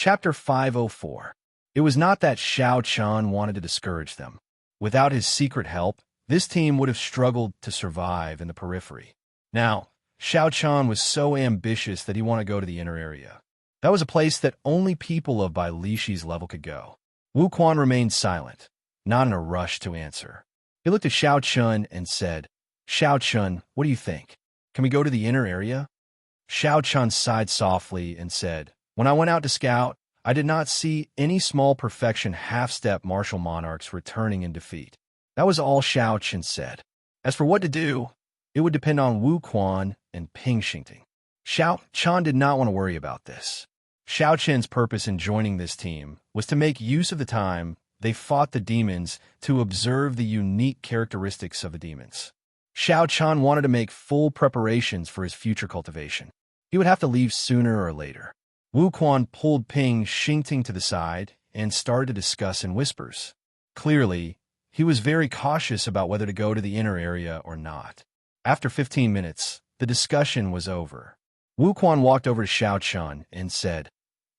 Chapter 504. It was not that Xianxia wanted to discourage them. Without his secret help, this team would have struggled to survive in the periphery. Now, Xianxia was so ambitious that he wanted to go to the inner area. That was a place that only people of Bai Lixi's level could go. Wuquan remained silent, not in a rush to answer. He looked at Xiaochun and said, "Xiaochun, what do you think? Can we go to the inner area?" Xiaochun sighed softly and said, "When I went out to scout, I did not see any small perfection half-step martial monarchs returning in defeat." That was all Xiaochun said. As for what to do, it would depend on Wuquan and Ping Xingting. Xiaochun did not want to worry about this. Xiaochun's purpose in joining this team was to make use of the time they fought the demons to observe the unique characteristics of the demons. Xiaochun wanted to make full preparations for his future cultivation. He would have to leave sooner or later. Wuquan pulled Ping Xingting to the side and started to discuss in whispers. Clearly, he was very cautious about whether to go to the inner area or not. After 15 minutes, the discussion was over. Wuquan walked over to Xiaochun and said,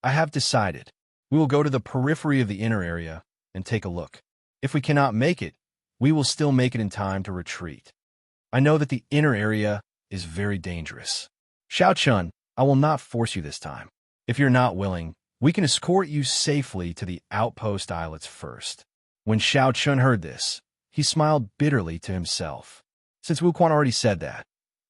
"I have decided. We will go to the periphery of the inner area and take a look. If we cannot make it, we will still make it in time to retreat. I know that the inner area is very dangerous. Xiaochun, I will not force you this time. If you're not willing, we can escort you safely to the outpost islets first." When Xiaochun heard this, he smiled bitterly to himself. Since Wuquan already said that,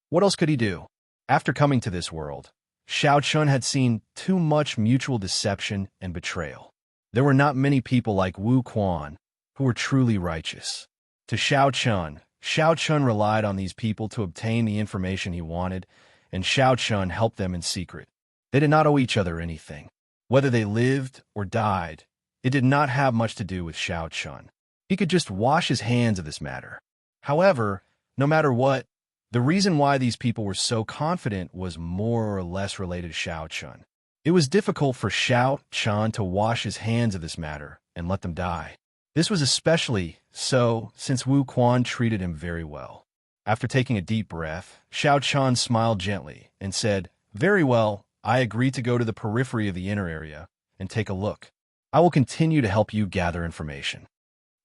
what else could he do? After coming to this world, Xiaochun had seen too much mutual deception and betrayal. There were not many people like Wuquan who were truly righteous. To Xiaochun relied on these people to obtain the information he wanted, and Xiaochun helped them in secret. They did not owe each other anything. Whether they lived or died, it did not have much to do with Xiaochun. He could just wash his hands of this matter. However, no matter what, the reason why these people were so confident was more or less related to Xiaochun. It was difficult for Xiaochun to wash his hands of this matter and let them die. This was especially so since Wuquan treated him very well. After taking a deep breath, Xiaochun smiled gently and said, "Very well, I agree to go to the periphery of the inner area and take a look. I will continue to help you gather information."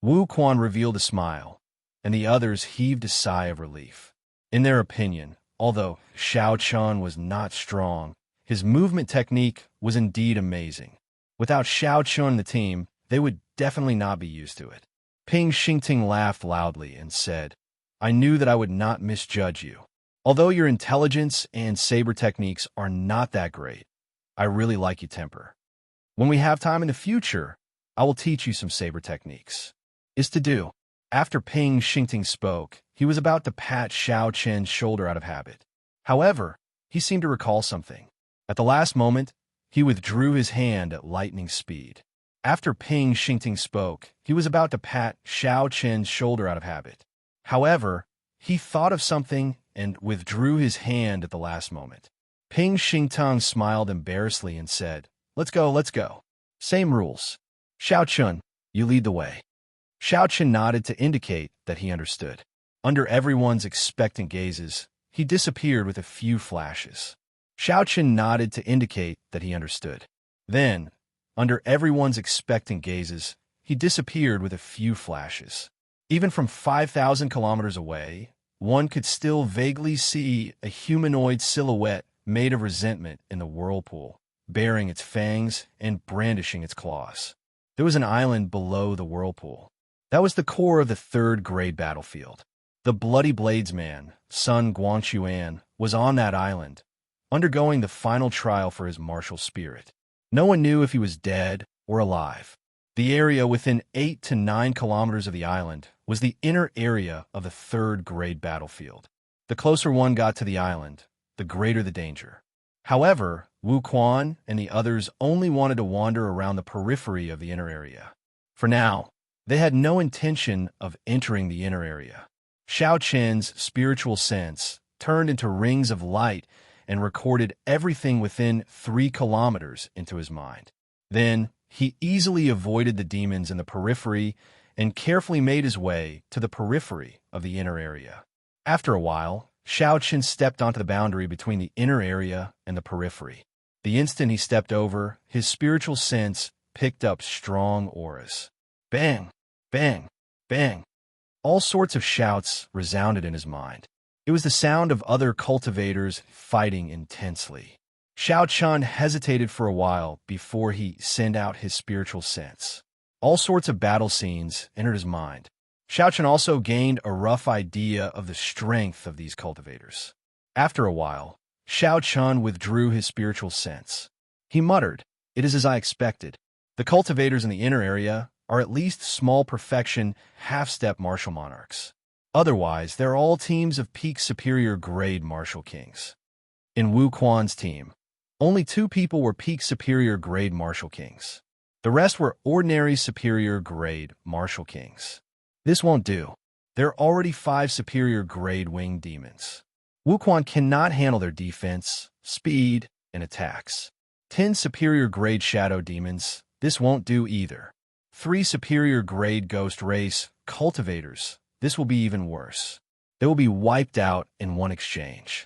Wuquan revealed a smile, and the others heaved a sigh of relief. In their opinion, although Xiaochun was not strong, his movement technique was indeed amazing. Without Xiaochun and the team, they would definitely not be used to it. Ping Xingting laughed loudly and said, "I knew that I would not misjudge you. Although your intelligence and saber techniques are not that great, I really like your temper. When we have time in the future, I will teach you some saber techniques." Is to do. After Ping Xingting spoke, he was about to pat Xiaochun's shoulder out of habit. However, he seemed to recall something. At the last moment, he withdrew his hand at lightning speed. After Ping Xingting spoke, he was about to pat Xiaochun's shoulder out of habit. However, he thought of something and withdrew his hand at the last moment. Ping Xingting smiled embarrassedly and said, let's go. Same rules. Xiaochun, you lead the way." Xiaochun nodded to indicate that he understood. Under everyone's expectant gazes, he disappeared with a few flashes. Xiaochun nodded to indicate that he understood. Then, under everyone's expectant gazes, he disappeared with a few flashes. Even from 5,000 kilometers away, one could still vaguely see a humanoid silhouette made of resentment in the whirlpool, baring its fangs and brandishing its claws. There was an island below the whirlpool. That was the core of the third-grade battlefield. The Bloody Bladesman, Sun Guangquan, was on that island, undergoing the final trial for his martial spirit. No one knew if he was dead or alive. The area within 8 to 9 kilometers of the island was the inner area of the third-grade battlefield. The closer one got to the island, the greater the danger. However, Wuquan and the others only wanted to wander around the periphery of the inner area. For now, they had no intention of entering the inner area. Xiaochun's spiritual sense turned into rings of light and recorded everything within 3 kilometers into his mind. Then, he easily avoided the demons in the periphery and carefully made his way to the periphery of the inner area. After a while, Xiaochun stepped onto the boundary between the inner area and the periphery. The instant he stepped over, his spiritual sense picked up strong auras. Bang! Bang! Bang! All sorts of shouts resounded in his mind. It was the sound of other cultivators fighting intensely. Xianxia hesitated for a while before he sent out his spiritual sense. All sorts of battle scenes entered his mind. Xianxia also gained a rough idea of the strength of these cultivators. After a while, Xianxia withdrew his spiritual sense. He muttered, "It is as I expected. The cultivators in the inner area are at least small perfection, half-step martial monarchs. Otherwise, they're all teams of peak superior grade martial kings." In Wuxia's team, only 2 people were peak superior grade martial kings. The rest were ordinary superior grade martial kings. This won't do. There are already 5 superior grade winged demons. Wuxia cannot handle their defense, speed, and attacks. 10 superior grade shadow demons, this won't do either. 3 superior grade ghost race cultivators, this will be even worse. They will be wiped out in one exchange.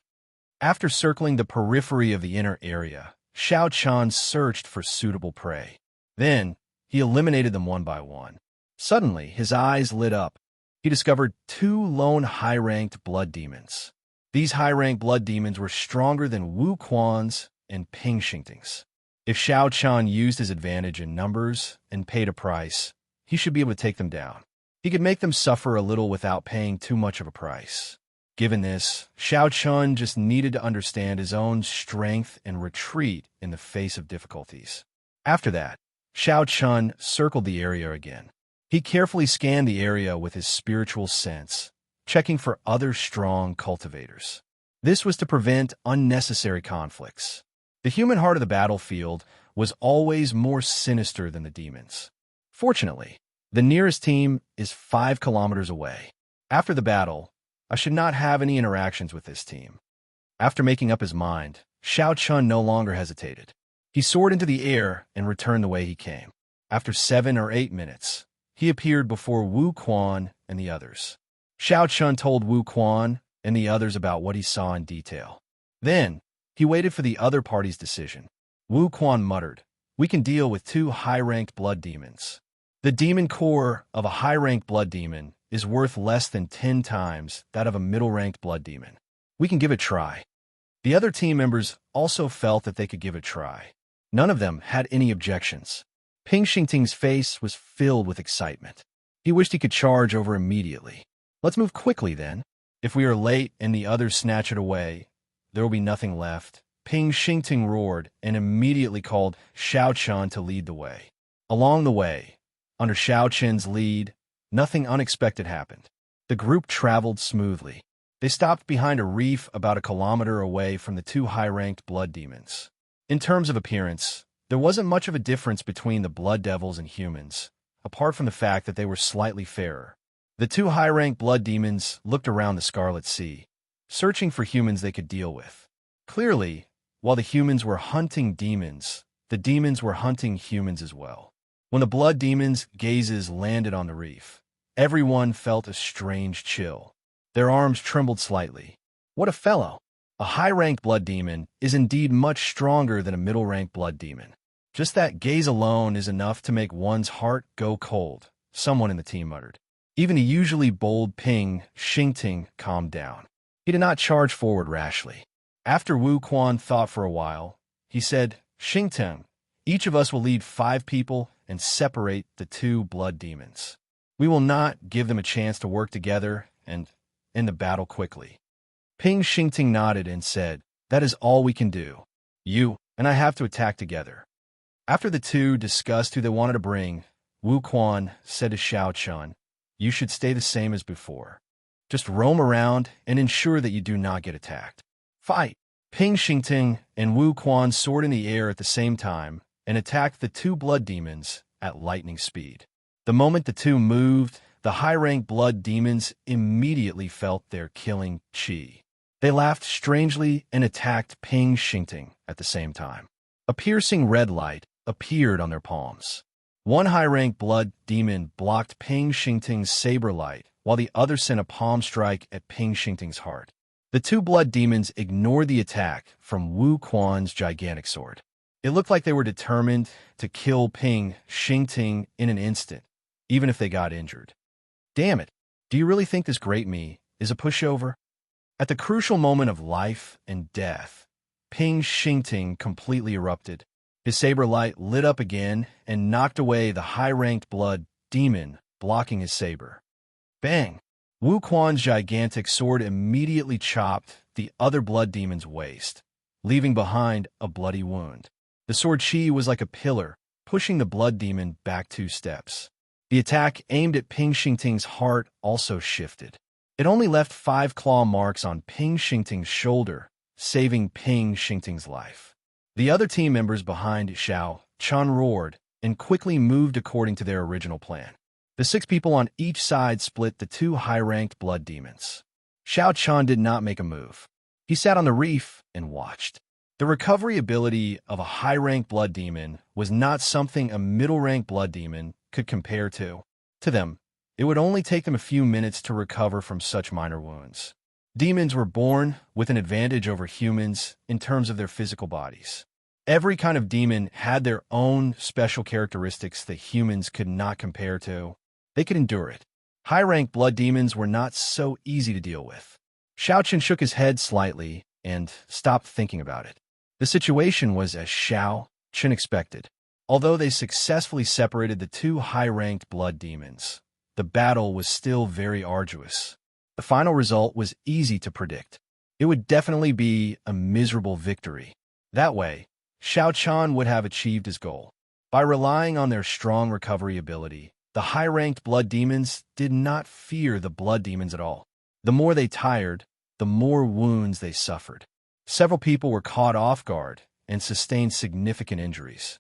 After circling the periphery of the inner area, Xianxia searched for suitable prey. Then, he eliminated them one by one. Suddenly, his eyes lit up. He discovered 2 lone high-ranked blood demons. These high-ranked blood demons were stronger than Wuxia's and Ping Xingting's. If Xianxia used his advantage in numbers and paid a price, he should be able to take them down. He could make them suffer a little without paying too much of a price. Given this, Xianxia just needed to understand his own strength and retreat in the face of difficulties. After that, Xianxia circled the area again. He carefully scanned the area with his spiritual sense, checking for other strong cultivators. This was to prevent unnecessary conflicts. The human heart of the battlefield was always more sinister than the demons. Fortunately, the nearest team is 5 kilometers away. After the battle, I should not have any interactions with this team. After making up his mind, Xianxia no longer hesitated. He soared into the air and returned the way he came. After 7 or 8 minutes, he appeared before Wuxia and the others. Xianxia told Wuxia and the others about what he saw in detail. Then, he waited for the other party's decision. Wuxia muttered, "We can deal with 2 high-ranked blood demons. The demon core of a high-ranked blood demon is worth less than 10 times that of a middle-ranked blood demon. We can give it a try." The other team members also felt that they could give it a try. None of them had any objections. Ping Xingting's face was filled with excitement. He wished he could charge over immediately. "Let's move quickly, then. If we are late and the others snatch it away, there will be nothing left." Ping Xingting roared and immediately called Xianxia to lead the way. Along the way, under Xiaoqian's lead, nothing unexpected happened. The group traveled smoothly. They stopped behind a reef about a kilometer away from the 2 high-ranked blood demons. In terms of appearance, there wasn't much of a difference between the blood devils and humans, apart from the fact that they were slightly fairer. The 2 high-ranked blood demons looked around the Scarlet Sea, searching for humans they could deal with. Clearly, while the humans were hunting demons, the demons were hunting humans as well. When the blood demons' gazes landed on the reef, everyone felt a strange chill. Their arms trembled slightly. What a fellow! A high-ranked blood demon is indeed much stronger than a middle-ranked blood demon. Just that gaze alone is enough to make one's heart go cold, someone in the team muttered. Even the usually bold Ping Xingting calmed down. He did not charge forward rashly. After Wuxia thought for a while, he said, "Xingting, each of us will lead 5 people and separate the 2 blood demons. We will not give them a chance to work together and end the battle quickly." Ping Xingting nodded and said, "That is all we can do. You and I have to attack together." After the 2 discussed who they wanted to bring, Wuxia said to Xianxia, "You should stay the same as before. Just roam around and ensure that you do not get attacked. Fight!" Ping Xingting and Wuxia soared in the air at the same time and attacked the 2 blood demons at lightning speed. The moment the 2 moved, the high-ranked blood demons immediately felt their killing qi. They laughed strangely and attacked Ping Xingting at the same time. A piercing red light appeared on their palms. One high-ranked blood demon blocked Ping Xingting's saber light, while the other sent a palm strike at Ping Xingting's heart. The 2 blood demons ignored the attack from Wuxia's gigantic sword. It looked like they were determined to kill Ping Xingting in an instant, even if they got injured. Damn it, do you really think this great me is a pushover? At the crucial moment of life and death, Ping Xingting completely erupted. His saber light lit up again and knocked away the high-ranked blood demon blocking his saber. Bang! Wu Quan's gigantic sword immediately chopped the other blood demon's waist, leaving behind a bloody wound. The sword chi was like a pillar, pushing the blood demon back 2 steps. The attack aimed at Ping Xingting's heart also shifted. It only left 5 claw marks on Ping Xingting's shoulder, saving Ping Xingting's life. The other team members behind Xianxia roared and quickly moved according to their original plan. The 6 people on each side split the 2 high-ranked blood demons. Xianxia did not make a move. He sat on the reef and watched. The recovery ability of a high-ranked blood demon was not something a middle-ranked blood demon could compare to. To them, it would only take them a few minutes to recover from such minor wounds. Demons were born with an advantage over humans in terms of their physical bodies. Every kind of demon had their own special characteristics that humans could not compare to. They could endure it. High-ranked blood demons were not so easy to deal with. Xiaoqian shook his head slightly and stopped thinking about it. The situation was as Xiaoqian expected. Although they successfully separated the 2 high-ranked blood demons, the battle was still very arduous. The final result was easy to predict. It would definitely be a miserable victory. That way, Xiaoqian would have achieved his goal. By relying on their strong recovery ability, the high-ranked blood demons did not fear the blood demons at all. The more they tired, the more wounds they suffered. Several people were caught off guard and sustained significant injuries.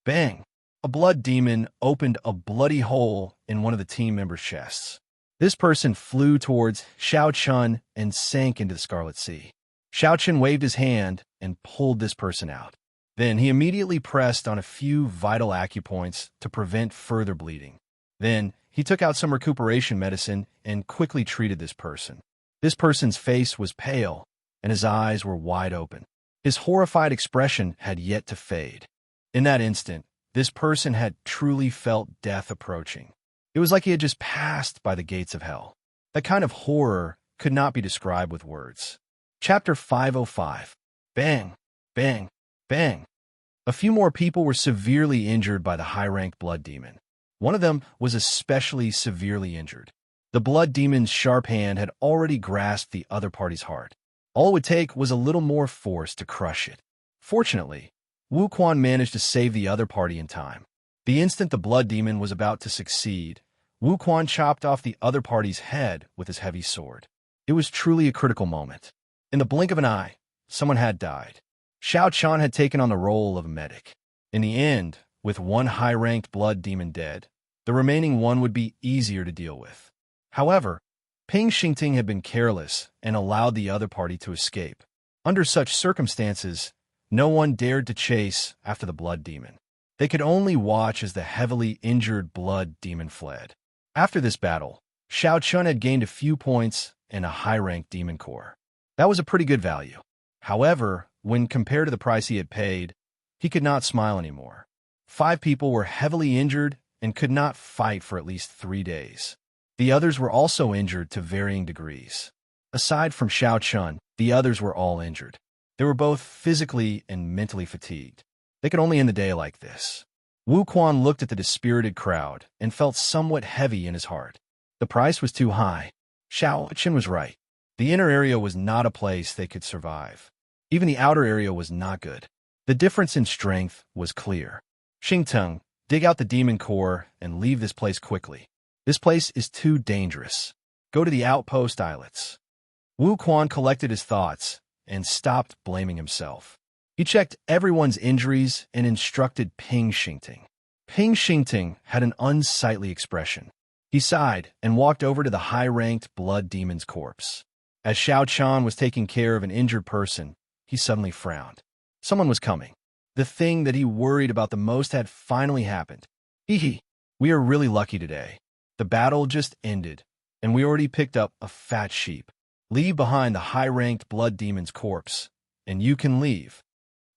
Bang! A blood demon opened a bloody hole in one of the team members' chests. This person flew towards Xiaoqian and sank into the Scarlet Sea. Xiaoqian waved his hand and pulled this person out. Then he immediately pressed on a few vital acupoints to prevent further bleeding. Then he took out some recuperation medicine and quickly treated this person. This person's face was pale, and his eyes were wide open. His horrified expression had yet to fade. In that instant, this person had truly felt death approaching. It was like he had just passed by the gates of hell. That kind of horror could not be described with words. Chapter 505. Bang! Bang! Bang! A few more people were severely injured by the high-ranked blood demon. One of them was especially severely injured. The blood demon's sharp hand had already grasped the other party's heart. All it would take was a little more force to crush it. Fortunately, Wu Quan managed to save the other party in time. The instant the blood demon was about to succeed, Wu Quan chopped off the other party's head with his heavy sword. It was truly a critical moment. In the blink of an eye, someone had died. Xiaoqian had taken on the role of a medic. In the end, with one high-ranked blood demon dead, the remaining one would be easier to deal with. However, Ping Xingting had been careless and allowed the other party to escape. Under such circumstances, no one dared to chase after the blood demon. They could only watch as the heavily injured blood demon fled. After this battle, Xiaoqian had gained a few points and a high-ranked demon core. That was a pretty good value. However, when compared to the price he had paid, he could not smile anymore. 5 people were heavily injured and could not fight for at least 3 days. The others were also injured to varying degrees. Aside from Xiaoqian, the others were all injured. They were both physically and mentally fatigued. They could only end the day like this. Wu Quan looked at the dispirited crowd and felt somewhat heavy in his heart. The price was too high. Xiaoqian was right. The inner area was not a place they could survive. Even the outer area was not good. The difference in strength was clear. Xingteng, dig out the demon core and leave this place quickly. This place is too dangerous. Go to the outpost islets. Wu Quan collected his thoughts and stopped blaming himself. He checked everyone's injuries and instructed Ping Xingting. Ping Xingting had an unsightly expression. He sighed and walked over to the high-ranked blood demon's corpse. As Xiaoqian was taking care of an injured person, he suddenly frowned. Someone was coming. The thing that he worried about the most had finally happened. Hee, we are really lucky today. The battle just ended, and we already picked up a fat sheep. Leave behind the high-ranked blood demon's corpse, and you can leave.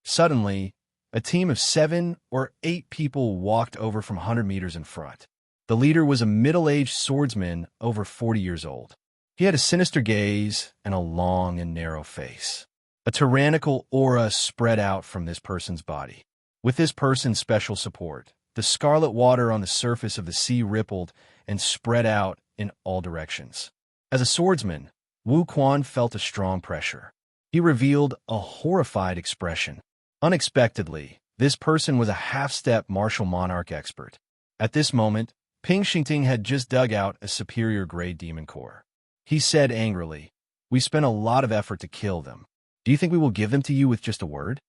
Suddenly, A team of 7 or 8 people walked over from 100 meters in front. The leader was a middle-aged swordsman over 40 years old. He had a sinister gaze and a long and narrow face. A tyrannical aura spread out from this person's body. With this person's special support, the scarlet water on the surface of the sea rippled and spread out in all directions. As a swordsman, Wu Quan felt a strong pressure. He revealed a horrified expression. Unexpectedly, this person was a half-step martial monarch expert. At this moment, Ping Xingting had just dug out a superior-grade demon core. He said angrily, "We spent a lot of effort to kill them. Do you think we will give them to you with just a word?"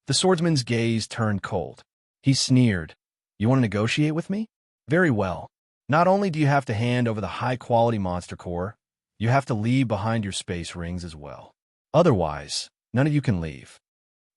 The swordsman's gaze turned cold. He sneered, "You want to negotiate with me? Very well. Not only do you have to hand over the high-quality monster core, you have to leave behind your space rings as well. Otherwise, none of you can leave."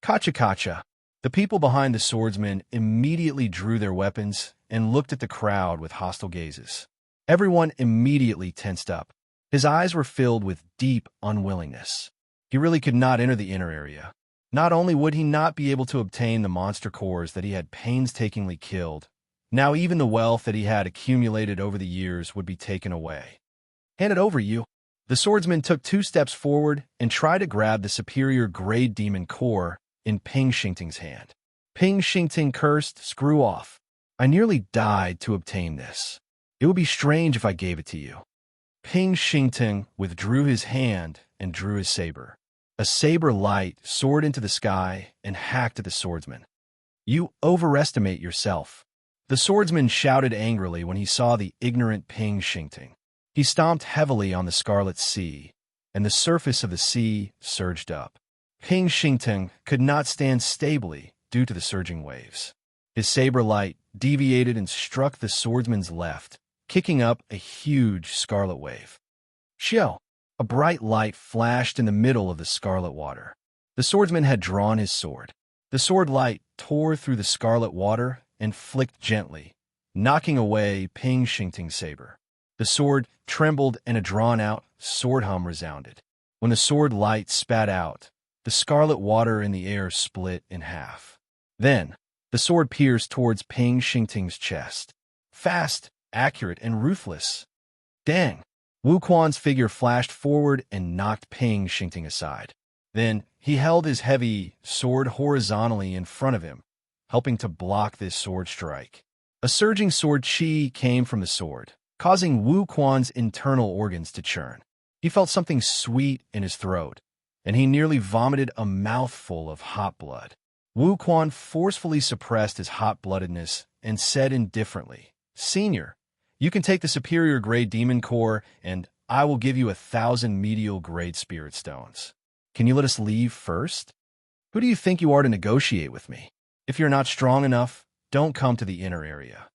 Kacha kacha. The people behind the swordsman immediately drew their weapons and looked at the crowd with hostile gazes. Everyone immediately tensed up. His eyes were filled with deep unwillingness. He really could not enter the inner area. Not only would he not be able to obtain the monster cores that he had painstakingly killed, now even the wealth that he had accumulated over the years would be taken away. "Hand it over, you." The swordsman took 2 steps forward and tried to grab the superior-grade demon core in Ping Xingting's hand. Ping Xingting cursed, "Screw off. I nearly died to obtain this. It would be strange if I gave it to you." Ping Xingting withdrew his hand and drew his saber. A saber light soared into the sky and hacked at the swordsman. "You overestimate yourself." The swordsman shouted angrily when he saw the ignorant Ping Xingting. He stomped heavily on the scarlet sea, and the surface of the sea surged up. Ping Xingting could not stand stably due to the surging waves. His saber light deviated and struck the swordsman's left, kicking up a huge scarlet wave. Xiao! A bright light flashed in the middle of the scarlet water. The swordsman had drawn his sword. The sword light tore through the scarlet water and flicked gently, knocking away Ping Xingting's saber. The sword trembled and a drawn-out sword hum resounded. When the sword light spat out, the scarlet water in the air split in half. Then, the sword pierced towards Ping Xingting's chest. Fast, accurate, and ruthless. Dang! Wu Quan's figure flashed forward and knocked Ping Xingting aside. Then, he held his heavy sword horizontally in front of him, helping to block this sword strike. A surging sword chi came from the sword, causing Wu Quan's internal organs to churn. He felt something sweet in his throat, and he nearly vomited a mouthful of hot blood. Wu Quan forcefully suppressed his hot-bloodedness and said indifferently, "Senior, you can take the superior-grade demon core, and I will give you 1,000 medial-grade spirit stones. Can you let us leave first? Who do you think you are to negotiate with me? If you're not strong enough, don't come to the inner area."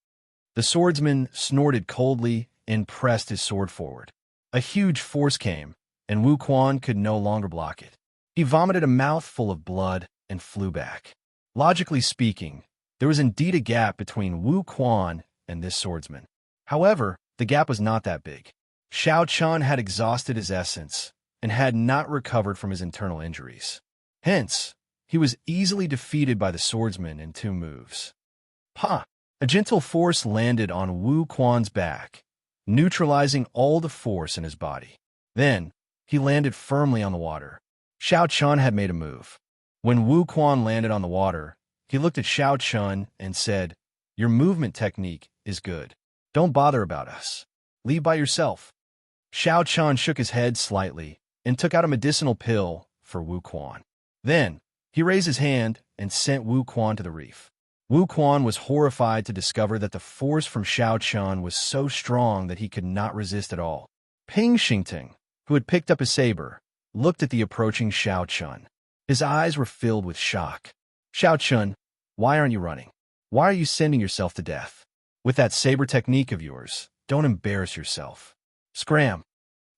The swordsman snorted coldly and pressed his sword forward. A huge force came, and Wu Quan could no longer block it. He vomited a mouthful of blood and flew back. Logically speaking, there was indeed a gap between Wu Quan and this swordsman. However, the gap was not that big. Xiao Chan had exhausted his essence and had not recovered from his internal injuries. Hence, he was easily defeated by the swordsman in 2 moves. Pa! A gentle force landed on Wu Quan's back, neutralizing all the force in his body. Then, he landed firmly on the water. Xiao Chun had made a move. When Wu Quan landed on the water, he looked at Xiao Chun and said, "Your movement technique is good. Don't bother about us. Leave by yourself." Xiao Chun shook his head slightly and took out a medicinal pill for Wu Quan. Then, he raised his hand and sent Wu Quan to the reef. Wu Quan was horrified to discover that the force from Xiao Chun was so strong that he could not resist at all. Ping Xingting, who had picked up his saber, looked at the approaching Xiao Chun. His eyes were filled with shock. "Xiao Chun, why aren't you running? Why are you sending yourself to death? With that saber technique of yours, don't embarrass yourself. Scram!"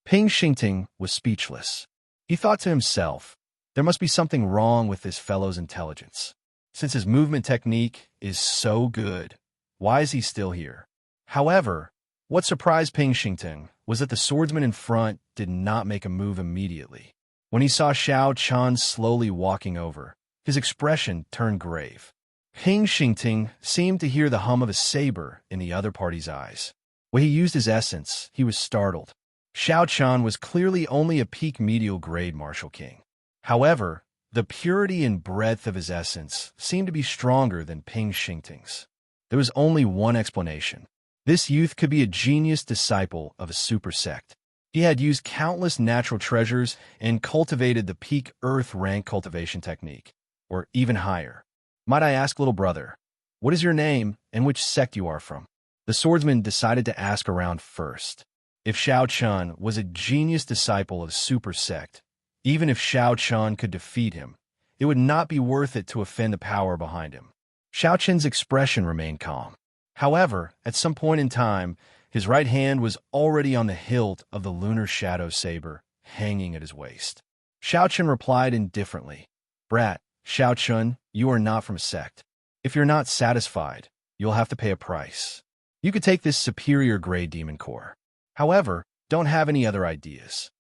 Ping Xingting was speechless. He thought to himself, there must be something wrong with this fellow's intelligence. Since his movement technique is so good, why is he still here? However, what surprised Ping Xingting was that the swordsman in front did not make a move immediately. When he saw Xiao Chan slowly walking over, his expression turned grave. Ping Xingting seemed to hear the hum of a saber in the other party's eyes. When he used his essence, he was startled. Xiao Qian was clearly only a peak medial grade martial king. However, the purity and breadth of his essence seemed to be stronger than Ping Xingting's. There was only one explanation. This youth could be a genius disciple of a super sect. He had used countless natural treasures and cultivated the peak earth rank cultivation technique, or even higher. Might I ask, little brother, what is your name and which sect you are from? The swordsman decided to ask around first. If Xiao Qian was a genius disciple of super sect, even if Xiao Qian could defeat him, it would not be worth it to offend the power behind him. Xiao Qian's expression remained calm. However, at some point in time, his right hand was already on the hilt of the lunar shadow saber, hanging at his waist. Xiao Qian replied indifferently, "Brat, Xiao Qian, you are not from a sect. If you're not satisfied, you'll have to pay a price. You could take this superior grade demon core. However, don't have any other ideas."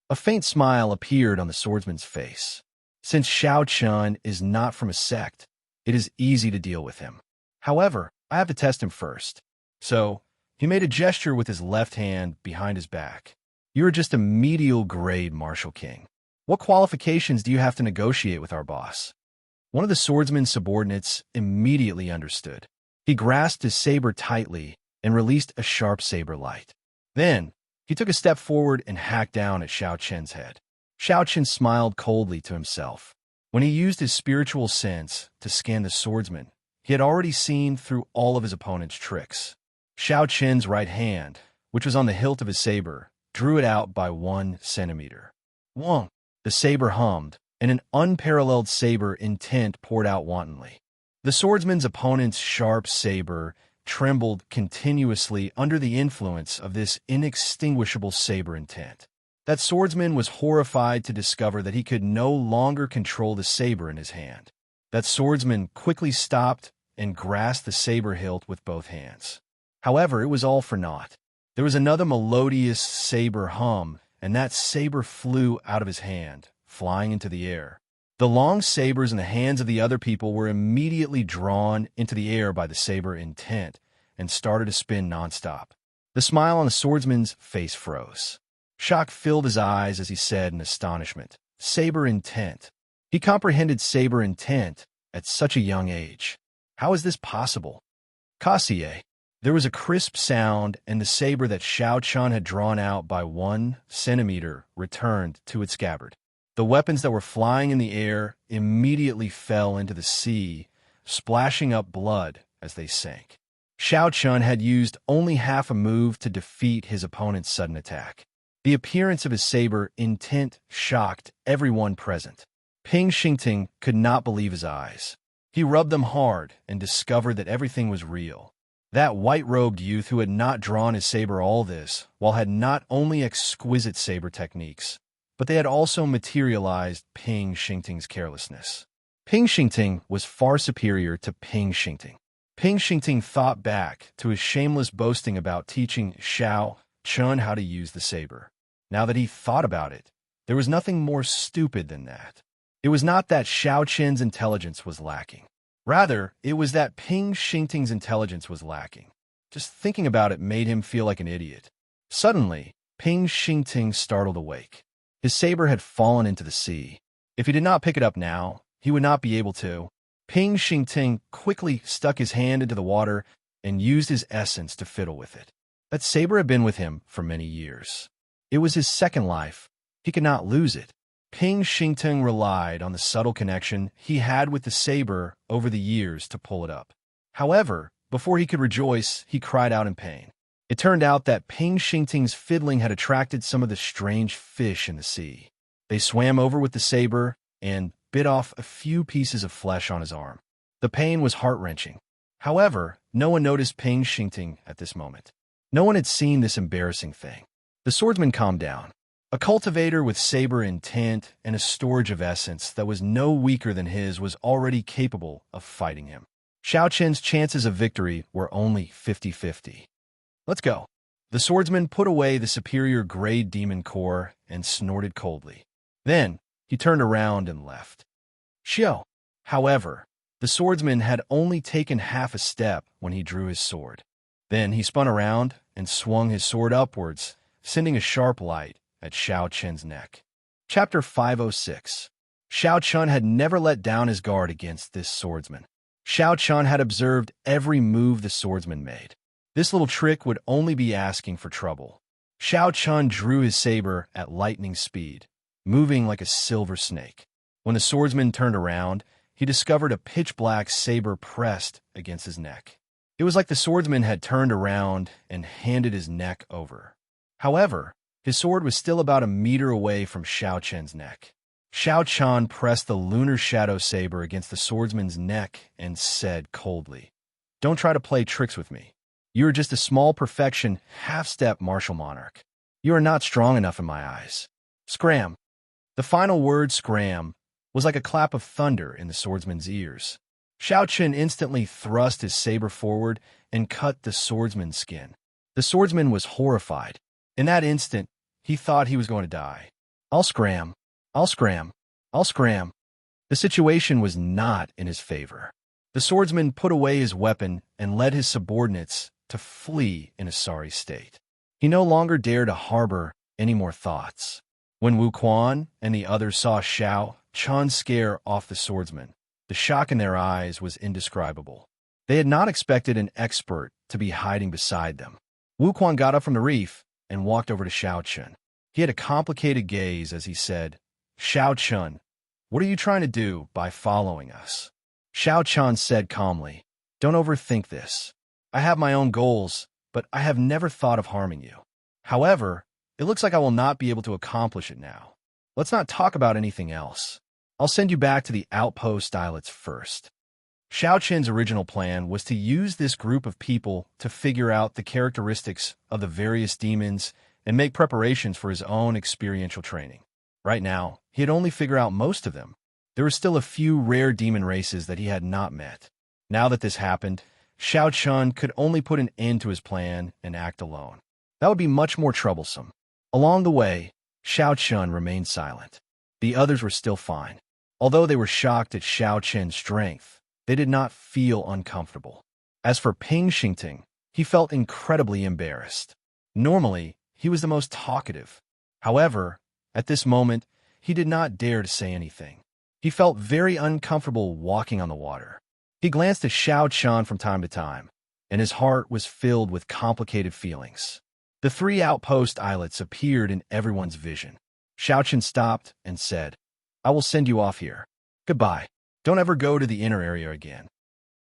A faint smile appeared on the swordsman's face. Since Xiao Qian is not from a sect, it is easy to deal with him. However, I have to test him first. So, he made a gesture with his left hand behind his back. You are just a medial grade martial king. What qualifications do you have to negotiate with our boss? One of the swordsman's subordinates immediately understood. He grasped his saber tightly and released a sharp saber light. Then, he took a step forward and hacked down at Xiao Qian's head. Xiao Qian smiled coldly to himself. When he used his spiritual sense to scan the swordsman, he had already seen through all of his opponent's tricks. Xiao Qian's right hand, which was on the hilt of his saber, drew it out by 1 centimeter. Wong! The saber hummed, and an unparalleled saber intent poured out wantonly. The swordsman's opponent's sharp saber trembled continuously under the influence of this inextinguishable saber intent. That swordsman was horrified to discover that he could no longer control the saber in his hand. That swordsman quickly stopped and grasped the saber hilt with both hands. However, it was all for naught. There was another melodious saber hum, and that saber flew out of his hand, flying into the air. The long sabers in the hands of the other people were immediately drawn into the air by the saber intent and started to spin nonstop. The smile on the swordsman's face froze. Shock filled his eyes as he said in astonishment, "Saber intent." He comprehended saber intent at such a young age. How is this possible? Kassier. There was a crisp sound, and the saber that Xiao Qian had drawn out by 1 centimeter returned to its scabbard. The weapons that were flying in the air immediately fell into the sea, splashing up blood as they sank. Xiao Qian had used only half a move to defeat his opponent's sudden attack. The appearance of his saber intent shocked everyone present. Ping Xingting could not believe his eyes. He rubbed them hard and discovered that everything was real. That white-robed youth who had not drawn his saber all this, while had not only exquisite saber techniques, but they had also materialized Ping Xingting's carelessness. Ping Xingting was far superior to Ping Xingting. Ping Xingting thought back to his shameless boasting about teaching Xiao Qian how to use the saber. Now that he thought about it, there was nothing more stupid than that. It was not that Xiao Qian's intelligence was lacking. Rather, it was that Ping Xingting's intelligence was lacking. Just thinking about it made him feel like an idiot. Suddenly, Ping Xingting startled awake. His saber had fallen into the sea. If he did not pick it up now, he would not be able to. Ping Xingting quickly stuck his hand into the water and used his essence to fiddle with it. That saber had been with him for many years. It was his second life. He could not lose it. Ping Xingting relied on the subtle connection he had with the saber over the years to pull it up. However, before he could rejoice, he cried out in pain. It turned out that Ping Xingting's fiddling had attracted some of the strange fish in the sea. They swam over with the saber and bit off a few pieces of flesh on his arm. The pain was heart-wrenching. However, no one noticed Ping Xingting at this moment. No one had seen this embarrassing thing. The swordsman calmed down. A cultivator with saber intent and a storage of essence that was no weaker than his was already capable of fighting him. Xiao Qian's chances of victory were only 50-50. Let's go. The swordsman put away the superior grade demon core and snorted coldly. Then, he turned around and left. Xiao. However, The swordsman had only taken half a step when he drew his sword. Then he spun around and swung his sword upwards, sending a sharp light at Xiao Chen's neck. Chapter 506. Xiao Chen had never let down his guard against this swordsman. Xiao Chen had observed every move the swordsman made. This little trick would only be asking for trouble. Xiao Chen drew his saber at lightning speed, moving like a silver snake. When the swordsman turned around, he discovered a pitch-black saber pressed against his neck. It was like the swordsman had turned around and handed his neck over. However, his sword was still about a meter away from Xiao Chen's neck. Xiao Chen pressed the lunar shadow saber against the swordsman's neck and said coldly, "Don't try to play tricks with me. You are just a small perfection, half-step martial monarch. You are not strong enough in my eyes." Scram. The final word, scram, was like a clap of thunder in the swordsman's ears. Xiao Chen instantly thrust his saber forward and cut the swordsman's skin. The swordsman was horrified. In that instant, he thought he was going to die. I'll scram. I'll scram. I'll scram. The situation was not in his favor. The swordsman put away his weapon and led his subordinates to flee in a sorry state. He no longer dared to harbor any more thoughts. When Wu Quan and the others saw Xiao Chen scare off the swordsman, the shock in their eyes was indescribable. They had not expected an expert to be hiding beside them. Wu Quan got up from the reef and walked over to Xiao Chen. He had a complicated gaze as he said, "Xiao Chen, what are you trying to do by following us?" Xiao Chen said calmly, "Don't overthink this. I have my own goals, but I have never thought of harming you. However, it looks like I will not be able to accomplish it now. Let's not talk about anything else. I'll send you back to the outpost islets first." Xiao Chen's original plan was to use this group of people to figure out the characteristics of the various demons and make preparations for his own experiential training. Right now, he had only figured out most of them. There were still a few rare demon races that he had not met. Now that this happened, Xiao Chen could only put an end to his plan and act alone. That would be much more troublesome. Along the way, Xiao Chen remained silent. The others were still fine. Although they were shocked at Xiao Chen's strength, they did not feel uncomfortable. As for Ping Xingting, he felt incredibly embarrassed. Normally, he was the most talkative. However, at this moment, he did not dare to say anything. He felt very uncomfortable walking on the water. He glanced at Xiao Chen from time to time, and his heart was filled with complicated feelings. The 3 outpost islets appeared in everyone's vision. Xiao Chen stopped and said, "I will send you off here. Goodbye. Don't ever go to the inner area again."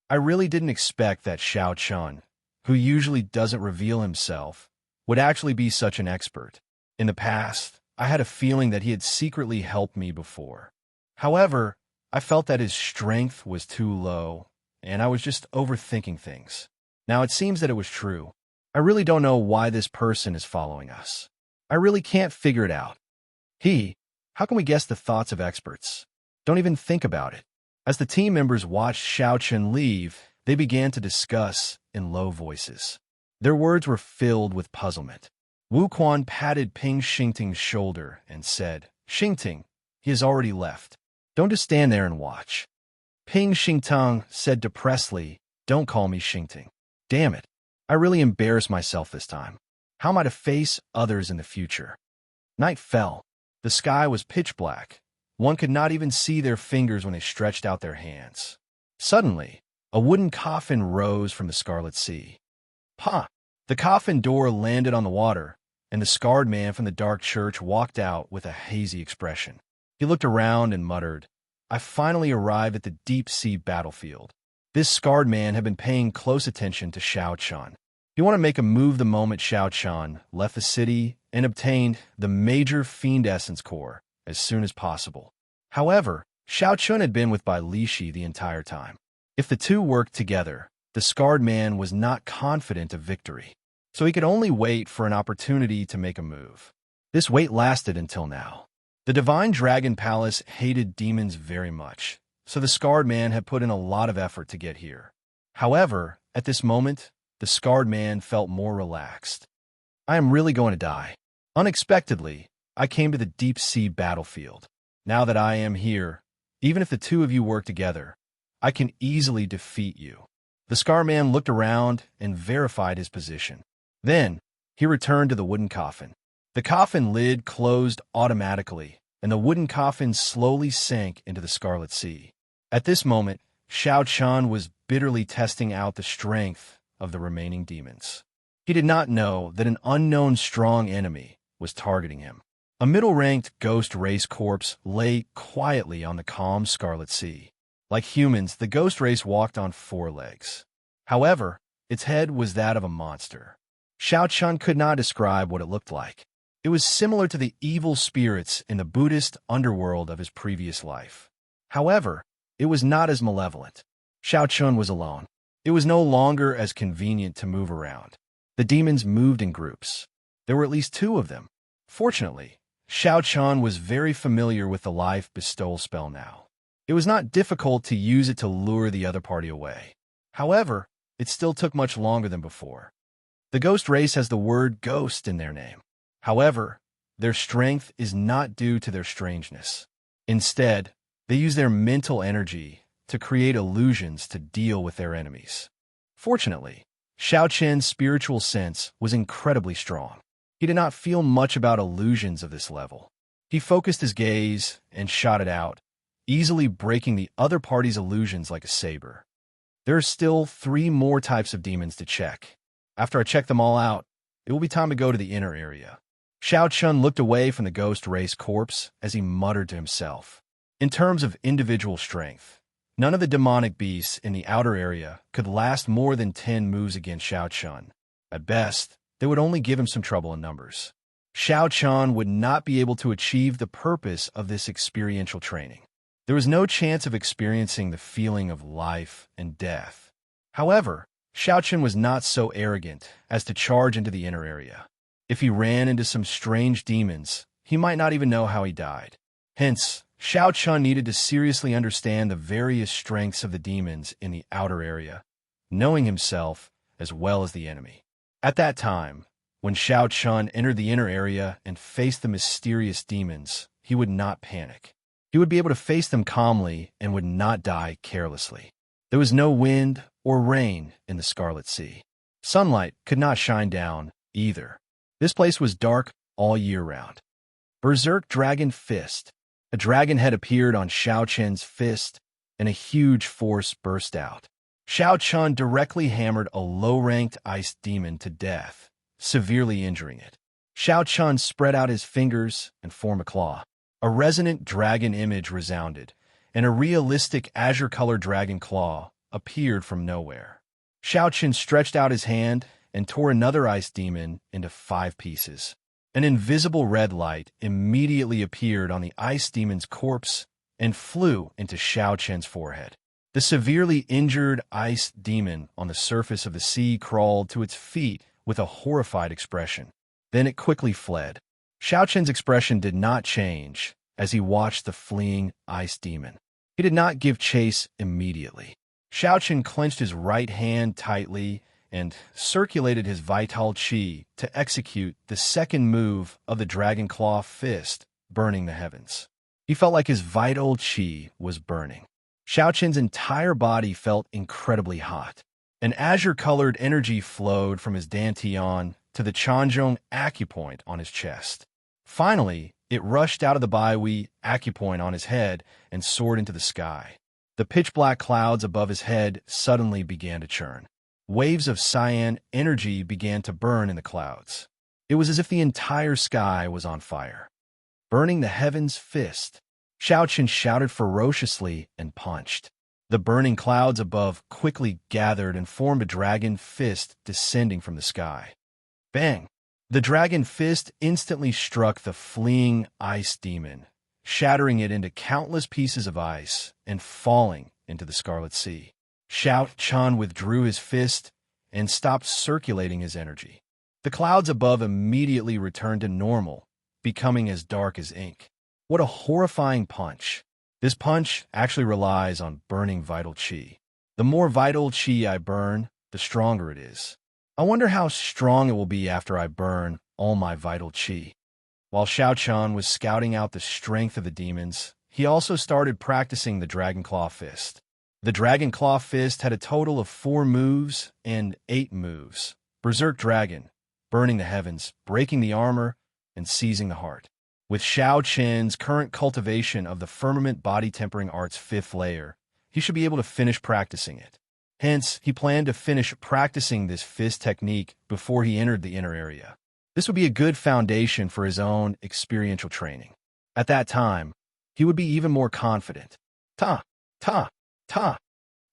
I really didn't expect that Xiao Chen, who usually doesn't reveal himself, would actually be such an expert. In the past, I had a feeling that he had secretly helped me before. However, I felt that his strength was too low, and I was just overthinking things. Now it seems that it was true. I really don't know why this person is following us. I really can't figure it out. How can we guess the thoughts of experts? Don't even think about it. As the team members watched Xiao Chen leave, they began to discuss in low voices. Their words were filled with puzzlement. Wu Quan patted Ping Xingting's shoulder and said, "Xingting, he has already left. Don't just stand there and watch." Ping Xingting said depressedly, "Don't call me Xingting. Damn it. I really embarrassed myself this time. How am I to face others in the future?" Night fell. The sky was pitch black. One could not even see their fingers when they stretched out their hands. Suddenly, a wooden coffin rose from the Scarlet Sea. "Pa!" The coffin door landed on the water, and the scarred man from the dark church walked out with a hazy expression. He looked around and muttered, "I finally arrived at the deep-sea battlefield." This scarred man had been paying close attention to Xiao Chen. He wanted to make a move the moment Xiao Chen left the city and obtained the major fiend essence core as soon as possible. However, Xiao Chen had been with Bai Lishi the entire time. If the two worked together, the scarred man was not confident of victory, so he could only wait for an opportunity to make a move. This wait lasted until now. The Divine Dragon Palace hated demons very much, so the scarred man had put in a lot of effort to get here. However, at this moment, the scarred man felt more relaxed. "I am really going to die. Unexpectedly, I came to the deep-sea battlefield. Now that I am here, even if the two of you work together, I can easily defeat you." The Scar Man looked around and verified his position. Then, he returned to the wooden coffin. The coffin lid closed automatically, and the wooden coffin slowly sank into the Scarlet Sea. At this moment, Xiao Chan was bitterly testing out the strength of the remaining demons. He did not know that an unknown strong enemy was targeting him. A middle-ranked ghost race corpse lay quietly on the calm Scarlet Sea. Like humans, the ghost race walked on 4 legs. However, its head was that of a monster. Xiao Chun could not describe what it looked like. It was similar to the evil spirits in the Buddhist underworld of his previous life. However, it was not as malevolent. Xiao Chun was alone. It was no longer as convenient to move around. The demons moved in groups. There were at least 2 of them. Fortunately, Xiao Chun was very familiar with the life bestowal spell now. It was not difficult to use it to lure the other party away. However, it still took much longer than before. The ghost race has the word ghost in their name. However, their strength is not due to their strangeness. Instead, they use their mental energy to create illusions to deal with their enemies. Fortunately, Xiao Chen's spiritual sense was incredibly strong. He did not feel much about illusions of this level. He focused his gaze and shot it out, easily breaking the other party's illusions like a saber. There are still 3 more types of demons to check. After I check them all out, it will be time to go to the inner area. Xiao Chun looked away from the ghost race corpse as he muttered to himself. In terms of individual strength, none of the demonic beasts in the outer area could last more than 10 moves against Xiao Chun. At best, they would only give him some trouble in numbers. Xiao Chun would not be able to achieve the purpose of this experiential training. There was no chance of experiencing the feeling of life and death. However, Xiao Chun was not so arrogant as to charge into the inner area. If he ran into some strange demons, he might not even know how he died. Hence, Xiao Chun needed to seriously understand the various strengths of the demons in the outer area, knowing himself as well as the enemy. At that time, when Xiao Chun entered the inner area and faced the mysterious demons, he would not panic. He would be able to face them calmly and would not die carelessly. There was no wind or rain in the Scarlet Sea. Sunlight could not shine down either. This place was dark all year round. Berserk Dragon Fist. A dragon head appeared on Xiao Chen's fist, and a huge force burst out. Xiao Chun directly hammered a low-ranked ice demon to death, severely injuring it. Xiao Chun spread out his fingers and formed a claw. A resonant dragon image resounded, and a realistic azure-colored dragon claw appeared from nowhere. Xiao Chun stretched out his hand and tore another ice demon into 5 pieces. An invisible red light immediately appeared on the ice demon's corpse and flew into Xiao Chen's forehead. The severely injured ice demon on the surface of the sea crawled to its feet with a horrified expression. Then it quickly fled. Xiao Chen's expression did not change as he watched the fleeing ice demon. He did not give chase immediately. Xiao Chen clenched his right hand tightly and circulated his vital qi to execute the second move of the Dragon Claw Fist, burning the heavens. He felt like his vital qi was burning. Xiao Chen's entire body felt incredibly hot. An azure-colored energy flowed from his dantian to the Chanzhong acupoint on his chest. Finally, it rushed out of the Baihui acupoint on his head and soared into the sky. The pitch-black clouds above his head suddenly began to churn. Waves of cyan energy began to burn in the clouds. It was as if the entire sky was on fire. Burning the heavens fist, Xiao Chen shouted ferociously and punched. The burning clouds above quickly gathered and formed a dragon fist descending from the sky. Bang! The dragon fist instantly struck the fleeing ice demon, shattering it into countless pieces of ice and falling into the Scarlet Sea. Xiao Chan withdrew his fist and stopped circulating his energy. The clouds above immediately returned to normal, becoming as dark as ink. What a horrifying punch. This punch actually relies on burning vital qi. The more vital qi I burn, the stronger it is. I wonder how strong it will be after I burn all my vital qi. While Xiao Chan was scouting out the strength of the demons, he also started practicing the Dragon Claw Fist. The Dragon Claw Fist had a total of 4 moves and 8 moves. Berserk Dragon, burning the heavens, breaking the armor, and seizing the heart. With Xiao Qian's current cultivation of the Firmament Body Tempering Art's 5th layer, he should be able to finish practicing it. Hence, he planned to finish practicing this fist technique before he entered the inner area. This would be a good foundation for his own experiential training. At that time, he would be even more confident. Ta! Ta! Ta!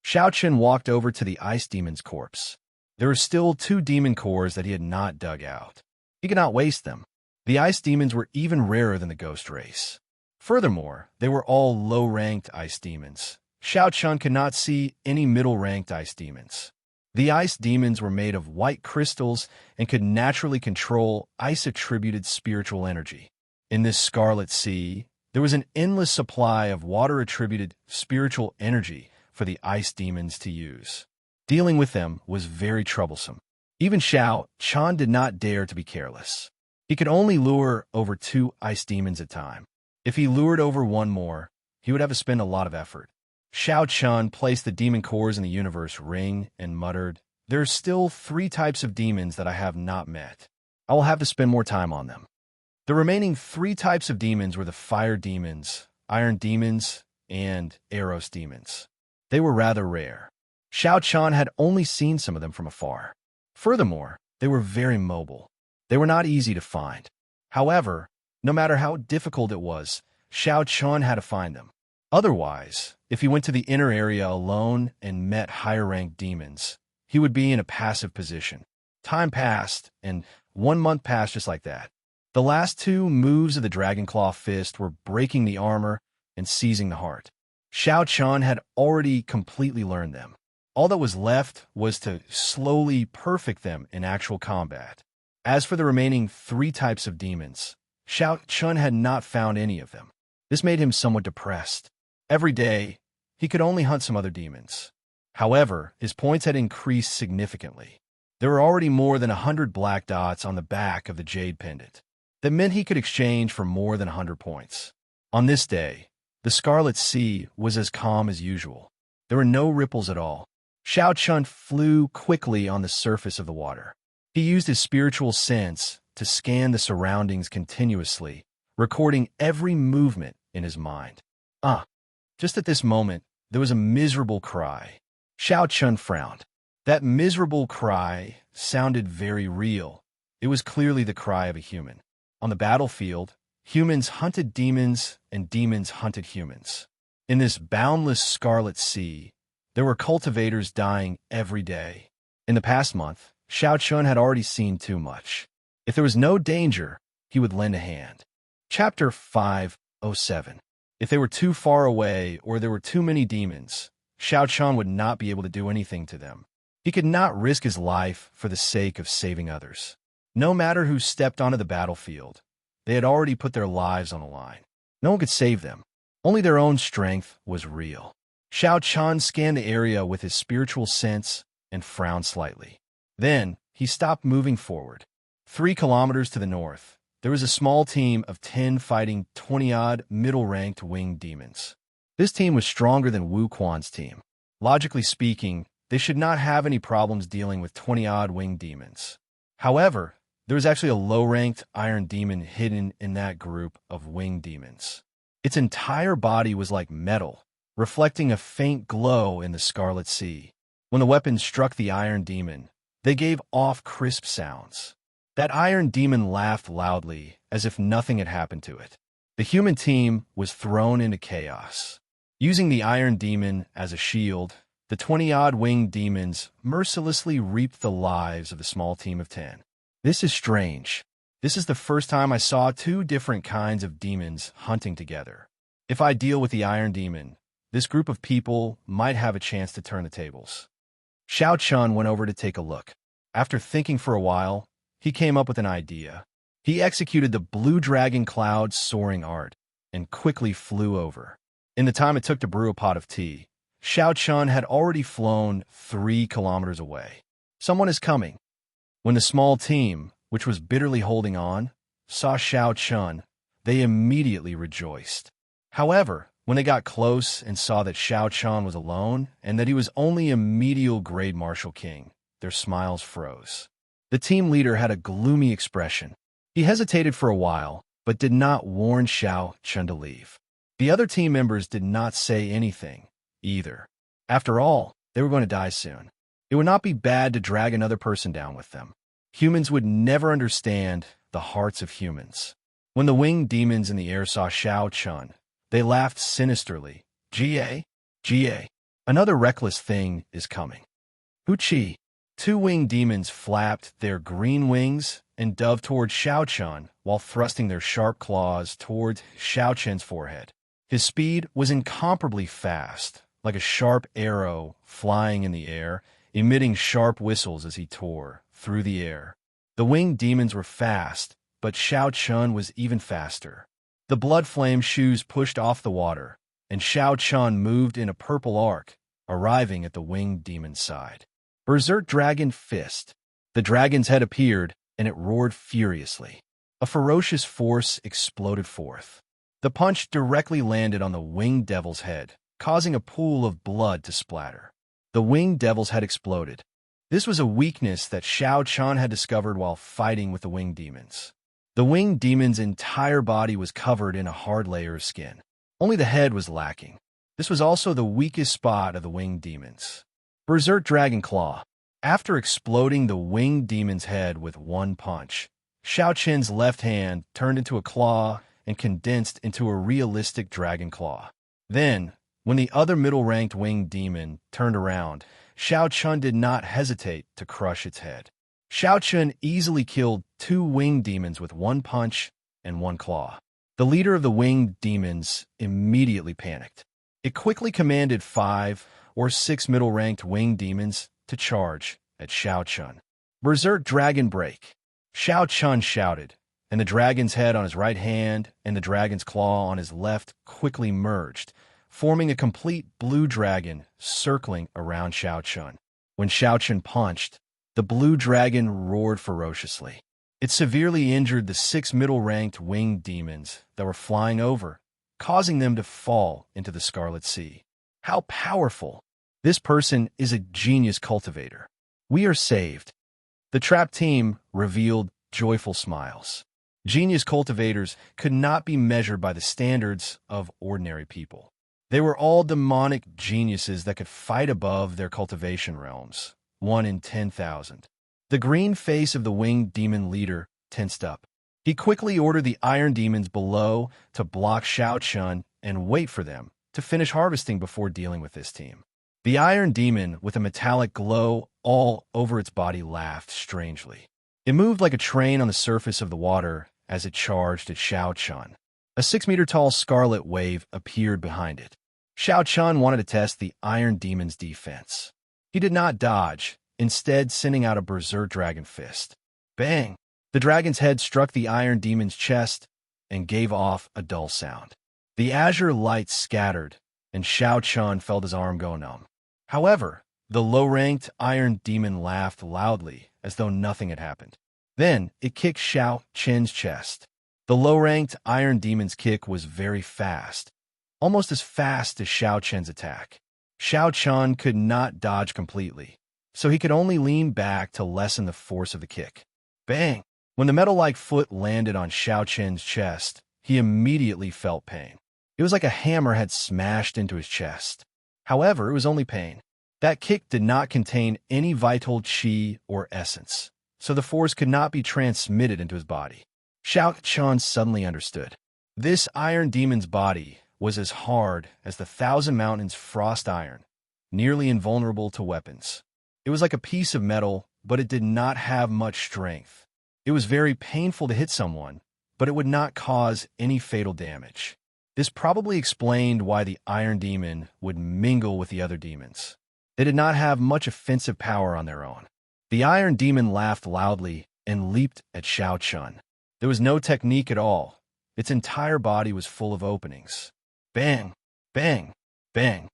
Xiao Qian walked over to the Ice Demon's corpse. There were still 2 demon cores that he had not dug out. He could not waste them. The Ice Demons were even rarer than the Ghost race. Furthermore, they were all low-ranked Ice Demons. Xiao Qian could not see any middle-ranked Ice Demons. The Ice Demons were made of white crystals and could naturally control ice-attributed spiritual energy. In this Scarlet Sea, there was an endless supply of water-attributed spiritual energy for the Ice Demons to use. Dealing with them was very troublesome. Even Xiao Qian did not dare to be careless. He could only lure over 2 Ice Demons at a time. If he lured over 1 more, he would have to spend a lot of effort. Xiao Qian placed the demon cores in the universe ring and muttered, "There are still 3 types of demons that I have not met. I will have to spend more time on them." The remaining 3 types of demons were the Fire Demons, Iron Demons, and Eros Demons. They were rather rare. Xiao Qian had only seen some of them from afar. Furthermore, they were very mobile. They were not easy to find. However, no matter how difficult it was, Xiao Qian had to find them. Otherwise, if he went to the inner area alone and met higher-ranked demons, he would be in a passive position. Time passed, and 1 month passed just like that. The last 2 moves of the Dragon Claw Fist were breaking the armor and seizing the heart. Xiao Qian had already completely learned them. All that was left was to slowly perfect them in actual combat. As for the remaining 3 types of demons, Xiao Qian had not found any of them. This made him somewhat depressed. Every day, he could only hunt some other demons. However, his points had increased significantly. There were already more than 100 black dots on the back of the Jade Pendant. That meant he could exchange for more than 100 points. On this day, the Scarlet Sea was as calm as usual. There were no ripples at all. Xiao Qian flew quickly on the surface of the water. He used his spiritual sense to scan the surroundings continuously, recording every movement in his mind. Just at this moment, there was a miserable cry. Xiao Qian frowned. That miserable cry sounded very real. It was clearly the cry of a human. On the battlefield, humans hunted demons and demons hunted humans. In this boundless Scarlet Sea, there were cultivators dying every day. In the past month, Xiao Qian had already seen too much. If there was no danger, he would lend a hand. Chapter 507. If they were too far away or there were too many demons, Xiao Qian would not be able to do anything to them. He could not risk his life for the sake of saving others. No matter who stepped onto the battlefield, they had already put their lives on the line. No one could save them. Only their own strength was real. Xiao Qian scanned the area with his spiritual sense and frowned slightly. Then, he stopped moving forward. 3 kilometers to the north, there was a small team of 10 fighting 20-odd middle-ranked winged demons. This team was stronger than Wu Quan's team. Logically speaking, they should not have any problems dealing with 20-odd winged demons. However, there was actually a low-ranked iron demon hidden in that group of winged demons. Its entire body was like metal, reflecting a faint glow in the Scarlet Sea. When the weapon struck the iron demon, they gave off crisp sounds. That iron demon laughed loudly, as if nothing had happened to it. The human team was thrown into chaos. Using the iron demon as a shield, the 20-odd winged demons mercilessly reaped the lives of the small team of 10. This is strange. This is the first time I saw 2 different kinds of demons hunting together. If I deal with the iron demon, this group of people might have a chance to turn the tables. Xiao Qian went over to take a look. After thinking for a while, he came up with an idea. He executed the Blue Dragon Cloud soaring art and quickly flew over. In the time it took to brew a pot of tea, Xiao Qian had already flown 3 kilometers away. Someone is coming. When the small team, which was bitterly holding on, saw Xiao Qian, they immediately rejoiced. However, When they got close and saw that Xianxia was alone and that he was only a medial grade martial king, their smiles froze. The team leader had a gloomy expression. He hesitated for a while, but did not warn Xianxia to leave. The other team members did not say anything, either. After all, they were going to die soon. It would not be bad to drag another person down with them. Humans would never understand the hearts of humans. When the winged demons in the air saw Xianxia, they laughed sinisterly. Ga? Ga. Another reckless thing is coming. Wuxia. Two winged demons flapped their green wings and dove toward Xianxia while thrusting their sharp claws toward Xiaoqian's forehead. His speed was incomparably fast, like a sharp arrow flying in the air, emitting sharp whistles as he tore through the air. The winged demons were fast, but Xiaoqian was even faster. The blood flame shoes pushed off the water, and Xiaoqian moved in a purple arc, arriving at the winged demon's side. Berserk Dragon Fist. The dragon's head appeared, and it roared furiously. A ferocious force exploded forth. The punch directly landed on the winged devil's head, causing a pool of blood to splatter. The winged devil's head exploded. This was a weakness that Xiaoqian had discovered while fighting with the winged demons. The winged demon's entire body was covered in a hard layer of skin. Only the head was lacking. This was also the weakest spot of the winged demons. Berserk Dragon Claw. After exploding the winged demon's head with one punch, Xiaoqian's left hand turned into a claw and condensed into a realistic dragon claw. Then, when the other middle-ranked winged demon turned around, Xiaoqian did not hesitate to crush its head. Xiaoqian easily killed two winged demons with one punch and one claw. The leader of the winged demons immediately panicked. It quickly commanded 5 or 6 middle-ranked winged demons to charge at Xiaoqian. Berserk Dragon Break. Xiaoqian shouted, and the dragon's head on his right hand and the dragon's claw on his left quickly merged, forming a complete blue dragon circling around Xiaoqian. When Xiaoqian punched, the blue dragon roared ferociously. It severely injured the 6 middle-ranked winged demons that were flying over, causing them to fall into the Scarlet Sea. How powerful! This person is a genius cultivator. We are saved. The trap team revealed joyful smiles. Genius cultivators could not be measured by the standards of ordinary people. They were all demonic geniuses that could fight above their cultivation realms, 1 in 10,000. The green face of the winged demon leader tensed up. He quickly ordered the iron demons below to block Xiaoqian and wait for them to finish harvesting before dealing with this team. The iron demon, with a metallic glow all over its body, laughed strangely. It moved like a train on the surface of the water as it charged at Xiaoqian. A 6-meter-tall scarlet wave appeared behind it. Xiaoqian wanted to test the iron demon's defense. He did not dodge, instead sending out a Berserk Dragon Fist. Bang! The dragon's head struck the iron demon's chest and gave off a dull sound. The azure light scattered, and Xiaoqian felt his arm go numb. However, the low-ranked iron demon laughed loudly as though nothing had happened. Then it kicked Xiaoqian's chest. The low-ranked iron demon's kick was very fast, almost as fast as Xiaoqian's attack. Xiaoqian could not dodge completely, so he could only lean back to lessen the force of the kick. Bang! When the metal-like foot landed on Xiaoqian's chest, he immediately felt pain. It was like a hammer had smashed into his chest. However, it was only pain. That kick did not contain any vital qi or essence, so the force could not be transmitted into his body. Xiaoqian suddenly understood. This iron demon's body was as hard as the 1,000 Mountains frost iron, nearly invulnerable to weapons. It was like a piece of metal, but it did not have much strength. It was very painful to hit someone, but it would not cause any fatal damage. This probably explained why the iron demon would mingle with the other demons. They did not have much offensive power on their own. The iron demon laughed loudly and leaped at Xiaoqian. There was no technique at all. Its entire body was full of openings. Bang! Bang! Bang!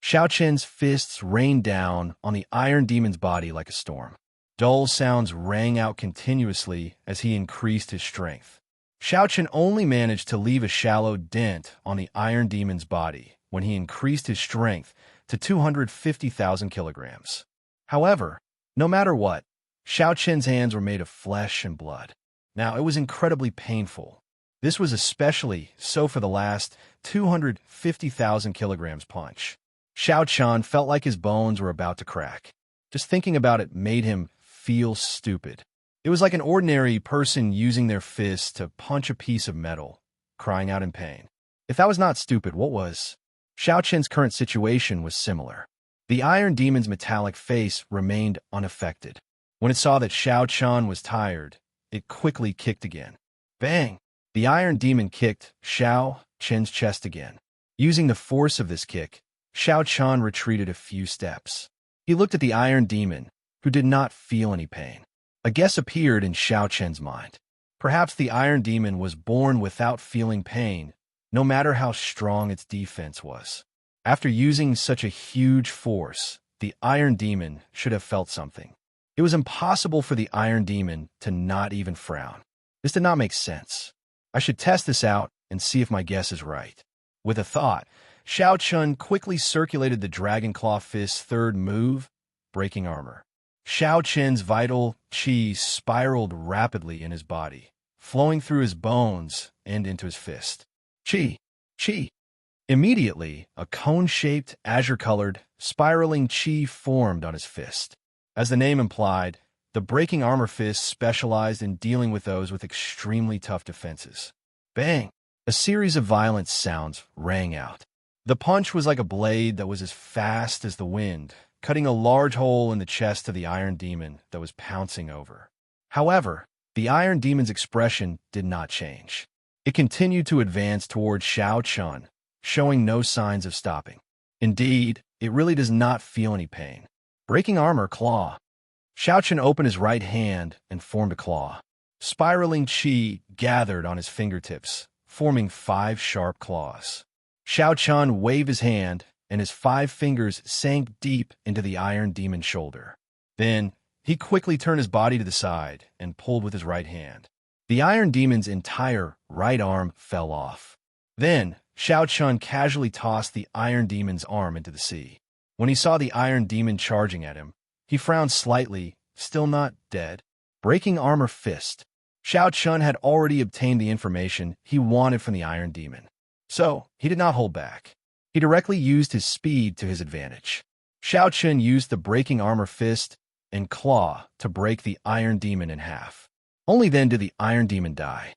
Xiaoqian's fists rained down on the iron demon's body like a storm. Dull sounds rang out continuously as he increased his strength. Xiao only managed to leave a shallow dent on the Iron Demon's body when he increased his strength to 250,000 kilograms. However, no matter what, Xiao hands were made of flesh and blood. Now, it was incredibly painful. This was especially so for the last 250,000 kilograms punch. Xiao felt like his bones were about to crack. Just thinking about it made him feel stupid. It was like an ordinary person using their fists to punch a piece of metal, crying out in pain. If that was not stupid, what was? Xiao current situation was similar. The Iron Demon's metallic face remained unaffected. When it saw that Xiao was tired, it quickly kicked again. Bang! The Iron Demon kicked Xiao's chest again. Using the force of this kick, Xiao retreated a few steps. He looked at the Iron Demon, who did not feel any pain. A guess appeared in Xiao mind. Perhaps the Iron Demon was born without feeling pain, no matter how strong its defense was. After using such a huge force, the Iron Demon should have felt something. It was impossible for the Iron Demon to not even frown. This did not make sense. I should test this out and see if my guess is right. With a thought, Xiao quickly circulated the Dragon Claw Fist's third move, breaking armor. Xiao vital qi spiraled rapidly in his body, flowing through his bones and into his fist. Qi. Immediately, a cone-shaped, azure-colored, spiraling qi formed on his fist. As the name implied, the breaking armor fist specialized in dealing with those with extremely tough defenses. Bang! A series of violent sounds rang out. The punch was like a blade that was as fast as the wind, cutting a large hole in the chest of the Iron Demon that was pouncing over. However, the Iron Demon's expression did not change. It continued to advance toward Xiao, showing no signs of stopping. Indeed, it really does not feel any pain. Breaking armor claw. Xiao opened his right hand and formed a claw. Spiraling qi gathered on his fingertips, forming 5 sharp claws. Xiao waved his hand, and his 5 fingers sank deep into the Iron Demon's shoulder. Then, he quickly turned his body to the side and pulled with his right hand. The Iron Demon's entire right arm fell off. Then, Xiao casually tossed the Iron Demon's arm into the sea. When he saw the Iron Demon charging at him, he frowned slightly, still not dead. Breaking armor fist. Xiao had already obtained the information he wanted from the Iron Demon. So, he did not hold back. He directly used his speed to his advantage. Xiao used the breaking armor fist and claw to break the Iron Demon in half. Only then did the Iron Demon die.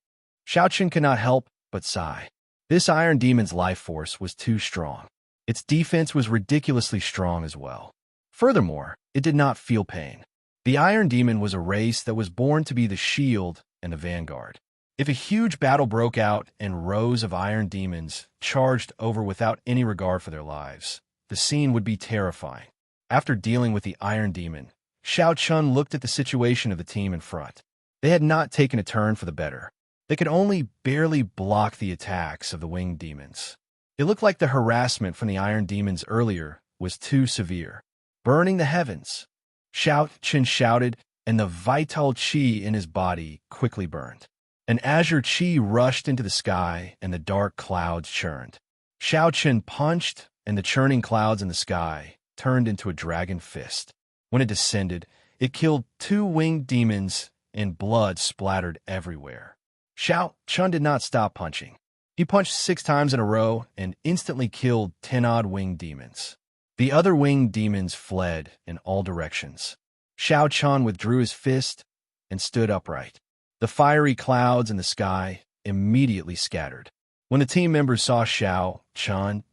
Xiao could not help but sigh. This Iron Demon's life force was too strong. Its defense was ridiculously strong as well. Furthermore, it did not feel pain. The Iron Demon was a race that was born to be the shield and the vanguard. If a huge battle broke out and rows of Iron Demons charged over without any regard for their lives, the scene would be terrifying. After dealing with the Iron Demon, Xiao looked at the situation of the team in front. They had not taken a turn for the better. They could only barely block the attacks of the winged demons. It looked like the harassment from the Iron Demons earlier was too severe. Burning the heavens. Xiao shouted, and the vital qi in his body quickly burned. An azure qi rushed into the sky, and the dark clouds churned. Xiao punched, and the churning clouds in the sky turned into a dragon fist. When it descended, it killed 2 winged demons, and blood splattered everywhere. Xiao did not stop punching. He punched 6 times in a row and instantly killed 10-odd winged demons. The other winged demons fled in all directions. Xiao withdrew his fist and stood upright. The fiery clouds in the sky immediately scattered. When the team members saw Xiao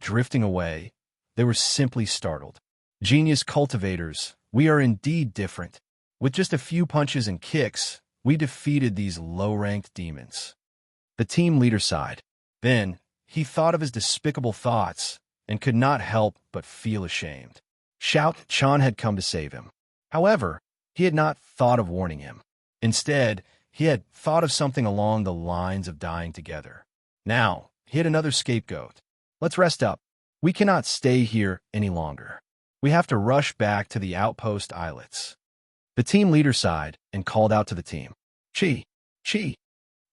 drifting away, they were simply startled. Genius cultivators, we are indeed different. With just a few punches and kicks, we defeated these low-ranked demons. The team leader sighed. Then, he thought of his despicable thoughts and could not help but feel ashamed. Xiao had come to save him. However, he had not thought of warning him. Instead, he had thought of something along the lines of dying together. Now, he had another scapegoat. Let's rest up. We cannot stay here any longer. We have to rush back to the outpost islets. The team leader sighed and called out to the team. Chi.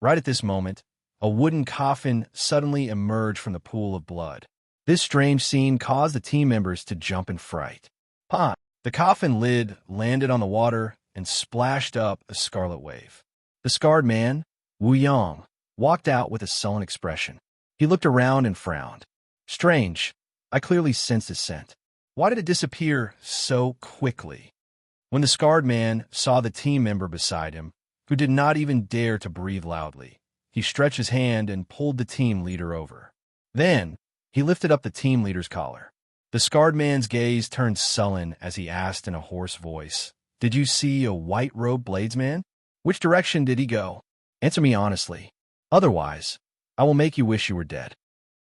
Right at this moment, a wooden coffin suddenly emerged from the pool of blood. This strange scene caused the team members to jump in fright. Pon! The coffin lid landed on the water and splashed up a scarlet wave. The scarred man, Wuxiang, walked out with a sullen expression. He looked around and frowned. Strange. I clearly sensed his scent. Why did it disappear so quickly? When the scarred man saw the team member beside him, who did not even dare to breathe loudly, he stretched his hand and pulled the team leader over. Then, he lifted up the team leader's collar. The scarred man's gaze turned sullen as he asked in a hoarse voice, "Did you see a white-robed bladesman? Which direction did he go? Answer me honestly. Otherwise, I will make you wish you were dead."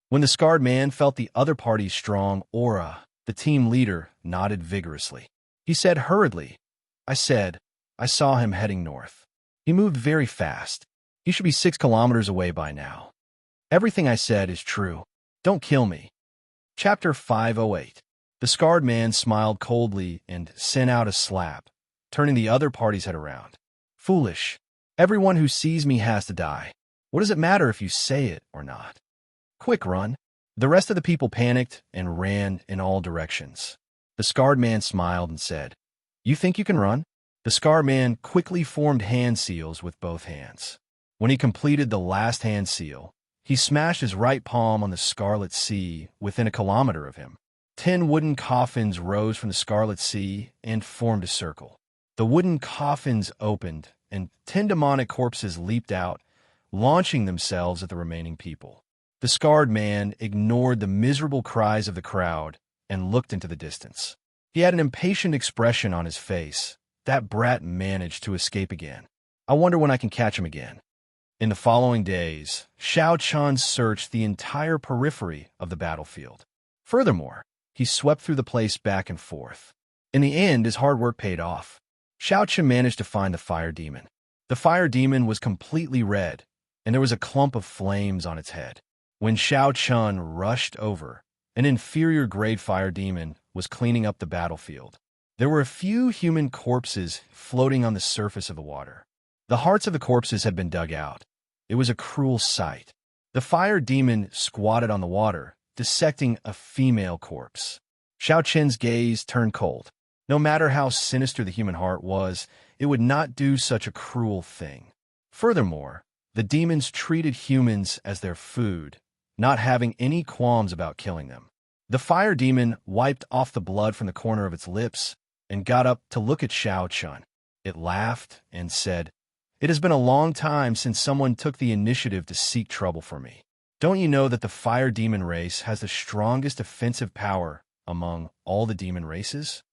When the scarred man felt the other party's strong aura, the team leader nodded vigorously. He said hurriedly, I saw him heading north. He moved very fast. He should be 6 kilometers away by now. Everything I said is true. Don't kill me." Chapter 508. The scarred man smiled coldly and sent out a slap, turning the other party's head around. "Foolish. Everyone who sees me has to die. What does it matter if you say it or not? Quick, run." The rest of the people panicked and ran in all directions. The scarred man smiled and said, "You think you can run?" The scarred man quickly formed hand seals with both hands. When he completed the last hand seal, he smashed his right palm on the scarlet sea within a kilometer of him. 10 wooden coffins rose from the scarlet sea and formed a circle. The wooden coffins opened, and 10 demonic corpses leaped out, launching themselves at the remaining people. The scarred man ignored the miserable cries of the crowd and looked into the distance. He had an impatient expression on his face. That brat managed to escape again. I wonder when I can catch him again. In the following days, Xianxia searched the entire periphery of the battlefield. Furthermore, he swept through the place back and forth. In the end, his hard work paid off. Xianxia managed to find the fire demon. The fire demon was completely red, and there was a clump of flames on its head. When Xianxia rushed over, an inferior-grade fire demon was cleaning up the battlefield. There were a few human corpses floating on the surface of the water. The hearts of the corpses had been dug out. It was a cruel sight. The fire demon squatted on the water, dissecting a female corpse. Xiaoqian's gaze turned cold. No matter how sinister the human heart was, it would not do such a cruel thing. Furthermore, the demons treated humans as their food, not having any qualms about killing them. The fire demon wiped off the blood from the corner of its lips and got up to look at Xiaoqian. It laughed and said, "It has been a long time since someone took the initiative to seek trouble for me. Don't you know that the fire demon race has the strongest offensive power among all the demon races?"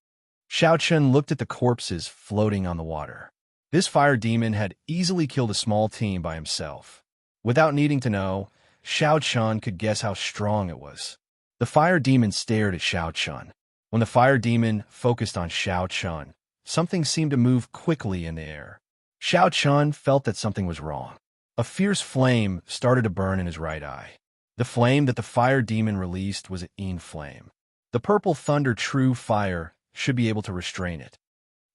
Xiaoqian looked at the corpses floating on the water. This fire demon had easily killed a small team by himself. Without needing to know, Xiaoqian could guess how strong it was. The fire demon stared at Xiaoqian. When the fire demon focused on Xiaoqian, something seemed to move quickly in the air. Xiaoqian felt that something was wrong. A fierce flame started to burn in his right eye. The flame that the fire demon released was an Yin flame. The purple thunder true fire should be able to restrain it.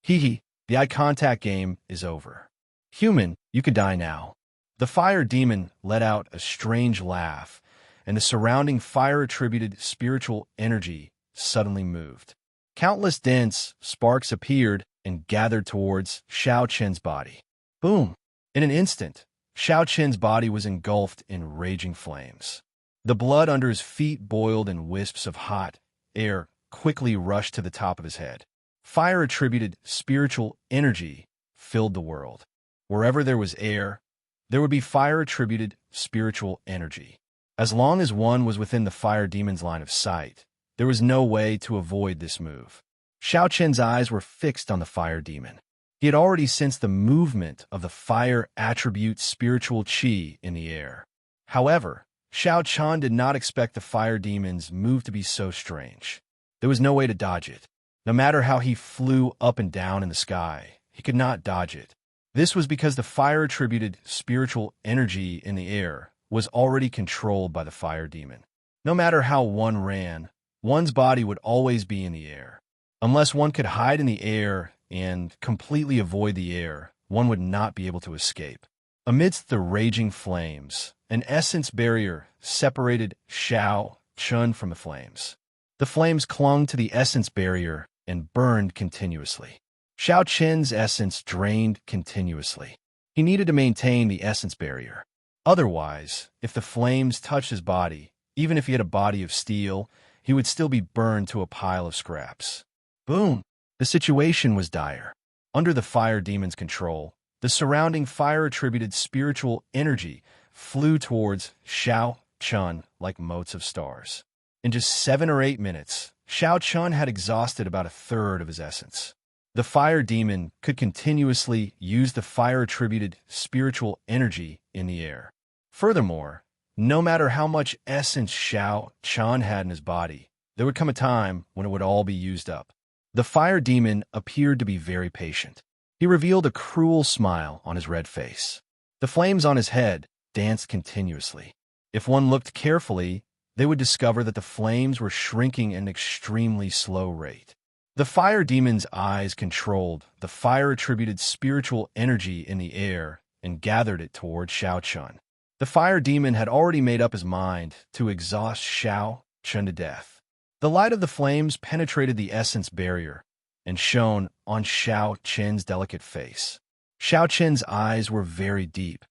Hee, the eye contact game is over. Human, you could die now. The fire demon let out a strange laugh, and the surrounding fire-attributed spiritual energy suddenly moved. Countless dense sparks appeared and gathered towards Xiaoqian's body. Boom! In an instant, Xiaoqian's body was engulfed in raging flames. The blood under his feet boiled and wisps of hot air quickly rushed to the top of his head. Fire-attributed spiritual energy filled the world. Wherever there was air, there would be fire-attributed spiritual energy. As long as one was within the fire demon's line of sight, there was no way to avoid this move. Xiaoqian's eyes were fixed on the fire demon. He had already sensed the movement of the fire attribute spiritual qi in the air. However, Xiaoqian did not expect the fire demon's move to be so strange. There was no way to dodge it. No matter how he flew up and down in the sky, he could not dodge it. This was because the fire-attributed spiritual energy in the air was already controlled by the fire demon. No matter how one ran, one's body would always be in the air. Unless one could hide in the air and completely avoid the air, one would not be able to escape. Amidst the raging flames, an essence barrier separated Xiao Chun from the flames. The flames clung to the essence barrier and burned continuously. Xiao Qin's essence drained continuously. He needed to maintain the essence barrier. Otherwise, if the flames touched his body, even if he had a body of steel, he would still be burned to a pile of scraps. Boom! The situation was dire. Under the fire demon's control, the surrounding fire-attributed spiritual energy flew towards Xiao Chun like motes of stars. In just 7 or 8 minutes, Xiao Chun had exhausted about a third of his essence. The fire demon could continuously use the fire-attributed spiritual energy in the air. Furthermore, no matter how much essence Xiao Chun had in his body, there would come a time when it would all be used up. The fire demon appeared to be very patient. He revealed a cruel smile on his red face. The flames on his head danced continuously. If one looked carefully, they would discover that the flames were shrinking at an extremely slow rate. The fire demon's eyes controlled the fire-attributed spiritual energy in the air and gathered it toward Xiao Chun. The fire demon had already made up his mind to exhaust Xiao Chun to death. The light of the flames penetrated the essence barrier and shone on Xiao Qin's delicate face. Xiao Qin's eyes were very deep.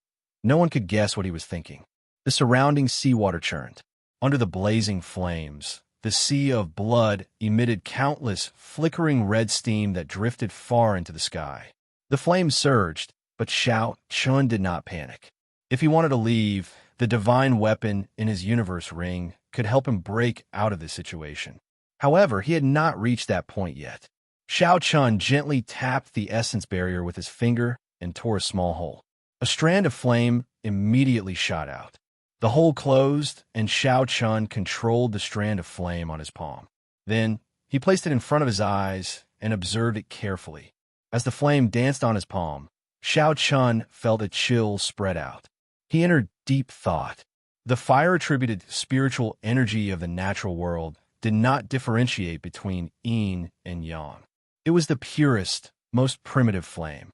No one could guess what he was thinking. The surrounding seawater churned. Under the blazing flames, the sea of blood emitted countless flickering red steam that drifted far into the sky. The flames surged, but Xiao Chun did not panic. If he wanted to leave, the divine weapon in his universe ring could help him break out of this situation. However, he had not reached that point yet. Xiao Chun gently tapped the essence barrier with his finger and tore a small hole. A strand of flame immediately shot out. The hole closed, and Xiao Chun controlled the strand of flame on his palm. Then, he placed it in front of his eyes and observed it carefully. As the flame danced on his palm, Xiao Chun felt a chill spread out. He entered deep thought. The fire-attributed spiritual energy of the natural world did not differentiate between yin and yang. It was the purest, most primitive flame.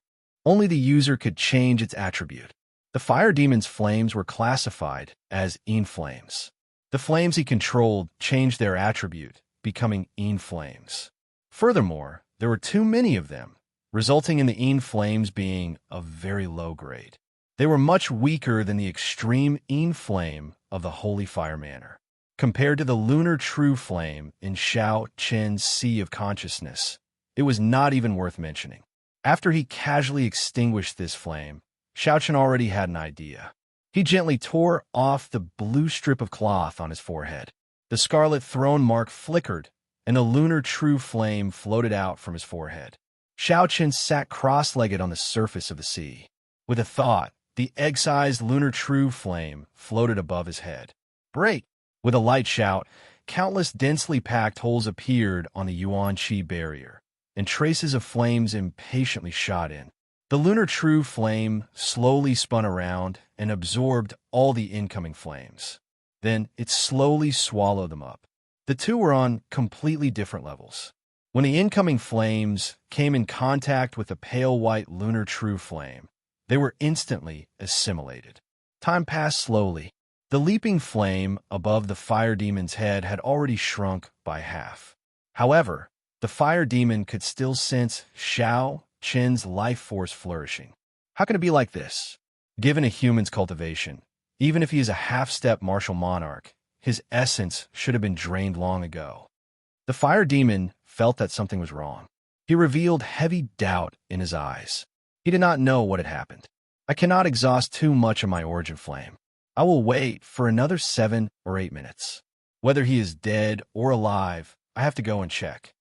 Only the user could change its attribute. The fire demon's flames were classified as yin flames. The flames he controlled changed their attribute, becoming yin flames. Furthermore, there were too many of them, resulting in the yin flames being of very low grade. They were much weaker than the extreme yin flame of the Holy Fire Manor. Compared to the lunar true flame in Xiao Qin's Sea of Consciousness, it was not even worth mentioning. After he casually extinguished this flame, Xiao Qin already had an idea. He gently tore off the blue strip of cloth on his forehead. The scarlet throne mark flickered, and the lunar true flame floated out from his forehead. Xiao Qin sat cross-legged on the surface of the sea. With a thought, the egg-sized lunar true flame floated above his head. Break! With a light shout, countless densely packed holes appeared on the Yuan Qi barrier, and traces of flames impatiently shot in. The lunar true flame slowly spun around and absorbed all the incoming flames. Then it slowly swallowed them up. The two were on completely different levels. When the incoming flames came in contact with the pale white lunar true flame, they were instantly assimilated. Time passed slowly. The leaping flame above the fire demon's head had already shrunk by half. However, the fire demon could still sense Xiao Qin's life force flourishing. How can it be like this? Given a human's cultivation, even if he is a half-step martial monarch, his essence should have been drained long ago. The fire demon felt that something was wrong. He revealed heavy doubt in his eyes. He did not know what had happened. I cannot exhaust too much of my origin flame. I will wait for another 7 or 8 minutes. Whether he is dead or alive, I have to go and check.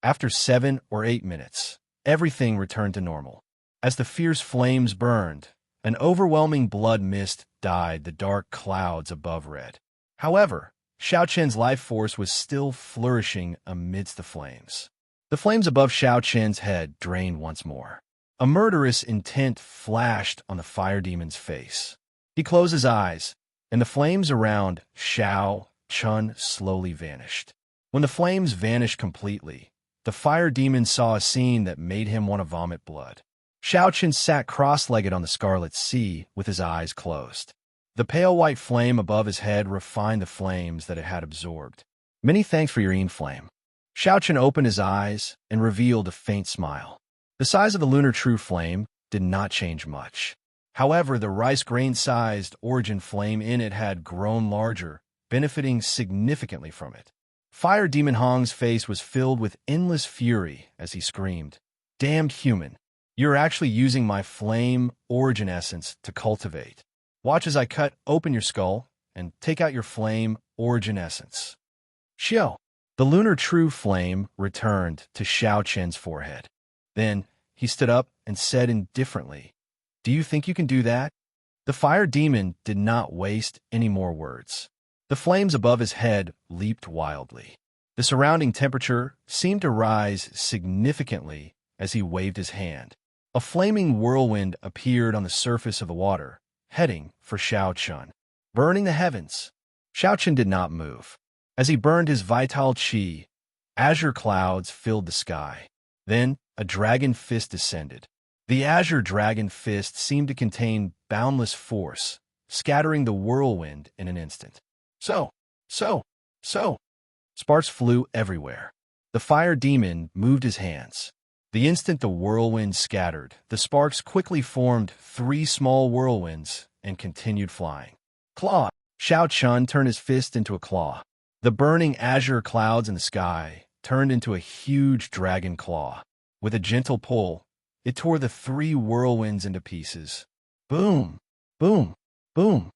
After 7 or 8 minutes, everything returned to normal. As the fierce flames burned, an overwhelming blood mist dyed the dark clouds above red. However, Xiao Qin's life force was still flourishing amidst the flames. The flames above Xiao Qin's head drained once more. A murderous intent flashed on the fire demon's face. He closed his eyes, and the flames around Xiao Qin slowly vanished. When the flames vanished completely, the fire demon saw a scene that made him want to vomit blood. Xianxia sat cross-legged on the scarlet sea with his eyes closed. The pale white flame above his head refined the flames that it had absorbed. Many thanks for your flame. Xianxia opened his eyes and revealed a faint smile. The size of the lunar true flame did not change much. However, the rice grain-sized origin flame in it had grown larger, benefiting significantly from it. Fire Demon Hong's face was filled with endless fury as he screamed, "Damned human! You're actually using my flame origin essence to cultivate. Watch as I cut open your skull and take out your flame origin essence." Xiao. The lunar true flame returned to Xiaoqian's forehead. Then he stood up and said indifferently, "Do you think you can do that?" The fire demon did not waste any more words. The flames above his head leaped wildly. The surrounding temperature seemed to rise significantly as he waved his hand. A flaming whirlwind appeared on the surface of the water, heading for Xiaoqian, burning the heavens. Xiaoqian did not move. As he burned his vital qi, azure clouds filled the sky. Then a dragon fist descended. The azure dragon fist seemed to contain boundless force, scattering the whirlwind in an instant. So. Sparks flew everywhere. The fire demon moved his hands. The instant the whirlwind scattered, the sparks quickly formed 3 small whirlwinds and continued flying. Claw! Xiaoqian turned his fist into a claw. The burning azure clouds in the sky turned into a huge dragon claw. With a gentle pull, it tore the 3 whirlwinds into pieces. Boom! Boom! Boom!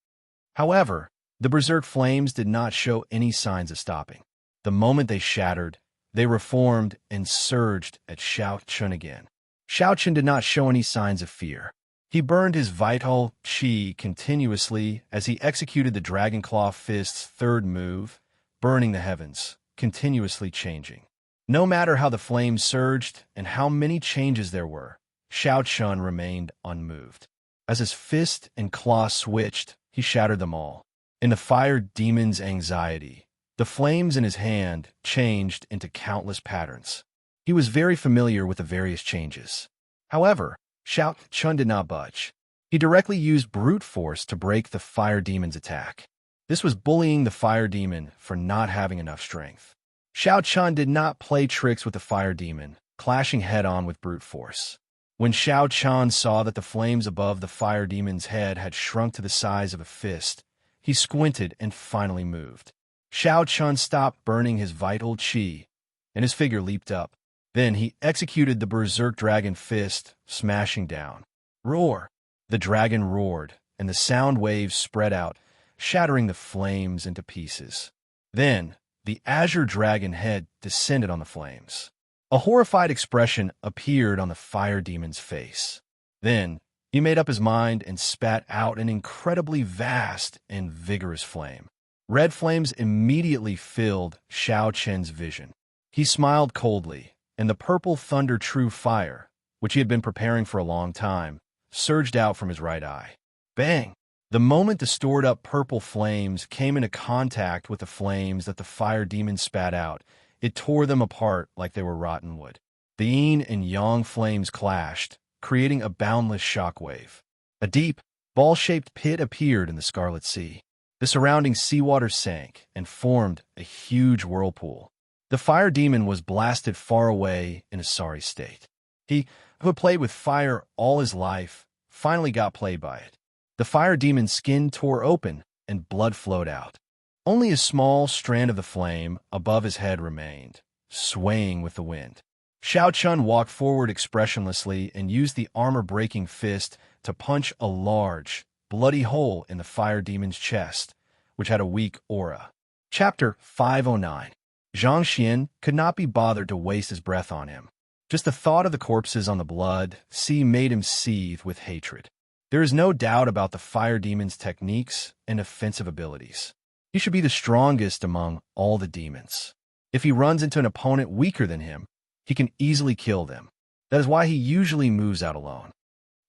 However, the berserk flames did not show any signs of stopping. The moment they shattered, they reformed and surged at Xiaoqian again. Xiaoqian did not show any signs of fear. He burned his vital qi continuously as he executed the Dragon Claw Fist's 3rd move, burning the heavens, continuously changing. No matter how the flames surged and how many changes there were, Xiaoqian remained unmoved. As his fist and claw switched, he shattered them all. In the fire demon's anxiety, the flames in his hand changed into countless patterns. He was very familiar with the various changes. However, Xiaoqian did not budge. He directly used brute force to break the fire demon's attack. This was bullying the fire demon for not having enough strength. Xiaoqian did not play tricks with the fire demon, clashing head-on with brute force. When Xiaoqian saw that the flames above the fire demon's head had shrunk to the size of a fist, he squinted and finally moved. Xiaoqian stopped burning his vital qi, and his figure leaped up. Then he executed the berserk dragon fist, smashing down. Roar! The dragon roared, and the sound waves spread out, shattering the flames into pieces. Then, the azure dragon head descended on the flames. A horrified expression appeared on the fire demon's face. Then, he made up his mind and spat out an incredibly vast and vigorous flame. Red flames immediately filled Xiaoqian's vision. He smiled coldly, and the purple thunder true fire, which he had been preparing for a long time, surged out from his right eye. Bang! The moment the stored-up purple flames came into contact with the flames that the fire demon spat out, it tore them apart like they were rotten wood. The yin and yang flames clashed, creating a boundless shockwave. A deep, ball-shaped pit appeared in the Scarlet Sea. The surrounding seawater sank and formed a huge whirlpool. The fire demon was blasted far away in a sorry state. He, who had played with fire all his life, finally got played by it. The fire demon's skin tore open and blood flowed out. Only a small strand of the flame above his head remained, swaying with the wind. Xiaoqian walked forward expressionlessly and used the armor-breaking fist to punch a large, bloody hole in the fire demon's chest, which had a weak aura. Chapter 509. Xianxia could not be bothered to waste his breath on him. Just the thought of the corpses on the blood sea made him seethe with hatred. There is no doubt about the fire demon's techniques and offensive abilities. He should be the strongest among all the demons. If he runs into an opponent weaker than him, he can easily kill them. That is why he usually moves out alone.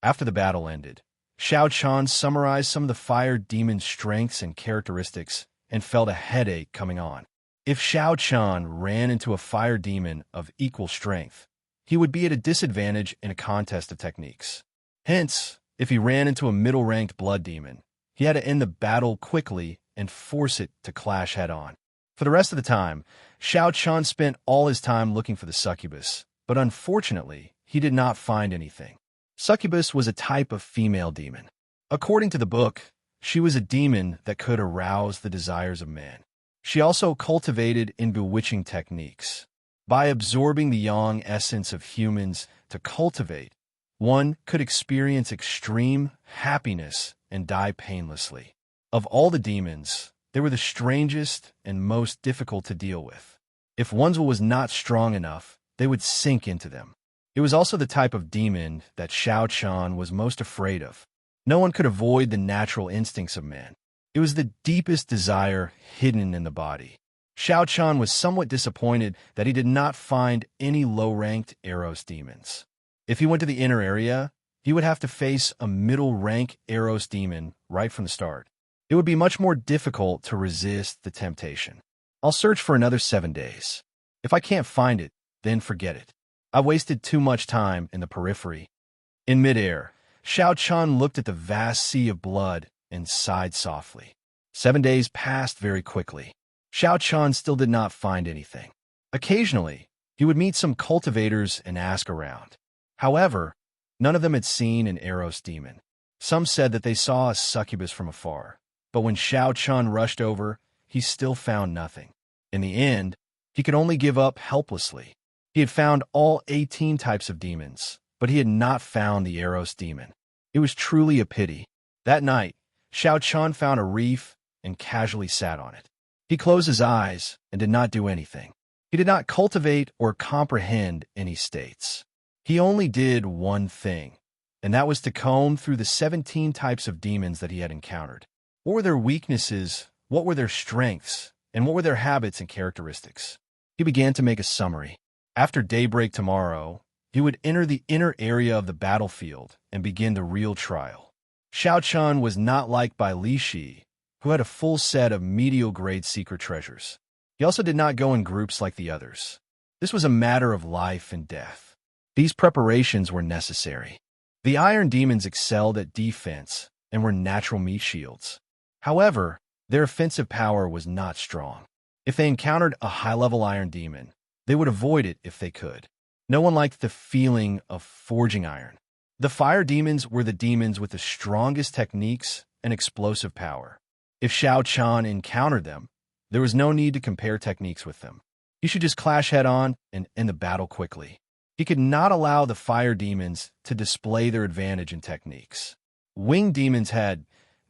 After the battle ended, Xiaoqian summarized some of the fire demon's strengths and characteristics and felt a headache coming on. If Xiaoqian ran into a fire demon of equal strength, he would be at a disadvantage in a contest of techniques. Hence, if he ran into a middle-ranked blood demon, he had to end the battle quickly and force it to clash head-on. For the rest of the time, Xianxia spent all his time looking for the succubus, but unfortunately, he did not find anything. Succubus was a type of female demon. According to the book, she was a demon that could arouse the desires of men. She also cultivated in bewitching techniques. By absorbing the yang essence of humans to cultivate, one could experience extreme happiness and die painlessly. Of all the demons, they were the strangest and most difficult to deal with. If one's will was not strong enough, they would sink into them. It was also the type of demon that Xianxia was most afraid of. No one could avoid the natural instincts of man. It was the deepest desire hidden in the body. Xianxia was somewhat disappointed that he did not find any low-ranked Eros demons. If he went to the inner area, he would have to face a middle-rank Eros demon right from the start. It would be much more difficult to resist the temptation. I'll search for another 7 days. If I can't find it, then forget it. I've wasted too much time in the periphery. In midair, Xianxia looked at the vast sea of blood and sighed softly. 7 days passed very quickly. Xianxia still did not find anything. Occasionally, he would meet some cultivators and ask around. However, none of them had seen an Eros demon. Some said that they saw a succubus from afar, but when Xianxia rushed over, he still found nothing. In the end, he could only give up helplessly. He had found all 18 types of demons, but he had not found the Eros demon. It was truly a pity. That night, Xianxia found a reef and casually sat on it. He closed his eyes and did not do anything. He did not cultivate or comprehend any states. He only did one thing, and that was to comb through the 17 types of demons that he had encountered. What were their weaknesses, what were their strengths, and what were their habits and characteristics? He began to make a summary. After daybreak tomorrow, he would enter the inner area of the battlefield and begin the real trial. Xianxia was not liked by Li Shi, who had a full set of medial-grade secret treasures. He also did not go in groups like the others. This was a matter of life and death. These preparations were necessary. The iron demons excelled at defense and were natural meat shields. However, their offensive power was not strong. If they encountered a high-level iron demon, they would avoid it if they could. No one liked the feeling of forging iron. The fire demons were the demons with the strongest techniques and explosive power. If Xianxia encountered them, there was no need to compare techniques with them. He should just clash head-on and end the battle quickly. He could not allow the fire demons to display their advantage in techniques. Winged demons had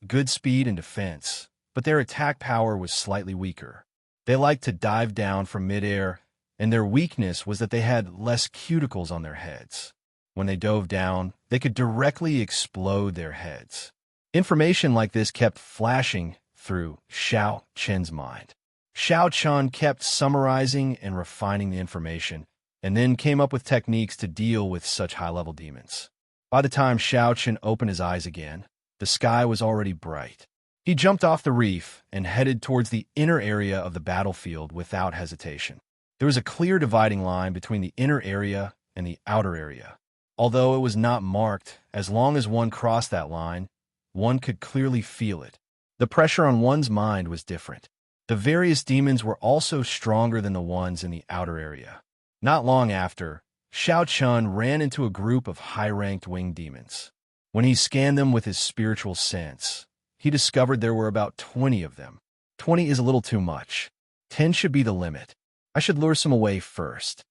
good speed and defense, but their attack power was slightly weaker. They liked to dive down from midair, and their weakness was that they had less cuticles on their heads. When they dove down, they could directly explode their heads. Information like this kept flashing through Xianxia's mind. Xianxia kept summarizing and refining the information, and then came up with techniques to deal with such high-level demons. By the time Xianxia opened his eyes again, the sky was already bright. He jumped off the reef and headed towards the inner area of the battlefield without hesitation. There was a clear dividing line between the inner area and the outer area. Although it was not marked, as long as one crossed that line, one could clearly feel it. The pressure on one's mind was different. The various demons were also stronger than the ones in the outer area. Not long after, Xianxia ran into a group of high-ranked winged demons. When he scanned them with his spiritual sense, he discovered there were about 20 of them. 20 is a little too much. 10 should be the limit. I should lure some away first.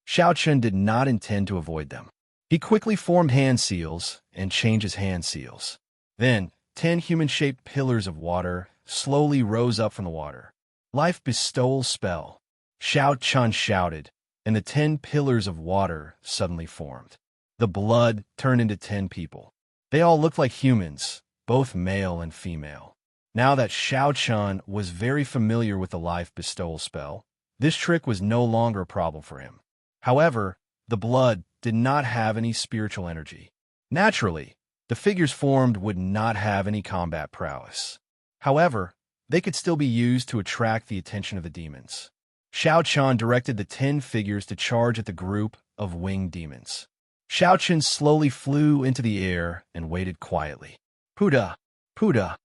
Xianxia did not intend to avoid them. He quickly formed hand seals and changed his hand seals. Then, 10 human-shaped pillars of water slowly rose up from the water. Life bestowal spell. Xianxia shouted, and the 10 pillars of water suddenly formed. The blood turned into 10 people. They all looked like humans, both male and female. Now that Xianxia was very familiar with the life bestowal spell, this trick was no longer a problem for him. However, the blood did not have any spiritual energy. Naturally, the figures formed would not have any combat prowess. However, they could still be used to attract the attention of the demons. Xianxia directed the 10 figures to charge at the group of winged demons. Xianxia slowly flew into the air and waited quietly. Puda, Puda.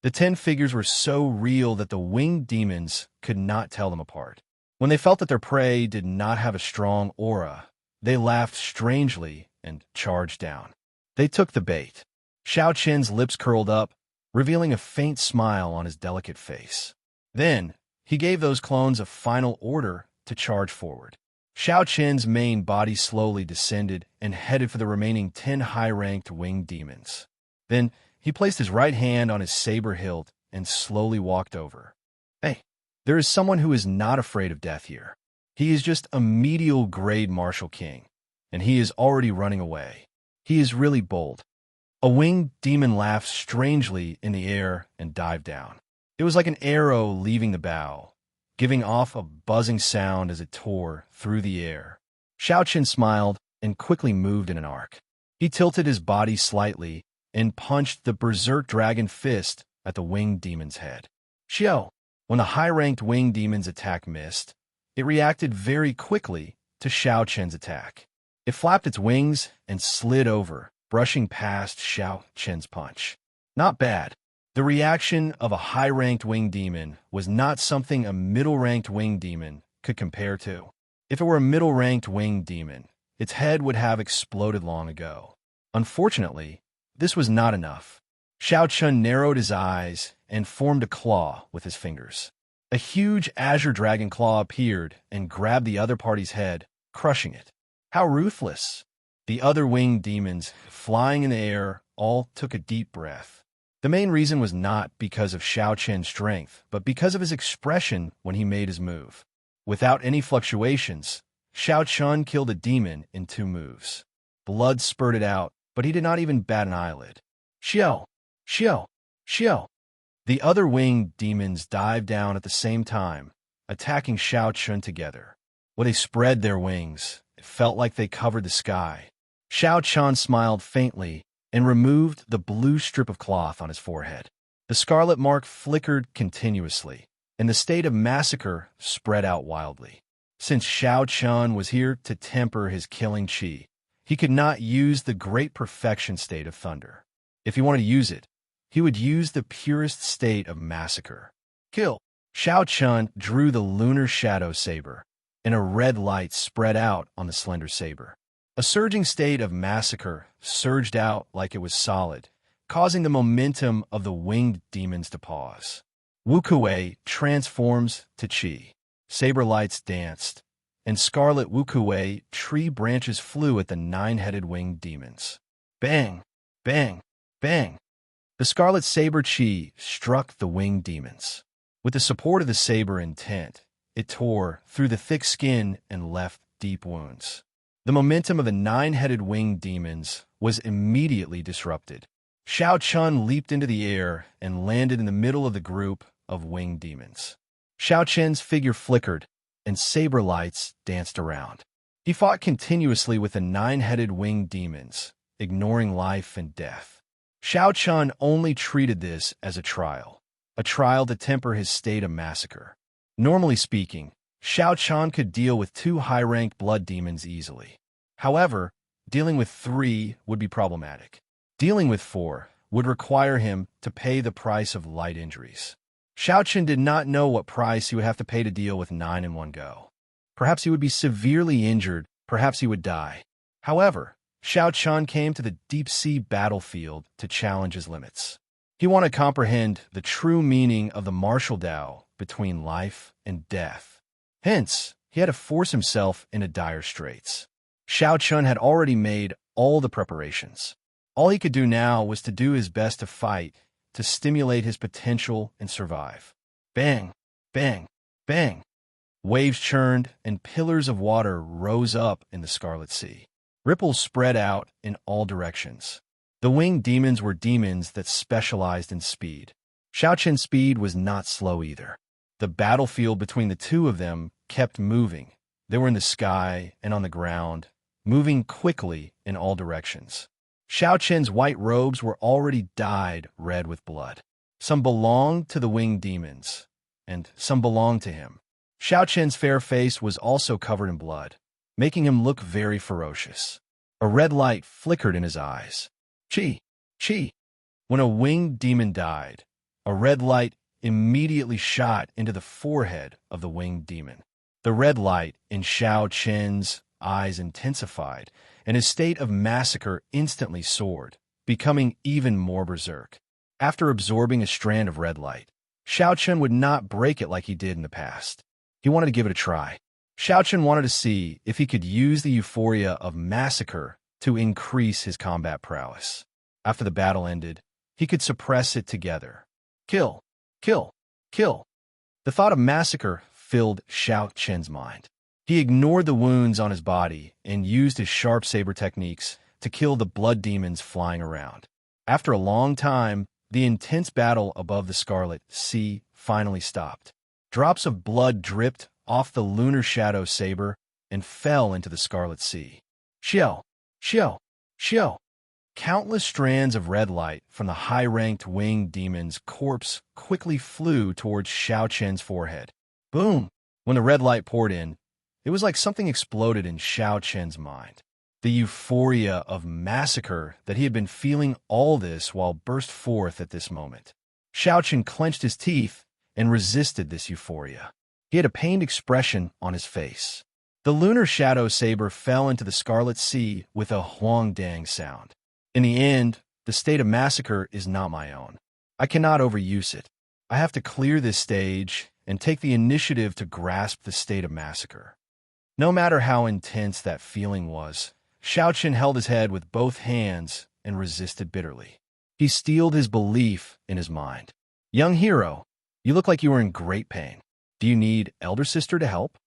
The 10 figures were so real that the winged demons could not tell them apart. When they felt that their prey did not have a strong aura, they laughed strangely and charged down. They took the bait. Xiaoqian's lips curled up, revealing a faint smile on his delicate face. Then, he gave those clones a final order to charge forward. Xiaoqian's main body slowly descended and headed for the remaining 10 high-ranked winged demons. Then, he placed his right hand on his saber hilt and slowly walked over. Hey, there is someone who is not afraid of death here. He is just a medial grade martial king, and he is already running away. He is really bold. A winged demon laughed strangely in the air and dived down. It was like an arrow leaving the bow, giving off a buzzing sound as it tore through the air. Xiaoqian smiled and quickly moved in an arc. He tilted his body slightly and punched the berserk dragon fist at the winged demon's head. Xiao, when the high-ranked winged demon's attack missed, it reacted very quickly to Xiaoqian's attack. It flapped its wings and slid over, brushing past Xiaoqian's punch. Not bad. The reaction of a high-ranked winged demon was not something a middle-ranked winged demon could compare to. If it were a middle-ranked winged demon, its head would have exploded long ago. Unfortunately, this was not enough. Xiaoqian narrowed his eyes and formed a claw with his fingers. A huge azure dragon claw appeared and grabbed the other party's head, crushing it. How ruthless! The other winged demons, flying in the air, all took a deep breath. The main reason was not because of Xiaoqian's strength, but because of his expression when he made his move. Without any fluctuations, Xiaoqian killed a demon in 2 moves. Blood spurted out, but he did not even bat an eyelid. Xiao! Xiao! Xiao! The other winged demons dived down at the same time, attacking Xiaoqian together. When they spread their wings, it felt like they covered the sky. Xiaoqian smiled faintly and removed the blue strip of cloth on his forehead. The scarlet mark flickered continuously, and the state of massacre spread out wildly. Since Xiaoqian was here to temper his killing qi, he could not use the great perfection state of thunder. If he wanted to use it, he would use the purest state of massacre. Kill! Xiaoqian drew the lunar shadow saber, and a red light spread out on the slender saber. A surging state of massacre surged out like it was solid, causing the momentum of the winged demons to pause. Wuxia transforms to qi. Saber lights danced, and scarlet Wuxia tree branches flew at the 9-headed winged demons. Bang! Bang! Bang! The scarlet saber qi struck the winged demons. With the support of the saber intent, it tore through the thick skin and left deep wounds. The momentum of the 9-headed winged demons was immediately disrupted. Xiaoqian leaped into the air and landed in the middle of the group of winged demons. Xiaoqian's figure flickered, and saber lights danced around. He fought continuously with the 9-headed winged demons, ignoring life and death. Xiaoqian only treated this as a trial to temper his state of massacre. Normally speaking, Xiaoqian could deal with 2 high-ranked blood demons easily. However, dealing with 3 would be problematic. Dealing with 4 would require him to pay the price of light injuries. Xiaoqian did not know what price he would have to pay to deal with 9 in one go. Perhaps he would be severely injured, perhaps he would die. However, Xiaoqian came to the deep-sea battlefield to challenge his limits. He wanted to comprehend the true meaning of the martial Tao between life and death. Hence, he had to force himself into dire straits. Xiaoqian had already made all the preparations. All he could do now was to do his best to fight, to stimulate his potential and survive. Bang! Bang! Bang! Waves churned, and pillars of water rose up in the Scarlet Sea. Ripples spread out in all directions. The winged demons were demons that specialized in speed. Xiaoqian's speed was not slow either. The battlefield between the 2 of them kept moving. They were in the sky and on the ground, moving quickly in all directions. Xiaoqian's white robes were already dyed red with blood. Some belonged to the winged demons, and some belonged to him. Xiaoqian's fair face was also covered in blood. making him look very ferocious. A red light flickered in his eyes. Chi! Chi! When a winged demon died, a red light immediately shot into the forehead of the winged demon. The red light in Xiao Chen's eyes intensified, and his state of massacre instantly soared, becoming even more berserk. After absorbing a strand of red light, Xiao Chen would not break it like he did in the past. He wanted to give it a try. Xiao Chen wanted to see if he could use the euphoria of massacre to increase his combat prowess. After the battle ended, he could suppress it together. Kill, kill, kill. The thought of massacre filled Xiao Chen's mind. He ignored the wounds on his body and used his sharp saber techniques to kill the blood demons flying around. After a long time, the intense battle above the Scarlet Sea finally stopped. Drops of blood dripped off the lunar shadow saber and fell into the Scarlet Sea. Xiao, Xiao, Xiao. Countless strands of red light from the high-ranked winged demon's corpse quickly flew towards Xiao Chen's forehead. Boom! When the red light poured in, it was like something exploded in Xiao Chen's mind. The euphoria of massacre that he had been feeling all this while burst forth at this moment. Xiao Chen clenched his teeth and resisted this euphoria. He had a pained expression on his face. The lunar shadow saber fell into the Scarlet Sea with a huangdang sound. In the end, the state of massacre is not my own. I cannot overuse it. I have to clear this stage and take the initiative to grasp the state of massacre. No matter how intense that feeling was, Xiao Chen held his head with both hands and resisted bitterly. He steeled his belief in his mind. Young hero, you look like you are in great pain. Do you need elder sister to help?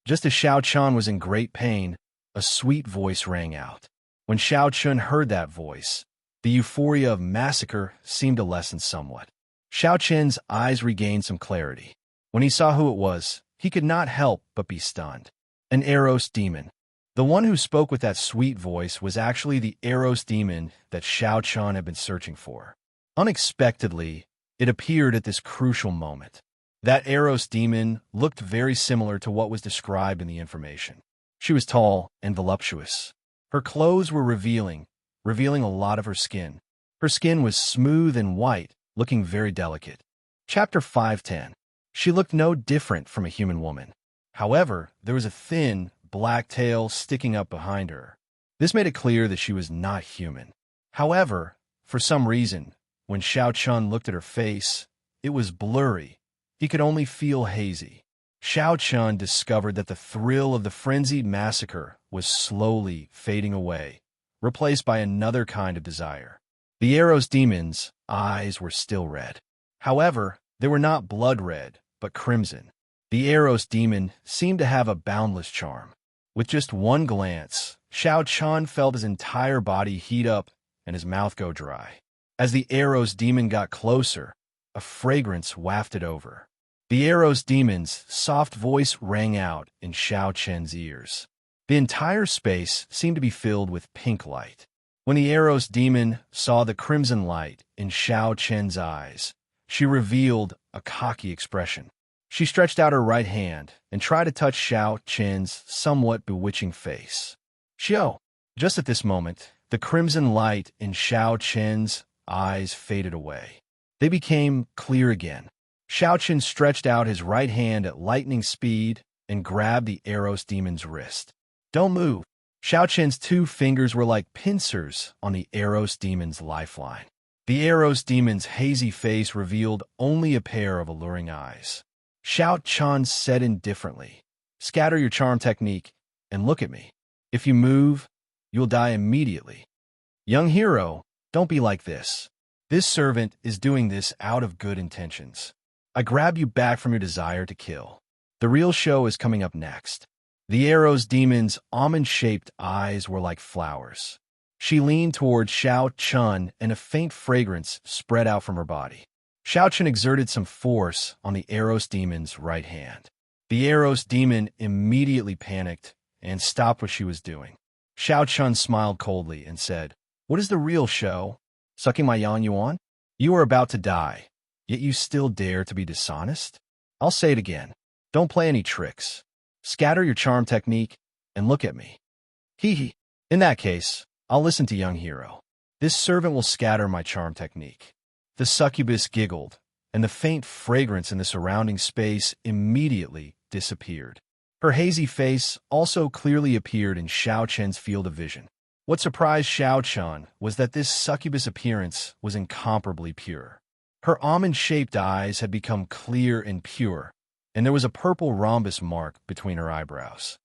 Just as Xiao Chen was in great pain, a sweet voice rang out. When Xiao Chen heard that voice, the euphoria of massacre seemed to lessen somewhat. Xiao Chen's eyes regained some clarity. When he saw who it was, he could not help but be stunned. An Eros demon. The one who spoke with that sweet voice was actually the Eros demon that Xiao Chen had been searching for. Unexpectedly, it appeared at this crucial moment. That Eros demon looked very similar to what was described in the information. She was tall and voluptuous. Her clothes were revealing a lot of her skin. Her skin was smooth and white, looking very delicate. Chapter 510. She looked no different from a human woman. However, there was a thin, black tail sticking up behind her. This made it clear that she was not human. However, for some reason, when Xiao Chen looked at her face, it was blurry. He could only feel hazy. Xiao Chen discovered that the thrill of the frenzied massacre was slowly fading away, replaced by another kind of desire. The Eros demon's eyes were still red. However, they were not blood red, but crimson. The Eros demon seemed to have a boundless charm. With just one glance, Xiao Chen felt his entire body heat up and his mouth go dry. As the Eros demon got closer, a fragrance wafted over. The Eros demon's soft voice rang out in Xiao Chen's ears. The entire space seemed to be filled with pink light. When the Eros demon saw the crimson light in Xiao Chen's eyes, she revealed a cocky expression. She stretched out her right hand and tried to touch Xiao Chen's somewhat bewitching face. Xiao! Just at this moment, the crimson light in Xiao Chen's eyes faded away. They became clear again. Xiao Chen stretched out his right hand at lightning speed and grabbed the Eros demon's wrist. Don't move. Xiao Chen's two fingers were like pincers on the Eros demon's lifeline. The Eros demon's hazy face revealed only a pair of alluring eyes. Xiao Chen said indifferently, "Scatter your charm technique and look at me. If you move, you'll die immediately. Young hero, don't be like this. This servant is doing this out of good intentions. I grab you back from your desire to kill. The real show is coming up next." The Eros demon's almond-shaped eyes were like flowers. She leaned toward Xiao Chen and a faint fragrance spread out from her body. Xiao Chen exerted some force on the Eros demon's right hand. The Eros demon immediately panicked and stopped what she was doing. Xiao Chen smiled coldly and said, "What is the real show? Sucking my yang yuan? You are about to die, yet you still dare to be dishonest? I'll say it again. Don't play any tricks. Scatter your charm technique and look at me. Hee hee. In that case, I'll listen to young hero. This servant will scatter my charm technique. The succubus giggled, and the faint fragrance in the surrounding space immediately disappeared. Her hazy face also clearly appeared in Xiaochen's field of vision. What surprised Xiaochen was that this succubus appearance was incomparably pure. Her almond-shaped eyes had become clear and pure, and there was a purple rhombus mark between her eyebrows.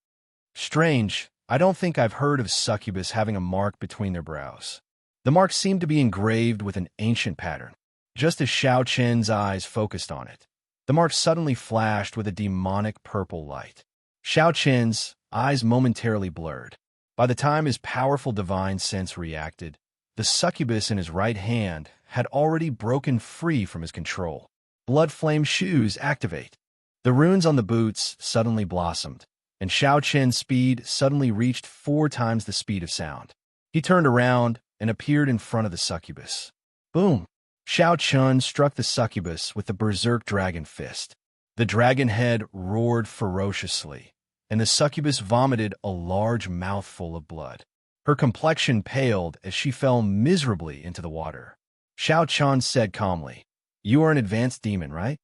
Strange, I don't think I've heard of succubus having a mark between their brows. The mark seemed to be engraved with an ancient pattern. Just as Xiaochen's eyes focused on it, the mark suddenly flashed with a demonic purple light. Xiaochen's eyes momentarily blurred. By the time his powerful divine sense reacted, the succubus in his right hand had already broken free from his control. Blood Flame Shoes activate. The runes on the boots suddenly blossomed, and Xiaochen's speed suddenly reached 4 times the speed of sound. He turned around and appeared in front of the succubus. Boom! Xiaochen struck the succubus with the berserk dragon fist. The dragon head roared ferociously, and the succubus vomited a large mouthful of blood. Her complexion paled as she fell miserably into the water. Xiaochen said calmly, "You are an advanced demon, right?"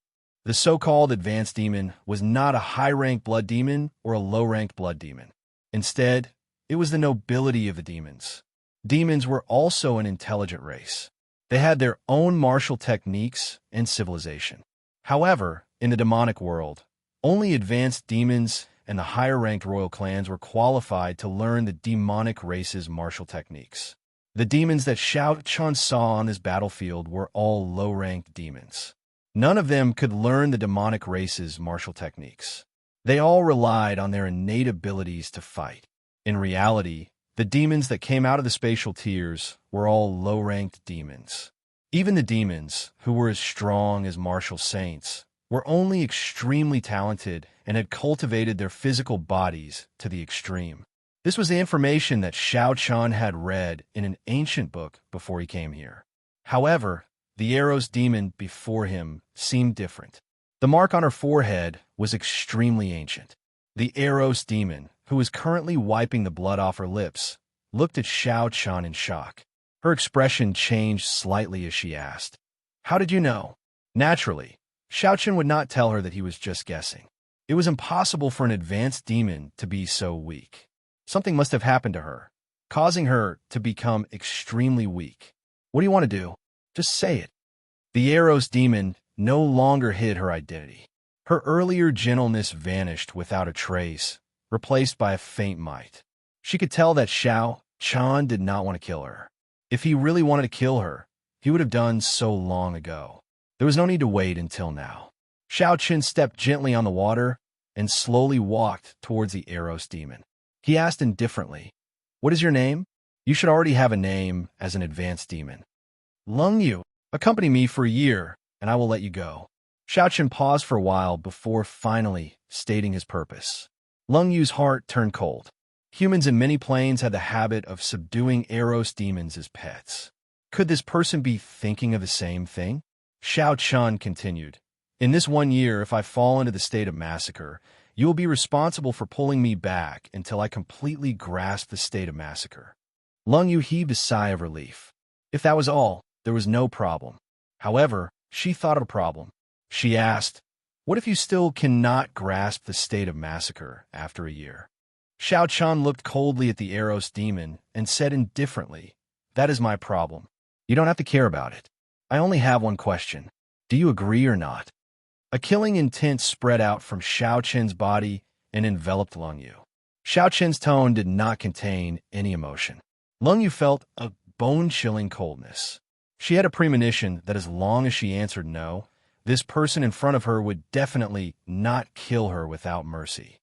The so-called advanced demon was not a high-ranked blood demon or a low-ranked blood demon. Instead, it was the nobility of the demons. Demons were also an intelligent race. They had their own martial techniques and civilization. However, in the demonic world, only advanced demons and the higher-ranked royal clans were qualified to learn the demonic race's martial techniques. The demons that Xiaochen saw on his battlefield were all low-ranked demons. None of them could learn the demonic race's martial techniques. They all relied on their innate abilities to fight. In reality, the demons that came out of the spatial tiers were all low-ranked demons. Even the demons, who were as strong as martial saints, were only extremely talented and had cultivated their physical bodies to the extreme. This was the information that Xiaochen had read in an ancient book before he came here. However, the Eros demon before him seemed different. The mark on her forehead was extremely ancient. The Eros demon, who was currently wiping the blood off her lips, looked at Xiaochen in shock. Her expression changed slightly as she asked, "How did you know?" Naturally, Xiaochen would not tell her that he was just guessing. It was impossible for an advanced demon to be so weak. Something must have happened to her, causing her to become extremely weak. "What do you want to do? Just say it." The Eros demon no longer hid her identity. Her earlier gentleness vanished without a trace, replaced by a faint might. She could tell that Xiaochen did not want to kill her. If he really wanted to kill her, he would have done so long ago. There was no need to wait until now. Xiaochen stepped gently on the water and slowly walked towards the Eros demon. He asked indifferently, "What is your name?" "You should already have a name as an advanced demon." "Lung Yu, accompany me for a year, and I will let you go." Xiaochen paused for a while before finally stating his purpose. Lung Yu's heart turned cold. Humans in many planes had the habit of subduing Eros demons as pets. Could this person be thinking of the same thing? Xiaochen continued, "In this 1 year, if I fall into the state of massacre, you will be responsible for pulling me back until I completely grasp the state of massacre." Lung Yu heaved a sigh of relief. If that was all, there was no problem. However, she thought of a problem. She asked, "What if you still cannot grasp the state of massacre after a year?" Xiaochen looked coldly at the Eros demon and said indifferently, "That is my problem. You don't have to care about it. I only have one question. Do you agree or not?" A killing intent spread out from Xiaochen's body and enveloped Lung Yu. Xiaochen's tone did not contain any emotion. Lung Yu felt a bone-chilling coldness. She had a premonition that as long as she answered no, this person in front of her would definitely not kill her without mercy.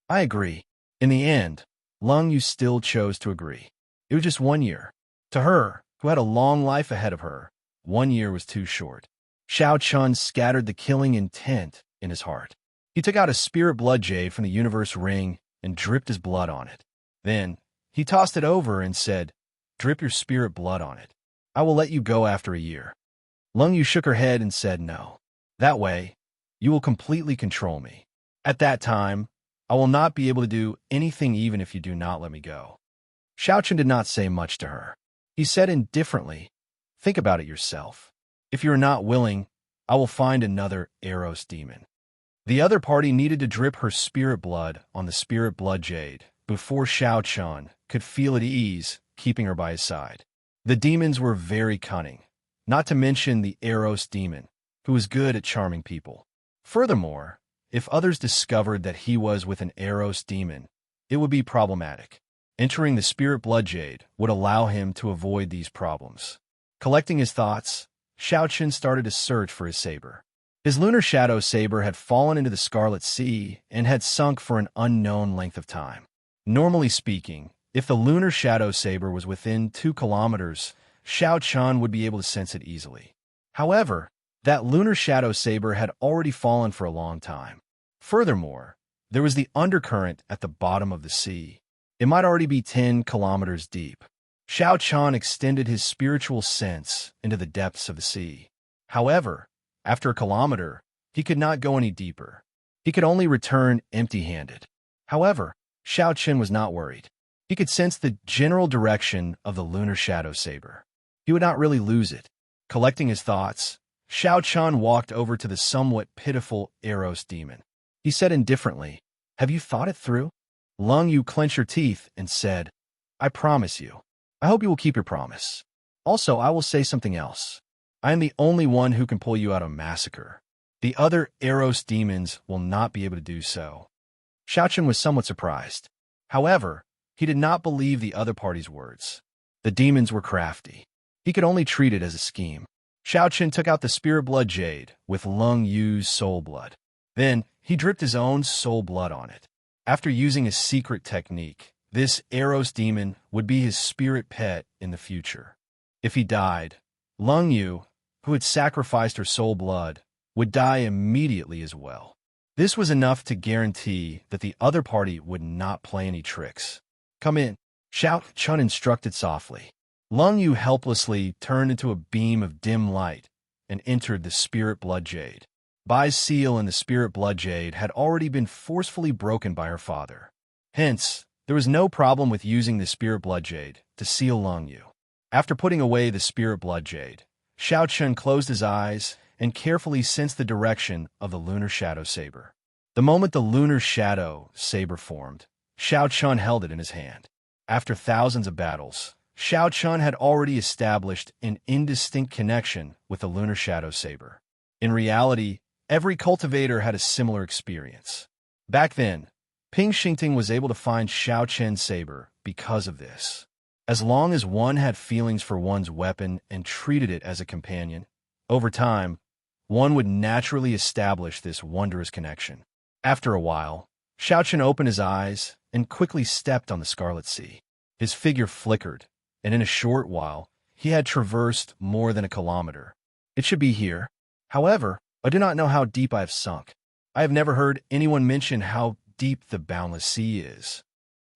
"I agree." In the end, Lung Yu still chose to agree. It was just 1 year. To her, who had a long life ahead of her, 1 year was too short. Xiaochen scattered the killing intent in his heart. He took out a spirit blood jade from the universe ring and dripped his blood on it. Then, he tossed it over and said, "Drip your spirit blood on it. I will let you go after a year." Lung Yu shook her head and said no. "That way, you will completely control me." At that time, I will not be able to do anything even if you do not let me go." Xiaochen did not say much to her. He said indifferently, "Think about it yourself. If you are not willing, I will find another Eros demon." The other party needed to drip her spirit blood on the spirit blood jade before Xiaochen could feel at ease, keeping her by his side. The demons were very cunning, not to mention the Eros demon, who was good at charming people. Furthermore, if others discovered that he was with an Eros demon, it would be problematic. Entering the spirit blood jade would allow him to avoid these problems. Collecting his thoughts, Xiaochen started to search for his saber. His lunar shadow saber had fallen into the Scarlet Sea and had sunk for an unknown length of time. Normally speaking, if the lunar shadow saber was within 2 kilometers, Xiaochen would be able to sense it easily. However, that lunar shadow saber had already fallen for a long time. Furthermore, there was the undercurrent at the bottom of the sea. It might already be 10 kilometers deep. Xiaochen extended his spiritual sense into the depths of the sea. However, after a kilometer, he could not go any deeper. He could only return empty-handed. However, Xiaochen was not worried. He could sense the general direction of the lunar shadow saber. He would not really lose it. Collecting his thoughts, Xiaochen walked over to the somewhat pitiful Eros demon. He said indifferently, "Have you thought it through?" Lung Yu clenched her teeth and said, "I promise you. I hope you will keep your promise. Also, I will say something else. I am the only one who can pull you out of a massacre. The other Eros demons will not be able to do so." Xiaochen was somewhat surprised. However, he did not believe the other party's words. The demons were crafty. He could only treat it as a scheme. Xiaochen took out the spirit blood jade with Lung Yu's soul blood. Then, he dripped his own soul blood on it. After using a secret technique, this Eros demon would be his spirit pet in the future. If he died, Lung Yu, who had sacrificed her soul blood, would die immediately as well. This was enough to guarantee that the other party would not play any tricks. "Come in," Xiaochen instructed softly. Lung Yu helplessly turned into a beam of dim light and entered the spirit blood jade. Bai's seal in the spirit blood jade had already been forcefully broken by her father. Hence, there was no problem with using the spirit blood jade to seal Lung Yu. After putting away the spirit blood jade, Xiaochen closed his eyes and carefully sensed the direction of the lunar shadow saber. The moment the lunar shadow saber formed, Xiaochen held it in his hand. After thousands of battles, Xiaochen had already established an indistinct connection with the lunar shadow saber. In reality, every cultivator had a similar experience. Back then, Ping Xingting was able to find Xiaochen's saber because of this. As long as one had feelings for one's weapon and treated it as a companion, over time, one would naturally establish this wondrous connection. After a while, Xiaochen opened his eyes and quickly stepped on the Scarlet Sea. His figure flickered, and in a short while, he had traversed more than a kilometer. It should be here. However, I do not know how deep I have sunk. I have never heard anyone mention how deep the boundless sea is.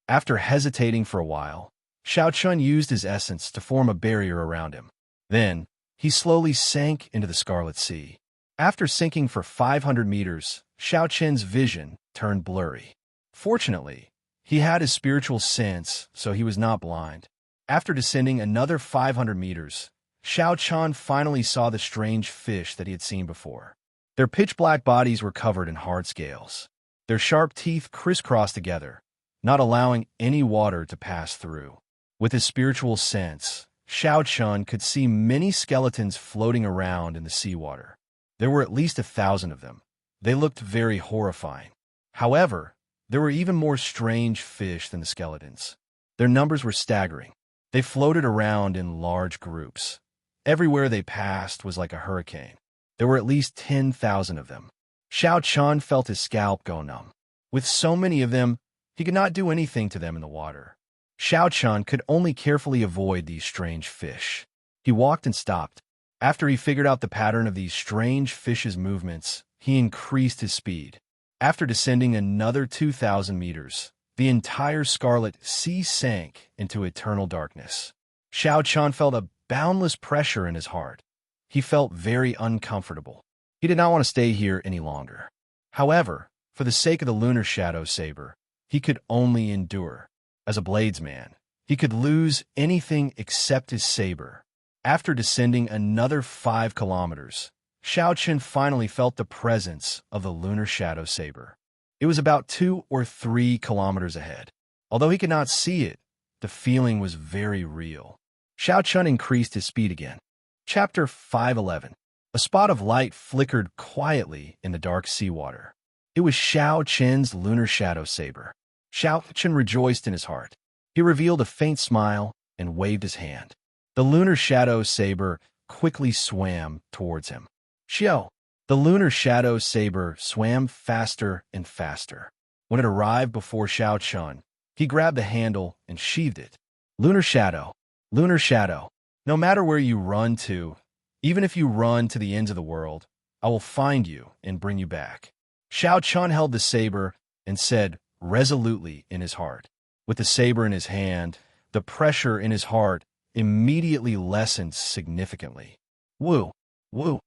After hesitating for a while, Xiaochen used his essence to form a barrier around him. Then, he slowly sank into the Scarlet Sea. After sinking for 500 meters, Xiaochen's vision turned blurry. Fortunately, he had his spiritual sense, so he was not blind. After descending another 500 meters, Xiaochen finally saw the strange fish that he had seen before. Their pitch-black bodies were covered in hard scales. Their sharp teeth crisscrossed together, not allowing any water to pass through. With his spiritual sense, Xiaochen could see many skeletons floating around in the seawater. There were at least 1,000 of them. They looked very horrifying. However, there were even more strange fish than the skeletons. Their numbers were staggering. They floated around in large groups. Everywhere they passed was like a hurricane. There were at least 10,000 of them. Xiaochen felt his scalp go numb. With so many of them, he could not do anything to them in the water. Xiaochen could only carefully avoid these strange fish. He walked and stopped. After he figured out the pattern of these strange fish's movements, he increased his speed. After descending another 2,000 meters, the entire Scarlet Sea sank into eternal darkness. Xiaochen felt a boundless pressure in his heart. He felt very uncomfortable. He did not want to stay here any longer. However, For the sake of the lunar shadow saber, he could only endure. As a bladesman, he could lose anything except his saber. After descending another 5 kilometers, Xianxia finally felt the presence of the lunar shadow saber. It was about 2 or 3 kilometers ahead. Although he could not see it, the feeling was very real. Xianxia increased his speed again. Chapter 511. A spot of light flickered quietly in the dark seawater. It was Xianxia's lunar shadow saber. Xianxia rejoiced in his heart. He revealed a faint smile and waved his hand. The lunar shadow saber quickly swam towards him. Xiao! The lunar shadow saber swam faster and faster. When it arrived before Xianxia, he grabbed the handle and sheathed it. Lunar shadow, lunar shadow. No matter where you run to, even if you run to the ends of the world, I will find you and bring you back. Xianxia held the saber and said resolutely in his heart. With the saber in his hand, the pressure in his heart immediately lessened significantly. Woo! Woo!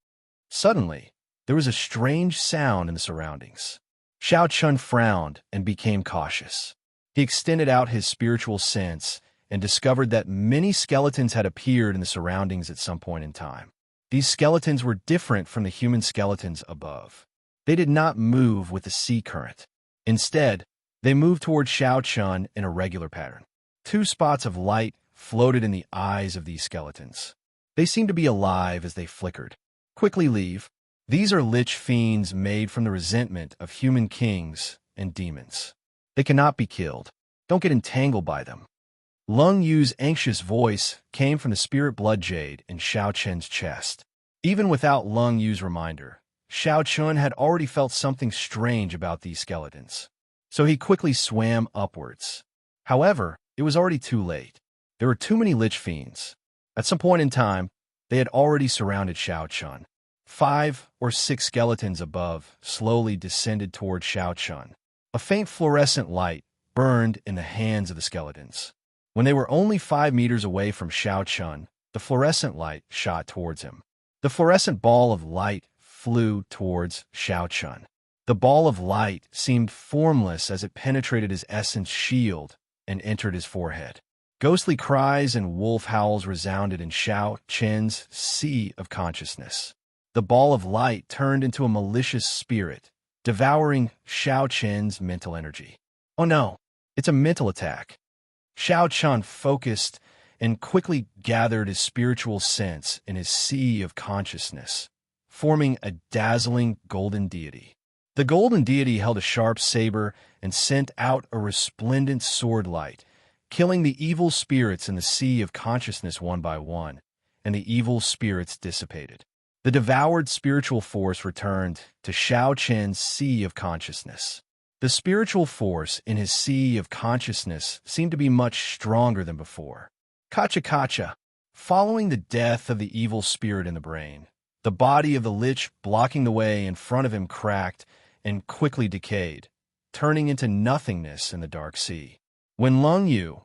Suddenly, there was a strange sound in the surroundings. Xianxia frowned and became cautious. He extended out his spiritual sense and discovered that many skeletons had appeared in the surroundings at some point in time. These skeletons were different from the human skeletons above. They did not move with the sea current. Instead, they moved toward Xianxia in a regular pattern. 2 spots of light floated in the eyes of these skeletons. They seemed to be alive as they flickered. Quickly leave. These are lich fiends made from the resentment of human kings and demons. They cannot be killed. Don't get entangled by them. Lung Yu's anxious voice came from the spirit blood jade in Xianxia's chest. Even without Lung Yu's reminder, Xianxia had already felt something strange about these skeletons. So he quickly swam upwards. However, it was already too late. There were too many lich fiends. At some point in time, they had already surrounded Xianxia. 5 or 6 skeletons above slowly descended toward Xianxia. A faint fluorescent light burned in the hands of the skeletons. When they were only 5 meters away from Xianxia, the fluorescent light shot towards him. The fluorescent ball of light flew towards Xianxia. The ball of light seemed formless as it penetrated his essence shield and entered his forehead. Ghostly cries and wolf howls resounded in Xianxia's sea of consciousness. The ball of light turned into a malicious spirit, devouring Xianxia's mental energy. Oh no, it's a mental attack. Xianxia focused and quickly gathered his spiritual sense in his sea of consciousness, forming a dazzling golden deity. The golden deity held a sharp saber and sent out a resplendent sword light, killing the evil spirits in the sea of consciousness one by one, and the evil spirits dissipated. The devoured spiritual force returned to Xianxia's sea of consciousness. The spiritual force in his sea of consciousness seemed to be much stronger than before. Kacha kacha. Following the death of the evil spirit in the brain, the body of the lich blocking the way in front of him cracked and quickly decayed, turning into nothingness in the dark sea. When Lung Yu,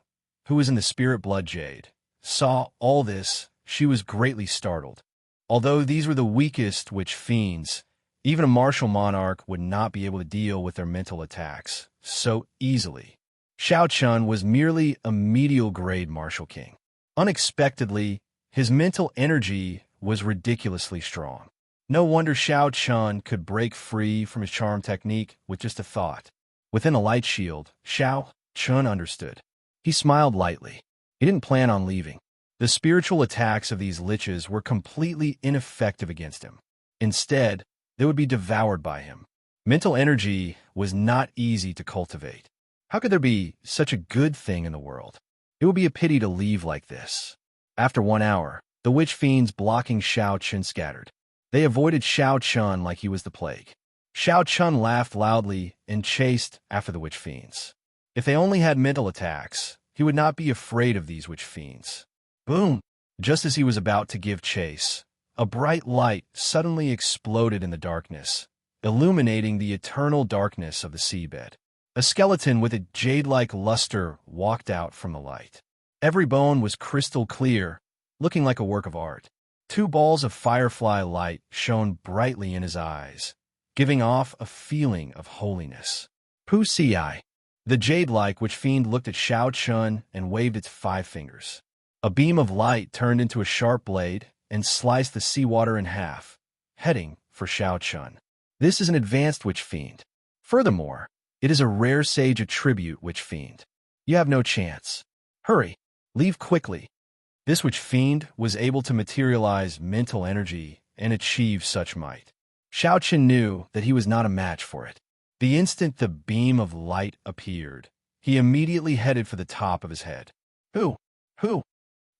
who was in the spirit blood jade, saw all this, she was greatly startled. Although these were the weakest witch fiends, even a martial monarch would not be able to deal with their mental attacks so easily. Xianxia was merely a medial-grade martial king. Unexpectedly, his mental energy was ridiculously strong. No wonder Xianxia could break free from his charm technique with just a thought. Within a light shield, Xianxia understood. He smiled lightly. He didn't plan on leaving. The spiritual attacks of these liches were completely ineffective against him. Instead, they would be devoured by him. Mental energy was not easy to cultivate. How could there be such a good thing in the world? It would be a pity to leave like this. After 1 hour, the witch fiends blocking Xianxia scattered. They avoided Xianxia like he was the plague. Xianxia laughed loudly and chased after the witch fiends. If they only had mental attacks, he would not be afraid of these witch fiends. Boom! Just as he was about to give chase, a bright light suddenly exploded in the darkness, illuminating the eternal darkness of the seabed. A skeleton with a jade-like luster walked out from the light. Every bone was crystal clear, looking like a work of art. 2 balls of firefly light shone brightly in his eyes, giving off a feeling of holiness. Pu Ci. The jade-like witch fiend looked at Xiao Chun and waved its 5 fingers. A beam of light turned into a sharp blade and sliced the seawater in half, heading for Xiao Chun. This is an advanced witch fiend. Furthermore, it is a rare sage attribute witch fiend. You have no chance. Hurry, leave quickly. This witch fiend was able to materialize mental energy and achieve such might. Xiao Chun knew that he was not a match for it. The instant the beam of light appeared, he immediately headed for the top of his head. Who?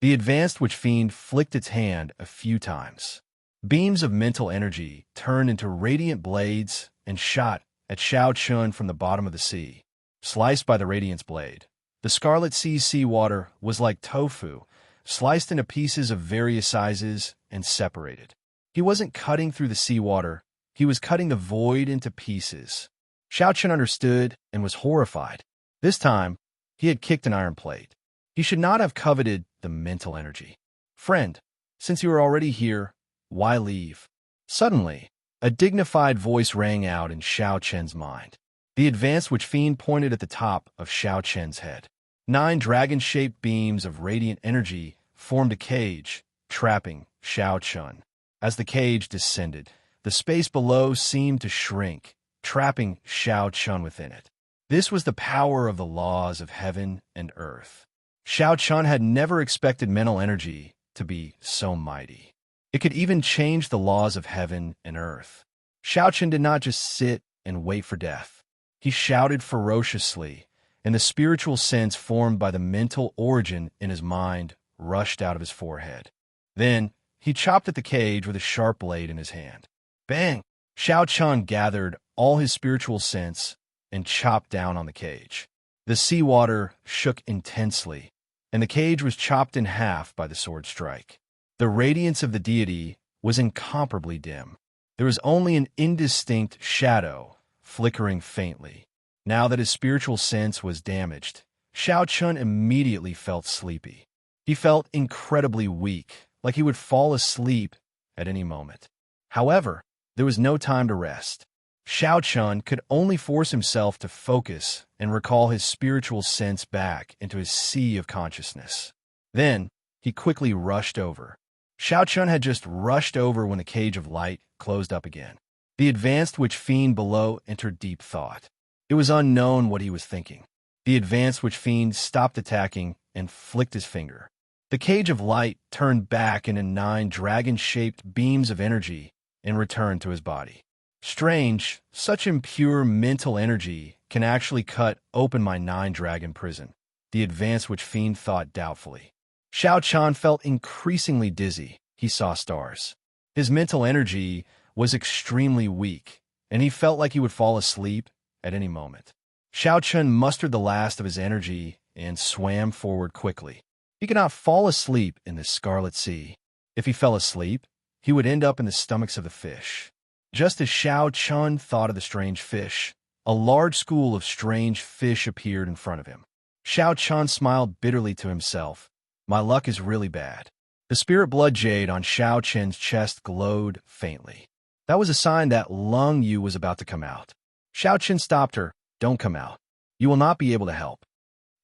The advanced witch fiend flicked its hand a few times. Beams of mental energy turned into radiant blades and shot at Xiao Chun from the bottom of the sea. Sliced by the radiance blade, the Scarlet Sea's seawater was like tofu, sliced into pieces of various sizes and separated. He wasn't cutting through the seawater, he was cutting the void into pieces. Xiao Chun understood and was horrified. This time, he had kicked an iron plate. He should not have coveted the mental energy. Friend, since you are already here, why leave? Suddenly, a dignified voice rang out in Xiao Chen's mind. The advanced witch fiend pointed at the top of Xiao Chen's head. 9 dragon-shaped beams of radiant energy formed a cage, trapping Xiao Chun. As the cage descended, the space below seemed to shrink, trapping Xiao Chun within it. This was the power of the laws of heaven and earth. Xiao Chun had never expected mental energy to be so mighty. It could even change the laws of heaven and earth. Xiao Chun did not just sit and wait for death. He shouted ferociously, and the spiritual sense formed by the mental origin in his mind rushed out of his forehead. Then, he chopped at the cage with a sharp blade in his hand. Bang! Xiao Chun gathered all his spiritual sense and chopped down on the cage. The seawater shook intensely, and the cage was chopped in half by the sword strike. The radiance of the deity was incomparably dim. There was only an indistinct shadow, flickering faintly. Now that his spiritual sense was damaged, Xiao Chun immediately felt sleepy. He felt incredibly weak, like he would fall asleep at any moment. However, there was no time to rest. Xiao Chun could only force himself to focus and recall his spiritual sense back into his sea of consciousness. Then, he quickly rushed over. Xiao Chun had just rushed over when the cage of light closed up again. The advanced witch fiend below entered deep thought. It was unknown what he was thinking. The advanced witch fiend stopped attacking and flicked his finger. The cage of light turned back into 9 dragon-shaped beams of energy and returned to his body. Strange, such impure mental energy can actually cut open my 9-dragon prison, the advanced witch fiend thought doubtfully. Xiao Chun felt increasingly dizzy. He saw stars. His mental energy was extremely weak, and he felt like he would fall asleep at any moment. Xiao Chun mustered the last of his energy and swam forward quickly. He could not fall asleep in this Scarlet Sea. If he fell asleep, he would end up in the stomachs of the fish. Just as Xiao Chun thought of the strange fish, a large school of strange fish appeared in front of him. Xiao Chun smiled bitterly to himself. My luck is really bad. The spirit blood jade on Xiao Chen's chest glowed faintly. That was a sign that Lung Yu was about to come out. Xiao Chen stopped her. Don't come out. You will not be able to help.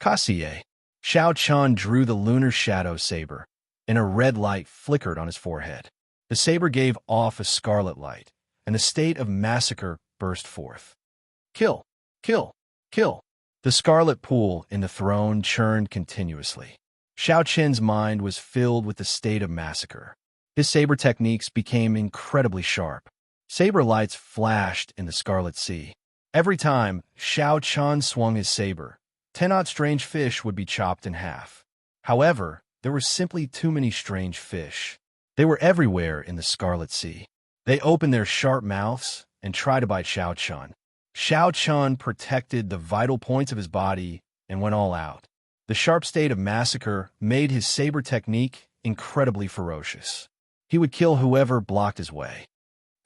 Kassier. Xiao Chun drew the lunar shadow saber, and a red light flickered on his forehead. The saber gave off a scarlet light, and the state of massacre burst forth. Kill! Kill! Kill! The scarlet pool in the throne churned continuously. Xiao Chen's mind was filled with the state of massacre. His saber techniques became incredibly sharp. Saber lights flashed in the Scarlet Sea. Every time Xiao Chun swung his saber, 10 odd strange fish would be chopped in half. However, there were simply too many strange fish. They were everywhere in the Scarlet Sea. They opened their sharp mouths and tried to bite Xiao Chun. Xiao Chun protected the vital points of his body and went all out. The sharp state of massacre made his saber technique incredibly ferocious. He would kill whoever blocked his way.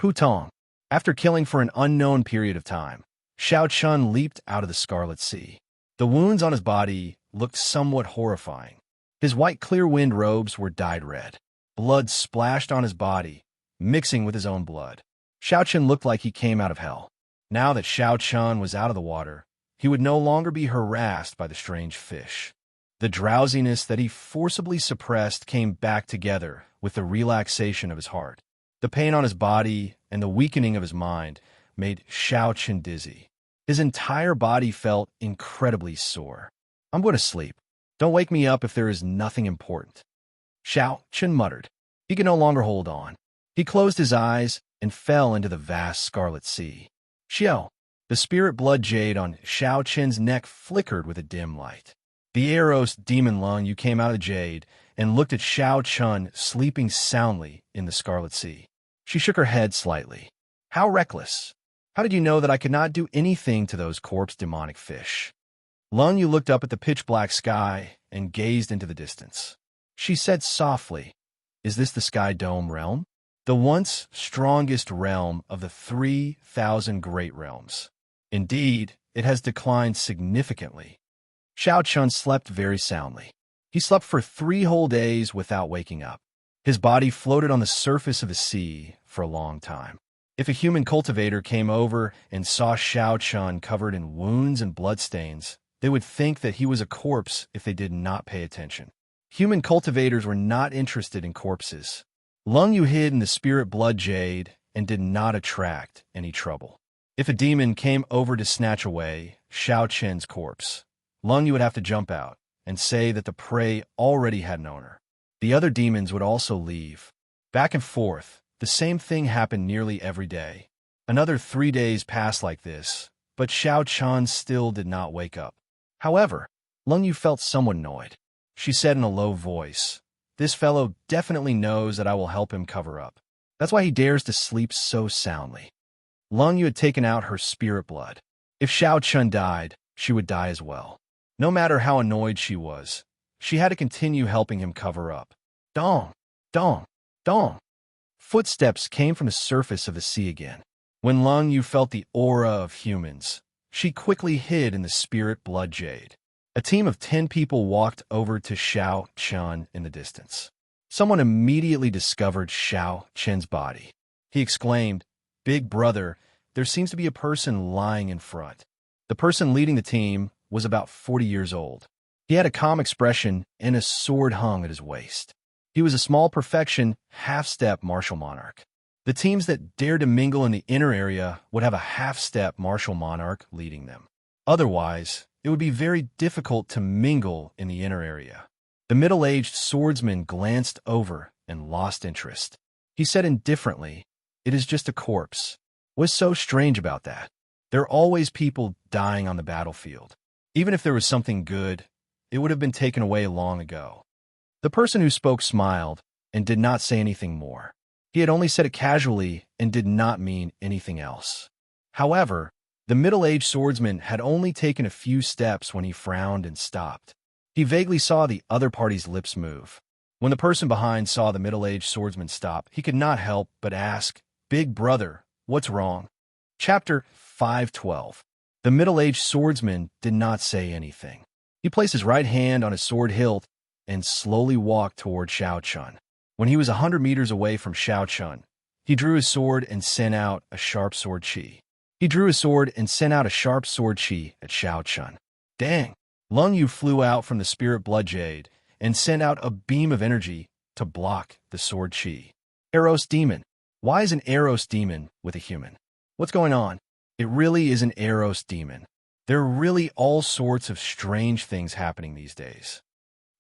Putong. After killing for an unknown period of time, Xiao Chun leaped out of the Scarlet Sea. The wounds on his body looked somewhat horrifying. His white clear wind robes were dyed red. Blood splashed on his body, mixing with his own blood. Xiaochen looked like he came out of hell. Now that Xiaochen was out of the water, he would no longer be harassed by the strange fish. The drowsiness that he forcibly suppressed came back together with the relaxation of his heart. The pain on his body and the weakening of his mind made Xiaochen dizzy. His entire body felt incredibly sore. "I'm going to sleep. Don't wake me up if there is nothing important," Xiaochen muttered. He could no longer hold on. He closed his eyes and fell into the vast scarlet sea. Xiao, the spirit blood jade on Xiaochen's neck flickered with a dim light. The Eros demon Lung Yu came out of the jade and looked at Xiaochen sleeping soundly in the scarlet sea. She shook her head slightly. "How reckless! How did you know that I could not do anything to those corpse demonic fish?" Lung Yu looked up at the pitch-black sky and gazed into the distance. She said softly, "Is this the Sky Dome realm? The once strongest realm of the 3,000 great realms. Indeed, it has declined significantly." Xiaochen slept very soundly. He slept for 3 whole days without waking up. His body floated on the surface of the sea for a long time. If a human cultivator came over and saw Xiaochen covered in wounds and bloodstains, they would think that he was a corpse if they did not pay attention. Human cultivators were not interested in corpses. Lung Yu hid in the spirit blood jade and did not attract any trouble. If a demon came over to snatch away Xiaochen's corpse, Lung Yu would have to jump out and say that the prey already had an owner. The other demons would also leave. Back and forth, the same thing happened nearly every day. Another 3 days passed like this, but Xiaochen still did not wake up. However, Lung Yu felt somewhat annoyed. She said in a low voice, "This fellow definitely knows that I will help him cover up. That's why he dares to sleep so soundly." Lung Yu had taken out her spirit blood. If Xiaochen died, she would die as well. No matter how annoyed she was, she had to continue helping him cover up. Dong, dong, dong. Footsteps came from the surface of the sea again. When Lung Yu felt the aura of humans, she quickly hid in the spirit blood jade. A team of 10 people walked over to Xiaochen in the distance. Someone immediately discovered Xiaochen's body. He exclaimed, "Big brother, there seems to be a person lying in front." The person leading the team was about 40 years old. He had a calm expression and a sword hung at his waist. He was a small perfection, half-step martial monarch. The teams that dared to mingle in the inner area would have a half-step martial monarch leading them. Otherwise, it would be very difficult to mingle in the inner area. The middle-aged swordsman glanced over and lost interest. He said indifferently, "It is just a corpse." What's so strange about that? There are always people dying on the battlefield. Even if there was something good, it would have been taken away long ago. The person who spoke smiled and did not say anything more. He had only said it casually and did not mean anything else. However, the middle-aged swordsman had only taken a few steps when he frowned and stopped. He vaguely saw the other party's lips move. When the person behind saw the middle-aged swordsman stop, he could not help but ask, "Big brother, what's wrong?" Chapter 5:12. The middle-aged swordsman did not say anything. He placed his right hand on his sword hilt and slowly walked toward Xiaochen. When he was 100 meters away from Xiaochen, he drew his sword and sent out a sharp sword chi. He drew his sword and sent out a sharp sword chi at Xiaochen. Dang! Lung Yu flew out from the spirit blood jade and sent out a beam of energy to block the sword chi. Eros demon. Why is an Eros demon with a human? What's going on? It really is an Eros demon. There are really all sorts of strange things happening these days.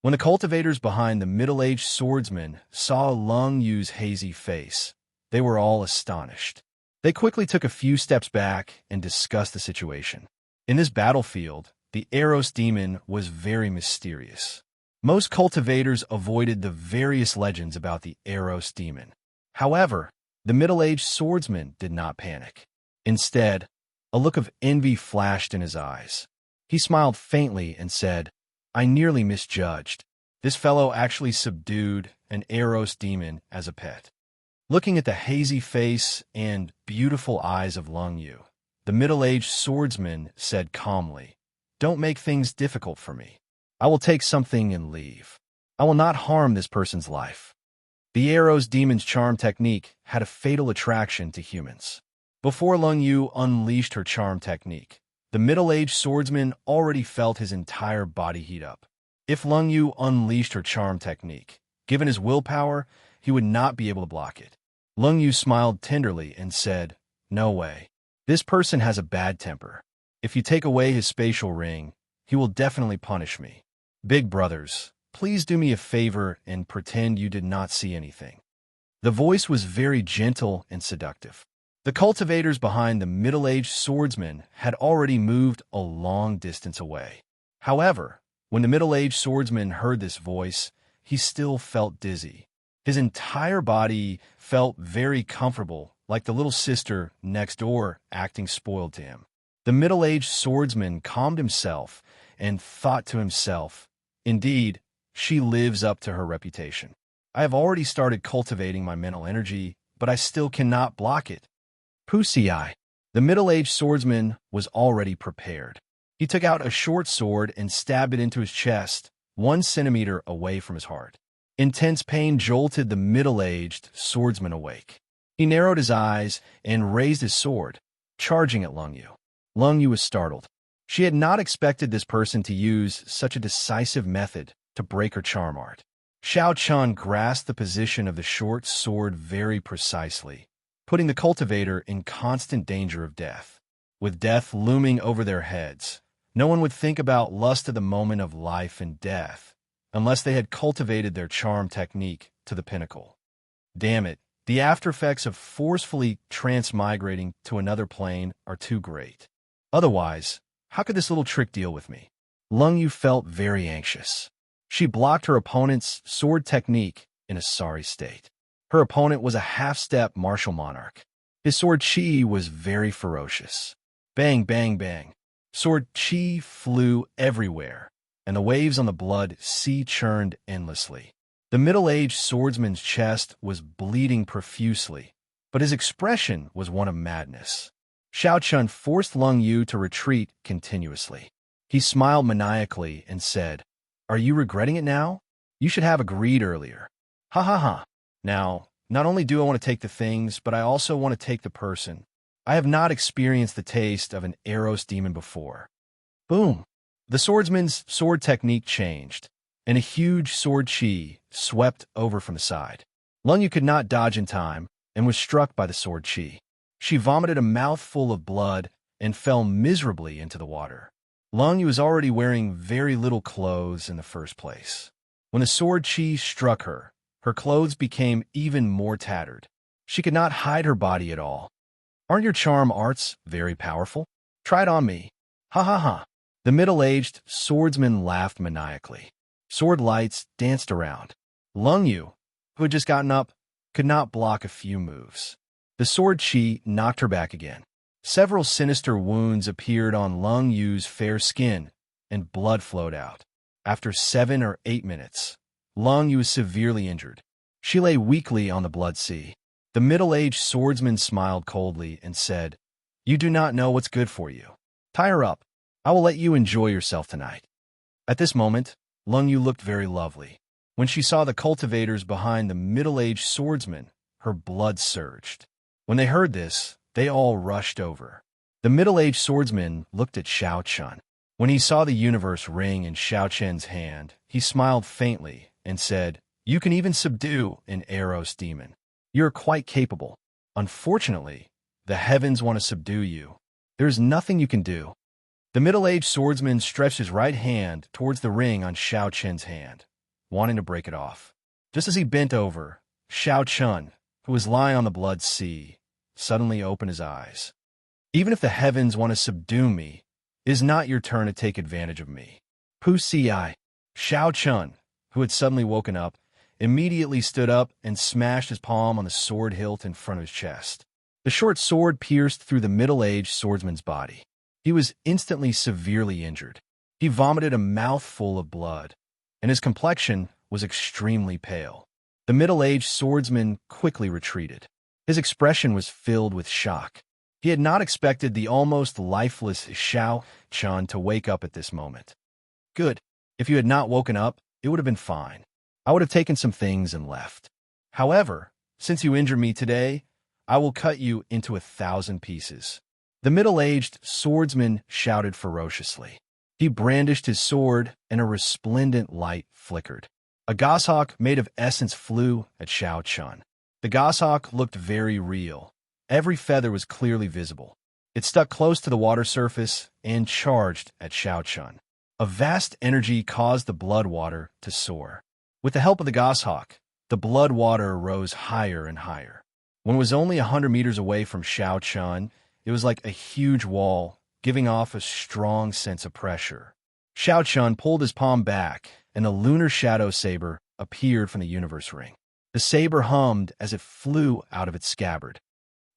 When the cultivators behind the middle-aged swordsman saw Lung Yu's hazy face, they were all astonished. They quickly took a few steps back and discussed the situation. In this battlefield, the Eros demon was very mysterious. Most cultivators avoided the various legends about the Eros demon. However, the middle-aged swordsman did not panic. Instead, a look of envy flashed in his eyes. He smiled faintly and said, "I nearly misjudged. This fellow actually subdued an Eros demon as a pet." Looking at the hazy face and beautiful eyes of Lung Yu, the middle-aged swordsman said calmly, "Don't make things difficult for me. I will take something and leave. I will not harm this person's life." The Eros demon's charm technique had a fatal attraction to humans. Before Lung Yu unleashed her charm technique, the middle-aged swordsman already felt his entire body heat up. If Lung Yu unleashed her charm technique, given his willpower, he would not be able to block it. Lung Yu smiled tenderly and said, "No way. This person has a bad temper. If you take away his spatial ring, he will definitely punish me. Big brothers, please do me a favor and pretend you did not see anything." The voice was very gentle and seductive. The cultivators behind the middle-aged swordsman had already moved a long distance away. However, when the middle-aged swordsman heard this voice, he still felt dizzy. His entire body felt very comfortable, like the little sister next door acting spoiled to him. The middle-aged swordsman calmed himself and thought to himself, "Indeed, she lives up to her reputation. I have already started cultivating my mental energy, but I still cannot block it." Wuxia. The middle-aged swordsman was already prepared. He took out a short sword and stabbed it into his chest, 1 centimeter away from his heart. Intense pain jolted the middle-aged swordsman awake. He narrowed his eyes and raised his sword, charging at Lung Yu. Lung Yu was startled. She had not expected this person to use such a decisive method to break her charm art. Xianxia grasped the position of the short sword very precisely, putting the cultivator in constant danger of death. With death looming over their heads, no one would think about lust at the moment of life and death, unless they had cultivated their charm technique to the pinnacle. Damn it, the aftereffects of forcefully transmigrating to another plane are too great. Otherwise, how could this little trick deal with me? Lung Yu felt very anxious. She blocked her opponent's sword technique in a sorry state. Her opponent was a half-step martial monarch. His sword chi was very ferocious. Bang, bang, bang. Sword chi flew everywhere, and the waves on the blood sea churned endlessly. The middle-aged swordsman's chest was bleeding profusely, but his expression was one of madness. Xianxia forced Lung Yu to retreat continuously. He smiled maniacally and said, "Are you regretting it now? You should have agreed earlier. Ha ha ha. Now, not only do I want to take the things, but I also want to take the person. I have not experienced the taste of an Eros demon before." Boom! The swordsman's sword technique changed, and a huge sword chi swept over from the side. Lung Yu could not dodge in time and was struck by the sword chi. She vomited a mouthful of blood and fell miserably into the water. Lung Yu was already wearing very little clothes in the first place. When the sword chi struck her, her clothes became even more tattered. She could not hide her body at all. "Aren't your charm arts very powerful? Try it on me. Ha ha ha." The middle-aged swordsman laughed maniacally. Sword lights danced around. Lung Yu, who had just gotten up, could not block a few moves. The sword chi knocked her back again. Several sinister wounds appeared on Lung Yu's fair skin, and blood flowed out. After 7 or 8 minutes, Lung Yu was severely injured. She lay weakly on the blood sea. The middle-aged swordsman smiled coldly and said, "You do not know what's good for you. Tie her up. I will let you enjoy yourself tonight." At this moment, Lung Yu looked very lovely. When she saw the cultivators behind the middle-aged swordsman, her blood surged. When they heard this, they all rushed over. The middle-aged swordsman looked at Xianxia. When he saw the universe ring in Xiaoqian's hand, he smiled faintly and said, "You can even subdue an Eros demon. You're quite capable. Unfortunately, the heavens want to subdue you. There is nothing you can do." The middle-aged swordsman stretched his right hand towards the ring on Xiaoqian's hand, wanting to break it off. Just as he bent over, Xiaoqian, who was lying on the blood sea, suddenly opened his eyes. "Even if the heavens want to subdue me, it is not your turn to take advantage of me." Wuxia. Xiaoqian, who had suddenly woken up, immediately stood up and smashed his palm on the sword hilt in front of his chest. The short sword pierced through the middle-aged swordsman's body. He was instantly severely injured. He vomited a mouthful of blood, and his complexion was extremely pale. The middle-aged swordsman quickly retreated. His expression was filled with shock. He had not expected the almost lifeless Xiaoqian to wake up at this moment. "Good. If you had not woken up, it would have been fine. I would have taken some things and left." However, Since you injured me today, I will cut you into 1,000 pieces." The middle-aged swordsman shouted ferociously. He brandished his sword, and a resplendent light flickered. A goshawk made of essence flew at Xianxia. The goshawk looked very real. Every feather was clearly visible. It stuck close to the water surface and charged at Xianxia. A vast energy caused the blood water to soar. With the help of the goshawk, the blood water rose higher and higher. When it was only 100 meters away from Xianxia, it was like a huge wall, giving off a strong sense of pressure. Xianxia pulled his palm back, and a lunar shadow saber appeared from the universe ring. The saber hummed as it flew out of its scabbard.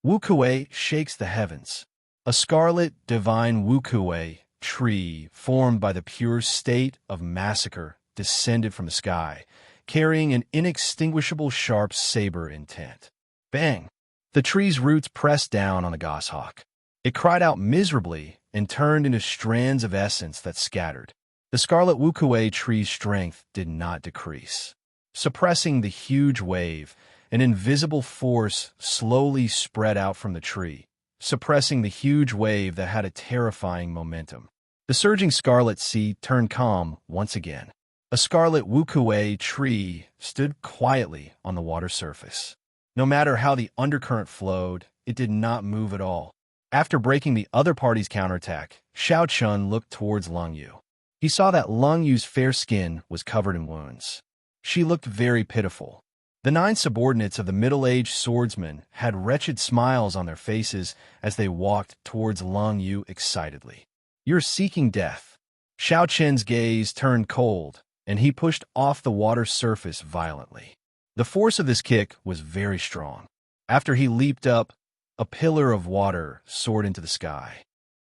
Wuxia shakes the heavens. A scarlet, divine Wuxia tree, formed by the pure state of massacre, descended from the sky, carrying an inextinguishable sharp saber intent. Bang! The tree's roots pressed down on the goshawk. It cried out miserably and turned into strands of essence that scattered. The scarlet Wuxia tree's strength did not decrease. Suppressing the huge wave, an invisible force slowly spread out from the tree, suppressing the huge wave that had a terrifying momentum. The surging scarlet sea turned calm once again. A scarlet Wuxia tree stood quietly on the water surface. No matter how the undercurrent flowed, it did not move at all. After breaking the other party's counterattack, Xianxia looked towards Longyu. He saw that Longyu's fair skin was covered in wounds. She looked very pitiful. The 9 subordinates of the middle-aged swordsman had wretched smiles on their faces as they walked towards Longyu excitedly. "You're seeking death." Xiaoqian's gaze turned cold, and he pushed off the water surface violently. The force of this kick was very strong. After he leaped up, a pillar of water soared into the sky.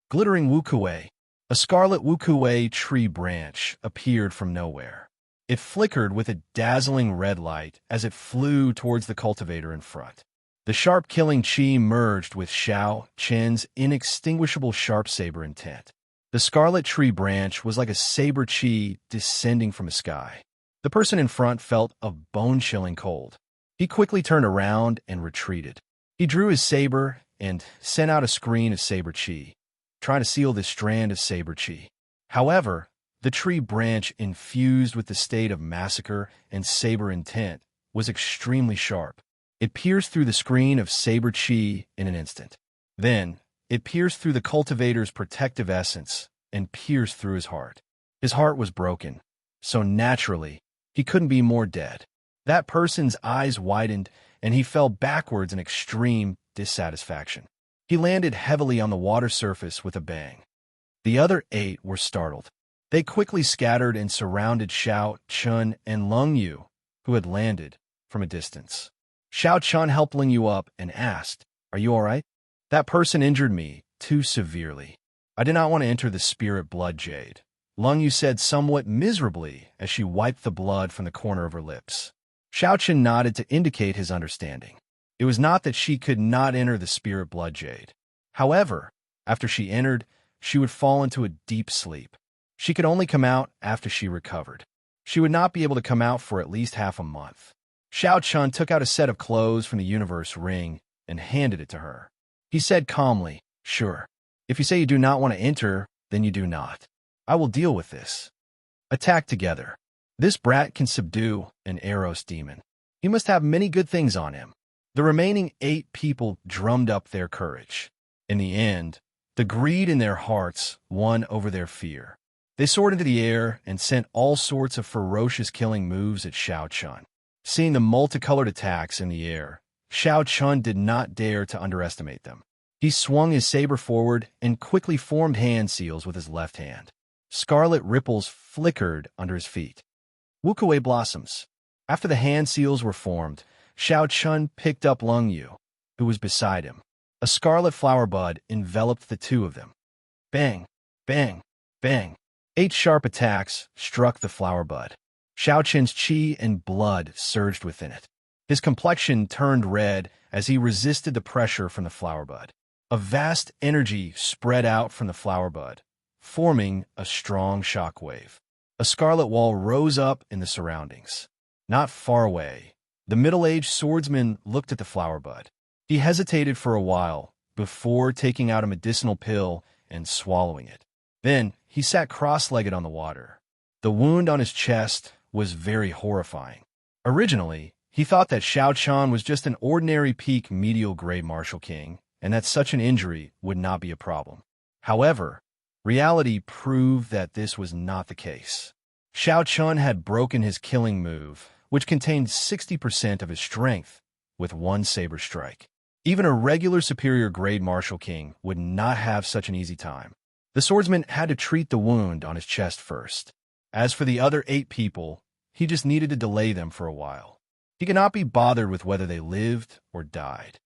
Glittering Wuxia, a scarlet Wuxia tree branch appeared from nowhere. It flickered with a dazzling red light as it flew towards the cultivator in front. The sharp killing chi merged with Xiao Qian's inextinguishable sharp saber intent. The scarlet tree branch was like a saber chi descending from the sky. The person in front felt a bone-chilling cold. He quickly turned around and retreated. He drew his saber and sent out a screen of saber chi, trying to seal this strand of saber chi. However, the tree branch infused with the state of massacre and saber intent was extremely sharp. It pierced through the screen of saber chi in an instant. Then, it pierced through the cultivator's protective essence and pierced through his heart. His heart was broken, so naturally, he couldn't be more dead. That person's eyes widened, and he fell backwards in extreme dissatisfaction. He landed heavily on the water surface with a bang. The other 8 were startled. They quickly scattered and surrounded Xiao Chun and Longyu, who had landed from a distance. Xiao Chun helped Longyu up and asked, "Are you all right?" "That person injured me too severely. I did not want to enter the spirit blood jade," Longyu said somewhat miserably as she wiped the blood from the corner of her lips. Xiao Chun nodded to indicate his understanding. It was not that she could not enter the spirit blood jade. However, after she entered, she would fall into a deep sleep. She could only come out after she recovered. She would not be able to come out for at least half a month. Xiao Chun took out a set of clothes from the universe ring and handed it to her. He said calmly, "Sure. If you say you do not want to enter, then you do not. I will deal with this. Attack together. This brat can subdue an Eros demon. He must have many good things on him." The remaining 8 people drummed up their courage. In the end, the greed in their hearts won over their fear. They soared into the air and sent all sorts of ferocious killing moves at Xiao Chun. Seeing the multicolored attacks in the air, Xiao Chun did not dare to underestimate them. He swung his saber forward and quickly formed hand seals with his left hand. Scarlet ripples flickered under his feet. Wuxia blossoms. After the hand seals were formed, Xiao Chun picked up Longyu, who was beside him. A scarlet flower bud enveloped the 2 of them. Bang, bang, bang. 8 sharp attacks struck the flower bud. Xiao Chen's chi and blood surged within it. His complexion turned red as he resisted the pressure from the flower bud. A vast energy spread out from the flower bud, forming a strong shock wave. A scarlet wall rose up in the surroundings. Not far away, The middle-aged swordsman looked at the flower bud. He hesitated for a while before taking out a medicinal pill and swallowing it. Then he sat cross-legged on the water. The wound on his chest was very horrifying. Originally, he thought that Xianxia was just an ordinary peak medial grade martial king, and that such an injury would not be a problem. However, reality proved that this was not the case. Xianxia had broken his killing move, which contained 60% of his strength, with one saber strike. Even a regular superior grade martial king would not have such an easy time. The swordsman had to treat the wound on his chest first. As for the other 8 people, he just needed to delay them for a while. He could not be bothered with whether they lived or died.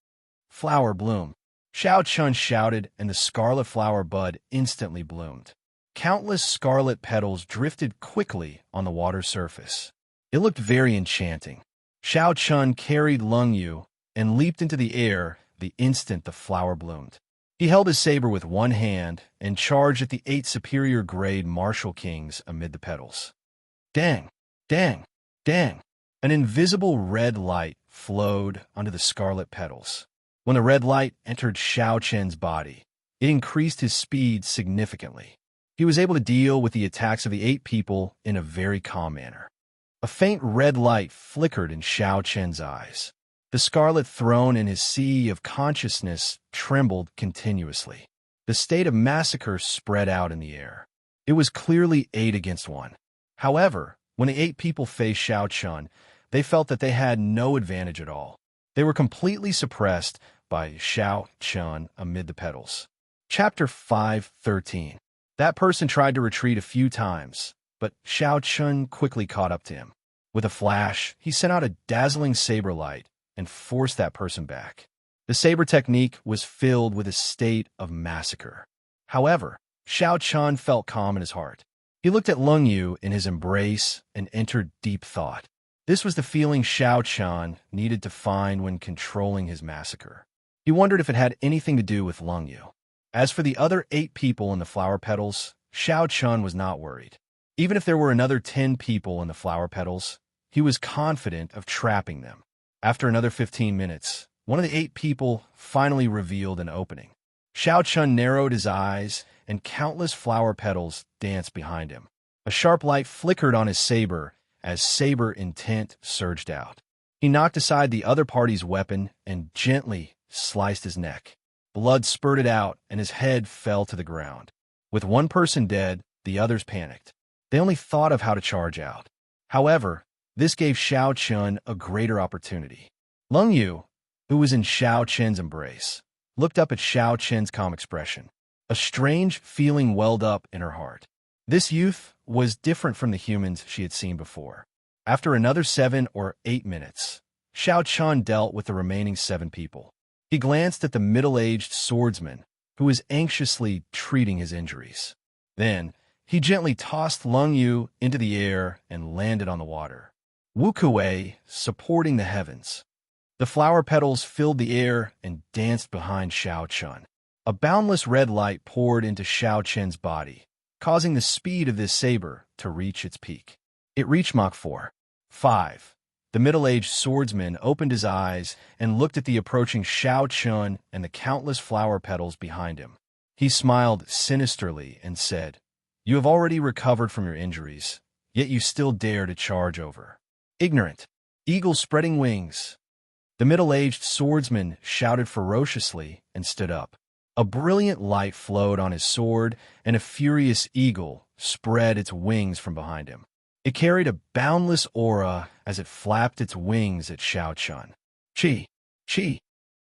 Flower bloom. Xianxia shouted, and the scarlet flower bud instantly bloomed. Countless scarlet petals drifted quickly on the water's surface. It looked very enchanting. Xianxia carried Lungyu and leaped into the air the instant the flower bloomed. He held his saber with one hand and charged at the 8 superior grade martial kings amid the petals. Dang! Dang! Dang! An invisible red light flowed onto the scarlet petals. When the red light entered Xiaoqian's body, it increased his speed significantly. He was able to deal with the attacks of the 8 people in a very calm manner. A faint red light flickered in Xiaoqian's eyes. The scarlet throne in his sea of consciousness trembled continuously. The state of massacre spread out in the air. It was clearly 8 against 1. However, when the 8 people faced Xiaoqian, they felt that they had no advantage at all. They were completely suppressed by Xiaoqian amid the petals. Chapter 5:13. That person tried to retreat a few times, but Xiaoqian quickly caught up to him. With a flash, he sent out a dazzling saber light and forced that person back. The saber technique was filled with a state of massacre. However, Xiaoqian felt calm in his heart. He looked at Lungyu in his embrace and entered deep thought. This was the feeling Xiaoqian needed to find when controlling his massacre. He wondered if it had anything to do with Lungyu. As for the other 8 people in the flower petals, Xiaoqian was not worried. Even if there were another 10 people in the flower petals, he was confident of trapping them. After another 15 minutes, one of the 8 people finally revealed an opening. Xiaoqian narrowed his eyes, and countless flower petals danced behind him. A sharp light flickered on his saber as saber intent surged out. He knocked aside the other party's weapon and gently sliced his neck. Blood spurted out, and his head fell to the ground. With one person dead, the others panicked. They only thought of how to charge out. However, this gave Xiaoqian a greater opportunity. Lungyu, who was in Xiaoqian's embrace, looked up at Xiaoqian's calm expression. A strange feeling welled up in her heart. This youth was different from the humans she had seen before. After another 7 or 8 minutes, Xiaoqian dealt with the remaining 7 people. He glanced at the middle-aged swordsman, who was anxiously treating his injuries. Then, he gently tossed Lungyu into the air and landed on the water. Wuxia, supporting the heavens. The flower petals filled the air and danced behind Xiaoqian. A boundless red light poured into Xiaoqian's body, causing the speed of this saber to reach its peak. It reached Mach 4. 5. The middle-aged swordsman opened his eyes and looked at the approaching Xiaoqian and the countless flower petals behind him. He smiled sinisterly and said, "You have already recovered from your injuries, yet you still dare to charge over. Ignorant. Eagle spreading wings." The middle-aged swordsman shouted ferociously and stood up. A brilliant light flowed on his sword, and a furious eagle spread its wings from behind him. It carried a boundless aura as it flapped its wings at Xiaoqian. Chi! Chi!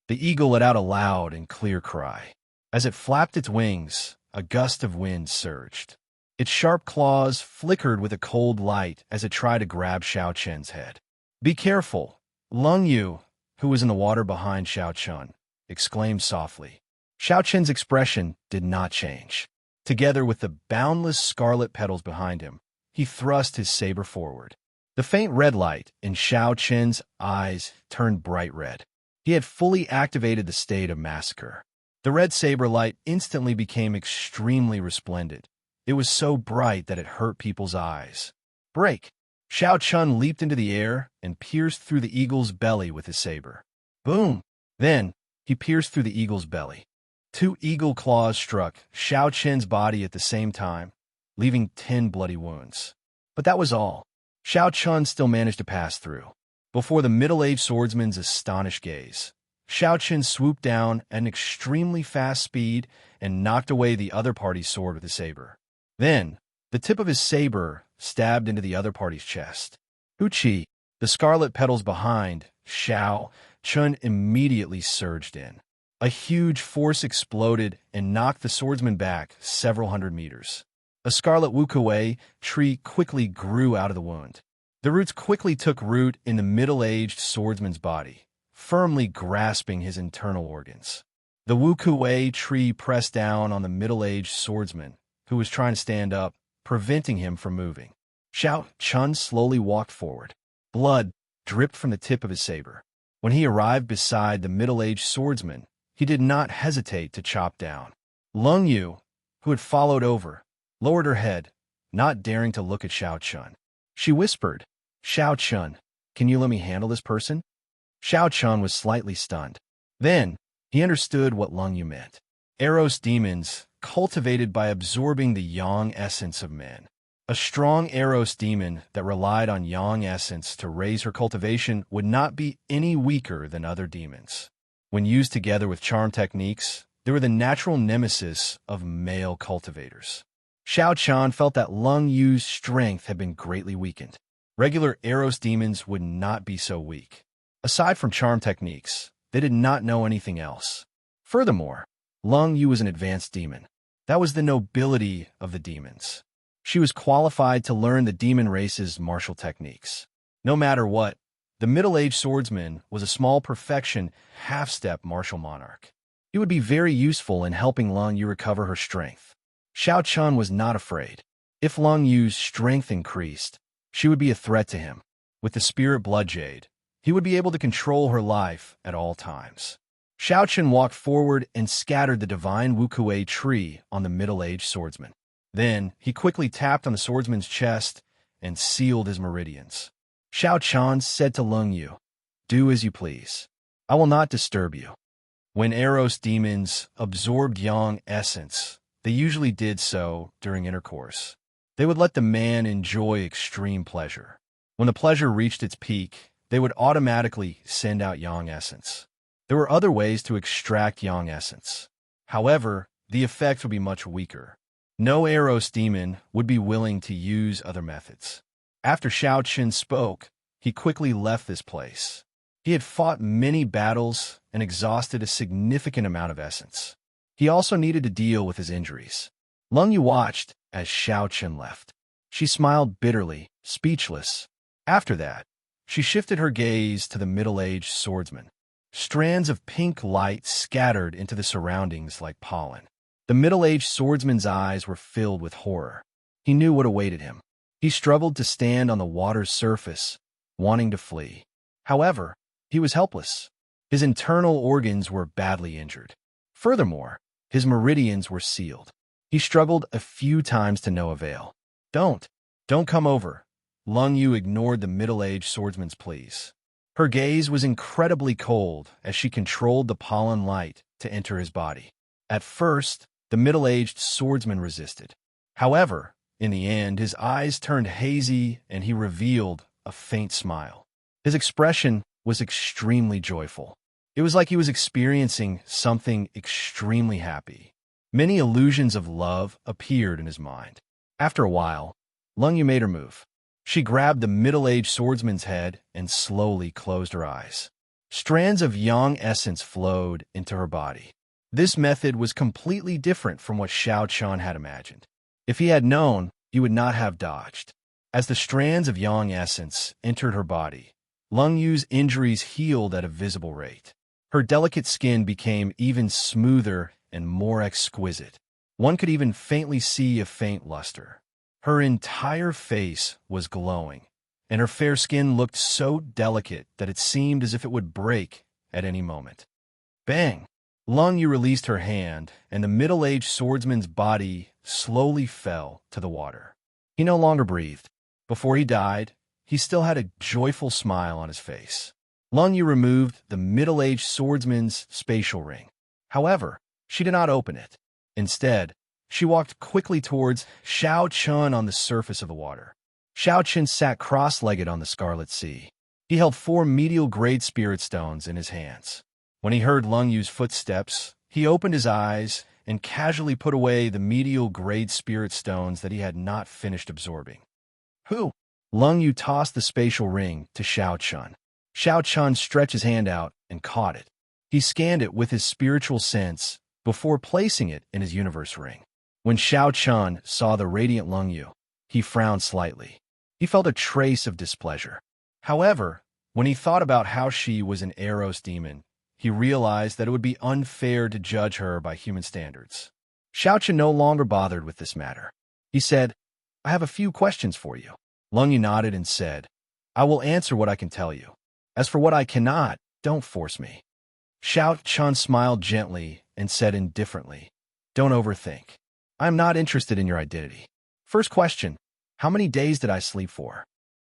The eagle let out a loud and clear cry. As it flapped its wings, a gust of wind surged. Its sharp claws flickered with a cold light as it tried to grab Xiaoqian's head. "Be careful!" Lungyu, who was in the water behind Xiaoqian, exclaimed softly. Xiaoqian's expression did not change. Together with the boundless scarlet petals behind him, he thrust his saber forward. The faint red light in Xiaoqian's eyes turned bright red. He had fully activated the state of massacre. The red saber light instantly became extremely resplendent. It was so bright that it hurt people's eyes. "Break! Xiao Chun leaped into the air and pierced through the eagle's belly with his saber. Boom! Then, he pierced through the eagle's belly. 2 eagle claws struck Xiao Chen's body at the same time, leaving 10 bloody wounds. But that was all. Xiao Chun still managed to pass through. Before the middle-aged swordsman's astonished gaze, Xiao Chen swooped down at an extremely fast speed and knocked away the other party's sword with his saber. Then, the tip of his saber stabbed into the other party's chest. Wuxia, the scarlet petals behind Xiao Chun, immediately surged in. A huge force exploded and knocked the swordsman back several hundred meters. A scarlet Wuxia tree quickly grew out of the wound. The roots quickly took root in the middle-aged swordsman's body, firmly grasping his internal organs. The Wuxia tree pressed down on the middle-aged swordsman, who was trying to stand up, preventing him from moving. Xiao Chun slowly walked forward. Blood dripped from the tip of his saber. When he arrived beside the middle-aged swordsman, he did not hesitate to chop down. Lung Yu, who had followed over, lowered her head, not daring to look at Xiao Chun. She whispered, "Xiao Chun, can you let me handle this person?" Xiao Chun was slightly stunned. Then, he understood what Lung Yu meant. Eros demons, cultivated by absorbing the yang essence of men. A strong Eros demon that relied on yang essence to raise her cultivation would not be any weaker than other demons. When used together with charm techniques, they were the natural nemesis of male cultivators. Xiao Chun felt that Lung Yu's strength had been greatly weakened. Regular Eros demons would not be so weak. Aside from charm techniques, they did not know anything else. Furthermore, Lung Yu was an advanced demon. That was the nobility of the demons. She was qualified to learn the demon race's martial techniques. No matter what, the middle-aged swordsman was a small perfection, half-step martial monarch. He would be very useful in helping Lung Yu recover her strength. Xiao Chun was not afraid. If Lung Yu's strength increased, she would be a threat to him. With the spirit blood jade, he would be able to control her life at all times. Xiao Chun walked forward and scattered the divine Wuxia tree on the middle-aged swordsman. Then, he quickly tapped on the swordsman's chest and sealed his meridians. Xiao Chun said to Lung Yu, "Do as you please. I will not disturb you." When Eros demons absorbed yang essence, they usually did so during intercourse. They would let the man enjoy extreme pleasure. When the pleasure reached its peak, they would automatically send out yang essence. There were other ways to extract yang essence. However, the effect would be much weaker. No Eros demon would be willing to use other methods. After Xiao Chun spoke, he quickly left this place. He had fought many battles and exhausted a significant amount of essence. He also needed to deal with his injuries. Lung Yu watched as Xiao Chun left. She smiled bitterly, speechless. After that, she shifted her gaze to the middle-aged swordsman. Strands of pink light scattered into the surroundings like pollen. The middle-aged swordsman's eyes were filled with horror. He knew what awaited him. He struggled to stand on the water's surface, wanting to flee. However, he was helpless. His internal organs were badly injured. Furthermore, his meridians were sealed. He struggled a few times to no avail. Don't come over." Lung Yu ignored the middle-aged swordsman's pleas. Her gaze was incredibly cold as she controlled the pollen light to enter his body. At first, the middle-aged swordsman resisted. However, in the end, his eyes turned hazy and he revealed a faint smile. His expression was extremely joyful. It was like he was experiencing something extremely happy. Many illusions of love appeared in his mind. After a while, Lung Yu made her move. She grabbed the middle-aged swordsman's head and slowly closed her eyes. Strands of yang essence flowed into her body. This method was completely different from what Xiao Chun had imagined. If he had known, he would not have dodged. As the strands of yang essence entered her body, Lung Yu's injuries healed at a visible rate. Her delicate skin became even smoother and more exquisite. One could even faintly see a faint luster. Her entire face was glowing, and her fair skin looked so delicate that it seemed as if it would break at any moment. Bang! Lung Yu released her hand, and the middle-aged swordsman's body slowly fell to the water. He no longer breathed. Before he died, he still had a joyful smile on his face. Lung Yu removed the middle-aged swordsman's spatial ring. However, she did not open it. Instead, she walked quickly towards Xiao Chun on the surface of the water. Xiao Chun sat cross-legged on the Scarlet Sea. He held 4 medial-grade spirit stones in his hands. When he heard Lung Yu's footsteps, he opened his eyes and casually put away the medial-grade spirit stones that he had not finished absorbing. Who? Lung Yu tossed the spatial ring to Xiao Chun. Xiao Chun stretched his hand out and caught it. He scanned it with his spiritual sense before placing it in his universe ring. When Xiao Chun saw the radiant Lung Yu, he frowned slightly. He felt a trace of displeasure. However, when he thought about how she was an Eros demon, he realized that it would be unfair to judge her by human standards. Xiao Chun no longer bothered with this matter. He said, "I have a few questions for you." Lung Yu nodded and said, "I will answer what I can tell you. As for what I cannot, don't force me." Xiao Chun smiled gently and said indifferently, "Don't overthink. I am not interested in your identity. First question, how many days did I sleep for?"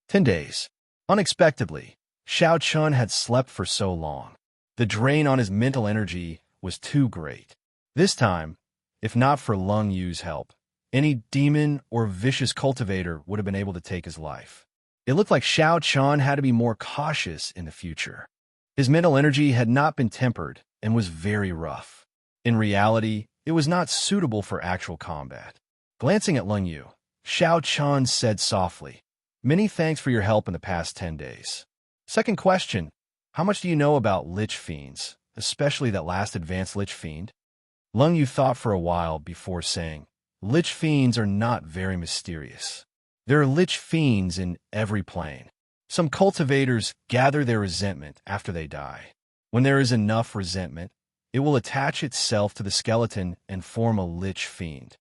10 days. Unexpectedly, Xiao Chun had slept for so long. The drain on his mental energy was too great. This time, if not for Lung Yu's help, any demon or vicious cultivator would have been able to take his life. It looked like Xiao Chun had to be more cautious in the future. His mental energy had not been tempered and was very rough. In reality, it was not suitable for actual combat. Glancing at Lung Yu, Xiao Chun said softly, "Many thanks for your help in the past 10 days. Second question, how much do you know about Lich Fiends, especially that last advanced Lich Fiend?" Lung Yu thought for a while before saying, "Lich Fiends are not very mysterious. There are Lich Fiends in every plane. Some cultivators gather their resentment after they die. When there is enough resentment, it will attach itself to the skeleton and form a Lich Fiend.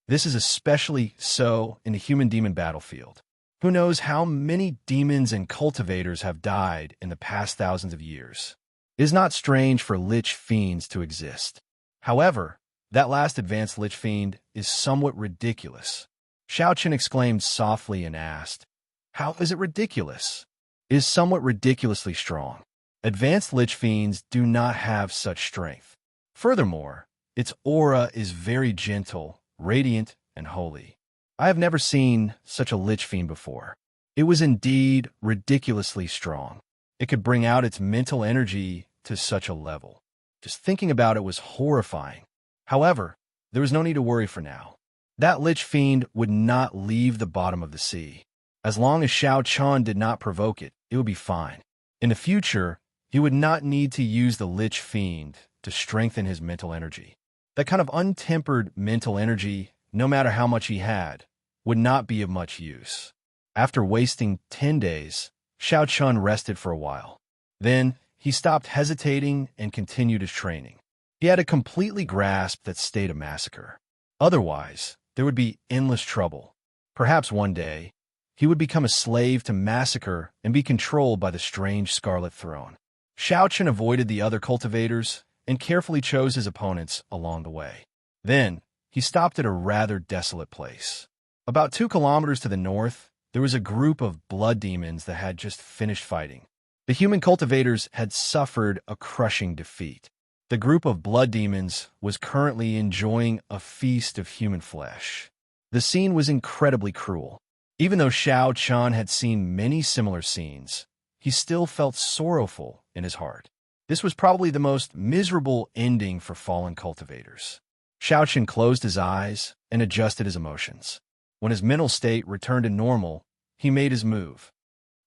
This is especially so in the human-demon battlefield. Who knows how many demons and cultivators have died in the past thousands of years? It is not strange for Lich Fiends to exist. However, that last advanced Lich Fiend is somewhat ridiculous." Xiao Chun exclaimed softly and asked, "How is it ridiculous?" "It is somewhat ridiculously strong. Advanced Lich Fiends do not have such strength. Furthermore, its aura is very gentle, radiant, and holy. I have never seen such a Lich Fiend before. It was indeed ridiculously strong. It could bring out its mental energy to such a level. Just thinking about it was horrifying. However, there was no need to worry for now. That Lich Fiend would not leave the bottom of the sea. As long as Xiao Chun did not provoke it, it would be fine. In the future, he would not need to use the Lich Fiend to strengthen his mental energy. That kind of untempered mental energy, no matter how much he had, would not be of much use. After wasting 10 days, Xiao Chun rested for a while. Then, he stopped hesitating and continued his training. He had to completely grasp that state of massacre. Otherwise, there would be endless trouble. Perhaps one day, he would become a slave to massacre and be controlled by the strange Scarlet Throne. Xiao Chun avoided the other cultivators and carefully chose his opponents along the way. Then, he stopped at a rather desolate place. About 2 kilometers to the north, there was a group of blood demons that had just finished fighting. The human cultivators had suffered a crushing defeat. The group of blood demons was currently enjoying a feast of human flesh. The scene was incredibly cruel. Even though Xiao Chun had seen many similar scenes, he still felt sorrowful in his heart. This was probably the most miserable ending for fallen cultivators. Xiao Chun closed his eyes and adjusted his emotions. When his mental state returned to normal, he made his move.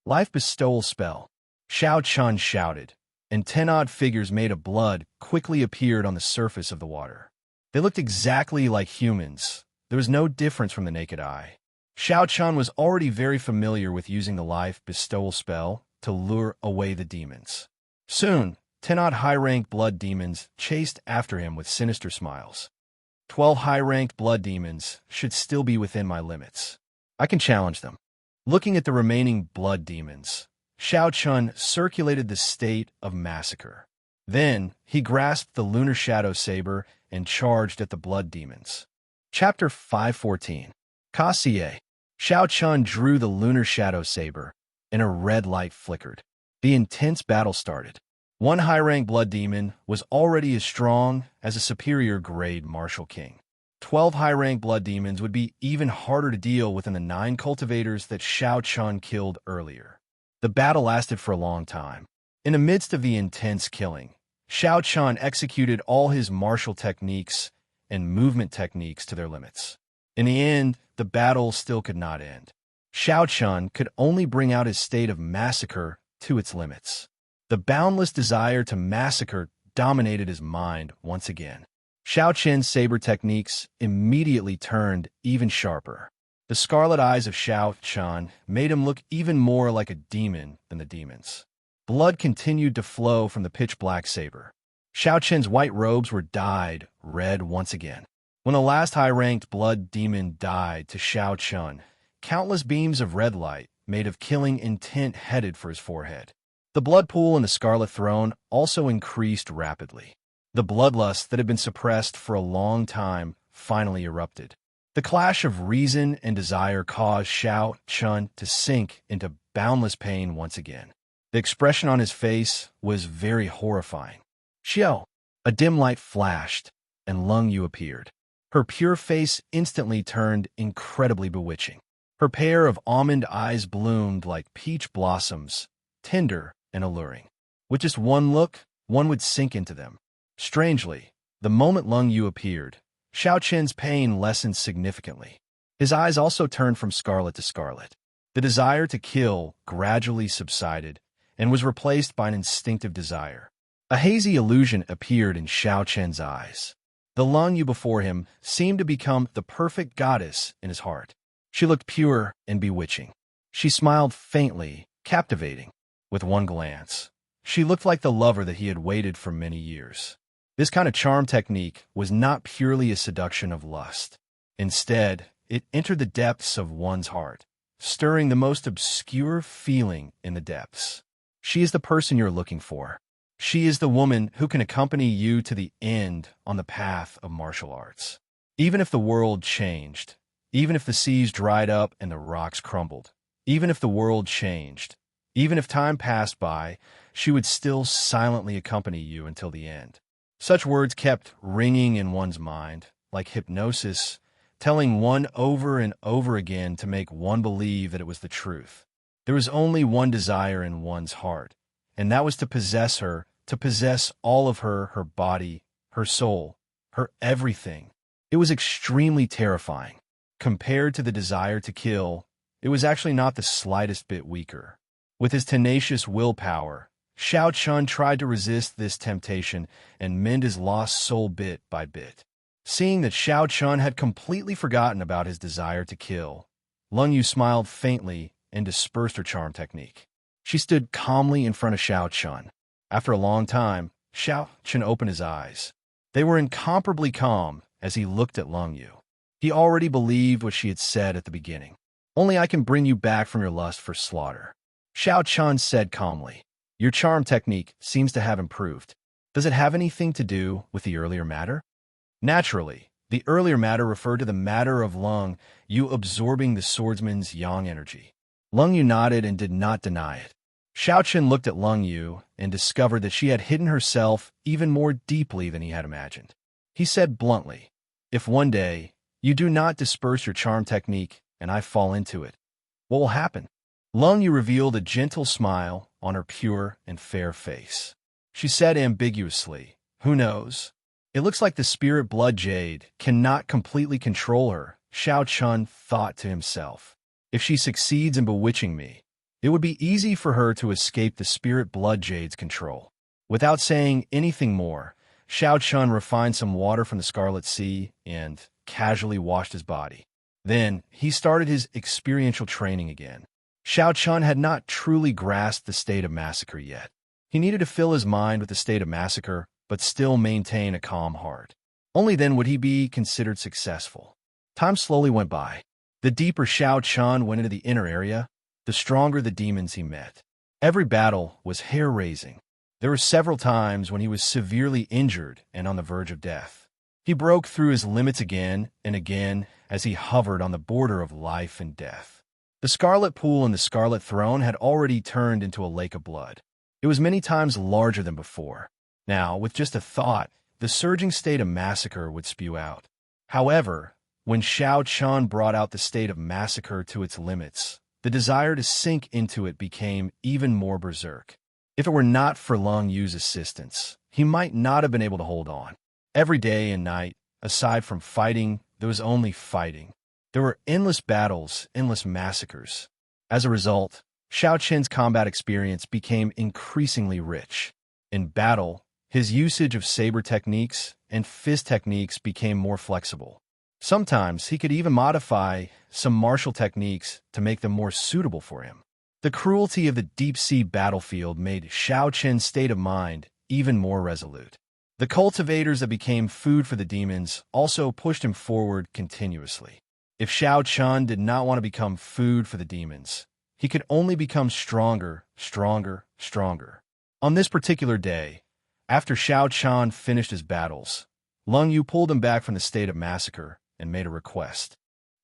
Life bestowal spell. Xiao Chun shouted, and 10 odd figures made of blood quickly appeared on the surface of the water. They looked exactly like humans. There was no difference from the naked eye. Xiao Chun was already very familiar with using the life bestowal spell to lure away the demons. Soon, 10 odd high-ranked blood demons chased after him with sinister smiles. 12 high-ranked blood demons should still be within my limits. I can challenge them. Looking at the remaining blood demons, Xiao Chun circulated the state of massacre. Then, he grasped the lunar shadow saber and charged at the blood demons. Chapter 514. Ka Xie. Xiao Chun drew the lunar shadow saber and a red light flickered. The intense battle started. One high-rank blood demon was already as strong as a superior-grade martial king. 12 high-rank blood demons would be even harder to deal with than the 9 cultivators that Xianxia killed earlier. The battle lasted for a long time. In the midst of the intense killing, Xianxia executed all his martial techniques and movement techniques to their limits. In the end, the battle still could not end. Xianxia could only bring out his state of massacre to its limits. The boundless desire to massacre dominated his mind once again. Xiaoqian's saber techniques immediately turned even sharper. The scarlet eyes of Xiaoqian made him look even more like a demon than the demons. Blood continued to flow from the pitch-black saber. Xiaoqian's white robes were dyed red once again. When the last high-ranked blood demon died to Xiaoqian, countless beams of red light made of killing intent headed for his forehead. The blood pool in the Scarlet Throne also increased rapidly. The bloodlust that had been suppressed for a long time finally erupted. The clash of reason and desire caused Xiaoqian to sink into boundless pain once again. The expression on his face was very horrifying. Xiao! A dim light flashed, and Lung Yu appeared. Her pure face instantly turned incredibly bewitching. Her pair of almond eyes bloomed like peach blossoms, tender and alluring. With just one look, one would sink into them. Strangely, the moment Lung Yu appeared, Xiaoqian's pain lessened significantly. His eyes also turned from scarlet to scarlet. The desire to kill gradually subsided and was replaced by an instinctive desire. A hazy illusion appeared in Xiaoqian's eyes. The Lung Yu before him seemed to become the perfect goddess in his heart. She looked pure and bewitching. She smiled faintly, captivating. With one glance, she looked like the lover that he had waited for many years. This kind of charm technique was not purely a seduction of lust. Instead, it entered the depths of one's heart, stirring the most obscure feeling in the depths. She is the person you're looking for. She is the woman who can accompany you to the end on the path of martial arts. Even if the world changed, even if the seas dried up and the rocks crumbled, even if the world changed, even if time passed by, she would still silently accompany you until the end. Such words kept ringing in one's mind, like hypnosis, telling one over and over again to make one believe that it was the truth. There was only one desire in one's heart, and that was to possess her, to possess all of her, her body, her soul, her everything. It was extremely terrifying. Compared to the desire to kill, it was actually not the slightest bit weaker. With his tenacious willpower, Xiaoqian tried to resist this temptation and mend his lost soul bit by bit. Seeing that Xiaoqian had completely forgotten about his desire to kill, Lung Yu smiled faintly and dispersed her charm technique. She stood calmly in front of Xiaoqian. After a long time, Xiaoqian opened his eyes. They were incomparably calm as he looked at Lung Yu. He already believed what she had said at the beginning. Only I can bring you back from your lust for slaughter. Xiaoqian said calmly. Your charm technique seems to have improved. Does it have anything to do with the earlier matter? Naturally, the earlier matter referred to the matter of Lung Yu absorbing the swordsman's yang energy. Lung Yu nodded and did not deny it. Xiaoqian looked at Lung Yu and discovered that she had hidden herself even more deeply than he had imagined. He said bluntly, if one day you do not disperse your charm technique and I fall into it, what will happen? Lung Yu revealed a gentle smile on her pure and fair face. She said ambiguously, who knows? It looks like the spirit blood jade cannot completely control her, Xiaoqian thought to himself. If she succeeds in bewitching me, it would be easy for her to escape the spirit blood jade's control. Without saying anything more, Xiaoqian refined some water from the Scarlet Sea and casually washed his body. Then, he started his experiential training again. Xiaoqian had not truly grasped the state of massacre yet. He needed to fill his mind with the state of massacre, but still maintain a calm heart. Only then would he be considered successful. Time slowly went by. The deeper Xiaoqian went into the inner area, the stronger the demons he met. Every battle was hair-raising. There were several times when he was severely injured and on the verge of death. He broke through his limits again and again as he hovered on the border of life and death. The Scarlet Pool and the Scarlet Throne had already turned into a lake of blood. It was many times larger than before. Now, with just a thought, the surging state of massacre would spew out. However, when Xianxia brought out the state of massacre to its limits, the desire to sink into it became even more berserk. If it were not for Lung Yu's assistance, he might not have been able to hold on. Every day and night, aside from fighting, there was only fighting. There were endless battles, endless massacres. As a result, Xiaoqian's combat experience became increasingly rich. In battle, his usage of saber techniques and fist techniques became more flexible. Sometimes he could even modify some martial techniques to make them more suitable for him. The cruelty of the deep-sea battlefield made Xiaoqian's state of mind even more resolute. The cultivators that became food for the demons also pushed him forward continuously. If Xiaoqian did not want to become food for the demons, he could only become stronger, stronger, stronger. On this particular day, after Xiaoqian finished his battles, Lung Yu pulled him back from the state of massacre and made a request.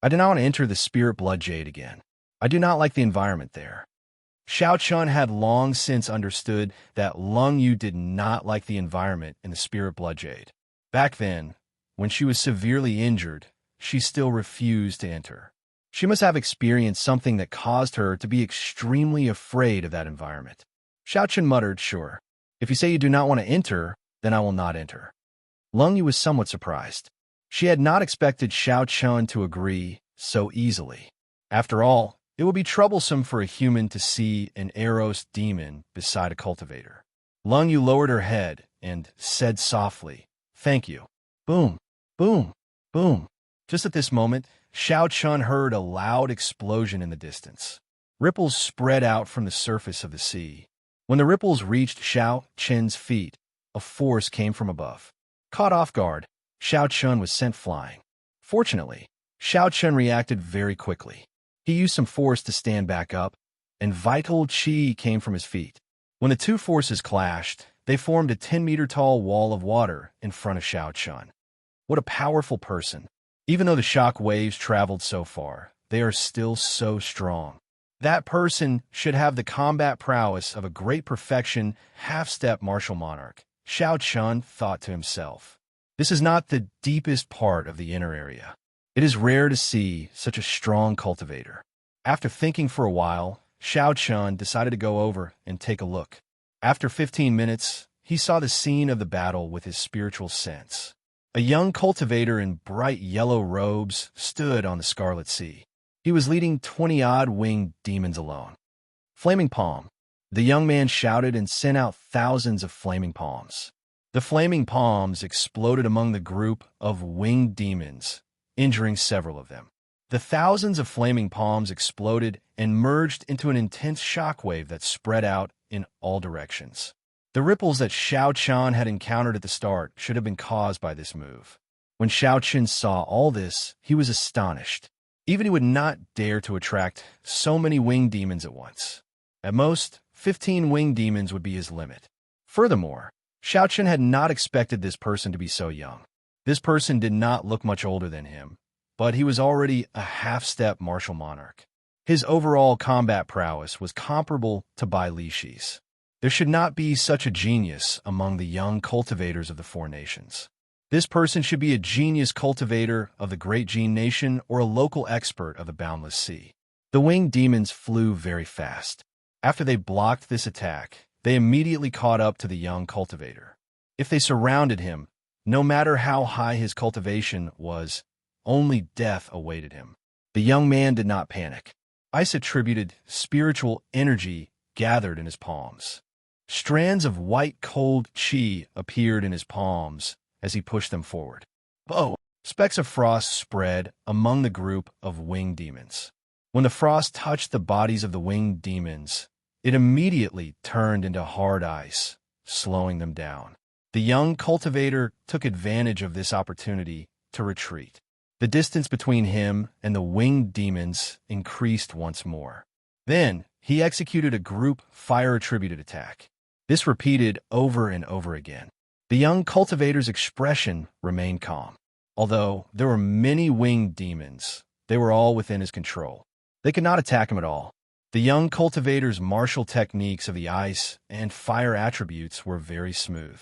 I do not want to enter the Spirit Blood Jade again. I do not like the environment there. Xiaoqian had long since understood that Lung Yu did not like the environment in the Spirit Blood Jade. Back then, when she was severely injured, she still refused to enter. She must have experienced something that caused her to be extremely afraid of that environment. Xiaoqian muttered, "Sure. If you say you do not want to enter, then I will not enter." Lung Yu was somewhat surprised. She had not expected Xiaoqian to agree so easily. After all, it would be troublesome for a human to see an Eros demon beside a cultivator. Lung Yu lowered her head and said softly, "Thank you." Boom, boom, boom. Just at this moment, Xiaoqian heard a loud explosion in the distance. Ripples spread out from the surface of the sea. When the ripples reached Xiaoqian's feet, a force came from above. Caught off guard, Xiaoqian was sent flying. Fortunately, Xiaoqian reacted very quickly. He used some force to stand back up, and vital qi came from his feet. When the two forces clashed, they formed a 10-meter-tall wall of water in front of Xiaoqian. What a powerful person. Even though the shock waves traveled so far, they are still so strong. That person should have the combat prowess of a great perfection, half-step martial monarch. Xiaoqian thought to himself. This is not the deepest part of the inner area. It is rare to see such a strong cultivator. After thinking for a while, Xiaoqian decided to go over and take a look. After 15 minutes, he saw the scene of the battle with his spiritual sense. A young cultivator in bright yellow robes stood on the Scarlet Sea. He was leading 20-odd winged demons alone. Flaming Palm. The young man shouted and sent out thousands of flaming palms. The flaming palms exploded among the group of winged demons, injuring several of them. The thousands of flaming palms exploded and merged into an intense shockwave that spread out in all directions. The ripples that Xiaoqian had encountered at the start should have been caused by this move. When Xiaoqian saw all this, he was astonished. Even he would not dare to attract so many winged demons at once. At most, 15 winged demons would be his limit. Furthermore, Xiaoqian had not expected this person to be so young. This person did not look much older than him, but he was already a half-step martial monarch. His overall combat prowess was comparable to Bai Lishi's. There should not be such a genius among the young cultivators of the four nations. This person should be a genius cultivator of the Great Gene Nation or a local expert of the Boundless Sea. The winged demons flew very fast. After they blocked this attack, they immediately caught up to the young cultivator. If they surrounded him, no matter how high his cultivation was, only death awaited him. The young man did not panic. Ice attributed spiritual energy gathered in his palms. Strands of white cold qi appeared in his palms as he pushed them forward. Oh! Specks of frost spread among the group of winged demons. When the frost touched the bodies of the winged demons, it immediately turned into hard ice, slowing them down. The young cultivator took advantage of this opportunity to retreat. The distance between him and the winged demons increased once more. Then, he executed a group fire-attributed attack. This repeated over and over again. The young cultivator's expression remained calm. Although there were many winged demons, they were all within his control. They could not attack him at all. The young cultivator's martial techniques of the ice and fire attributes were very smooth.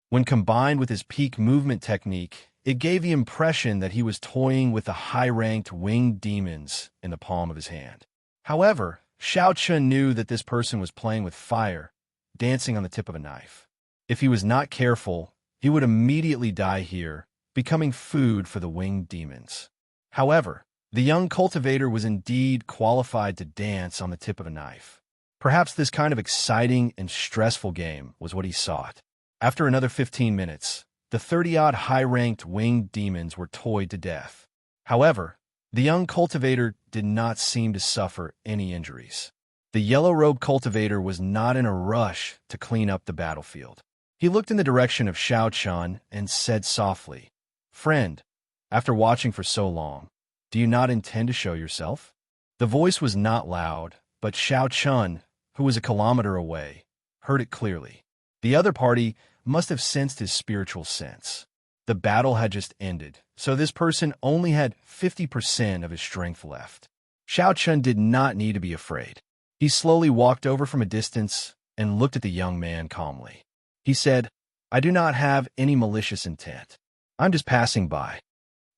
When combined with his peak movement technique, it gave the impression that he was toying with the high-ranked winged demons in the palm of his hand. However, Xianxia knew that this person was playing with fire, dancing on the tip of a knife. If he was not careful, he would immediately die here, becoming food for the winged demons. However, the young cultivator was indeed qualified to dance on the tip of a knife. Perhaps this kind of exciting and stressful game was what he sought. After another 15 minutes, the 30-odd high-ranked winged demons were toyed to death. However, the young cultivator did not seem to suffer any injuries. The yellow-robed cultivator was not in a rush to clean up the battlefield. He looked in the direction of Xianxia and said softly, "Friend, after watching for so long, do you not intend to show yourself?" The voice was not loud, but Xianxia, who was a kilometer away, heard it clearly. The other party must have sensed his spiritual sense. The battle had just ended, so this person only had 50% of his strength left. Xianxia did not need to be afraid. He slowly walked over from a distance and looked at the young man calmly. He said, "I do not have any malicious intent. I'm just passing by."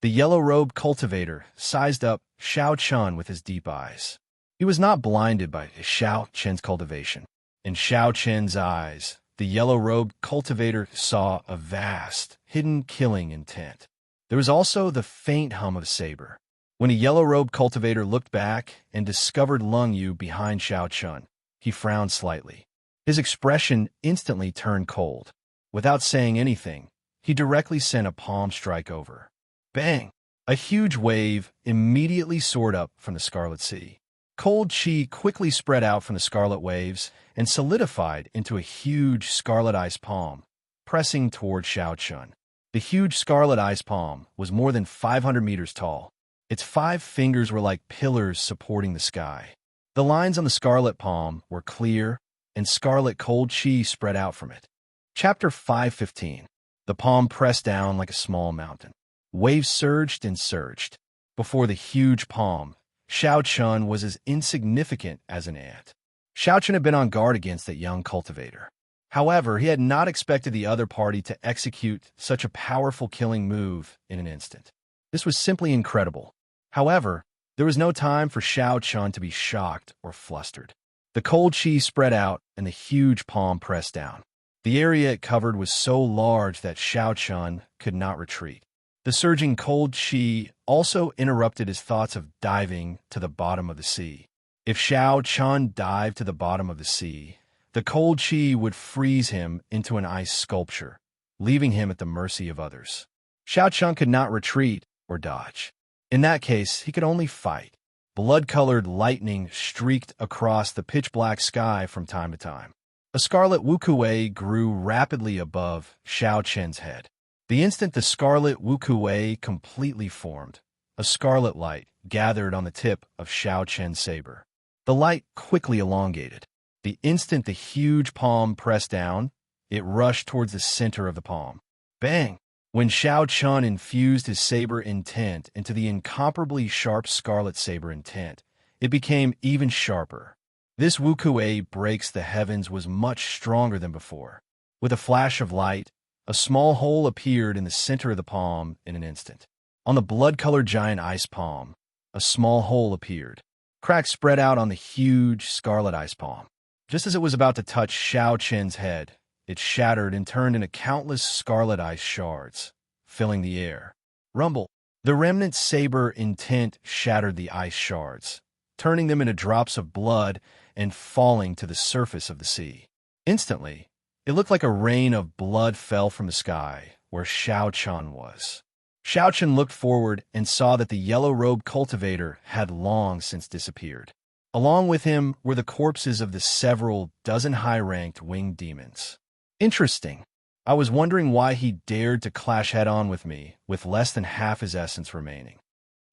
The yellow-robed cultivator sized up Xianxia with his deep eyes. He was not blinded by Xianxia's cultivation. In Xianxia's eyes, the yellow-robed cultivator saw a vast, hidden killing intent. There was also the faint hum of a saber. When a yellow-robed cultivator looked back and discovered Lung Yu behind Xianxia, he frowned slightly. His expression instantly turned cold. Without saying anything, he directly sent a palm strike over. Bang! A huge wave immediately soared up from the Scarlet Sea. Cold chi quickly spread out from the scarlet waves and solidified into a huge scarlet ice palm, pressing toward Xianxia. The huge scarlet ice palm was more than 500 meters tall. Its 5 fingers were like pillars supporting the sky. The lines on the scarlet palm were clear, and scarlet cold chi spread out from it. Chapter 5:15. The palm pressed down like a small mountain. Waves surged and surged. Before the huge palm, Xianxia was as insignificant as an ant. Xianxia had been on guard against that young cultivator. However, he had not expected the other party to execute such a powerful killing move in an instant. This was simply incredible. However, there was no time for Xianxia to be shocked or flustered. The cold chi spread out and the huge palm pressed down. The area it covered was so large that Xianxia could not retreat. The surging cold chi also interrupted his thoughts of diving to the bottom of the sea. If Xianxia dived to the bottom of the sea, the cold chi would freeze him into an ice sculpture, leaving him at the mercy of others. Xianxia could not retreat or dodge. In that case, he could only fight. Blood-colored lightning streaked across the pitch-black sky from time to time. A scarlet Wuxia grew rapidly above Xianxia's head. The instant the scarlet Wuxia completely formed, a scarlet light gathered on the tip of Xianxia's saber. The light quickly elongated. The instant the huge palm pressed down, it rushed towards the center of the palm. Bang! When Xianxia infused his saber intent into the incomparably sharp scarlet saber intent, it became even sharper. This Wuxia breaks the heavens was much stronger than before. With a flash of light, a small hole appeared in the center of the palm in an instant. On the blood-colored giant ice palm, a small hole appeared. Cracks spread out on the huge scarlet ice palm. Just as it was about to touch Xianxia's head, it shattered and turned into countless scarlet ice shards, filling the air. Rumble! The remnant saber intent shattered the ice shards, turning them into drops of blood and falling to the surface of the sea. Instantly, it looked like a rain of blood fell from the sky where Xianxia was. Xianxia looked forward and saw that the yellow-robed cultivator had long since disappeared. Along with him were the corpses of the several dozen high-ranked winged demons. Interesting. I was wondering why he dared to clash head-on with me with less than half his essence remaining.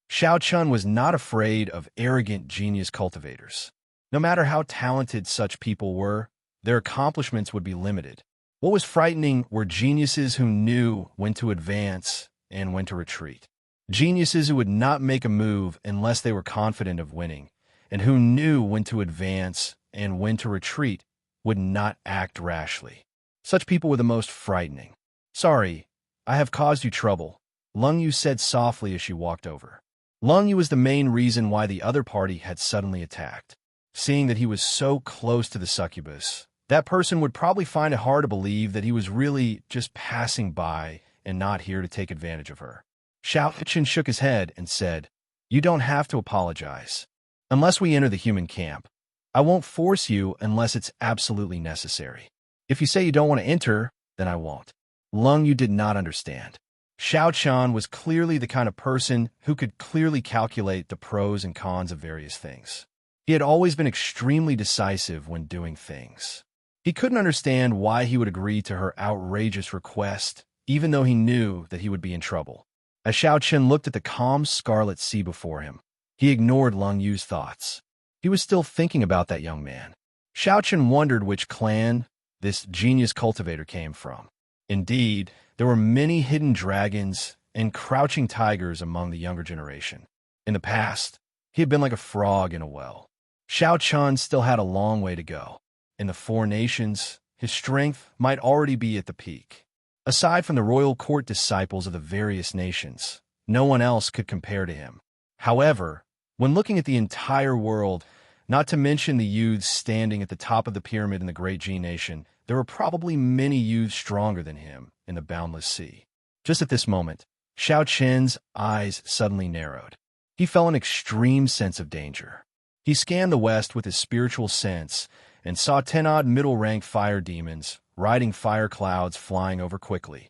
Xianxia was not afraid of arrogant genius cultivators. No matter how talented such people were, their accomplishments would be limited. What was frightening were geniuses who knew when to advance and when to retreat. Geniuses who would not make a move unless they were confident of winning, and who knew when to advance and when to retreat, would not act rashly. Such people were the most frightening. "Sorry, I have caused you trouble," Lung Yu said softly as she walked over. Lung Yu was the main reason why the other party had suddenly attacked. Seeing that he was so close to the succubus, that person would probably find it hard to believe that he was really just passing by and not here to take advantage of her. Xianxia shook his head and said, "You don't have to apologize. Unless we enter the human camp, I won't force you unless it's absolutely necessary. If you say you don't want to enter, then I won't." Lung Yu did not understand. Xianxia was clearly the kind of person who could clearly calculate the pros and cons of various things. He had always been extremely decisive when doing things. He couldn't understand why he would agree to her outrageous request, even though he knew that he would be in trouble. As Xianxia looked at the calm scarlet sea before him, he ignored Lung Yu's thoughts. He was still thinking about that young man. Xianxia wondered which clan this genius cultivator came from. Indeed, there were many hidden dragons and crouching tigers among the younger generation. In the past, he had been like a frog in a well. Xianxia still had a long way to go. In the four nations, his strength might already be at the peak. Aside from the royal court disciples of the various nations, no one else could compare to him. However, when looking at the entire world, not to mention the youths standing at the top of the pyramid in the Great G Nation, there were probably many youths stronger than him in the boundless sea. Just at this moment, Xianxia's eyes suddenly narrowed. He felt an extreme sense of danger. He scanned the west with his spiritual sense and saw 10-odd middle-rank fire demons riding fire clouds flying over quickly.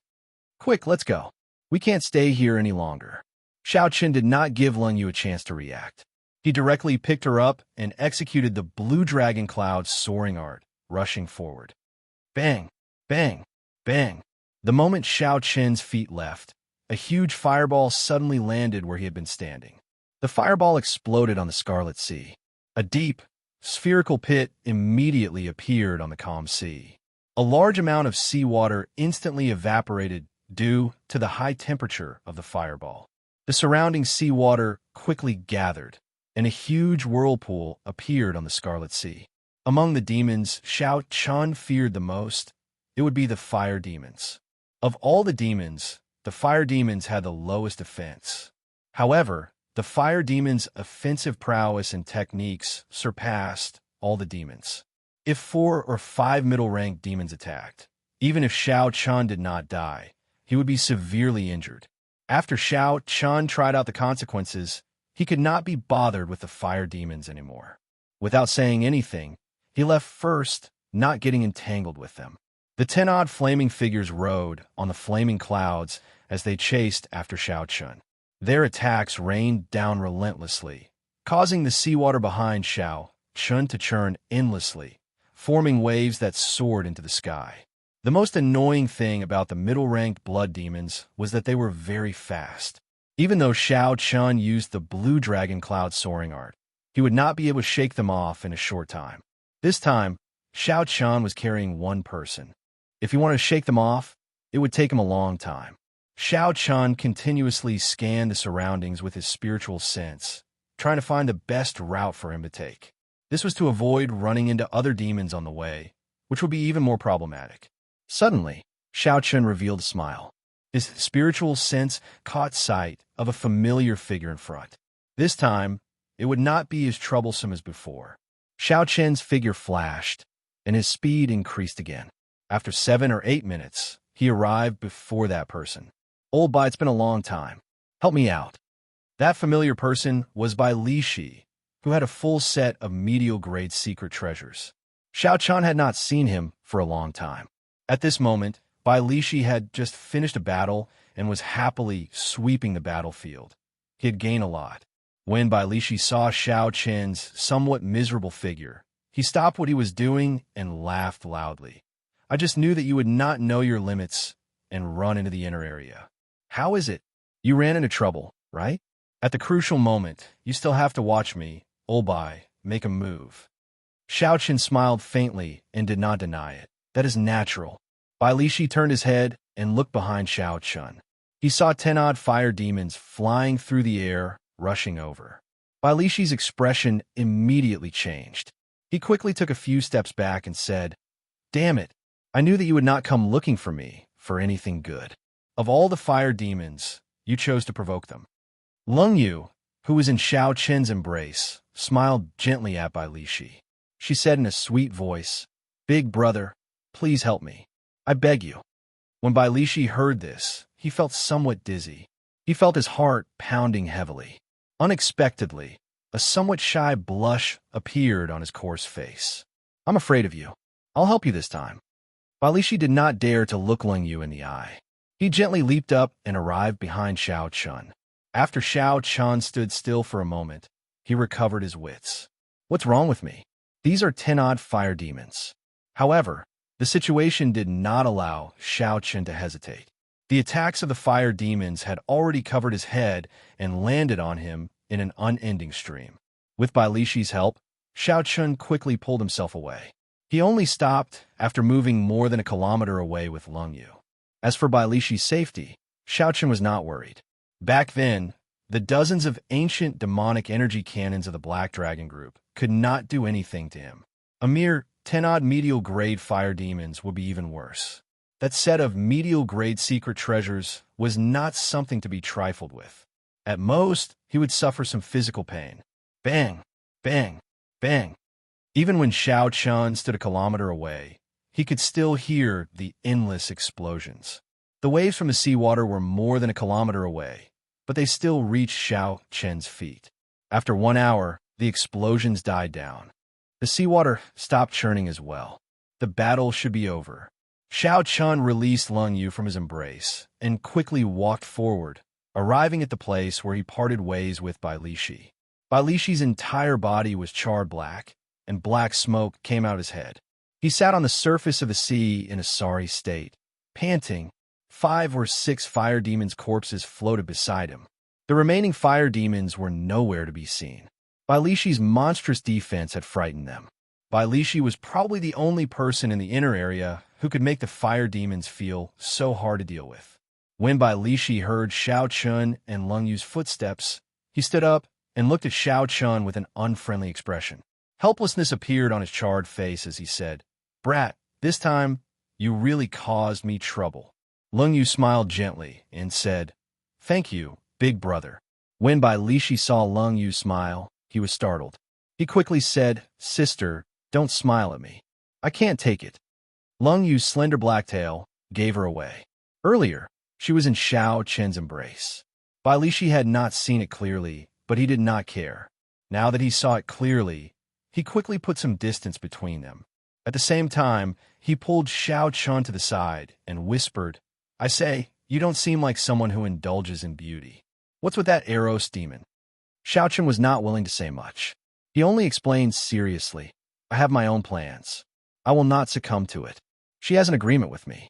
"Quick, let's go. We can't stay here any longer." Xianxia did not give Lung Yu a chance to react. He directly picked her up and executed the blue dragon cloud's soaring art, rushing forward. Bang! Bang! Bang! The moment Xianxia's feet left, a huge fireball suddenly landed where he had been standing. The fireball exploded on the Scarlet Sea. A deep, spherical pit immediately appeared on the calm sea. A large amount of seawater instantly evaporated due to the high temperature of the fireball. The surrounding seawater quickly gathered, and a huge whirlpool appeared on the Scarlet Sea. Among the demons Xianxia feared the most, it would be the fire demons. Of all the demons, the fire demons had the lowest defense. However, the fire demons' offensive prowess and techniques surpassed all the demons. If 4 or 5 middle-ranked demons attacked, even if Xianxia did not die, he would be severely injured. After Xianxia tried out the consequences, he could not be bothered with the fire demons anymore. Without saying anything, he left first, not getting entangled with them. The 10-odd flaming figures rode on the flaming clouds as they chased after Xianxia. Their attacks rained down relentlessly, causing the seawater behind Xianxia to churn endlessly, forming waves that soared into the sky. The most annoying thing about the middle-ranked blood demons was that they were very fast. Even though Xianxia used the blue dragon cloud soaring art, he would not be able to shake them off in a short time. This time, Xianxia was carrying one person. If he wanted to shake them off, it would take him a long time. Xianxia continuously scanned the surroundings with his spiritual sense, trying to find the best route for him to take. This was to avoid running into other demons on the way, which would be even more problematic. Suddenly, Xianxia revealed a smile. His spiritual sense caught sight of a familiar figure in front. This time, it would not be as troublesome as before. Xianxia's figure flashed, and his speed increased again. After 7 or 8 minutes, he arrived before that person. "Old Bai, it's been a long time. Help me out." That familiar person was Bai Lishi, who had a full set of medial-grade secret treasures. Xianxia had not seen him for a long time. At this moment, Bai Lishi had just finished a battle and was happily sweeping the battlefield. He had gained a lot. When Bai Lishi saw Xianxia's somewhat miserable figure, he stopped what he was doing and laughed loudly. "I just knew that you would not know your limits and run into the inner area. How is it? You ran into trouble, right? At the crucial moment, you still have to watch me, Old Bai, make a move." Xianxia smiled faintly and did not deny it. "That is natural." Bai Lishi turned his head and looked behind Xianxia. He saw 10-odd fire demons flying through the air, rushing over. Bai Lishi's expression immediately changed. He quickly took a few steps back and said, "Damn it, I knew that you would not come looking for me for anything good. Of all the fire demons, you chose to provoke them." Leng Yu, who was in Xiao Chen's embrace, smiled gently at Bai Lishi. She said in a sweet voice, "Big brother, please help me. I beg you." When Bai Lishi heard this, he felt somewhat dizzy. He felt his heart pounding heavily. Unexpectedly, a somewhat shy blush appeared on his coarse face. "I'm afraid of you. I'll help you this time." Bai Lishi did not dare to look Leng Yu in the eye. He gently leaped up and arrived behind Xiao Chun. After Xiao Chun stood still for a moment, he recovered his wits. "What's wrong with me? These are 10-odd fire demons." However, the situation did not allow Xiao Chun to hesitate. The attacks of the fire demons had already covered his head and landed on him in an unending stream. With Bai Lishi's help, Xiao Chun quickly pulled himself away. He only stopped after moving more than a kilometer away with Leng Yu. As for Bai Lishi's safety, Xiao Chun was not worried. Back then, the dozens of ancient demonic energy cannons of the Black Dragon group could not do anything to him. A mere 10-odd medial-grade fire demons would be even worse. That set of medial-grade secret treasures was not something to be trifled with. At most, he would suffer some physical pain. Bang! Bang! Bang! Even when Xiao Chun stood a kilometer away, he could still hear the endless explosions. The waves from the seawater were more than a kilometer away, but they still reached Xiao Chen's feet. After 1 hour, the explosions died down. The seawater stopped churning as well. The battle should be over. Xiao Chun released Leng Yu from his embrace and quickly walked forward, arriving at the place where he parted ways with Bai Lishi. Bai Lishi's entire body was charred black, and black smoke came out his head. He sat on the surface of the sea in a sorry state, panting. 5 or 6 fire demons' corpses floated beside him. The remaining fire demons were nowhere to be seen. Bai Lishi's monstrous defense had frightened them. Bai Lishi was probably the only person in the inner area who could make the fire demons feel so hard to deal with. When Bai Lishi heard Xiao Chun and Leng Yu's footsteps, he stood up and looked at Xiao Chun with an unfriendly expression. Helplessness appeared on his charred face as he said, "Brat, this time, you really caused me trouble." Leng Yu smiled gently and said, "Thank you, big brother." When Bai Lishi saw Leng Yu smile, he was startled. He quickly said, "Sister, don't smile at me. I can't take it." Leng Yu's slender black tail gave her away. Earlier, she was in Xiao Chen's embrace. Bai Lishi had not seen it clearly, but he did not care. Now that he saw it clearly, he quickly put some distance between them. At the same time, he pulled Xiao Chun to the side and whispered, "I say, you don't seem like someone who indulges in beauty. What's with that Eros demon?" Xiao Chun was not willing to say much. He only explained seriously, "I have my own plans. I will not succumb to it. She has an agreement with me."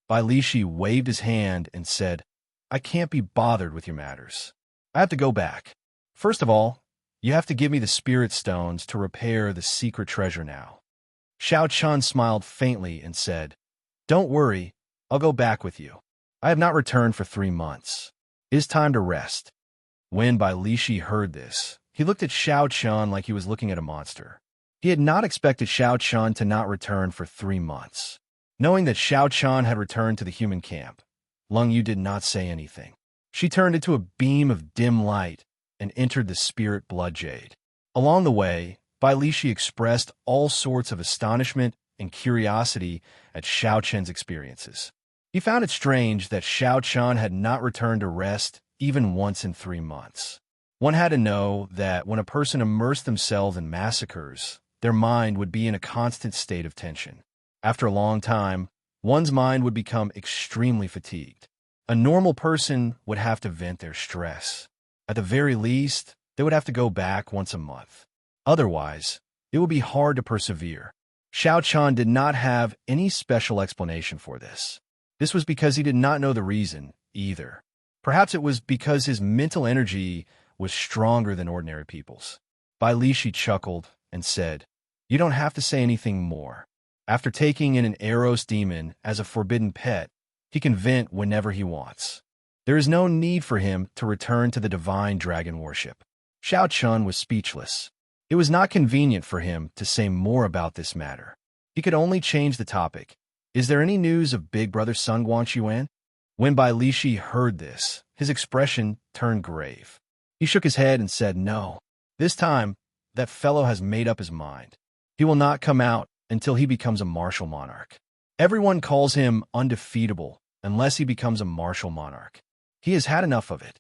Bai Lishi waved his hand and said, "I can't be bothered with your matters. I have to go back. First of all, you have to give me the spirit stones to repair the secret treasure now." Xiao Chun smiled faintly and said, "Don't worry, I'll go back with you. I have not returned for 3 months. It is time to rest." When Bai Lishi heard this, he looked at Xiao Chun like he was looking at a monster. He had not expected Xiao Chun to not return for 3 months. Knowing that Xiao Chun had returned to the human camp, Leng Yu did not say anything. She turned into a beam of dim light and entered the spirit blood jade. Along the way, Bai Lishi expressed all sorts of astonishment and curiosity at Xiao Chen's experiences. He found it strange that Xiao Chun had not returned to rest even once in 3 months. One had to know that when a person immersed themselves in massacres, their mind would be in a constant state of tension. After a long time, one's mind would become extremely fatigued. A normal person would have to vent their stress. At the very least, they would have to go back once a month. Otherwise, it would be hard to persevere. Xiao Chun did not have any special explanation for this. This was because he did not know the reason, either. Perhaps it was because his mental energy was stronger than ordinary people's. Bai Lishi chuckled and said, "You don't have to say anything more. After taking in an Eros demon as a forbidden pet, he can vent whenever he wants. There is no need for him to return to the divine dragon worship." Xiao Chun was speechless. It was not convenient for him to say more about this matter. He could only change the topic. Is there any news of Big Brother Sun Guangquan? When Bai Lishi heard this, his expression turned grave. He shook his head and said, "No. This time, that fellow has made up his mind. He will not come out until he becomes a martial monarch. Everyone calls him undefeatable unless he becomes a martial monarch. He has had enough of it."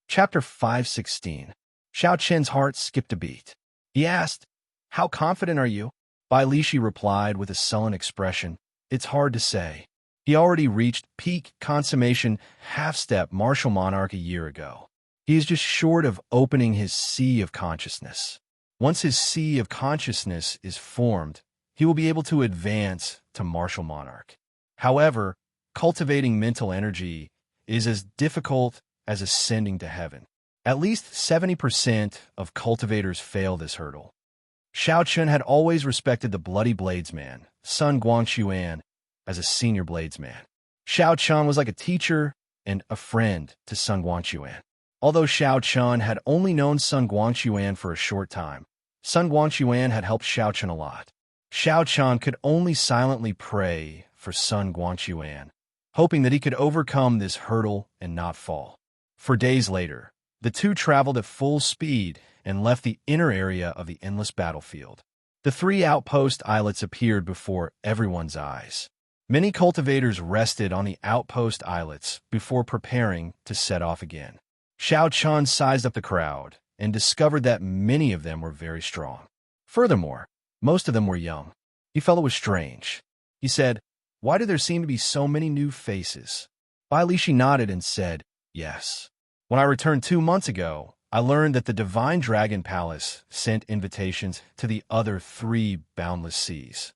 Chapter 516. Xiao Chen's heart skipped a beat. He asked, "How confident are you?" Bai Lishi replied with a sullen expression, "It's hard to say. He already reached peak consummation half-step martial monarch a year ago. He is just short of opening his sea of consciousness. Once his sea of consciousness is formed, he will be able to advance to martial monarch. However, cultivating mental energy is as difficult as ascending to heaven. At least 70% of cultivators fail this hurdle." Xiao Chun had always respected the bloody bladesman, Sun Guangquan, as a senior bladesman. Xiao Chun was like a teacher and a friend to Sun Guangquan. Although Xiao Chun had only known Sun Guangquan for a short time, Sun Guangquan had helped Xiao Chun a lot. Xiao Chun could only silently pray for Sun Guangquan, hoping that he could overcome this hurdle and not fall. For days later, the two traveled at full speed and left the inner area of the endless battlefield. The 3 outpost islets appeared before everyone's eyes. Many cultivators rested on the outpost islets before preparing to set off again. Xiao Chun sized up the crowd and discovered that many of them were very strong. Furthermore, most of them were young. He felt it was strange. He said, "Why do there seem to be so many new faces?" Bai Lishi nodded and said, "Yes. When I returned 2 months ago, I learned that the Divine Dragon Palace sent invitations to the other 3 boundless seas.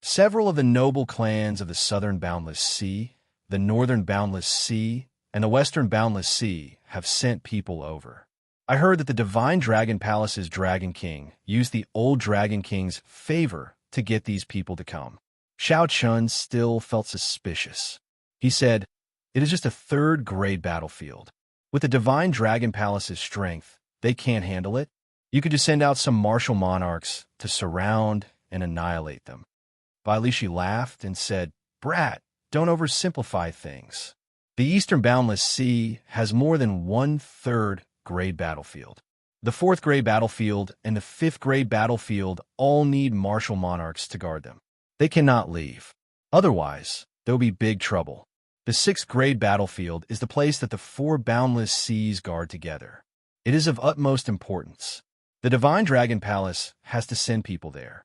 Several of the noble clans of the Southern Boundless Sea, the Northern Boundless Sea, and the Western Boundless Sea have sent people over. I heard that the Divine Dragon Palace's Dragon King used the old Dragon King's favor to get these people to come." Xiao Chun still felt suspicious. He said, "It is just a 3rd-grade battlefield. With the Divine Dragon Palace's strength, they can't handle it. You could just send out some martial monarchs to surround and annihilate them." Bai Lishi laughed and said, "Brat, don't oversimplify things. The Eastern Boundless Sea has more than 1/3 grade battlefield. The 4th grade battlefield and the 5th grade battlefield all need martial monarchs to guard them. They cannot leave. Otherwise, there will be big trouble. The 6th grade battlefield is the place that the 4 boundless seas guard together. It is of utmost importance. The Divine Dragon Palace has to send people there.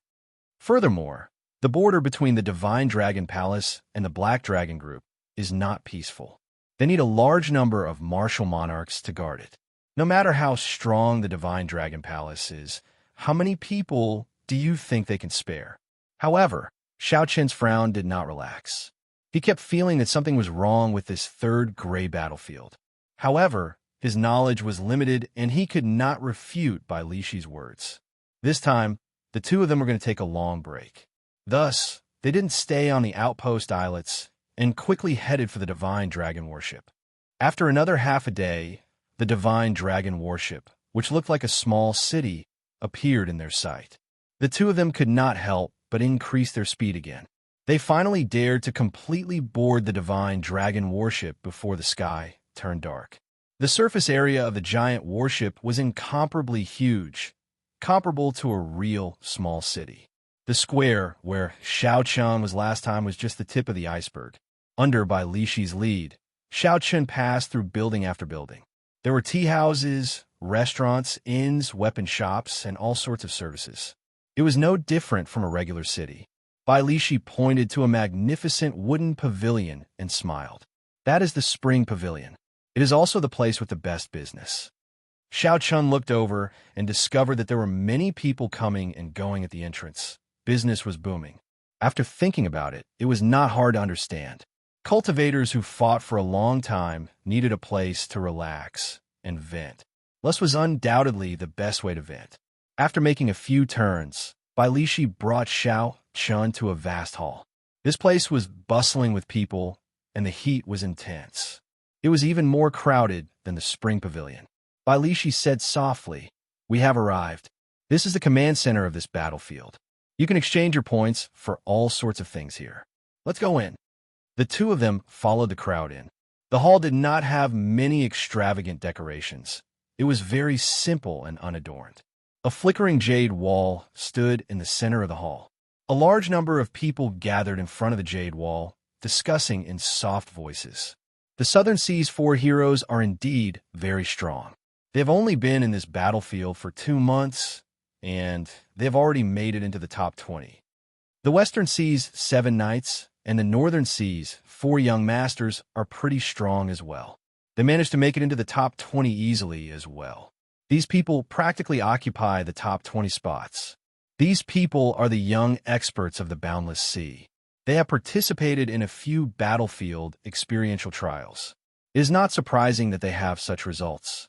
Furthermore, the border between the Divine Dragon Palace and the Black Dragon Group is not peaceful. They need a large number of martial monarchs to guard it. No matter how strong the Divine Dragon Palace is, how many people do you think they can spare?" However, Xiao Chen's frown did not relax. He kept feeling that something was wrong with this 3rd grade battlefield. However, his knowledge was limited and he could not refute Bai Lishi's words. This time, the 2 of them were going to take a long break. Thus, they didn't stay on the outpost islets and quickly headed for the Divine Dragon Warship. After another half a day, the Divine Dragon Warship, which looked like a small city, appeared in their sight. The 2 of them could not help but increase their speed again. They finally dared to completely board the Divine Dragon Warship before the sky turned dark. The surface area of the giant warship was incomparably huge, comparable to a real small city. The square where Xiao Chun was last time was just the tip of the iceberg. Under Bai Lishi's lead, Xiao Chun passed through building after building. There were tea houses, restaurants, inns, weapon shops, and all sorts of services. It was no different from a regular city. Bai Lishi pointed to a magnificent wooden pavilion and smiled. "That is the Spring Pavilion. It is also the place with the best business." Xiao Chun looked over and discovered that there were many people coming and going at the entrance. Business was booming. After thinking about it, it was not hard to understand. Cultivators who fought for a long time needed a place to relax and vent. This was undoubtedly the best way to vent. After making a few turns, Bai Lishi brought Xiao Chun to a vast hall. This place was bustling with people, and the heat was intense. It was even more crowded than the Spring Pavilion. Bai Lishi said softly, We have arrived. This is the command center of this battlefield. You can exchange your points for all sorts of things here. Let's go in. The two of them followed the crowd in. The hall did not have many extravagant decorations. It was very simple and unadorned. A flickering jade wall stood in the center of the hall. A large number of people gathered in front of the jade wall, discussing in soft voices. The Southern Sea's 4 heroes are indeed very strong. They have only been in this battlefield for 2 months, and they have already made it into the top 20. The Western Sea's 7 knights and the Northern Sea's 4 young masters are pretty strong as well. They managed to make it into the top 20 easily as well. These people practically occupy the top 20 spots. These people are the young experts of the Boundless Sea. They have participated in a few battlefield experiential trials. It is not surprising that they have such results.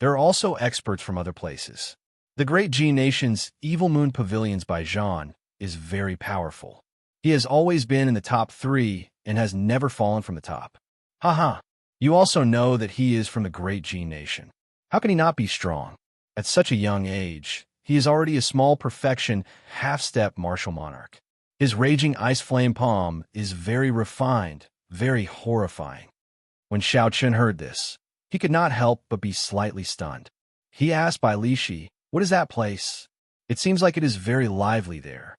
There are also experts from other places. The Great G Nation's Evil Moon Pavilions by Jean is very powerful. He has always been in the top 3 and has never fallen from the top. Haha. You also know that he is from the Great G Nation. How can he not be strong? At such a young age, he is already a small perfection, half-step martial monarch. His raging ice flame palm is very refined, very horrifying. When Xianxia heard this, he could not help but be slightly stunned. He asked Bai Lishi, "What is that place? It seems like it is very lively there."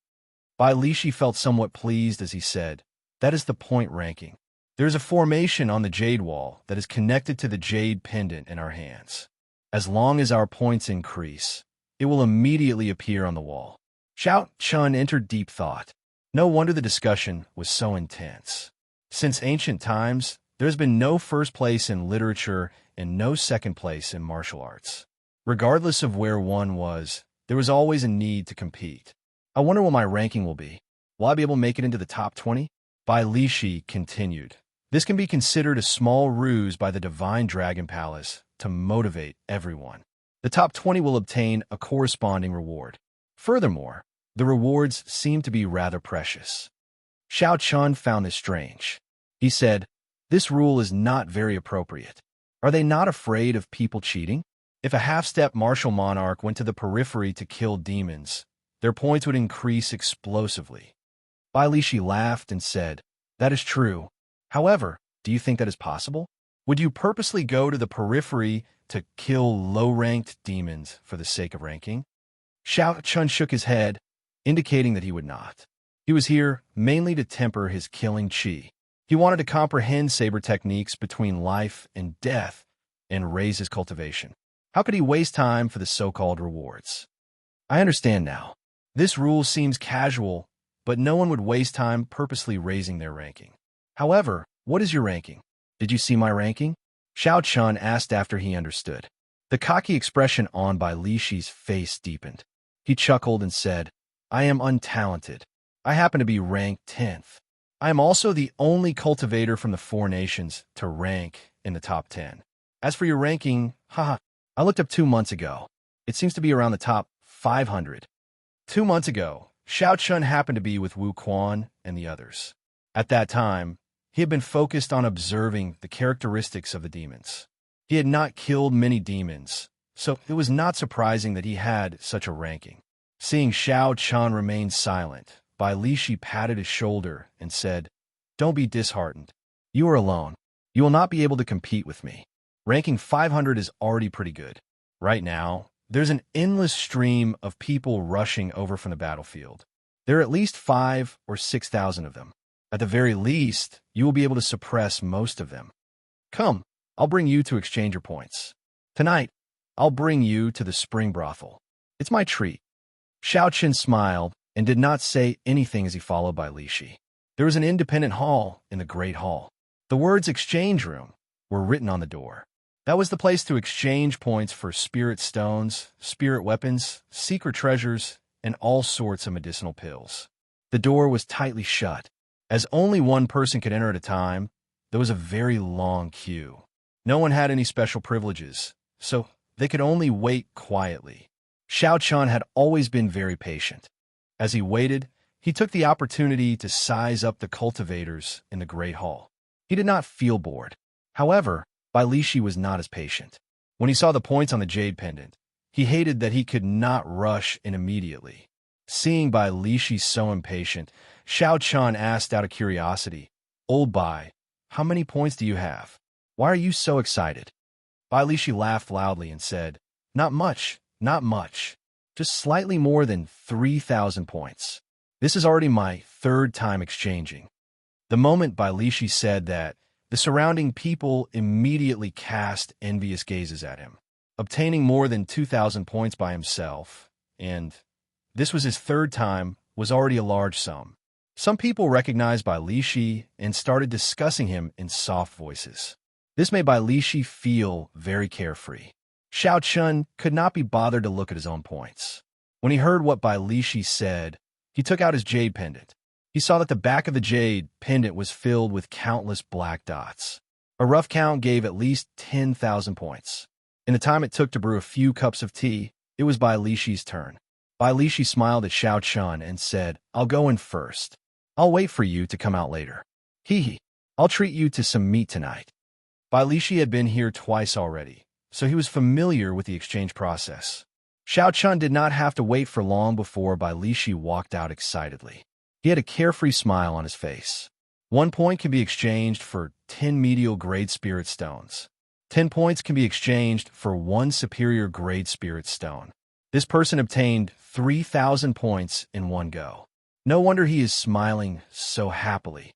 Bai Lishi felt somewhat pleased as he said, "That is the point ranking. There is a formation on the jade wall that is connected to the jade pendant in our hands. As long as our points increase, it will immediately appear on the wall." Xianxia entered deep thought. No wonder the discussion was so intense. Since ancient times, there has been no first place in literature and no second place in martial arts. Regardless of where one was, there was always a need to compete. I wonder what my ranking will be. Will I be able to make it into the top 20? Bai Lishi continued. This can be considered a small ruse by the Divine Dragon Palace to motivate everyone. The top 20 will obtain a corresponding reward. Furthermore, the rewards seem to be rather precious. Xianxia found this strange. He said, "This rule is not very appropriate. Are they not afraid of people cheating? If a half-step martial monarch went to the periphery to kill demons, their points would increase explosively." Bai Lishi laughed and said, "That is true. However, do you think that is possible? Would you purposely go to the periphery to kill low-ranked demons for the sake of ranking?" Xianxia shook his head, indicating that he would not. He was here mainly to temper his killing chi. He wanted to comprehend saber techniques between life and death and raise his cultivation. How could he waste time for the so-called rewards? I understand now. This rule seems casual, but no one would waste time purposely raising their ranking. However, what is your ranking? Did you see my ranking? Xianxia asked after he understood. The cocky expression on Bai Lishi's face deepened. He chuckled and said, "I am untalented. I happen to be ranked 10th. I am also the only cultivator from the 4 nations to rank in the top 10. As for your ranking, haha, I looked up 2 months ago. It seems to be around the top 500. 2 months ago, Xianxia happened to be with Wu Quan and the others. At that time, he had been focused on observing the characteristics of the demons. He had not killed many demons, so it was not surprising that he had such a ranking. Seeing Xianxia remain silent, Bai Lishi patted his shoulder and said, "Don't be disheartened. You are alone. You will not be able to compete with me. Ranking 500 is already pretty good. Right now, there's an endless stream of people rushing over from the battlefield. There are at least 5,000 or 6,000 of them. At the very least, you will be able to suppress most of them. Come, I'll bring you to exchange your points. Tonight, I'll bring you to the spring brothel. It's my treat." Xianxia smiled and did not say anything as he followed Bai Lishi. There was an independent hall in the Great Hall. The words "exchange room" were written on the door. That was the place to exchange points for spirit stones, spirit weapons, secret treasures, and all sorts of medicinal pills. The door was tightly shut. As only one person could enter at a time, there was a very long queue. No one had any special privileges, so they could only wait quietly. Xianxia had always been very patient. As he waited, he took the opportunity to size up the cultivators in the Great Hall. He did not feel bored. However, Bai Lishi was not as patient. When he saw the points on the jade pendant, He hated that he could not rush in immediately. Seeing Bai Lishi so impatient, Xiaochuan asked out of curiosity, "Old Bai, how many points do you have? Why are you so excited?" Bai Lishi laughed loudly and said, "Not much, not much. Just slightly more than 3,000 points. This is already my third time exchanging." The moment Bai Lishi said that, the surrounding people immediately cast envious gazes at him. Obtaining more than 2,000 points by himself, and this was his third time, was already a large sum. Some people recognized Bai Lishi and started discussing him in soft voices. This made Bai Lishi feel very carefree. Xiaochuan could not be bothered to look at his own points. When he heard what Bai Lishi said, he took out his jade pendant. He saw that the back of the jade pendant was filled with countless black dots. A rough count gave at least 10,000 points. In the time it took to brew a few cups of tea, it was Bai Lishi's turn. Bai Lishi smiled at Xiaochuan and said, "I'll go in first. I'll wait for you to come out later. Hee. I'll treat you to some meat tonight." Bai Lishi had been here twice already, so he was familiar with the exchange process. Xiaochuan did not have to wait for long before Bai Lishi walked out excitedly. He had a carefree smile on his face. 1 point can be exchanged for 10 medial grade spirit stones. 10 points can be exchanged for 1 superior grade spirit stone. This person obtained 3,000 points in one go. No wonder he is smiling so happily.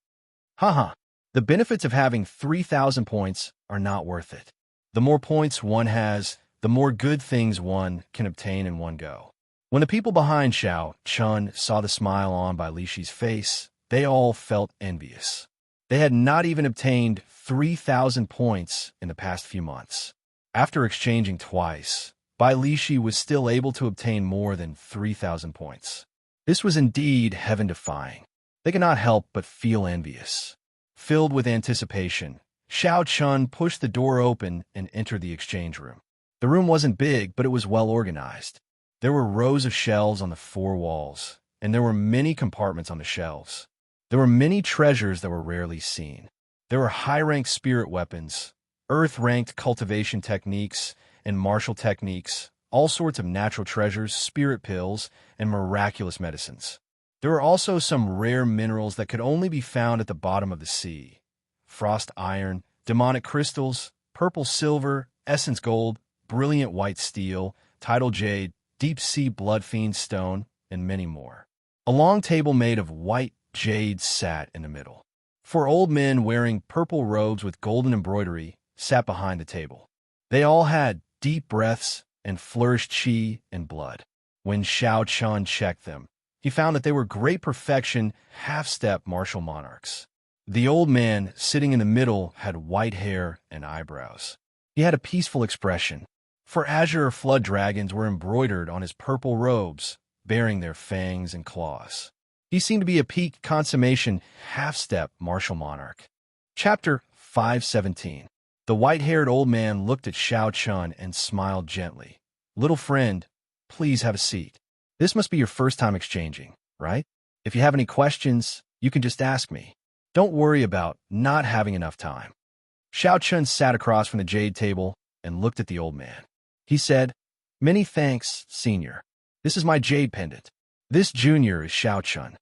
Haha, the benefits of having 3,000 points are not worth it. The more points one has, the more good things one can obtain in one go. When the people behind Xiaochuan saw the smile on Bai Lishi's face, they all felt envious. They had not even obtained 3,000 points in the past few months. After exchanging twice, Bai Lishi was still able to obtain more than 3,000 points. This was indeed heaven-defying. They could not help but feel envious. Filled with anticipation, Xiaochuan pushed the door open and entered the exchange room. The room wasn't big, but it was well organized. There were rows of shelves on the 4 walls, and there were many compartments on the shelves. There were many treasures that were rarely seen. There were high-ranked spirit weapons, earth-ranked cultivation techniques, and martial techniques, all sorts of natural treasures, spirit pills, and miraculous medicines. There were also some rare minerals that could only be found at the bottom of the sea. Frost iron, demonic crystals, purple silver, essence gold, brilliant white steel, tidal jade, deep-sea bloodfiend stone, and many more. A long table made of white jade sat in the middle. 4 old men wearing purple robes with golden embroidery sat behind the table. They all had deep breaths and flourished qi and blood. When Xiaochuan checked them, he found that they were great perfection, half-step martial monarchs. The old man sitting in the middle had white hair and eyebrows. He had a peaceful expression, for azure flood dragons were embroidered on his purple robes, bearing their fangs and claws. He seemed to be a peak consummation, half-step martial monarch. Chapter 517. The white-haired old man looked at Xiaochuan and smiled gently. "Little friend, please have a seat. This must be your first time exchanging, right? If you have any questions, you can just ask me. Don't worry about not having enough time." Xiaochuan sat across from the jade table and looked at the old man. He said, "Many thanks, senior. This is my jade pendant. This junior is Xiaochuan."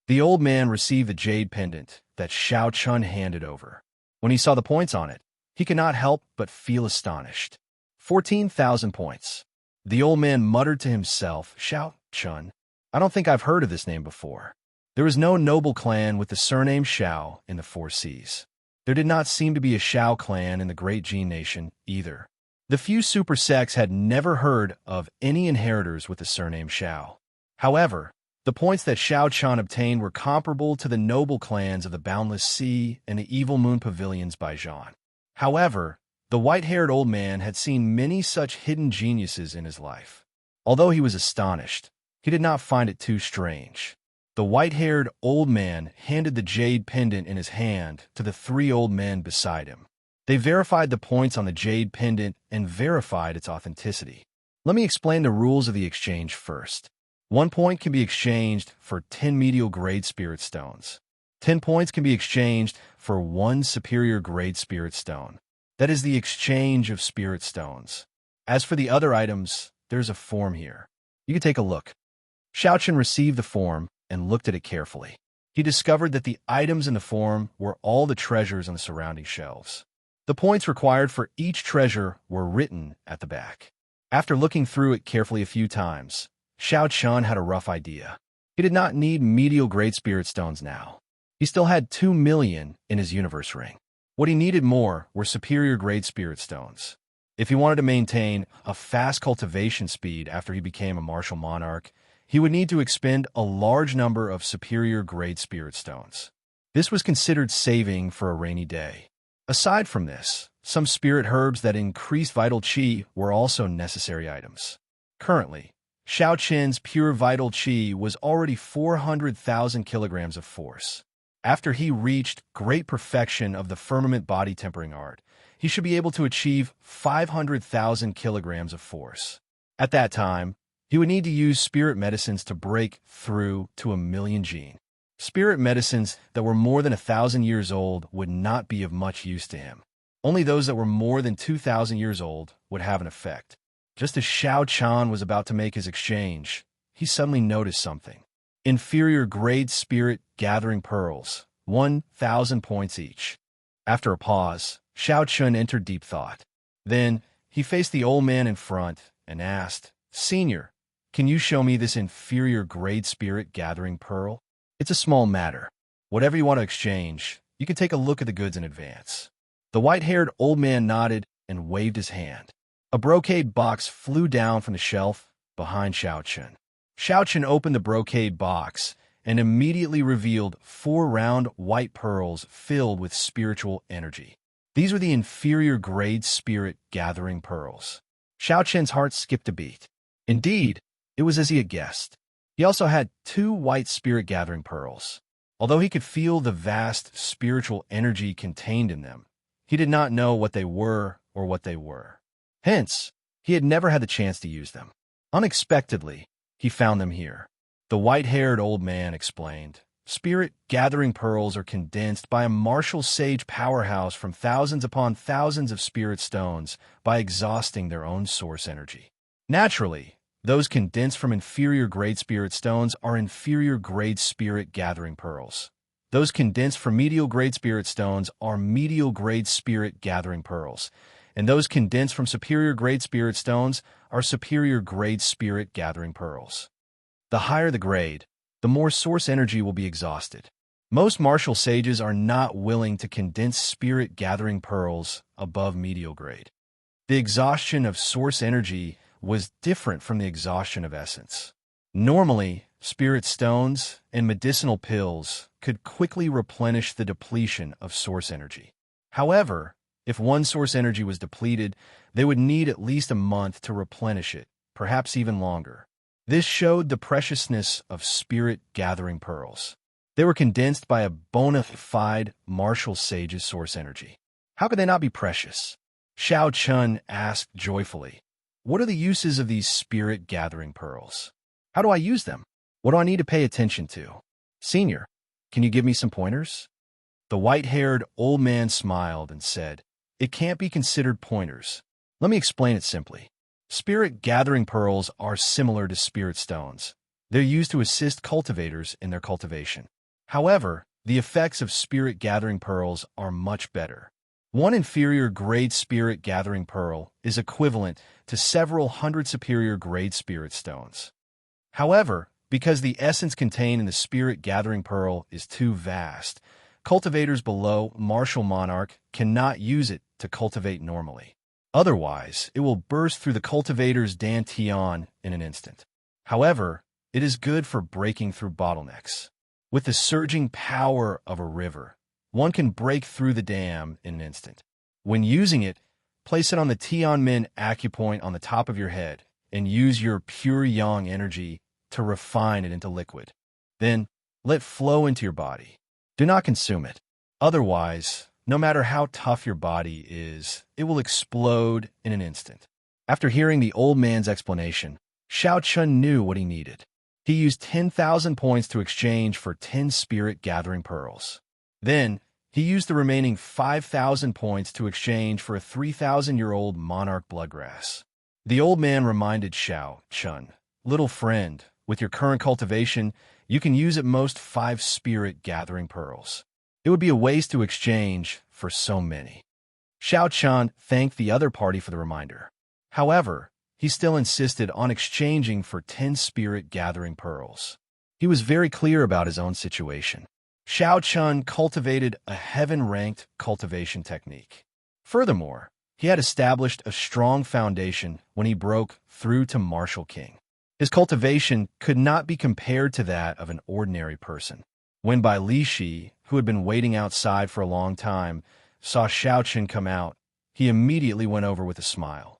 The old man received the jade pendant that Xiaochuan handed over. When he saw the points on it, he could not help but feel astonished. 14,000 points. The old man muttered to himself, "Xiaochuan, I don't think I've heard of this name before." There was no noble clan with the surname Xiao in the 4 seas. There did not seem to be a Xiao clan in the Great Jin Nation either. The few super sects had never heard of any inheritors with the surname Xiao. However, the points that Xiaochuan obtained were comparable to the noble clans of the Boundless Sea and the Evil Moon Pavilions by Zhan. However, the white-haired old man had seen many such hidden geniuses in his life. Although he was astonished, he did not find it too strange. The white-haired old man handed the jade pendant in his hand to the 3 old men beside him. They verified the points on the jade pendant and verified its authenticity. Let me explain the rules of the exchange first. 1 point can be exchanged for 10 medial grade spirit stones. 10 points can be exchanged for 1 superior grade spirit stone. That is the exchange of spirit stones. As for the other items, there's a form here. You can take a look." Xiaochen received the form and looked at it carefully. He discovered that the items in the form were all the treasures on the surrounding shelves. The points required for each treasure were written at the back. After looking through it carefully a few times, Xiaochen had a rough idea. He did not need medial Great Spirit Stones now. He still had 2 million in his universe ring. What he needed more were superior Great Spirit Stones. If he wanted to maintain a fast cultivation speed after he became a martial monarch, he would need to expend a large number of superior Great Spirit Stones. This was considered saving for a rainy day. Aside from this, some spirit herbs that increased vital qi were also necessary items. Currently, Xiaochen's pure vital qi was already 400,000 kilograms of force. After he reached great perfection of the firmament body tempering art, he should be able to achieve 500,000 kilograms of force. At that time, he would need to use spirit medicines to break through to 1,000,000 gene. Spirit medicines that were more than 1,000 years old would not be of much use to him. Only those that were more than 2,000 years old would have an effect. Just as Xiaochen was about to make his exchange, he suddenly noticed something. Inferior grade spirit gathering pearls, 1,000 points each. After a pause, Xiaochen entered deep thought. Then, he faced the old man in front and asked, "Senior, can you show me this inferior grade spirit gathering pearl? It's a small matter. Whatever you want to exchange, you can take a look at the goods in advance." The white-haired old man nodded and waved his hand. A brocade box flew down from the shelf behind Xiaochen. Xiaochen opened the brocade box and immediately revealed 4 round white pearls filled with spiritual energy. These were the inferior grade spirit gathering pearls. Xiaochen's heart skipped a beat. Indeed, it was as he had guessed. He also had 2 white spirit gathering pearls. Although he could feel the vast spiritual energy contained in them, he did not know what they were or what they were. Hence, he had never had the chance to use them. Unexpectedly, he found them here. The white-haired old man explained, "Spirit gathering pearls are condensed by a martial sage powerhouse from thousands upon thousands of spirit stones by exhausting their own source energy. Naturally, those condensed from inferior grade spirit stones are inferior grade spirit gathering pearls. Those condensed from medial grade spirit stones are medial grade spirit gathering pearls. And those condensed from superior grade spirit stones are superior grade spirit gathering pearls. The higher the grade, the more source energy will be exhausted. Most martial sages are not willing to condense spirit gathering pearls above medial grade. The exhaustion of source energy was different from the exhaustion of essence. Normally, spirit stones and medicinal pills could quickly replenish the depletion of source energy. However, if one source energy was depleted, they would need at least a month to replenish it, perhaps even longer. This showed the preciousness of spirit gathering pearls. They were condensed by a bona fide martial sage's source energy. How could they not be precious? Xiaochen asked joyfully. What are the uses of these spirit gathering pearls? How do I use them? What do I need to pay attention to? Senior, can you give me some pointers? The white-haired old man smiled and said, "It can't be considered pointers. Let me explain it simply. Spirit gathering pearls are similar to spirit stones. They're used to assist cultivators in their cultivation. However, the effects of spirit gathering pearls are much better. One inferior grade spirit gathering pearl is equivalent to several hundred superior grade spirit stones. However, because the essence contained in the spirit gathering pearl is too vast, cultivators below martial monarch cannot use it to cultivate normally. Otherwise, it will burst through the cultivator's dantian in an instant. However, it is good for breaking through bottlenecks. With the surging power of a river, one can break through the dam in an instant. When using it, place it on the Tianmin acupoint on the top of your head and use your pure yang energy to refine it into liquid. Then, let flow into your body. Do not consume it. Otherwise, no matter how tough your body is, it will explode in an instant." After hearing the old man's explanation, Xiaochen knew what he needed. He used 10,000 points to exchange for 10 spirit gathering pearls. Then, he used the remaining 5,000 points to exchange for a 3,000-year-old monarch bloodgrass. The old man reminded Xiao Chun, "Little friend, with your current cultivation, you can use at most 5 spirit gathering pearls. It would be a waste to exchange for so many." Xiao Chun thanked the other party for the reminder. However, he still insisted on exchanging for 10 spirit gathering pearls. He was very clear about his own situation. Xiao Chun cultivated a heaven-ranked cultivation technique. Furthermore, he had established a strong foundation when he broke through to Martial King. His cultivation could not be compared to that of an ordinary person. When Bai Lishi, who had been waiting outside for a long time, saw Xiao Chun come out, he immediately went over with a smile.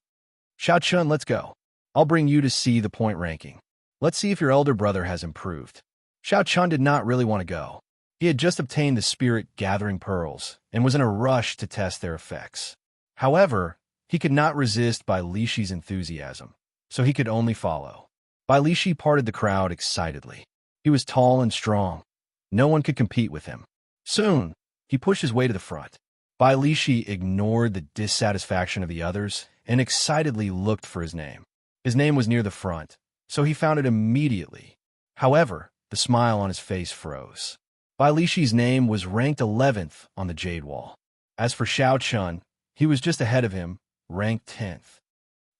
"Xiao Chun, let's go. I'll bring you to see the point ranking. Let's see if your elder brother has improved." Xiao Chun did not really want to go. He had just obtained the spirit gathering pearls and was in a rush to test their effects. However, he could not resist Bai Lishi's enthusiasm, so he could only follow. Bai Lishi parted the crowd excitedly. He was tall and strong. No one could compete with him. Soon, he pushed his way to the front. Bai Lishi ignored the dissatisfaction of the others and excitedly looked for his name. His name was near the front, so he found it immediately. However, the smile on his face froze. Bai Lishi's name was ranked 11th on the Jade Wall. As for Xiao Chun, he was just ahead of him, ranked 10th.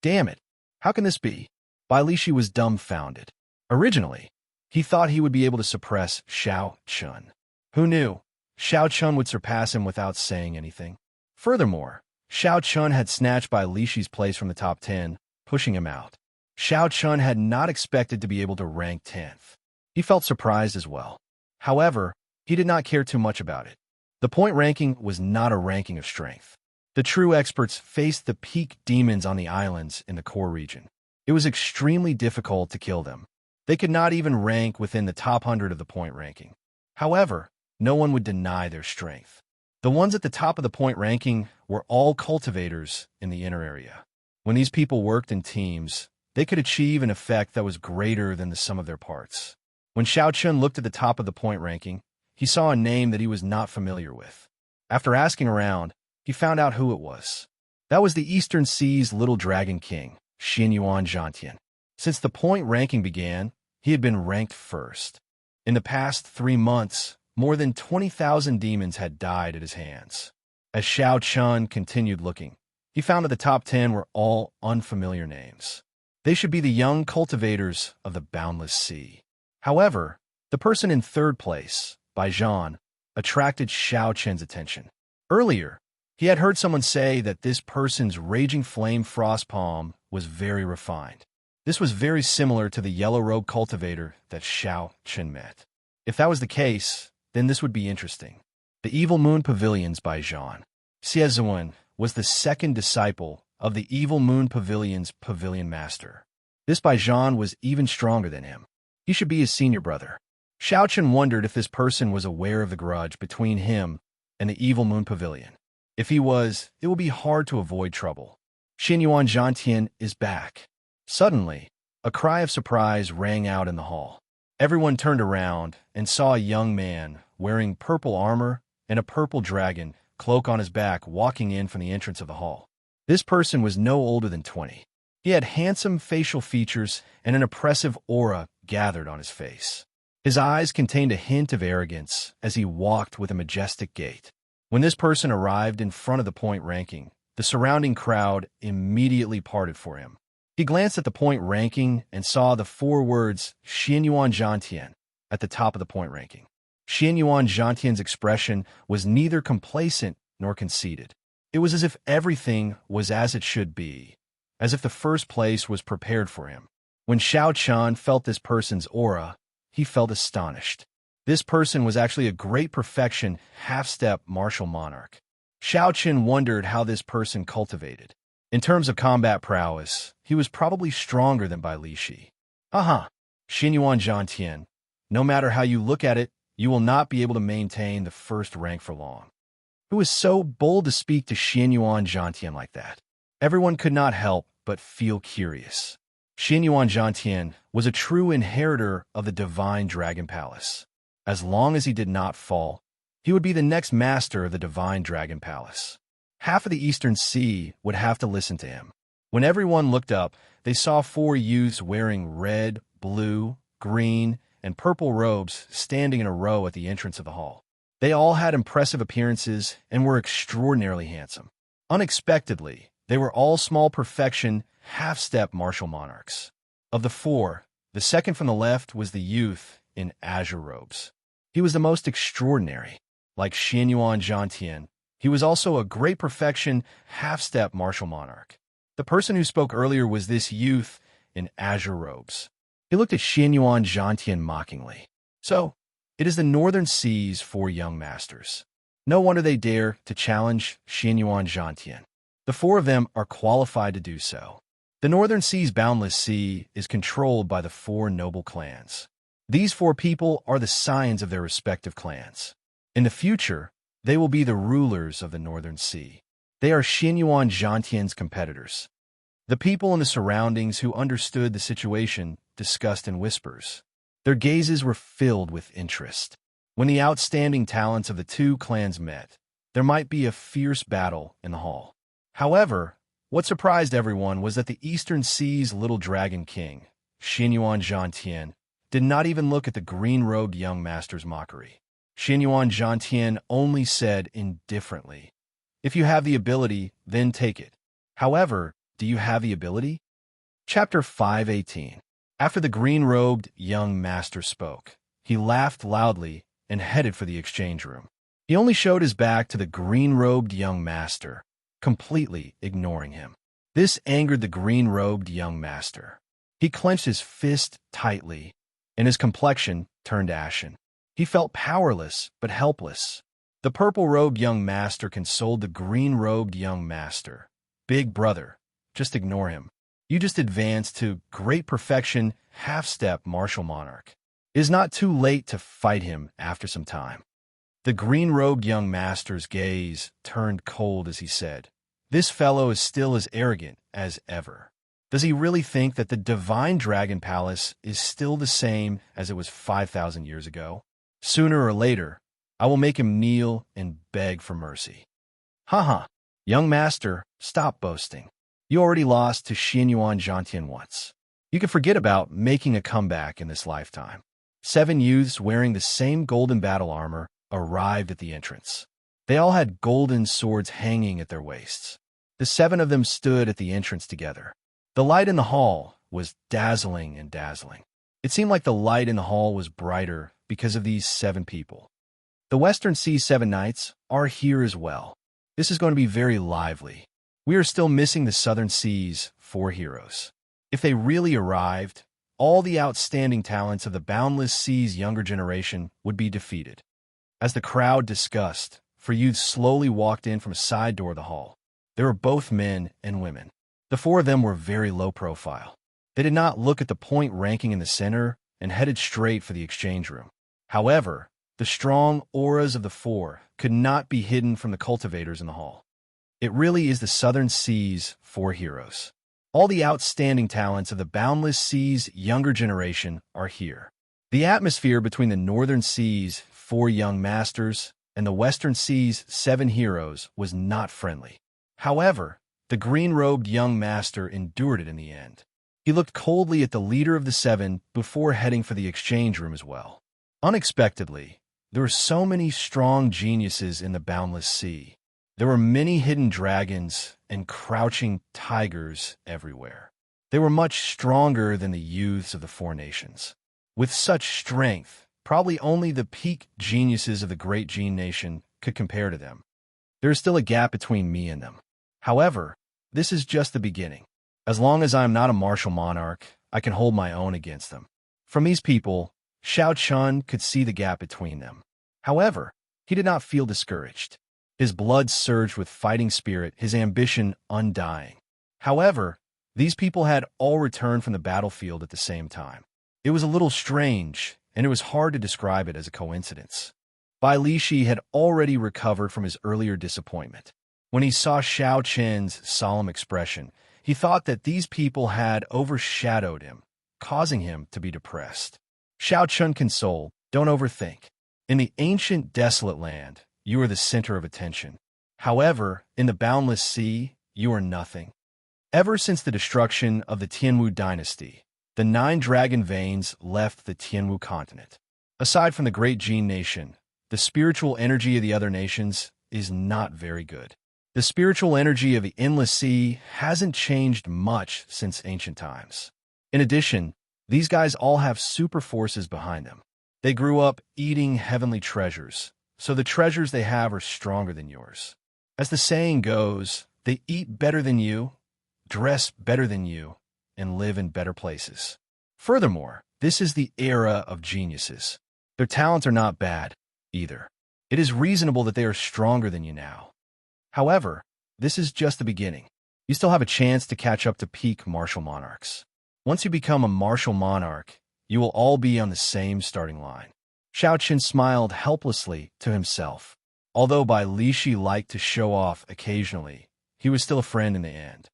Damn it! How can this be? Bai Lishi was dumbfounded. Originally, he thought he would be able to suppress Xiao Chun. Who knew? Xiao Chun would surpass him without saying anything. Furthermore, Xiao Chun had snatched Bai Lishi's place from the top 10, pushing him out. Xiao Chun had not expected to be able to rank 10th. He felt surprised as well. However, he did not care too much about it. The point ranking was not a ranking of strength. The true experts faced the peak demons on the islands in the core region. It was extremely difficult to kill them. They could not even rank within the top 100 of the point ranking. However, no one would deny their strength. The ones at the top of the point ranking were all cultivators in the inner area. When these people worked in teams, they could achieve an effect that was greater than the sum of their parts. When Xiao Chun looked at the top of the point ranking, he saw a name that he was not familiar with. After asking around, he found out who it was. That was the Eastern Sea's Little Dragon King, Xianxia. Since the point ranking began, he had been ranked first. In the past 3 months, more than 20,000 demons had died at his hands. As Xiao Chun continued looking, he found that the top 10 were all unfamiliar names. They should be the young cultivators of the boundless sea. However, the person in third place, Bai Zhan, attracted Xiao Chun's attention. Earlier, he had heard someone say that this person's raging flame frost palm was very refined. This was very similar to the yellow-robe cultivator that Xiao Chun met. If that was the case, then this would be interesting. The Evil Moon Pavilion's Bai Zhan. Xiezuan was the second disciple of the Evil Moon Pavilion's Pavilion Master. This Bai Zhan was even stronger than him. He should be his senior brother. Xiao Chun wondered if this person was aware of the grudge between him and the Evil Moon Pavilion. If he was, it would be hard to avoid trouble. Xianxia is back. Suddenly, a cry of surprise rang out in the hall. Everyone turned around and saw a young man wearing purple armor and a purple dragon cloak on his back walking in from the entrance of the hall. This person was no older than 20. He had handsome facial features and an oppressive aura gathered on his face. His eyes contained a hint of arrogance as he walked with a majestic gait. When this person arrived in front of the point ranking, the surrounding crowd immediately parted for him. He glanced at the point ranking and saw the 4 words Xianxia at the top of the point ranking. Xianxia's expression was neither complacent nor conceited. It was as if everything was as it should be, as if the first place was prepared for him. When Xiao Chun felt this person's aura, he felt astonished. This person was actually a great perfection, half-step martial monarch. Xiao Chun wondered how this person cultivated. In terms of combat prowess, he was probably stronger than Bai Lishi. Xianxia, no matter how you look at it, you will not be able to maintain the first rank for long. Who is so bold to speak to Xianxia like that? Everyone could not help but feel curious. Xianxia was a true inheritor of the Divine Dragon Palace. As long as he did not fall, he would be the next master of the Divine Dragon Palace. Half of the Eastern Sea would have to listen to him. When everyone looked up, they saw 4 youths wearing red, blue, green, and purple robes standing in a row at the entrance of the hall. They all had impressive appearances and were extraordinarily handsome. Unexpectedly, they were all small perfection, half-step martial monarchs. Of the 4, the second from the left was the youth in azure robes. He was the most extraordinary. Like Xianxia, he was also a great perfection, half-step martial monarch. The person who spoke earlier was this youth in azure robes. He looked at Xianxia mockingly. So, it is the Northern Sea's 4 young masters. No wonder they dare to challenge Xianxia. The 4 of them are qualified to do so. The Northern Sea's boundless sea is controlled by the 4 noble clans. These 4 people are the scions of their respective clans. In the future, they will be the rulers of the Northern Sea. They are Xianxia's competitors. The people in the surroundings who understood the situation discussed in whispers. Their gazes were filled with interest. When the outstanding talents of the 2 clans met, there might be a fierce battle in the hall. However, what surprised everyone was that the Eastern Sea's little dragon king, Xianxia, did not even look at the green-robed young master's mockery. Xianxia only said indifferently, "If you have the ability, then take it. However, do you have the ability?" Chapter 5:18. After the green-robed young master spoke, he laughed loudly and headed for the exchange room. He only showed his back to the green-robed young master, completely ignoring him. This angered the green-robed young master. He clenched his fist tightly, and his complexion turned ashen. He felt powerless but helpless. The purple-robed young master consoled the green-robed young master. "Big brother, just ignore him. You just advanced to great perfection, half-step martial monarch. It is not too late to fight him after some time." The green-robed young master's gaze turned cold as he said, "This fellow is still as arrogant as ever. Does he really think that the divine dragon palace is still the same as it was 5,000 years ago? Sooner or later, I will make him kneel and beg for mercy." "Haha, young master, stop boasting. You already lost to Xianxia once. You can forget about making a comeback in this lifetime." 7 youths wearing the same golden battle armor arrived at the entrance. They all had golden swords hanging at their waists. The 7 of them stood at the entrance together. The light in the hall was dazzling and dazzling. It seemed like the light in the hall was brighter because of these 7 people. The Western Sea 7 Knights are here as well. This is going to be very lively. We are still missing the Southern Sea's 4 heroes. If they really arrived, all the outstanding talents of the Boundless Sea's younger generation would be defeated. As the crowd discussed, 4 youths slowly walked in from a side door of the hall. They were both men and women. The 4 of them were very low profile. They did not look at the point ranking in the center and headed straight for the exchange room. However, the strong auras of the 4 could not be hidden from the cultivators in the hall. It really is the Southern Sea's 4 heroes. All the outstanding talents of the Boundless Sea's younger generation are here. The atmosphere between the Northern Sea's 4 young masters and the Western Sea's 7 heroes was not friendly. However, the green-robed young master endured it in the end. He looked coldly at the leader of the 7 before heading for the exchange room as well. Unexpectedly, there were so many strong geniuses in the Boundless Sea. There were many hidden dragons and crouching tigers everywhere. They were much stronger than the youths of the 4 nations. With such strength, probably only the peak geniuses of the Great Gene Nation could compare to them. There is still a gap between me and them. However, this is just the beginning. As long as I am not a martial monarch, I can hold my own against them. From these people, Xianxia could see the gap between them. However, he did not feel discouraged. His blood surged with fighting spirit, his ambition undying. However, these people had all returned from the battlefield at the same time. It was a little strange, and it was hard to describe it as a coincidence. Bai Lishi had already recovered from his earlier disappointment. When he saw Xiao Chen's solemn expression, he thought that these people had overshadowed him, causing him to be depressed. Xiao Chen consoled, "Don't overthink. In the ancient desolate land, you are the center of attention. However, in the Boundless Sea, you are nothing. Ever since the destruction of the Tianwu dynasty, the 9 dragon veins left the Tianwu continent. Aside from the Great Jin nation, the spiritual energy of the other nations is not very good. The spiritual energy of the Endless Sea hasn't changed much since ancient times. In addition, these guys all have super forces behind them. They grew up eating heavenly treasures, so the treasures they have are stronger than yours. As the saying goes, they eat better than you, dress better than you, and live in better places. Furthermore, this is the era of geniuses. Their talents are not bad, either. It is reasonable that they are stronger than you now. However, this is just the beginning. You still have a chance to catch up to peak martial monarchs. Once you become a martial monarch, you will all be on the same starting line. Xianxia smiled helplessly to himself. Although Bai Lishi liked to show off occasionally, he was still a friend in the end.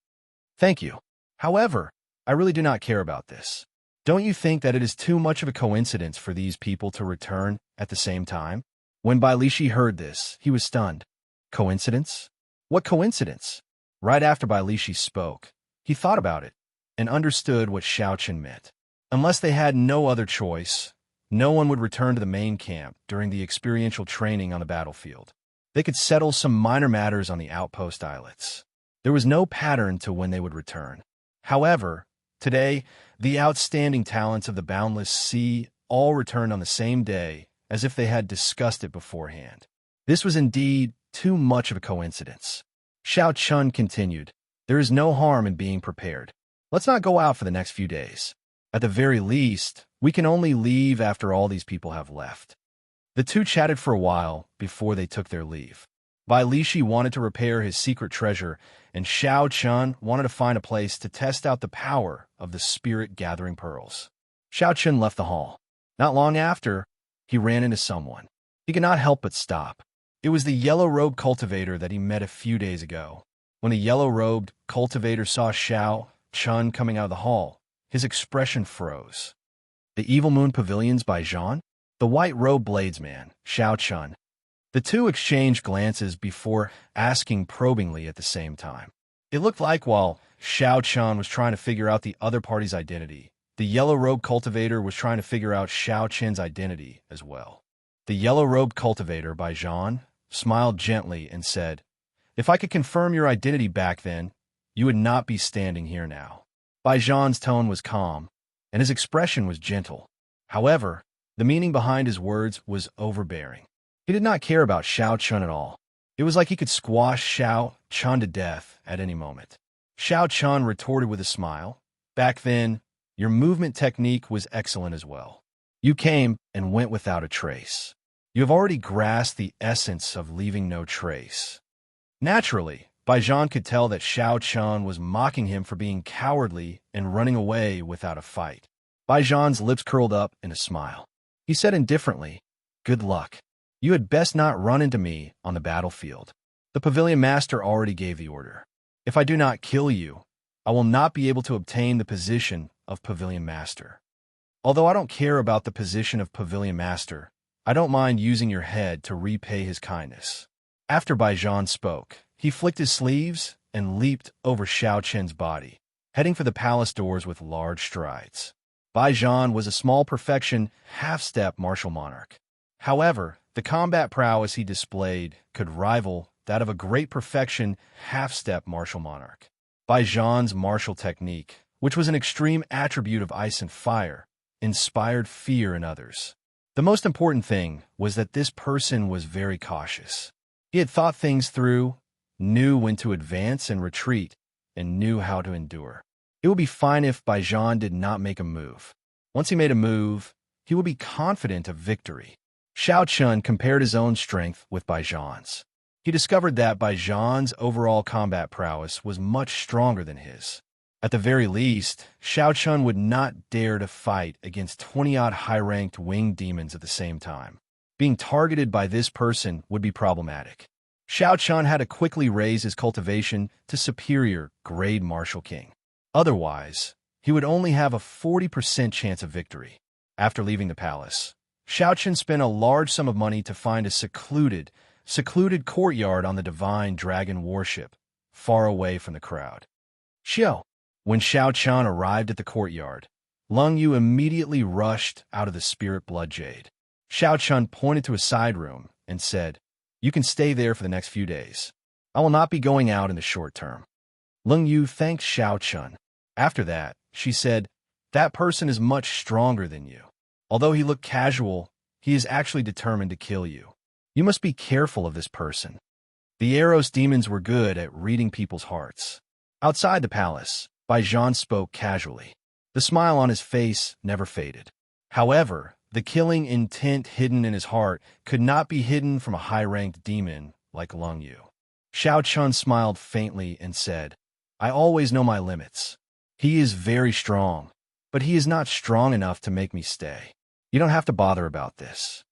Thank you. However, I really do not care about this. Don't you think that it is too much of a coincidence for these people to return at the same time? When Bai Lishi heard this, he was stunned. Coincidence? What coincidence? Right after Bai Lishi spoke, he thought about it and understood what Xianxia meant. Unless they had no other choice, no one would return to the main camp during the experiential training on the battlefield. They could settle some minor matters on the outpost islets. There was no pattern to when they would return. However, today, the outstanding talents of the Boundless Sea all returned on the same day, as if they had discussed it beforehand. This was indeed too much of a coincidence. Xianxia continued, "There is no harm in being prepared. Let's not go out for the next few days. At the very least, we can only leave after all these people have left." The two chatted for a while before they took their leave. Bai Lishi wanted to repair his secret treasure, and Xianxia wanted to find a place to test out the power of the spirit-gathering pearls. Xianxia left the hall. Not long after, he ran into someone. He could not help but stop. It was the yellow-robed cultivator that he met a few days ago. When the yellow-robed cultivator saw Xianxia coming out of the hall, his expression froze. The Evil Moon Pavilions by Zhan? The white-robed bladesman, Xianxia. The two exchanged glances before asking probingly at the same time. It looked like while Xianxia was trying to figure out the other party's identity, the yellow-robed cultivator was trying to figure out Xianxia's identity as well. The yellow-robed cultivator by Zhan smiled gently and said, "If I could confirm your identity back then, you would not be standing here now." Bai Zhan's tone was calm, and his expression was gentle. However, the meaning behind his words was overbearing. He did not care about Xianxia at all. It was like he could squash Xianxia to death at any moment. Xianxia retorted with a smile, "Back then, your movement technique was excellent as well. You came and went without a trace. You have already grasped the essence of leaving no trace." Naturally, Bai Zhan could tell that Xianxia was mocking him for being cowardly and running away without a fight. Bai Zhan's lips curled up in a smile. He said indifferently, "Good luck. You had best not run into me on the battlefield. The pavilion master already gave the order. If I do not kill you, I will not be able to obtain the position of pavilion master. Although I don't care about the position of pavilion master, I don't mind using your head to repay his kindness." After Bai Zhan spoke, he flicked his sleeves and leaped over Xianxia's body, heading for the palace doors with large strides. Bai Zhan was a small perfection, half-step martial monarch. However, the combat prowess he displayed could rival that of a great perfection, half-step martial monarch. Bai Zhan's martial technique, which was an extreme attribute of ice and fire, inspired fear in others. The most important thing was that this person was very cautious. He had thought things through, knew when to advance and retreat, and knew how to endure. It would be fine if Bai Zhan did not make a move. Once he made a move, he would be confident of victory. Xianxia compared his own strength with Bai Zhan's. He discovered that Bai Zhan's overall combat prowess was much stronger than his. At the very least, Xianxia would not dare to fight against 20-odd high-ranked winged demons at the same time. Being targeted by this person would be problematic. Xianxia had to quickly raise his cultivation to superior grade martial king. Otherwise, he would only have a 40% chance of victory. After leaving the palace, Xianxia spent a large sum of money to find a secluded courtyard on the divine dragon warship, far away from the crowd. Xiao. When Xiao Chan arrived at the courtyard, Lung Yu immediately rushed out of the spirit blood jade. Xiao Chan pointed to a side room and said, "You can stay there for the next few days. I will not be going out in the short term." Lung Yu thanked Xiao Chun. After that, she said, "That person is much stronger than you. Although he looked casual, he is actually determined to kill you. You must be careful of this person." The Eros demons were good at reading people's hearts. Outside the palace, Bai Zhan spoke casually. The smile on his face never faded. However, the killing intent hidden in his heart could not be hidden from a high-ranked demon like Lung Yu. Xiao Chun smiled faintly and said, "I always know my limits. He is very strong, but he is not strong enough to make me stay. You don't have to bother about this."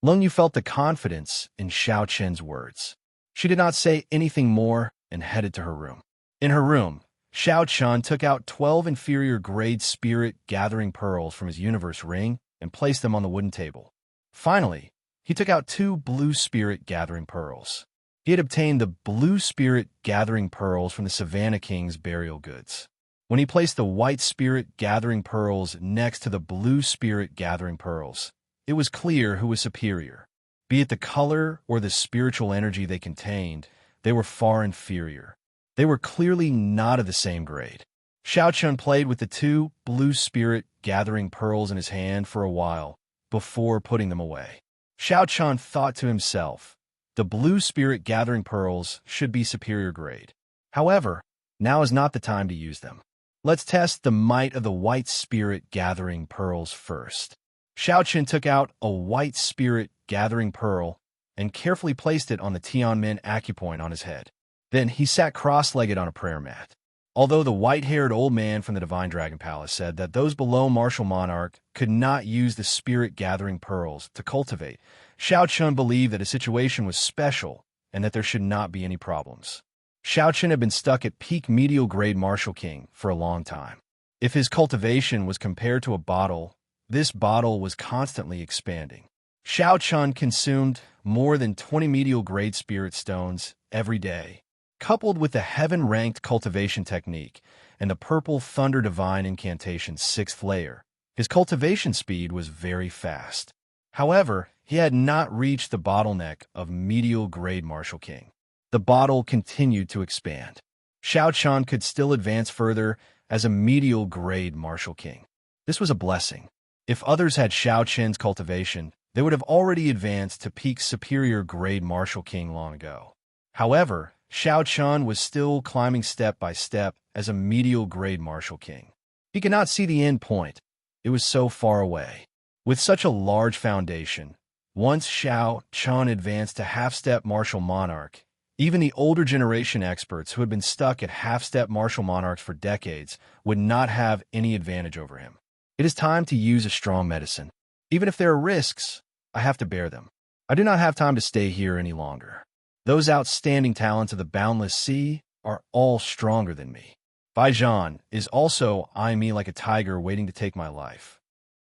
Lung Yu felt the confidence in Xiao Chen's words. She did not say anything more and headed to her room. In her room, Xiao Chun took out 12 inferior-grade spirit-gathering pearls from his universe ring and placed them on the wooden table. Finally, he took out 2 blue spirit-gathering pearls. He had obtained the blue spirit-gathering pearls from the Savannah King's burial goods. When he placed the white spirit-gathering pearls next to the blue spirit-gathering pearls, it was clear who was superior. Be it the color or the spiritual energy they contained, they were far inferior. They were clearly not of the same grade. Xiao Chun played with the 2 blue spirit-gathering pearls in his hand for a while before putting them away. Xiao Chun thought to himself, the blue spirit-gathering pearls should be superior grade. However, now is not the time to use them. Let's test the might of the white spirit-gathering pearls first. Xiao Chun took out a white spirit-gathering pearl and carefully placed it on the Tianmen acupoint on his head. Then he sat cross-legged on a prayer mat. Although the white-haired old man from the Divine Dragon Palace said that those below Martial Monarch could not use the spirit-gathering pearls to cultivate, Xiao Chun believed that his situation was special and that there should not be any problems. Xiao Chun had been stuck at peak medial-grade Martial King for a long time. If his cultivation was compared to a bottle, this bottle was constantly expanding. Xiao Chun consumed more than 20 medial-grade spirit stones every day. Coupled with the heaven-ranked cultivation technique and the purple thunder divine incantation's 6th layer, his cultivation speed was very fast. However, he had not reached the bottleneck of medial-grade Martial King. The bottle continued to expand. Xiao Chun could still advance further as a medial-grade Martial King. This was a blessing. If others had Xiao Chen's cultivation, they would have already advanced to peak superior-grade Martial King long ago. However, Xiao Chun was still climbing step by step as a medial-grade Martial King. He could not see the end point. It was so far away. With such a large foundation, once Xiao Chun advanced to half-step Martial Monarch, even the older generation experts who had been stuck at half-step Martial Monarchs for decades would not have any advantage over him. It is time to use a strong medicine. Even if there are risks, I have to bear them. I do not have time to stay here any longer. Those outstanding talents of the boundless sea are all stronger than me. Bai Zhan is also eyeing me like a tiger waiting to take my life.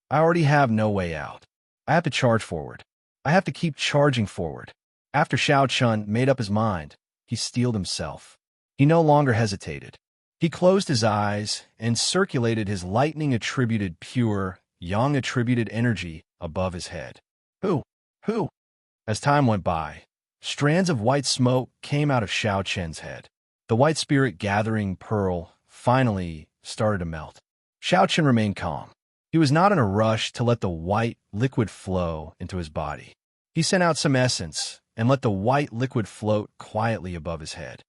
I already have no way out. I have to charge forward. I have to keep charging forward. After Xiao Chun made up his mind, he steeled himself. He no longer hesitated. He closed his eyes and circulated his lightning-attributed pure, yang-attributed energy above his head. Who? As time went by, strands of white smoke came out of Xiao Chen's head. The white spirit-gathering pearl finally started to melt. Xiao Chen remained calm. He was not in a rush to let the white liquid flow into his body. He sent out some essence and let the white liquid float quietly above his head.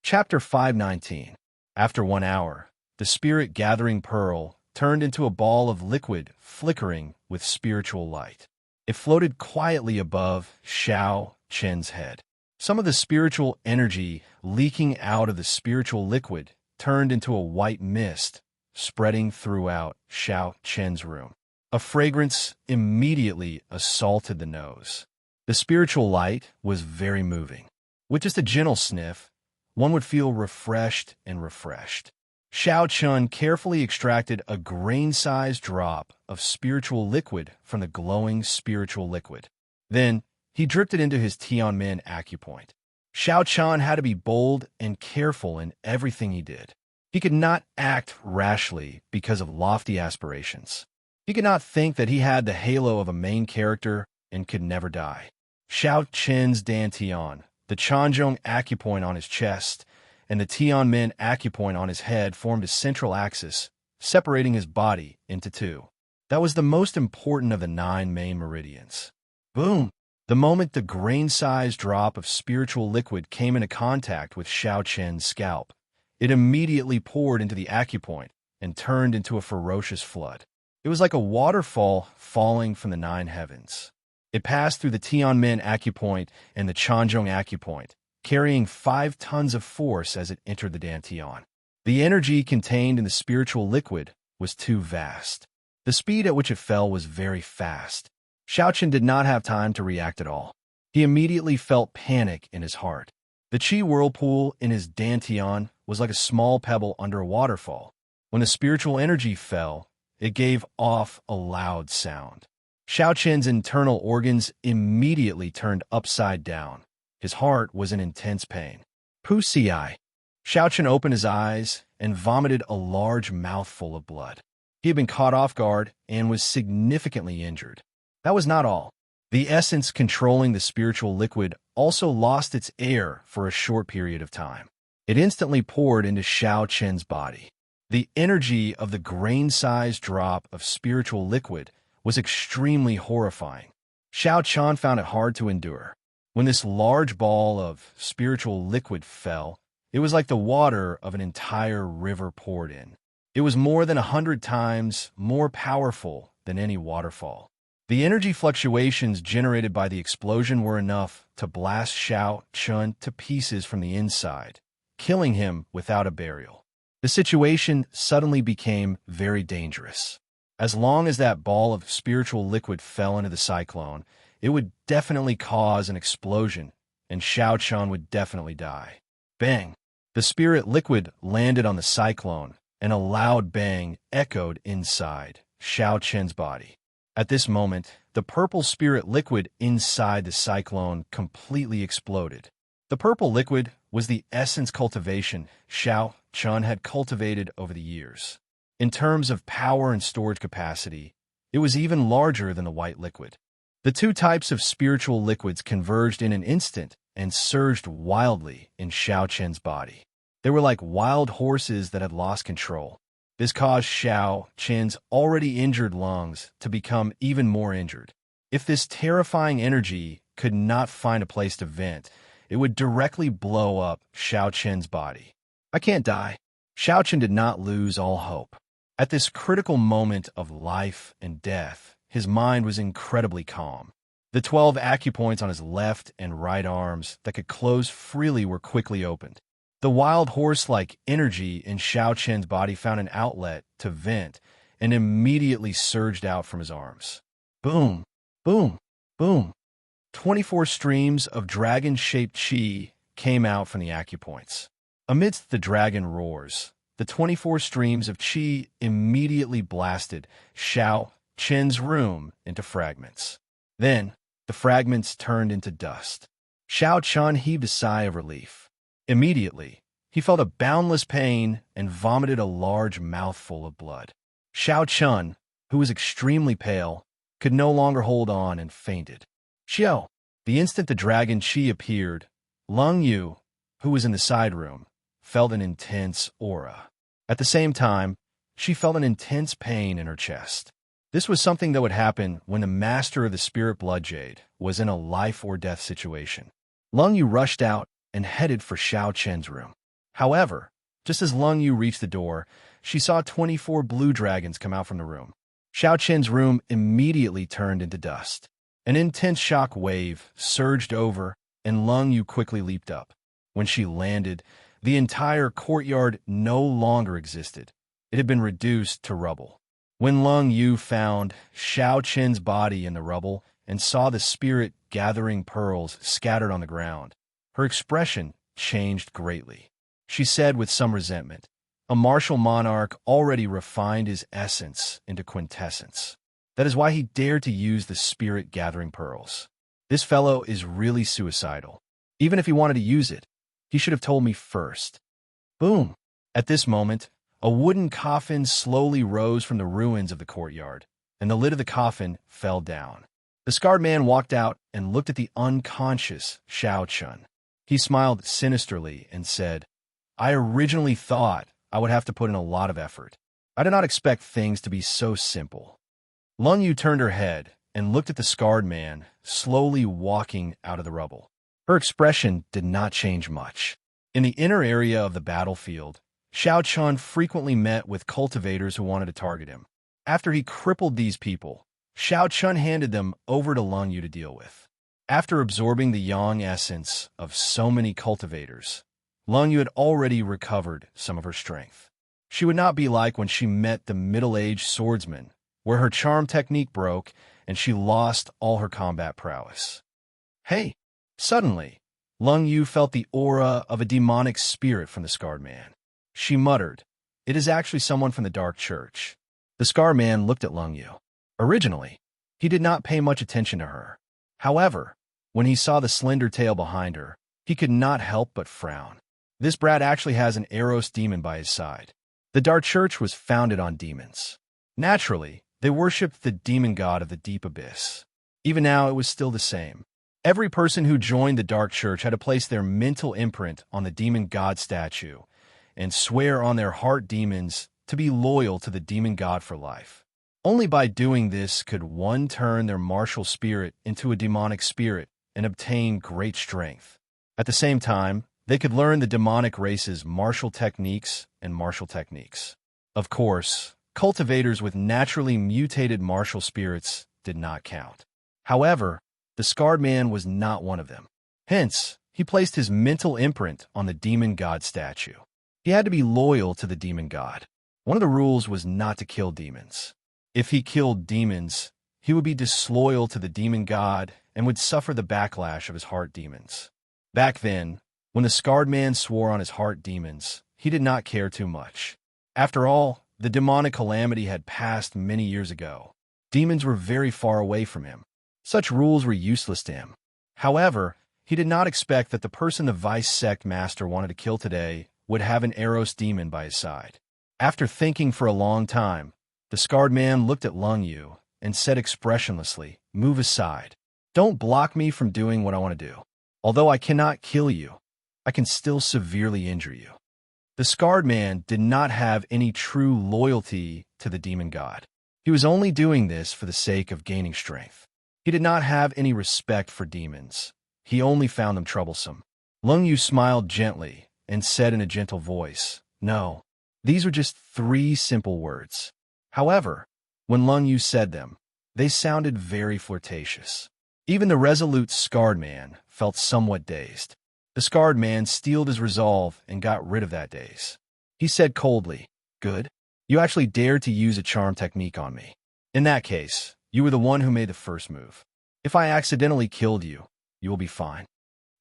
Chapter 519. After 1 hour, the spirit-gathering pearl turned into a ball of liquid flickering with spiritual light. It floated quietly above Xiao Chen's head. Some of the spiritual energy leaking out of the spiritual liquid turned into a white mist, spreading throughout Xiao Chen's room. A fragrance immediately assaulted the nose. The spiritual light was very moving. With just a gentle sniff, one would feel refreshed and refreshed. Xiao Chun carefully extracted a grain-sized drop of spiritual liquid from the glowing spiritual liquid. Then, he dripped it into his Tianmen acupoint. Xiao Chun had to be bold and careful in everything he did. He could not act rashly because of lofty aspirations. He could not think that he had the halo of a main character and could never die. Xiao Qin's Dantian, the Chanzhong acupoint on his chest, and the Tianmin acupoint on his head formed a central axis, separating his body into two. That was the most important of the 9 main meridians. Boom! The moment the grain-sized drop of spiritual liquid came into contact with Xiao Qin's scalp, it immediately poured into the acupoint and turned into a ferocious flood. It was like a waterfall falling from the 9 heavens. It passed through the Tianmin acupoint and the Chanzhong acupoint, carrying 5 tons of force as it entered the Dantian. The energy contained in the spiritual liquid was too vast. The speed at which it fell was very fast. Xiaoqin did not have time to react at all. He immediately felt panic in his heart. The qi whirlpool in his Dantian was like a small pebble under a waterfall. When the spiritual energy fell, it gave off a loud sound. Xiaoqin's internal organs immediately turned upside down. His heart was in intense pain. Wuxia. Xiaoqin opened his eyes and vomited a large mouthful of blood. He had been caught off guard and was significantly injured. That was not all. The essence controlling the spiritual liquid also lost its air for a short period of time. It instantly poured into Xiao Qin's body. The energy of the grain-sized drop of spiritual liquid was extremely horrifying. Xiao Qin found it hard to endure. When this large ball of spiritual liquid fell, it was like the water of an entire river poured in. It was more than 100 times more powerful than any waterfall. The energy fluctuations generated by the explosion were enough to blast Xiao Qin to pieces from the inside, killing him without a burial. The situation suddenly became very dangerous. As long as that ball of spiritual liquid fell into the cyclone, it would definitely cause an explosion, and Xiao Qin would definitely die. Bang! The spirit liquid landed on the cyclone, and a loud bang echoed inside Xiao Qin's body. At this moment, the purple spirit liquid inside the cyclone completely exploded. The purple liquid was the essence cultivation Xiao Qin had cultivated over the years. In terms of power and storage capacity, it was even larger than the white liquid. The 2 types of spiritual liquids converged in an instant and surged wildly in Xiao Qin's body. They were like wild horses that had lost control. This caused Xiao Qin's already injured lungs to become even more injured. If this terrifying energy could not find a place to vent, it would directly blow up Xiao Qin's body. I can't die. Xiao Qin did not lose all hope. At this critical moment of life and death, his mind was incredibly calm. The 12 acupoints on his left and right arms that could close freely were quickly opened. The wild horse-like energy in Xiao Qin's body found an outlet to vent and immediately surged out from his arms. Boom, boom, boom. 24 streams of dragon-shaped qi came out from the acupoints. Amidst the dragon roars, the 24 streams of qi immediately blasted Xiao Qin's room into fragments. Then, the fragments turned into dust. Xiao Qin heaved a sigh of relief. Immediately, he felt a boundless pain and vomited a large mouthful of blood. Xiao Qin, who was extremely pale, could no longer hold on and fainted. Xiao! The instant the dragon qi appeared, Lung Yu, who was in the side room, felt an intense aura. At the same time, she felt an intense pain in her chest. This was something that would happen when the master of the spirit blood jade was in a life-or-death situation. Lung Yu rushed out and headed for Xiao Qin's room. However, just as Lung Yu reached the door, she saw 24 blue dragons come out from the room. Xiao Qin's room immediately turned into dust. An intense shock wave surged over, and Lung Yu quickly leaped up. When she landed, the entire courtyard no longer existed. It had been reduced to rubble. When Lung Yu found Xiao Qin's body in the rubble and saw the spirit gathering pearls scattered on the ground, her expression changed greatly. She said with some resentment, "A martial monarch already refined his essence into quintessence. That is why he dared to use the spirit-gathering pearls. This fellow is really suicidal. Even if he wanted to use it, he should have told me first." Boom! At this moment, a wooden coffin slowly rose from the ruins of the courtyard, and the lid of the coffin fell down. The scarred man walked out and looked at the unconscious Xianxia. He smiled sinisterly and said, "I originally thought I would have to put in a lot of effort. I did not expect things to be so simple." Lung Yu turned her head and looked at the scarred man, slowly walking out of the rubble. Her expression did not change much. In the inner area of the battlefield, Xianxia frequently met with cultivators who wanted to target him. After he crippled these people, Xianxia handed them over to Lung Yu to deal with. After absorbing the yang essence of so many cultivators, Lung Yu had already recovered some of her strength. She would not be like when she met the middle-aged swordsman, where her charm technique broke and she lost all her combat prowess. Hey! Suddenly, Lung Yu felt the aura of a demonic spirit from the scarred man. She muttered, "It is actually someone from the Dark Church." The scarred man looked at Lung Yu. Originally, he did not pay much attention to her. However, when he saw the slender tail behind her, he could not help but frown. This brat actually has an Eros demon by his side. The Dark Church was founded on demons. Naturally, they worshipped the demon god of the deep abyss. Even now, it was still the same. Every person who joined the Dark Church had to place their mental imprint on the demon god statue and swear on their heart demons to be loyal to the demon god for life. Only by doing this could one turn their martial spirit into a demonic spirit and obtain great strength. At the same time, they could learn the demonic race's martial techniques and martial techniques. Of course, cultivators with naturally mutated martial spirits did not count. However, the scarred man was not one of them. Hence, he placed his mental imprint on the demon god statue. He had to be loyal to the demon god. One of the rules was not to kill demons. If he killed demons, he would be disloyal to the demon god and would suffer the backlash of his heart demons. Back then, when the scarred man swore on his heart demons, he did not care too much. After all, the demonic calamity had passed many years ago. Demons were very far away from him. Such rules were useless to him. However, he did not expect that the person the vice sect master wanted to kill today would have an Eros demon by his side. After thinking for a long time, the scarred man looked at Lung Yu and said expressionlessly, "Move aside. Don't block me from doing what I want to do. Although I cannot kill you, I can still severely injure you." The scarred man did not have any true loyalty to the demon god. He was only doing this for the sake of gaining strength. He did not have any respect for demons. He only found them troublesome. Lung Yu smiled gently and said in a gentle voice, "No, these were just 3 simple words." However, when Lung Yu said them, they sounded very flirtatious. Even the resolute scarred man felt somewhat dazed. The scarred man steeled his resolve and got rid of that daze. He said coldly, "Good. You actually dared to use a charm technique on me. In that case, you were the one who made the first move. If I accidentally killed you, you will be fine."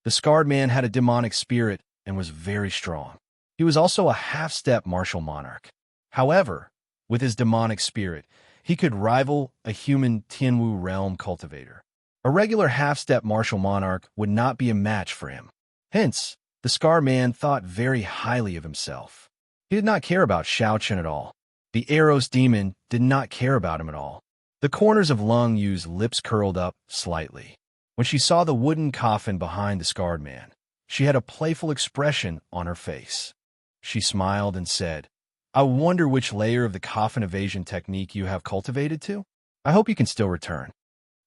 The scarred man had a demonic spirit and was very strong. He was also a half-step martial monarch. However, with his demonic spirit, he could rival a human Tianwu realm cultivator. A regular half-step martial monarch would not be a match for him. Hence, the scarred man thought very highly of himself. He did not care about Xianxia at all. The Eros demon did not care about him at all. The corners of Lung Yu's lips curled up slightly. When she saw the wooden coffin behind the scarred man, she had a playful expression on her face. She smiled and said, "I wonder which layer of the coffin evasion technique you have cultivated to? I hope you can still return."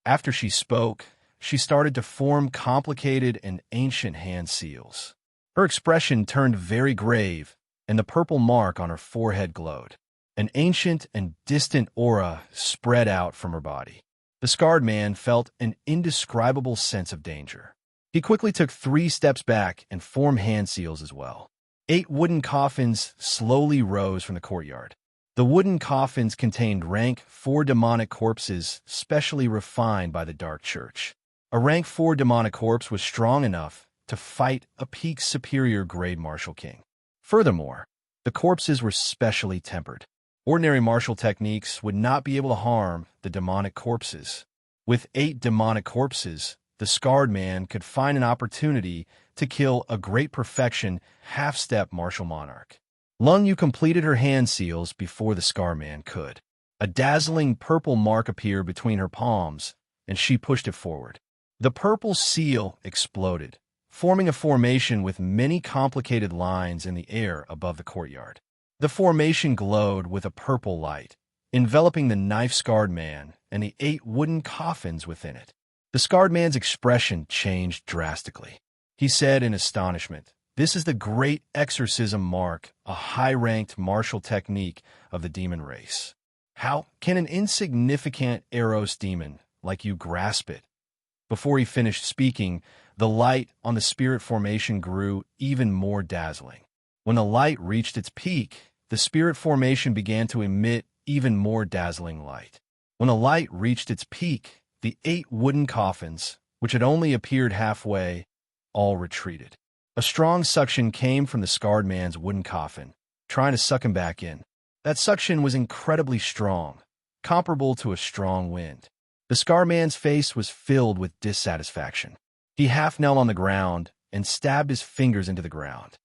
After she spoke, she started to form complicated and ancient hand seals. Her expression turned very grave, and the purple mark on her forehead glowed. An ancient and distant aura spread out from her body. The scarred man felt an indescribable sense of danger. He quickly took 3 steps back and formed hand seals as well. 8 wooden coffins slowly rose from the courtyard. The wooden coffins contained rank 4 demonic corpses specially refined by the Dark Church. A rank 4 demonic corpse was strong enough to fight a peak superior grade martial king. Furthermore, the corpses were specially tempered. Ordinary martial techniques would not be able to harm the demonic corpses. With 8 demonic corpses, the scarred man could find an opportunity to kill a great perfection half-step martial monarch. Lung Yu completed her hand seals before the Scar Man could. A dazzling purple mark appeared between her palms, and she pushed it forward. The purple seal exploded, forming a formation with many complicated lines in the air above the courtyard. The formation glowed with a purple light, enveloping the knife-scarred man and the 8 wooden coffins within it. The scarred man's expression changed drastically. He said in astonishment, "This is the great exorcism mark, a high-ranked martial technique of the demon race. How can an insignificant Eros demon like you grasp it?" Before he finished speaking, the light on the spirit formation grew even more dazzling. When the light reached its peak, the spirit formation began to emit even more dazzling light. When the light reached its peak, the 8 wooden coffins, which had only appeared halfway, all retreated. A strong suction came from the scarred man's wooden coffin, trying to suck him back in. That suction was incredibly strong, comparable to a strong wind. The scarred man's face was filled with dissatisfaction. He half knelt on the ground and stabbed his fingers into the ground.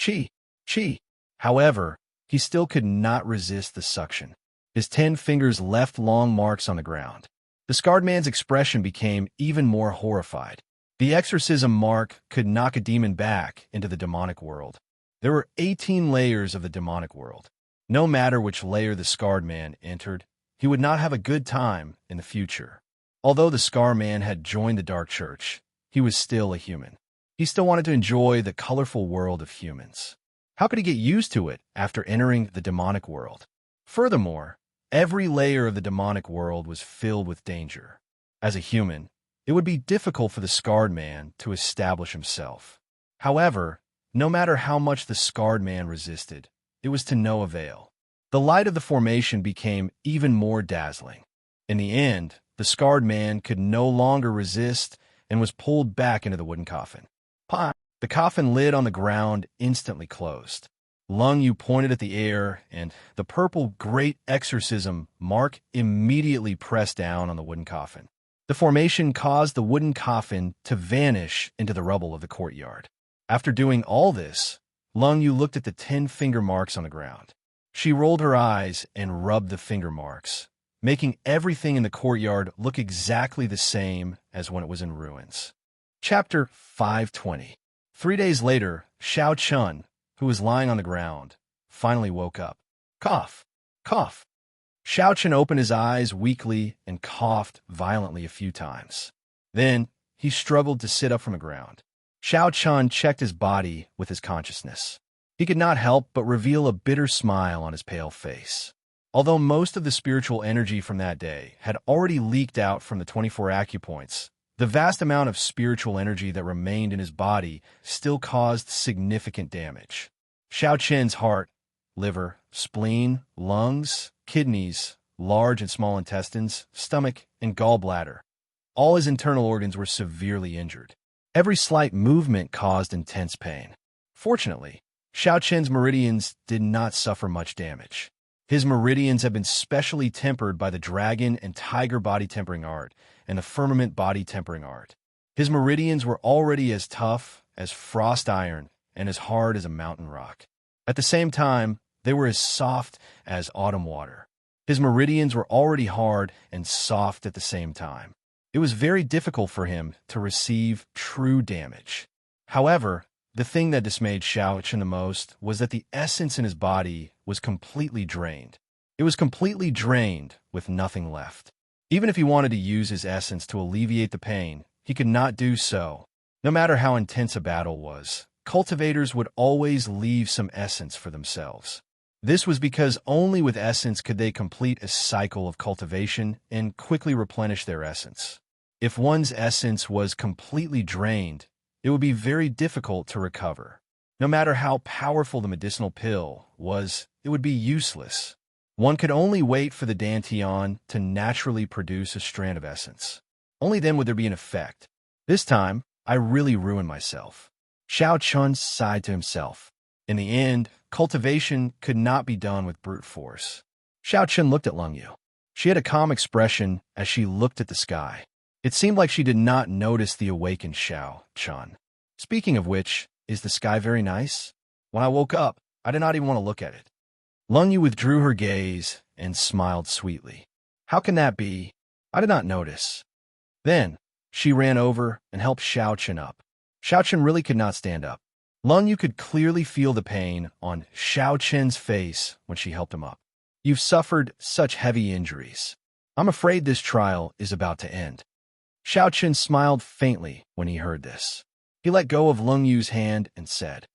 Chi! Chi! However, he still could not resist the suction. His 10 fingers left long marks on the ground. The scarred man's expression became even more horrified. The exorcism mark could knock a demon back into the demonic world. There were 18 layers of the demonic world. No matter which layer the scarred man entered, he would not have a good time in the future. Although the scarred man had joined the Dark Church, he was still a human. He still wanted to enjoy the colorful world of humans. How could he get used to it after entering the demonic world? Furthermore, every layer of the demonic world was filled with danger. As a human, it would be difficult for the scarred man to establish himself. However, no matter how much the scarred man resisted, it was to no avail. The light of the formation became even more dazzling. In the end, the scarred man could no longer resist and was pulled back into the wooden coffin. Pop! The coffin lid on the ground instantly closed. Lung Yu pointed at the air, and the purple Great Exorcism mark immediately pressed down on the wooden coffin. The formation caused the wooden coffin to vanish into the rubble of the courtyard. After doing all this, Lung Yu looked at the 10 finger marks on the ground. She rolled her eyes and rubbed the finger marks, making everything in the courtyard look exactly the same as when it was in ruins. Chapter 520. 3 days later, Xiao Chun, who was lying on the ground, finally woke up. Cough! Cough! Xiao Chun opened his eyes weakly and coughed violently a few times. Then, he struggled to sit up from the ground. Xiao Chun checked his body with his consciousness. He could not help but reveal a bitter smile on his pale face. Although most of the spiritual energy from that day had already leaked out from the 24 acupoints, the vast amount of spiritual energy that remained in his body still caused significant damage. Xiao Chen's heart, liver, spleen, lungs, kidneys, large and small intestines, stomach, and gallbladder. All his internal organs were severely injured. Every slight movement caused intense pain. Fortunately, Xiao Chen's meridians did not suffer much damage. His meridians have been specially tempered by the dragon and tiger body tempering art and the firmament body tempering art. His meridians were already as tough as frost iron and as hard as a mountain rock. At the same time, they were as soft as autumn water. His meridians were already hard and soft at the same time. It was very difficult for him to receive true damage. However, the thing that dismayed Xiao Chen the most was that the essence in his body was completely drained. It was completely drained with nothing left. Even if he wanted to use his essence to alleviate the pain, he could not do so. No matter how intense a battle was, cultivators would always leave some essence for themselves. This was because only with essence could they complete a cycle of cultivation and quickly replenish their essence. If one's essence was completely drained, it would be very difficult to recover. No matter how powerful the medicinal pill was, it would be useless. One could only wait for the dantian to naturally produce a strand of essence. Only then would there be an effect. This time, I really ruined myself. Xiao Chun sighed to himself. In the end, cultivation could not be done with brute force. Xiao Chun looked at Lung Yu. She had a calm expression as she looked at the sky. It seemed like she did not notice the awakened Xiao Chun. Speaking of which, is the sky very nice? When I woke up, I did not even want to look at it. Lung Yu withdrew her gaze and smiled sweetly. How can that be? I did not notice. Then, she ran over and helped Xiaochen up. Xiaochen really could not stand up. Lung Yu could clearly feel the pain on Xiaochen's face when she helped him up. You've suffered such heavy injuries. I'm afraid this trial is about to end. Xiaochen smiled faintly when he heard this. He let go of Lung Yu's hand and said,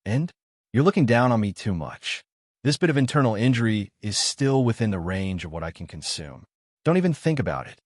End? You're looking down on me too much. This bit of internal injury is still within the range of what I can consume. Don't even think about it.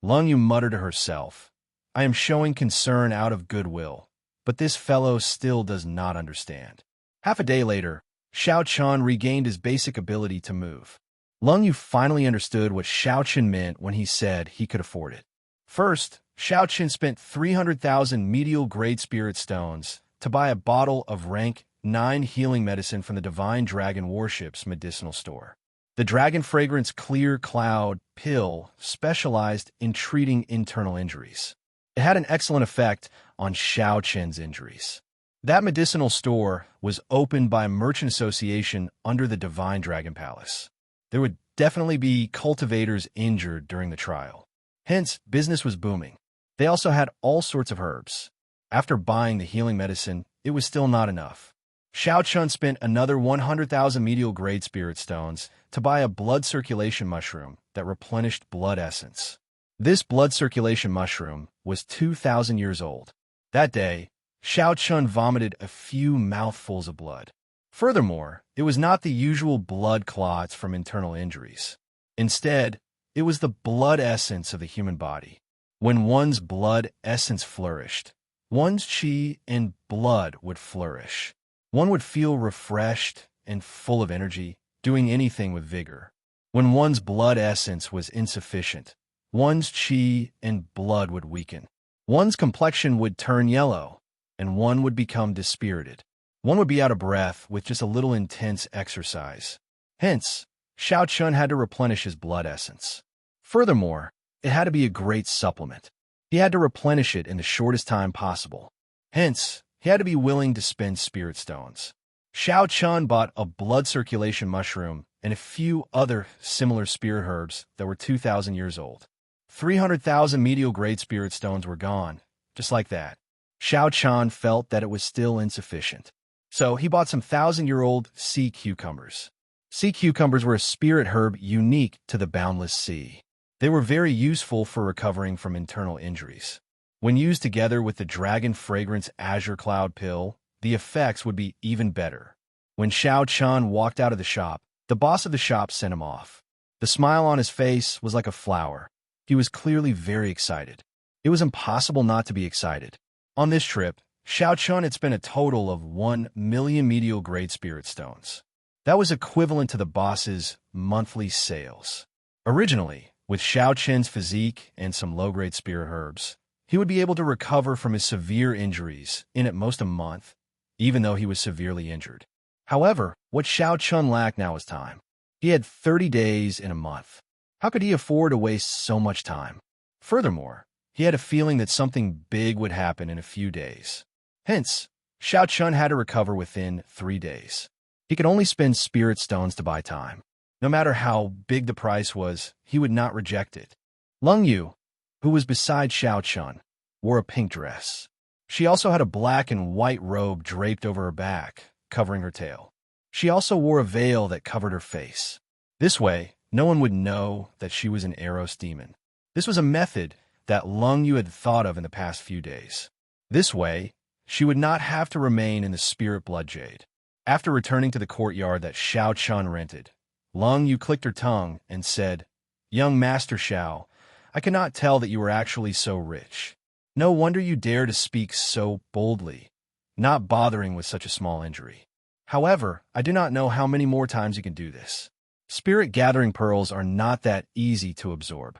Lung Yu muttered to herself, I am showing concern out of goodwill, but this fellow still does not understand. Half a day later, Xiaochen regained his basic ability to move. Lung Yu finally understood what Xiaochen meant when he said he could afford it. First, Xiaochen spent 300,000 medial grade spirit stones to buy a bottle of rank 9 healing medicine from the Divine Dragon Warship's medicinal store. The Dragon Fragrance Clear Cloud pill specialized in treating internal injuries. It had an excellent effect on Xiaochen's injuries. That medicinal store was opened by a merchant association under the Divine Dragon Palace. There would definitely be cultivators injured during the trial. Hence, business was booming. They also had all sorts of herbs. After buying the healing medicine, it was still not enough. Xiaochen spent another 100,000 medial grade spirit stones to buy a blood circulation mushroom that replenished blood essence. This blood circulation mushroom was 2,000 years old. That day, Xiaochen vomited a few mouthfuls of blood. Furthermore, it was not the usual blood clots from internal injuries. Instead, it was the blood essence of the human body. When one's blood essence flourished, one's qi and blood would flourish. One would feel refreshed and full of energy, doing anything with vigor. When one's blood essence was insufficient, one's qi and blood would weaken. One's complexion would turn yellow, and one would become dispirited. One would be out of breath with just a little intense exercise. Hence, Xiaochen had to replenish his blood essence. Furthermore, it had to be a great supplement. He had to replenish it in the shortest time possible. Hence, he had to be willing to spend spirit stones. Xiaochen bought a blood circulation mushroom and a few other similar spirit herbs that were 2,000 years old. 300,000 medial grade spirit stones were gone, just like that. Xiaochen felt that it was still insufficient. So he bought some 1,000-year-old sea cucumbers. Sea cucumbers were a spirit herb unique to the boundless sea. They were very useful for recovering from internal injuries. When used together with the Dragon Fragrance Azure Cloud pill, the effects would be even better. When Xiaochen walked out of the shop, the boss of the shop sent him off. The smile on his face was like a flower. He was clearly very excited. It was impossible not to be excited. On this trip, Xiaochen had spent a total of 1 million medial grade spirit stones. That was equivalent to the boss's monthly sales. Originally, with Xiaochen's physique and some low-grade spirit herbs, he would be able to recover from his severe injuries in at most a month, even though he was severely injured. However, what Xiaochen lacked now was time. He had 30 days in a month. How could he afford to waste so much time? Furthermore, he had a feeling that something big would happen in a few days. Hence, Xiaochen had to recover within 3 days. He could only spend spirit stones to buy time. No matter how big the price was, he would not reject it. Lung Yu, who was beside Xiaochen, wore a pink dress. She also had a black and white robe draped over her back, covering her tail. She also wore a veil that covered her face. This way, no one would know that she was an Eros demon. This was a method that Lung Yu had thought of in the past few days. This way, she would not have to remain in the spirit blood jade. After returning to the courtyard that Xiaochen rented, Lung Yu clicked her tongue and said, Young Master Xiao, I cannot tell that you are actually so rich. No wonder you dare to speak so boldly, not bothering with such a small injury. However, I do not know how many more times you can do this. Spirit gathering pearls are not that easy to absorb.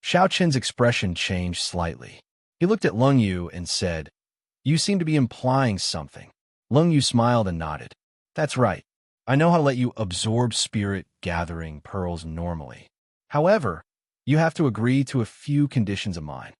Xiaochen's expression changed slightly. He looked at Lung Yu and said, You seem to be implying something. Lung Yu smiled and nodded. That's right. I know how to let you absorb spirit gathering pearls normally. However, you have to agree to a few conditions of mine.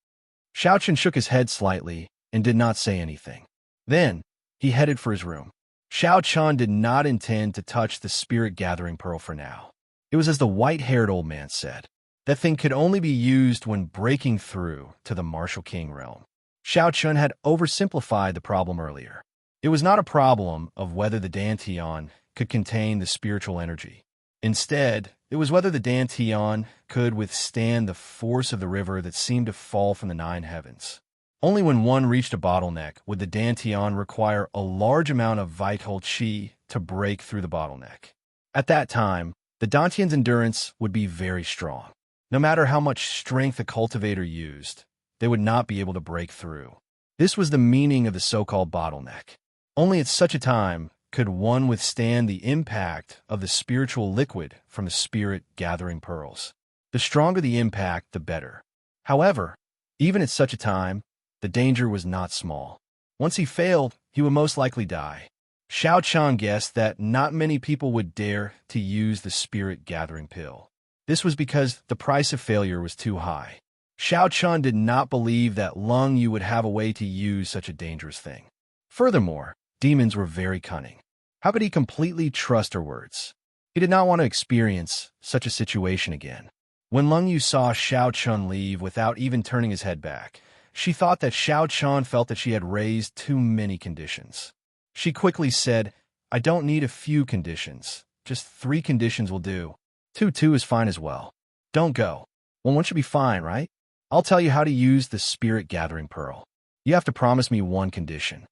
Xiaochen shook his head slightly and did not say anything. Then, he headed for his room. Xiao Chan did not intend to touch the spirit-gathering pearl for now. It was as the white-haired old man said. That thing could only be used when breaking through to the martial king realm. Xiao Chun had oversimplified the problem earlier. It was not a problem of whether the Dantian could contain the spiritual energy. Instead, it was whether the Dantian could withstand the force of the river that seemed to fall from the nine heavens. Only when one reached a bottleneck would the Dantian require a large amount of vital qi to break through the bottleneck. At that time, the Dantian's endurance would be very strong. No matter how much strength a cultivator used, they would not be able to break through. This was the meaning of the so-called bottleneck. Only at such a time could one withstand the impact of the spiritual liquid from the spirit-gathering pearls. The stronger the impact, the better. However, even at such a time, the danger was not small. Once he failed, he would most likely die. Xiao Chan guessed that not many people would dare to use the spirit-gathering pill. This was because the price of failure was too high. Xiao Chan did not believe that Lung Yu would have a way to use such a dangerous thing. Furthermore, demons were very cunning. How could he completely trust her words? He did not want to experience such a situation again. When Lung Yu saw Xiao Chun leave without even turning his head back, she thought that Xiao Chan felt that she had raised too many conditions. She quickly said, "I don't need a few conditions. Just 3 conditions will do. 2 is fine as well. Don't go. Well, one should be fine, right? I'll tell you how to use the spirit-gathering pearl. You have to promise me 1 condition."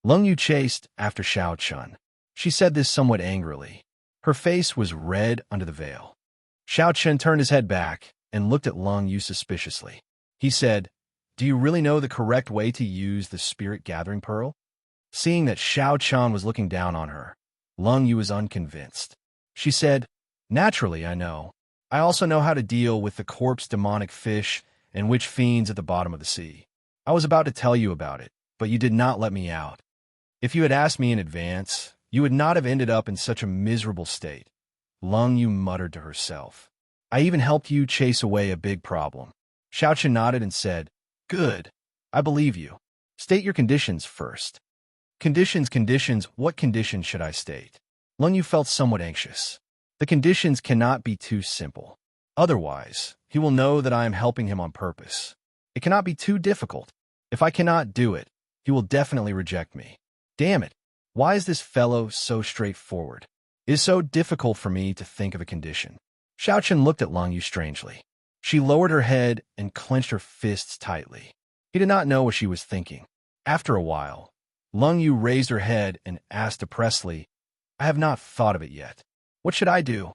Lung Yu chased after Xiao Chun. She said this somewhat angrily. Her face was red under the veil. Xiao Chun turned his head back and looked at Lung Yu suspiciously. He said, "Do you really know the correct way to use the spirit-gathering pearl?" Seeing that Xiao Chun was looking down on her, Lung Yu was unconvinced. She said, "Naturally, I know. I also know how to deal with the corpse demonic fish and witch fiends at the bottom of the sea. I was about to tell you about it, but you did not let me out. If you had asked me in advance, you would not have ended up in such a miserable state." Lung Yu muttered to herself. "I even helped you chase away a big problem." Xiao Chen nodded and said, "Good. I believe you. State your conditions first." Conditions, what conditions should I state?" Lung Yu felt somewhat anxious. The conditions cannot be too simple. Otherwise, he will know that I am helping him on purpose. It cannot be too difficult. If I cannot do it, he will definitely reject me. Damn it. Why is this fellow so straightforward? It is so difficult for me to think of a condition. Xiao Chen looked at Lung Yu strangely. She lowered her head and clenched her fists tightly. He did not know what she was thinking. After a while, Lung Yu raised her head and asked depressedly, "I have not thought of it yet. What should I do?"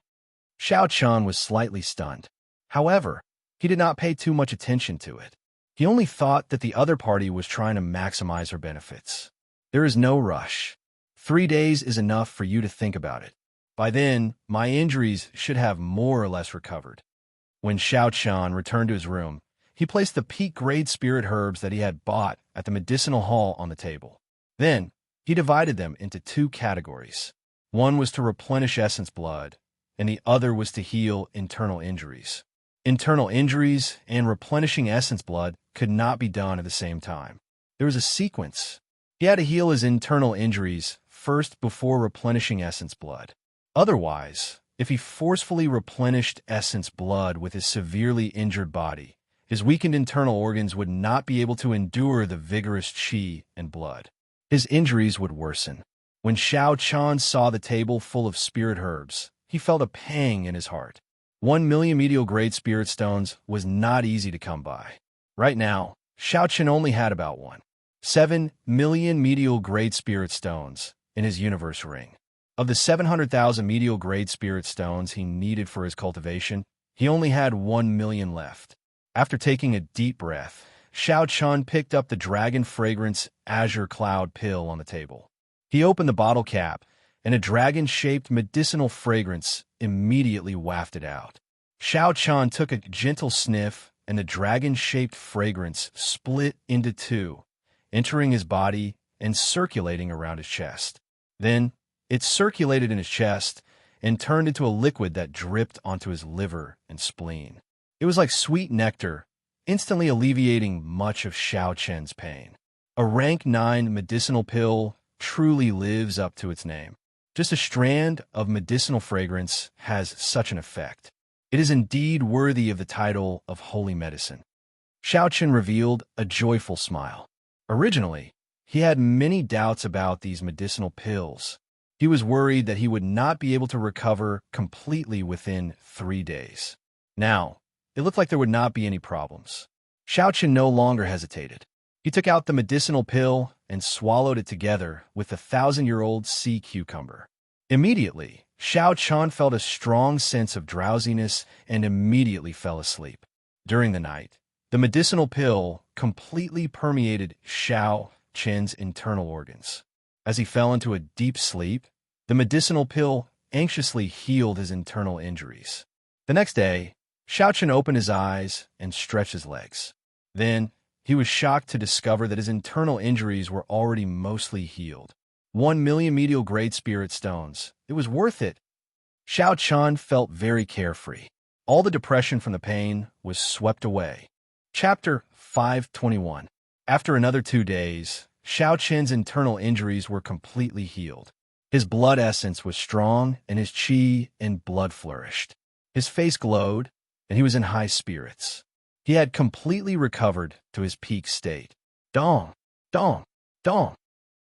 Xiao Chun was slightly stunned. However, he did not pay too much attention to it. He only thought that the other party was trying to maximize her benefits. "There is no rush. 3 days is enough for you to think about it. By then, my injuries should have more or less recovered." When Xiao Chun returned to his room, he placed the peak-grade spirit herbs that he had bought at the medicinal hall on the table. Then, he divided them into 2 categories. One was to replenish essence blood, and the other was to heal internal injuries. Internal injuries and replenishing essence blood could not be done at the same time. There was a sequence. He had to heal his internal injuries first before replenishing essence blood. Otherwise, if he forcefully replenished essence blood with his severely injured body, his weakened internal organs would not be able to endure the vigorous qi and blood. His injuries would worsen. When Xiao Chan saw the table full of spirit herbs, he felt a pang in his heart. 1 million medial-grade spirit stones was not easy to come by. Right now, Xiao Chen only had about 1.7 million medial-grade spirit stones in his universe ring. Of the 700,000 medial-grade spirit stones he needed for his cultivation, he only had 1 million left. After taking a deep breath, Xiao Chun picked up the Dragon Fragrance Azure Cloud pill on the table. He opened the bottle cap, and a dragon-shaped medicinal fragrance immediately wafted out. Xiao Chun took a gentle sniff, and the dragon-shaped fragrance split into 2, entering his body and circulating around his chest. Then, it circulated in his chest and turned into a liquid that dripped onto his liver and spleen. It was like sweet nectar, instantly alleviating much of Xiao Chen's pain. A rank 9 medicinal pill truly lives up to its name. Just a strand of medicinal fragrance has such an effect. It is indeed worthy of the title of holy medicine. Xiaoqian revealed a joyful smile. Originally, he had many doubts about these medicinal pills. He was worried that he would not be able to recover completely within 3 days. Now, it looked like there would not be any problems. Xiaoqian no longer hesitated. He took out the medicinal pill and swallowed it together with the 1,000-year-old sea cucumber. Immediately, Xiaoqian felt a strong sense of drowsiness and immediately fell asleep. During the night, the medicinal pill completely permeated Xiaoqian's internal organs. As he fell into a deep sleep, the medicinal pill anxiously healed his internal injuries. The next day, Xiaoqian opened his eyes and stretched his legs. Then, he was shocked to discover that his internal injuries were already mostly healed. 1 million medial grade spirit stones. It was worth it. Xiaoqian felt very carefree. All the depression from the pain was swept away. Chapter 521. After another 2 days, Xiaoqian's internal injuries were completely healed. His blood essence was strong, and his qi and blood flourished. His face glowed, and he was in high spirits. He had completely recovered to his peak state. Dong, dong, dong.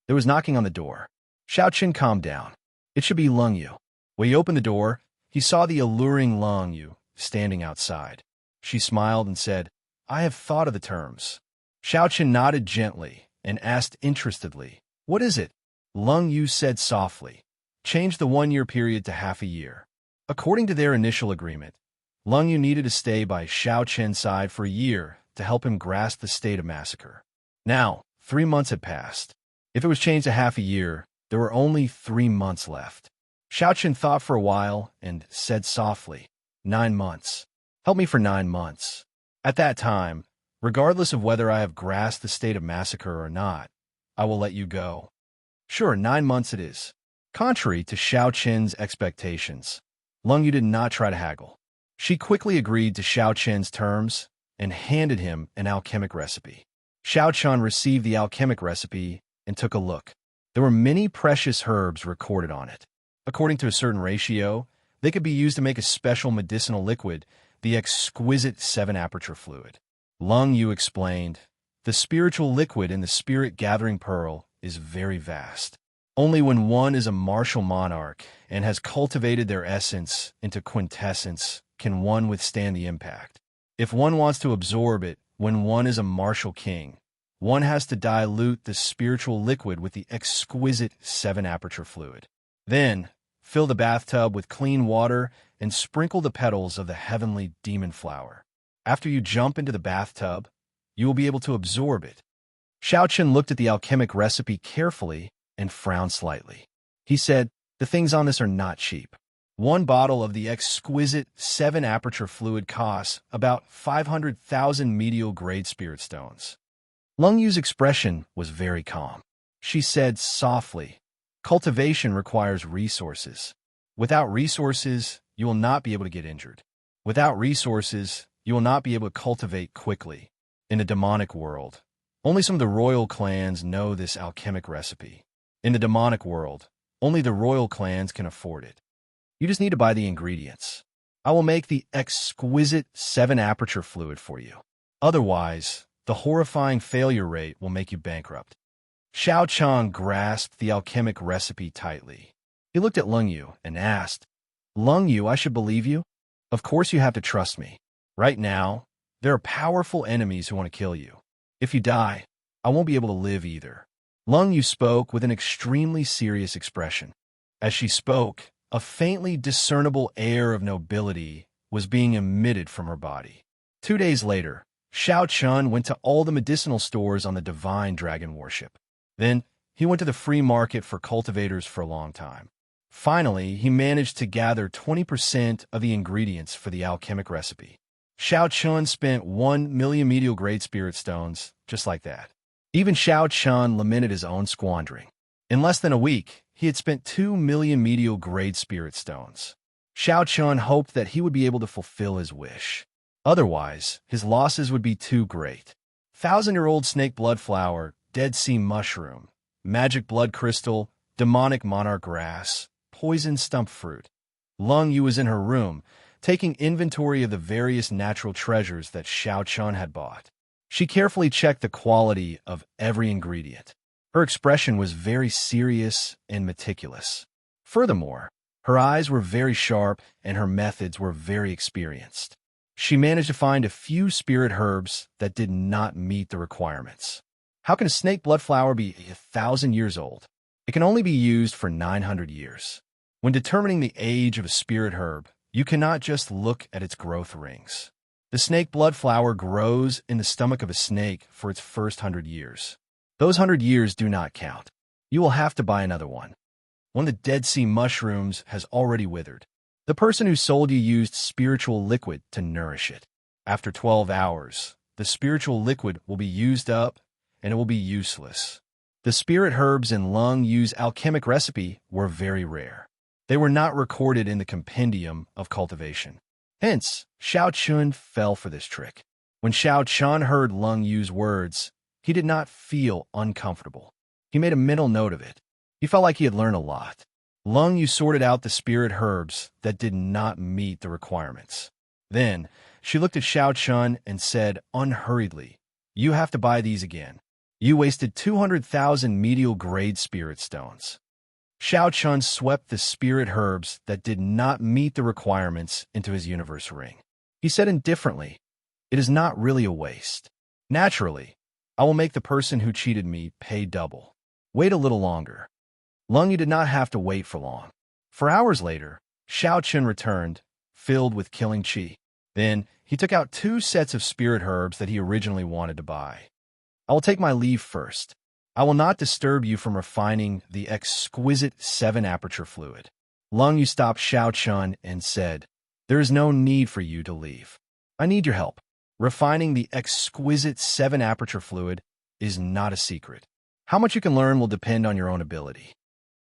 There was knocking on the door. Xiaoqian calmed down. It should be Lung Yu. When he opened the door, he saw the alluring Lung Yu standing outside. She smiled and said, "I have thought of the terms." Xiaoqian nodded gently and asked interestedly, "What is it?" Lung Yu said softly, "Change the 1-year period to half a year." According to their initial agreement, Lung Yu needed to stay by Xiaoqian's side for a year to help him grasp the state of massacre. Now, 3 months had passed. If it was changed to half a year, there were only 3 months left. Xiaoqian thought for a while and said softly, 9 months. Help me for 9 months. At that time, regardless of whether I have grasped the state of massacre or not, I will let you go. Sure, 9 months it is. Contrary to Xiaoqian's expectations, Lung Yu did not try to haggle. She quickly agreed to Xiaoqian's terms and handed him an alchemic recipe. Xiaoqian received the alchemic recipe and took a look. There were many precious herbs recorded on it. According to a certain ratio, they could be used to make a special medicinal liquid, the exquisite 7-aperture fluid. Lung Yu explained, "The spiritual liquid in the spirit-gathering pearl is very vast. Only when one is a martial monarch and has cultivated their essence into quintessence can one withstand the impact. If one wants to absorb it when one is a martial king, one has to dilute the spiritual liquid with the exquisite 7-aperture fluid. Then, fill the bathtub with clean water and sprinkle the petals of the heavenly demon flower. After you jump into the bathtub, you will be able to absorb it." Xiaoqian looked at the alchemic recipe carefully and frowned slightly. He said, "The things on this are not cheap. 1 bottle of the exquisite 7-aperture fluid costs about 500,000 medial grade spirit stones." Lung Yu's expression was very calm. She said softly, "Cultivation requires resources. Without resources, you will not be able to get injured. Without resources, you will not be able to cultivate quickly. In the demonic world, only some of the royal clans know this alchemic recipe. In the demonic world, only the royal clans can afford it. You just need to buy the ingredients. I will make the exquisite 7-aperture fluid for you. Otherwise, the horrifying failure rate will make you bankrupt." Xiaoqian grasped the alchemic recipe tightly. He looked at Lung Yu and asked, "Lung Yu, I should believe you? Of course you have to trust me. Right now, there are powerful enemies who want to kill you. If you die, I won't be able to live either." Lung Yu spoke with an extremely serious expression. As she spoke, a faintly discernible air of nobility was being emitted from her body. 2 days later, Xiaoqian went to all the medicinal stores on the divine dragon worship. Then, he went to the free market for cultivators for a long time. Finally, he managed to gather 20% of the ingredients for the alchemic recipe. Xiaoqian spent 1 million medial grade spirit stones, just like that. Even Xiaoqian lamented his own squandering. In less than a week, he had spent 2 million medial grade spirit stones. Xiaoqian hoped that he would be able to fulfill his wish. Otherwise, his losses would be too great. 1,000-year-old snake blood flower, Dead Sea mushroom, magic blood crystal, demonic monarch grass, poison stump fruit. Lung Yu was in her room, taking inventory of the various natural treasures that Xiaochun had bought. She carefully checked the quality of every ingredient. Her expression was very serious and meticulous. Furthermore, her eyes were very sharp and her methods were very experienced. She managed to find a few spirit herbs that did not meet the requirements. How can a snake blood flower be 1,000 years old? It can only be used for 900 years. When determining the age of a spirit herb, you cannot just look at its growth rings. The snake blood flower grows in the stomach of a snake for its first 100 years. Those 100 years do not count. You will have to buy another one. One of the Dead Sea mushrooms has already withered. The person who sold you used spiritual liquid to nourish it. After 12 hours, the spiritual liquid will be used up and it will be useless. The spirit herbs in Lung Yu's alchemic recipe were very rare. They were not recorded in the compendium of cultivation. Hence, Xiaochun fell for this trick. When Xiaochun heard Lung Yu's words, he did not feel uncomfortable. He made a mental note of it. He felt like he had learned a lot. Lung Yu sorted out the spirit herbs that did not meet the requirements. Then, she looked at Xiaochun and said unhurriedly, "You have to buy these again. You wasted 200,000 medial-grade spirit stones." Xiaochun swept the spirit herbs that did not meet the requirements into his universe ring. He said indifferently, "It is not really a waste. Naturally, I will make the person who cheated me pay double. Wait a little longer." Lung Yu did not have to wait for long. For hours later, Xiaochun returned, filled with killing qi. Then, he took out 2 sets of spirit herbs that he originally wanted to buy. "I will take my leave first. I will not disturb you from refining the exquisite 7-aperture fluid." Lung Yu stopped Xiaochun and said, "There is no need for you to leave. I need your help. Refining the exquisite 7-aperture fluid is not a secret. How much you can learn will depend on your own ability."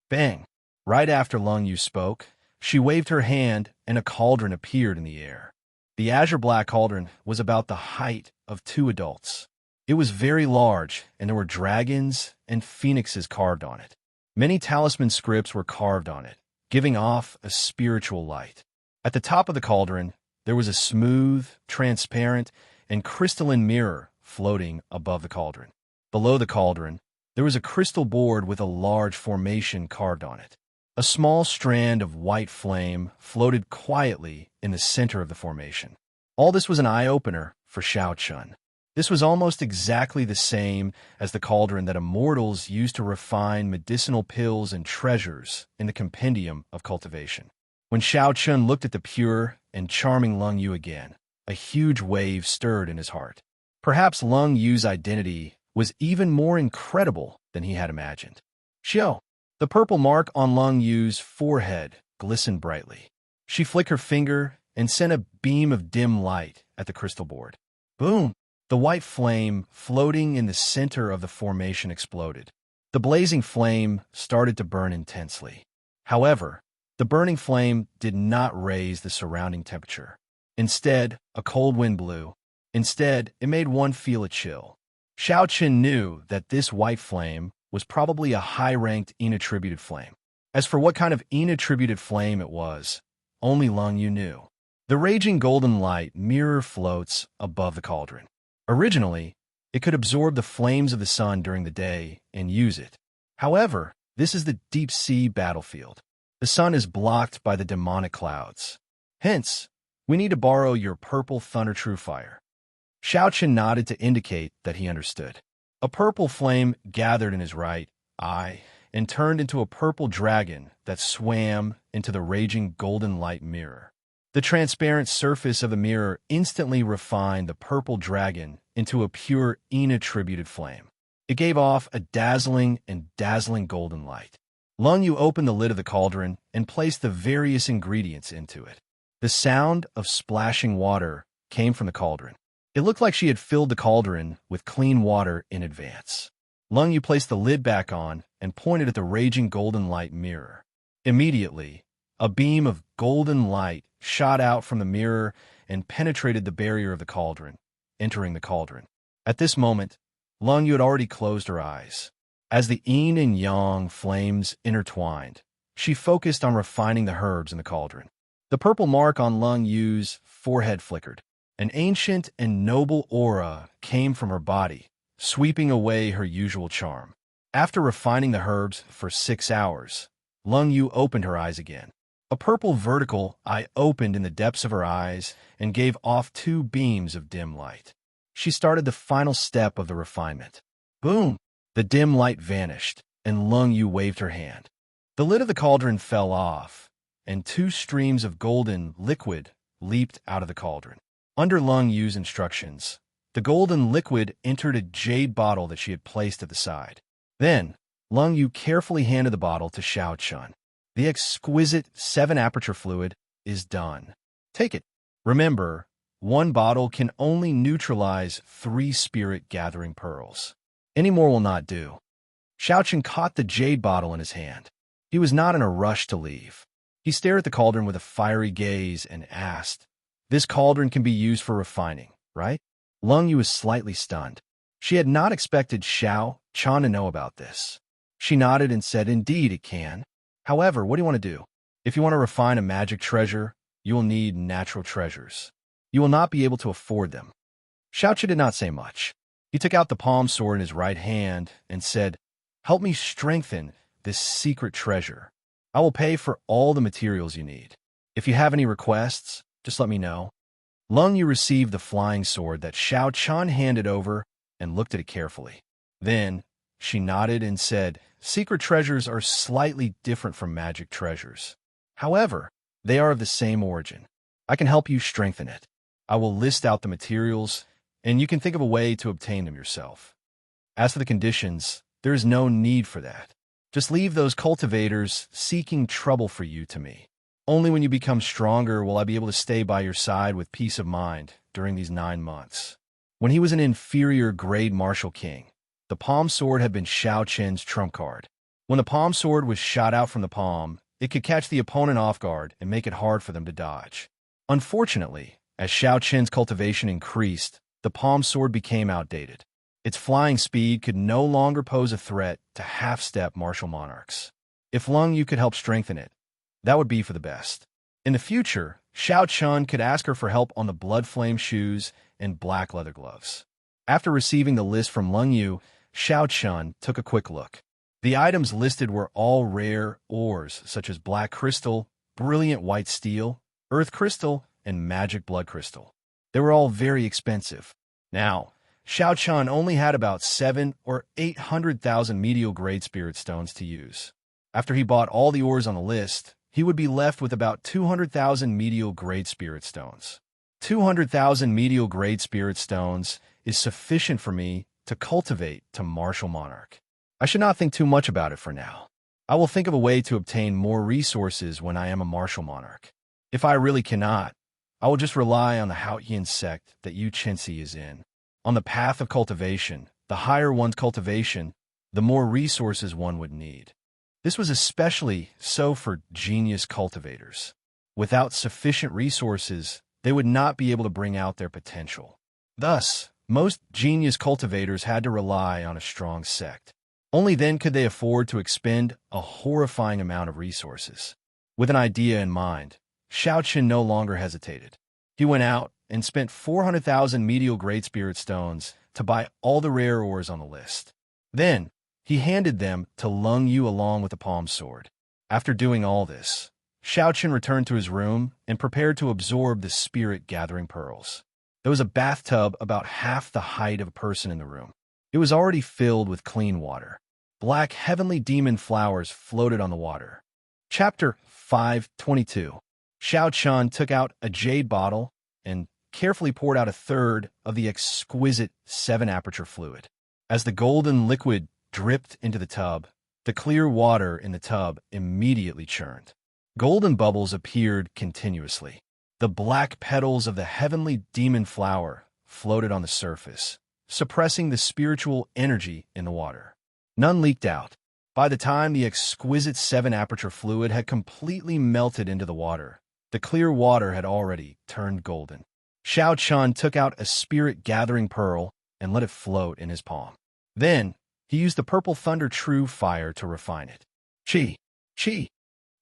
Bang! Right after Lung Yu spoke, she waved her hand and a cauldron appeared in the air. The azure-black cauldron was about the height of 2 adults. It was very large, and there were dragons and phoenixes carved on it. Many talisman scripts were carved on it, giving off a spiritual light. At the top of the cauldron, there was a smooth, transparent, and crystalline mirror floating above the cauldron. Below the cauldron, there was a crystal board with a large formation carved on it. A small strand of white flame floated quietly in the center of the formation. All this was an eye-opener for Xiaochun. This was almost exactly the same as the cauldron that immortals used to refine medicinal pills and treasures in the compendium of cultivation. When Xiaochun looked at the pure and charming Lung Yu again, a huge wave stirred in his heart. Perhaps Lung Yu's identity was even more incredible than he had imagined. Xiao, the purple mark on Lung Yu's forehead glistened brightly. She flicked her finger and sent a beam of dim light at the crystal board. Boom! The white flame floating in the center of the formation exploded. The blazing flame started to burn intensely. However, the burning flame did not raise the surrounding temperature. Instead, a cold wind blew. Instead, it made one feel a chill. Xiaochun knew that this white flame was probably a high-ranked inattributed flame. As for what kind of inattributed flame it was, only Lung Yu knew. The raging golden light mirror floats above the cauldron. Originally, it could absorb the flames of the sun during the day and use it. However, this is the deep-sea battlefield. The sun is blocked by the demonic clouds. Hence, we need to borrow your purple thunder true fire. Xiaochun nodded to indicate that he understood. A purple flame gathered in his right eye and turned into a purple dragon that swam into the raging golden light mirror. The transparent surface of the mirror instantly refined the purple dragon into a pure, inattributed flame. It gave off a dazzling golden light. Lung Yu opened the lid of the cauldron and placed the various ingredients into it. The sound of splashing water came from the cauldron. It looked like she had filled the cauldron with clean water in advance. Lung Yu placed the lid back on and pointed at the raging golden light mirror. Immediately, a beam of golden light shot out from the mirror and penetrated the barrier of the cauldron, entering the cauldron. At this moment, Lung Yu had already closed her eyes. As the yin and yang flames intertwined, she focused on refining the herbs in the cauldron. The purple mark on Lung Yu's forehead flickered. An ancient and noble aura came from her body, sweeping away her usual charm. After refining the herbs for 6 hours, Lung Yu opened her eyes again. A purple vertical eye opened in the depths of her eyes and gave off 2 beams of dim light. She started the final step of the refinement. Boom! The dim light vanished, and Lung Yu waved her hand. The lid of the cauldron fell off, and 2 streams of golden liquid leaped out of the cauldron. Under Lung Yu's instructions, the golden liquid entered a jade bottle that she had placed at the side. Then, Lung Yu carefully handed the bottle to Xianxia. The exquisite 7-aperture fluid is done. Take it. Remember, 1 bottle can only neutralize 3 spirit-gathering pearls. Any more will not do. Xiaoqian caught the jade bottle in his hand. He was not in a rush to leave. He stared at the cauldron with a fiery gaze and asked, "This cauldron can be used for refining, right?" Lung Yu was slightly stunned. She had not expected Xiaoqian to know about this. She nodded and said, "Indeed, it can. However, what do you want to do? If you want to refine a magic treasure, you will need natural treasures. You will not be able to afford them." Xiaoqian did not say much. He took out the palm sword in his right hand and said, "Help me strengthen this secret treasure. I will pay for all the materials you need. If you have any requests, just let me know." Lung Yu received the flying sword that Xiaoqian handed over and looked at it carefully. Then, she nodded and said, "Secret treasures are slightly different from magic treasures. However, they are of the same origin. I can help you strengthen it. I will list out the materials, and you can think of a way to obtain them yourself. As for the conditions, there is no need for that. Just leave those cultivators seeking trouble for you to me. Only when you become stronger will I be able to stay by your side with peace of mind during these 9 months." When he was an inferior grade martial king, the palm sword had been Xiaoqian's trump card. When the palm sword was shot out from the palm, it could catch the opponent off guard and make it hard for them to dodge. Unfortunately, as Xiaoqian's cultivation increased, the palm sword became outdated. Its flying speed could no longer pose a threat to half-step martial monarchs. If Lung Yu could help strengthen it, that would be for the best. In the future, Xiaoqian could ask her for help on the blood flame shoes and black leather gloves. After receiving the list from Lung Yu, Xiaoqian took a quick look. The items listed were all rare ores such as black crystal, brilliant white steel, earth crystal, and magic blood crystal. They were all very expensive. Now, Xiaoqian only had about 700,000 or 800,000 medial grade spirit stones to use. After he bought all the ores on the list, he would be left with about 200,000 medial grade spirit stones. 200,000 medial grade spirit stones is sufficient for me to cultivate to martial monarch. I should not think too much about it for now. I will think of a way to obtain more resources when I am a martial monarch. If I really cannot, I will just rely on the Haotian sect that Xianxia is in. On the path of cultivation, the higher one's cultivation, the more resources one would need. This was especially so for genius cultivators. Without sufficient resources, they would not be able to bring out their potential. Thus, most genius cultivators had to rely on a strong sect. Only then could they afford to expend a horrifying amount of resources. With an idea in mind, Xiaoqian no longer hesitated. He went out and spent 400,000 medial great spirit stones to buy all the rare ores on the list. Then, he handed them to Lung Yu along with the palm sword. After doing all this, Xiaoqian returned to his room and prepared to absorb the spirit-gathering pearls. There was a bathtub about half the height of a person in the room. It was already filled with clean water. Black heavenly demon flowers floated on the water. Chapter 5:22. Xiaoqian took out a jade bottle and carefully poured out a third of the exquisite 7-aperture fluid. As the golden liquid dripped into the tub, the clear water in the tub immediately churned. Golden bubbles appeared continuously. The black petals of the heavenly demon flower floated on the surface, suppressing the spiritual energy in the water. None leaked out. By the time the exquisite 7-aperture fluid had completely melted into the water, the clear water had already turned golden. Xiaoqian took out a spirit-gathering pearl and let it float in his palm. Then, he used the Purple Thunder True Fire to refine it. Chi! Chi!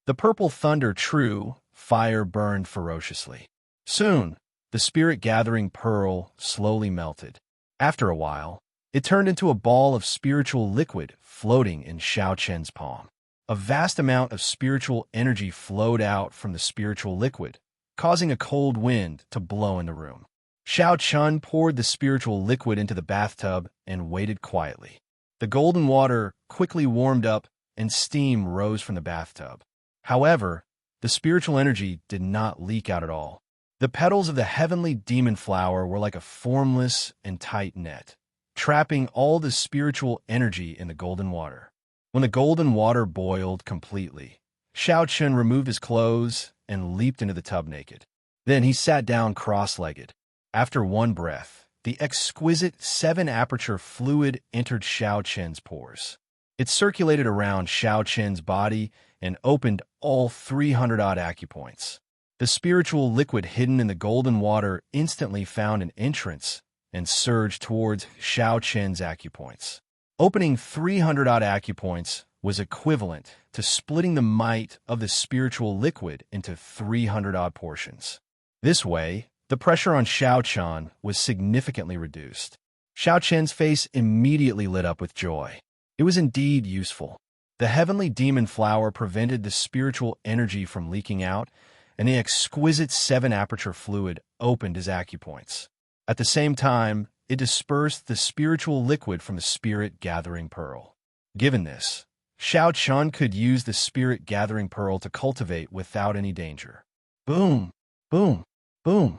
The Purple Thunder True Fire burned ferociously. Soon, the spirit-gathering pearl slowly melted. After a while, it turned into a ball of spiritual liquid floating in Xianxia's palm. A vast amount of spiritual energy flowed out from the spiritual liquid, causing a cold wind to blow in the room. Xianxia poured the spiritual liquid into the bathtub and waited quietly. The golden water quickly warmed up and steam rose from the bathtub. However, the spiritual energy did not leak out at all. The petals of the heavenly demon flower were like a formless and tight net, trapping all the spiritual energy in the golden water. When the golden water boiled completely, Xianxia removed his clothes and leaped into the tub naked. Then he sat down cross-legged. After one breath, the exquisite 7-aperture fluid entered Xianxia's pores. It circulated around Xianxia's body and opened all 300-odd acupoints. The spiritual liquid hidden in the golden water instantly found an entrance and surged towards Xianxia's acupoints. Opening 300-odd acupoints was equivalent to splitting the might of the spiritual liquid into 300-odd portions. This way, the pressure on Xianxia was significantly reduced. Xianxia's face immediately lit up with joy. It was indeed useful. The heavenly demon flower prevented the spiritual energy from leaking out, and the exquisite 7-aperture fluid opened his acupoints. At the same time, it dispersed the spiritual liquid from the spirit-gathering pearl. Given this, Xianxia could use the spirit-gathering pearl to cultivate without any danger. Boom! Boom! Boom!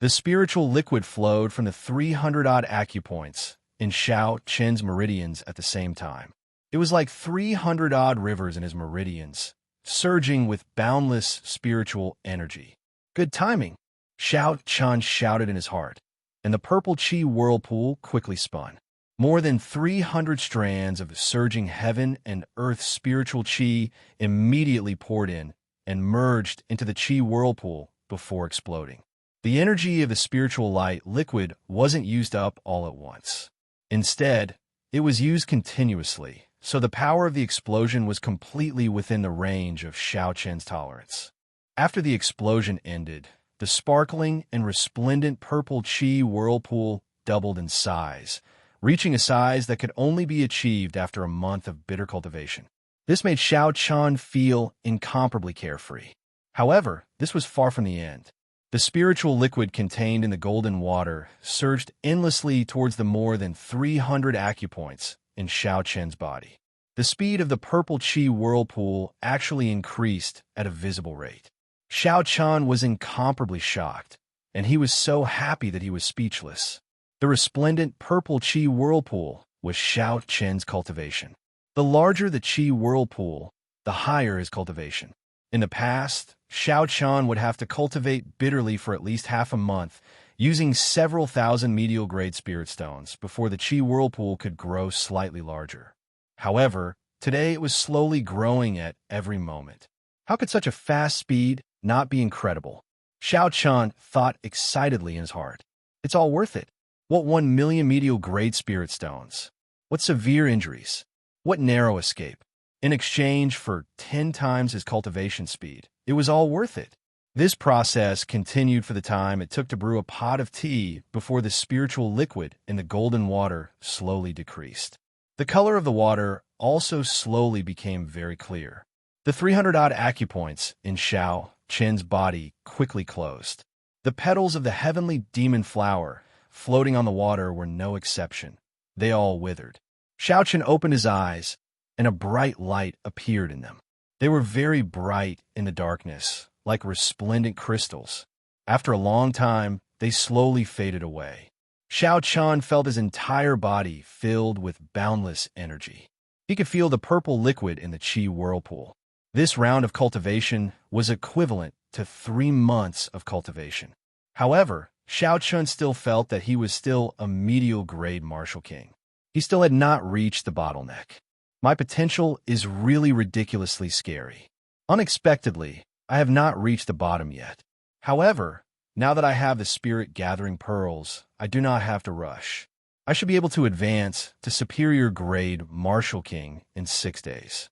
The spiritual liquid flowed from the 300-odd acupoints in Xianxia's meridians at the same time. It was like 300-odd rivers in his meridians, surging with boundless spiritual energy. Good timing, Xianxia shouted in his heart, and the purple chi whirlpool quickly spun. More than 300 strands of surging heaven and earth spiritual chi immediately poured in and merged into the chi whirlpool before exploding. The energy of the spiritual light liquid wasn't used up all at once. Instead, it was used continuously, so the power of the explosion was completely within the range of Xianxia's tolerance. After the explosion ended, the sparkling and resplendent purple chi whirlpool doubled in size, reaching a size that could only be achieved after a month of bitter cultivation. This made Xianxia feel incomparably carefree. However, this was far from the end. The spiritual liquid contained in the golden water surged endlessly towards the more than 300 acupoints in Xianxia's body. The speed of the purple chi whirlpool actually increased at a visible rate. Xianxia was incomparably shocked, and he was so happy that he was speechless. The resplendent purple chi whirlpool was Xianxia's cultivation. The larger the chi whirlpool, the higher his cultivation. In the past, Xianxia would have to cultivate bitterly for at least half a month, using several thousand medial-grade spirit stones before the chi whirlpool could grow slightly larger. However, today it was slowly growing at every moment. How could such a fast speed not be incredible? Xianxia thought excitedly in his heart. It's all worth it. What 1 million medial-grade spirit stones? What severe injuries? What narrow escape? In exchange for 10 times his cultivation speed, it was all worth it. This process continued for the time it took to brew a pot of tea before the spiritual liquid in the golden water slowly decreased. The color of the water also slowly became very clear. The 300-odd acupoints in Xianxia's body quickly closed. The petals of the heavenly demon flower floating on the water were no exception. They all withered. Xianxia opened his eyes, and a bright light appeared in them. They were very bright in the darkness, like resplendent crystals. After a long time, they slowly faded away. Xianxia felt his entire body filled with boundless energy. He could feel the purple liquid in the chi whirlpool. This round of cultivation was equivalent to 3 months of cultivation. However, Xianxia still felt that he was still a medial-grade martial king. He still had not reached the bottleneck. My potential is really ridiculously scary. Unexpectedly, I have not reached the bottom yet. However, now that I have the spirit-gathering pearls, I do not have to rush. I should be able to advance to superior grade Martial King in 6 days.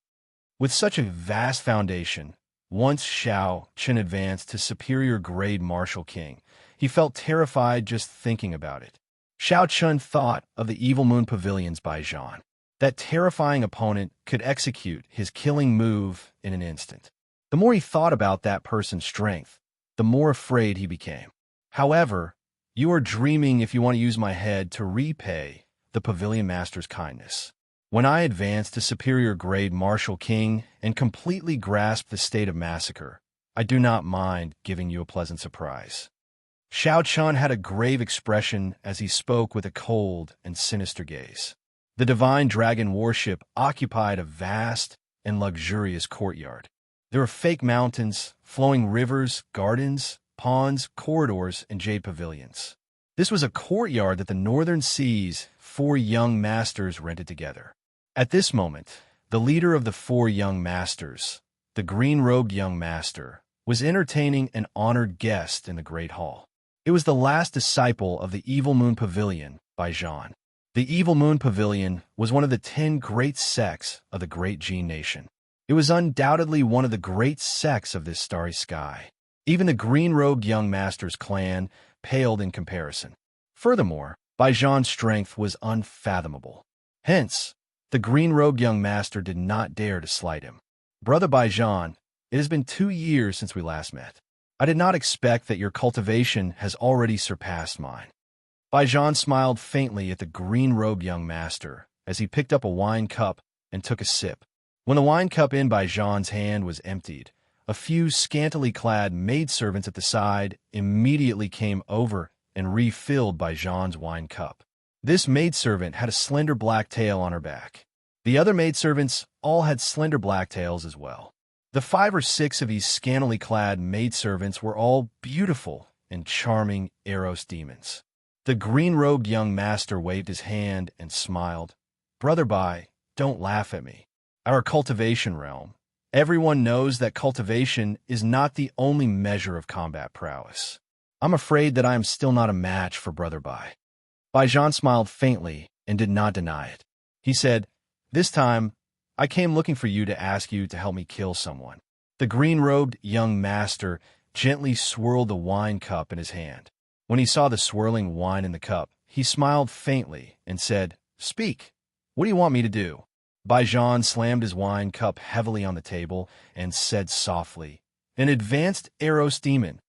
With such a vast foundation, once Xianxia advanced to superior grade Martial King, he felt terrified just thinking about it. Xianxia thought of the Evil Moon Pavilions by Zhan. That terrifying opponent could execute his killing move in an instant. The more he thought about that person's strength, the more afraid he became. However, you are dreaming if you want to use my head to repay the Pavilion Master's kindness. When I advance to superior grade Martial King and completely grasp the state of massacre, I do not mind giving you a pleasant surprise. Xianxia had a grave expression as he spoke with a cold and sinister gaze. The divine dragon warship occupied a vast and luxurious courtyard. There were fake mountains, flowing rivers, gardens, ponds, corridors, and jade pavilions. This was a courtyard that the Northern Sea's 4 young masters rented together. At this moment, the leader of the 4 young masters, the green-robed young master, was entertaining an honored guest in the Great Hall. It was the last disciple of the Evil Moon Pavilion by Zhan. The Evil Moon Pavilion was one of the 10 great sects of the Great Jin Nation. It was undoubtedly one of the great sects of this starry sky. Even the green-robed young master's clan paled in comparison. Furthermore, Bai Zhan's strength was unfathomable. Hence, the green-robed young master did not dare to slight him. Brother Bai Zhan, it has been 2 years since we last met. I did not expect that your cultivation has already surpassed mine. Bai Zhan smiled faintly at the green-robed young master as he picked up a wine cup and took a sip. When the wine cup in Bai Zhan's hand was emptied, a few scantily clad maidservants at the side immediately came over and refilled Bai Zhan's wine cup. This maidservant had a slender black tail on her back. The other maidservants all had slender black tails as well. The 5 or 6 of these scantily clad maidservants were all beautiful and charming Eros demons. The green-robed young master waved his hand and smiled. Brother Bai, don't laugh at me. Our cultivation realm. Everyone knows that cultivation is not the only measure of combat prowess. I'm afraid that I am still not a match for Brother Bai. Bai Zhan smiled faintly and did not deny it. He said, This time, I came looking for you to ask you to help me kill someone. The green-robed young master gently swirled the wine cup in his hand. When he saw the swirling wine in the cup, he smiled faintly and said, Speak. What do you want me to do? Bai Zhan slammed his wine cup heavily on the table and said softly, An advanced Eros demon.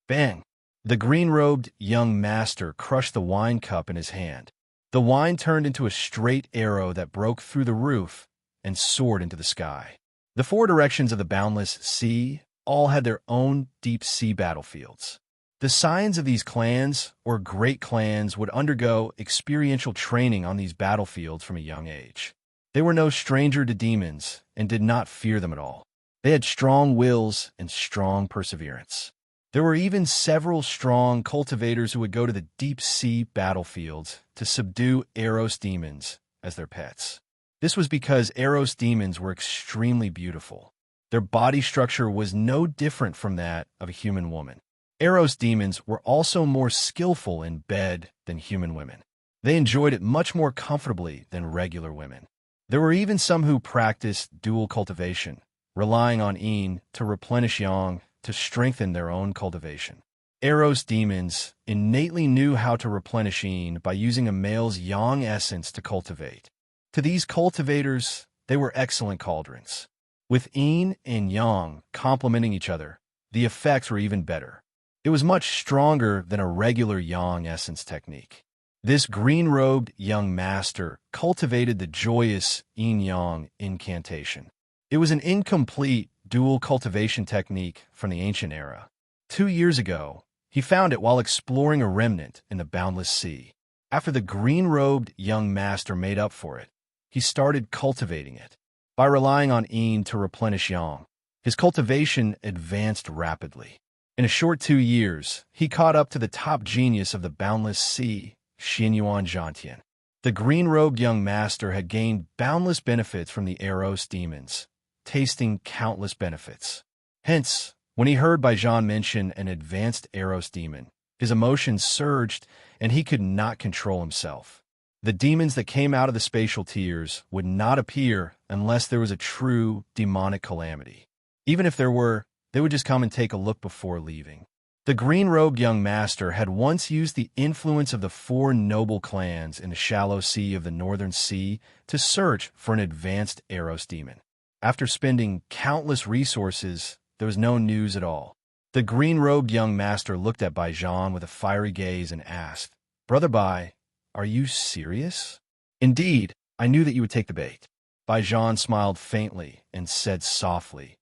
Bang! The green-robed young master crushed the wine cup in his hand. The wine turned into a straight arrow that broke through the roof and soared into the sky. The 4 directions of the boundless sea all had their own deep-sea battlefields. The scions of these clans, or great clans, would undergo experiential training on these battlefields from a young age. They were no stranger to demons and did not fear them at all. They had strong wills and strong perseverance. There were even several strong cultivators who would go to the deep-sea battlefields to subdue Eros demons as their pets. This was because Eros demons were extremely beautiful. Their body structure was no different from that of a human woman. Eros demons were also more skillful in bed than human women. They enjoyed it much more comfortably than regular women. There were even some who practiced dual cultivation, relying on yin to replenish yang to strengthen their own cultivation. Eros demons innately knew how to replenish yin by using a male's yang essence to cultivate. To these cultivators, they were excellent cauldrons. With yin and yang complementing each other, the effects were even better. It was much stronger than a regular yang essence technique. This green-robed young master cultivated the joyous yin-yang incantation. It was an incomplete dual cultivation technique from the ancient era. 2 years ago, he found it while exploring a remnant in the boundless sea. After the green-robed young master made up for it, he started cultivating it. By relying on yin to replenish yang, his cultivation advanced rapidly. In a short 2 years, he caught up to the top genius of the boundless sea, Xianxia. The green-robed young master had gained boundless benefits from the Eros demons, tasting countless benefits. Hence, when he heard Bai Zhan mention an advanced Eros demon, his emotions surged and he could not control himself. The demons that came out of the spatial tiers would not appear unless there was a true demonic calamity. Even if there were, they would just come and take a look before leaving. The green-robed young master had once used the influence of the 4 noble clans in the shallow sea of the northern sea to search for an advanced Eros demon. After spending countless resources, there was no news at all. The green-robed young master looked at Baijan with a fiery gaze and asked, "Brother Bai, are you serious?" "Indeed, I knew that you would take the bait." Baijan smiled faintly and said softly,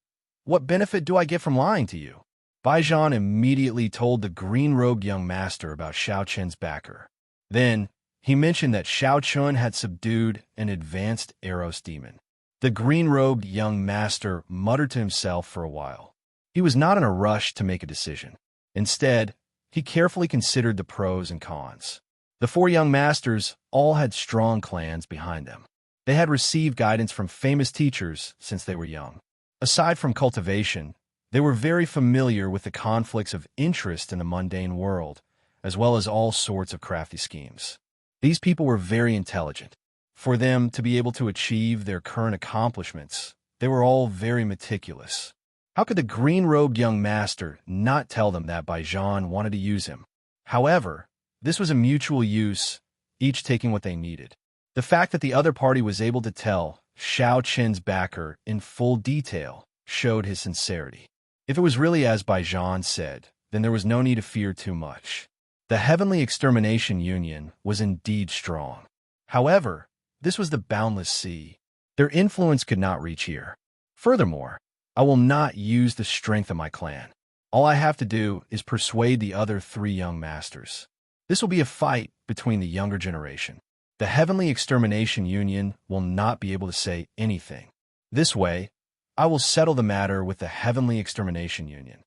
"What benefit do I get from lying to you?" Baijan immediately told the green-robed young master about Xiaoqian's backer. Then, he mentioned that Xiaoqian had subdued an advanced Eros demon. The green-robed young master muttered to himself for a while. He was not in a rush to make a decision. Instead, he carefully considered the pros and cons. The 4 young masters all had strong clans behind them. They had received guidance from famous teachers since they were young. Aside from cultivation, they were very familiar with the conflicts of interest in the mundane world, as well as all sorts of crafty schemes. These people were very intelligent. For them to be able to achieve their current accomplishments, they were all very meticulous. How could the green-robed young master not tell them that Baijan wanted to use him? However, this was a mutual use, each taking what they needed. The fact that the other party was able to tell Xiaoqian's backer in full detail showed his sincerity. If it was really as Baijan said, then there was no need to fear too much. The Heavenly Extermination Union was indeed strong. However, this was the boundless sea. Their influence could not reach here. Furthermore, I will not use the strength of my clan. All I have to do is persuade the other 3 young masters. This will be a fight between the younger generation. The Heavenly Extermination Union will not be able to say anything. This way, I will settle the matter with the Heavenly Extermination Union.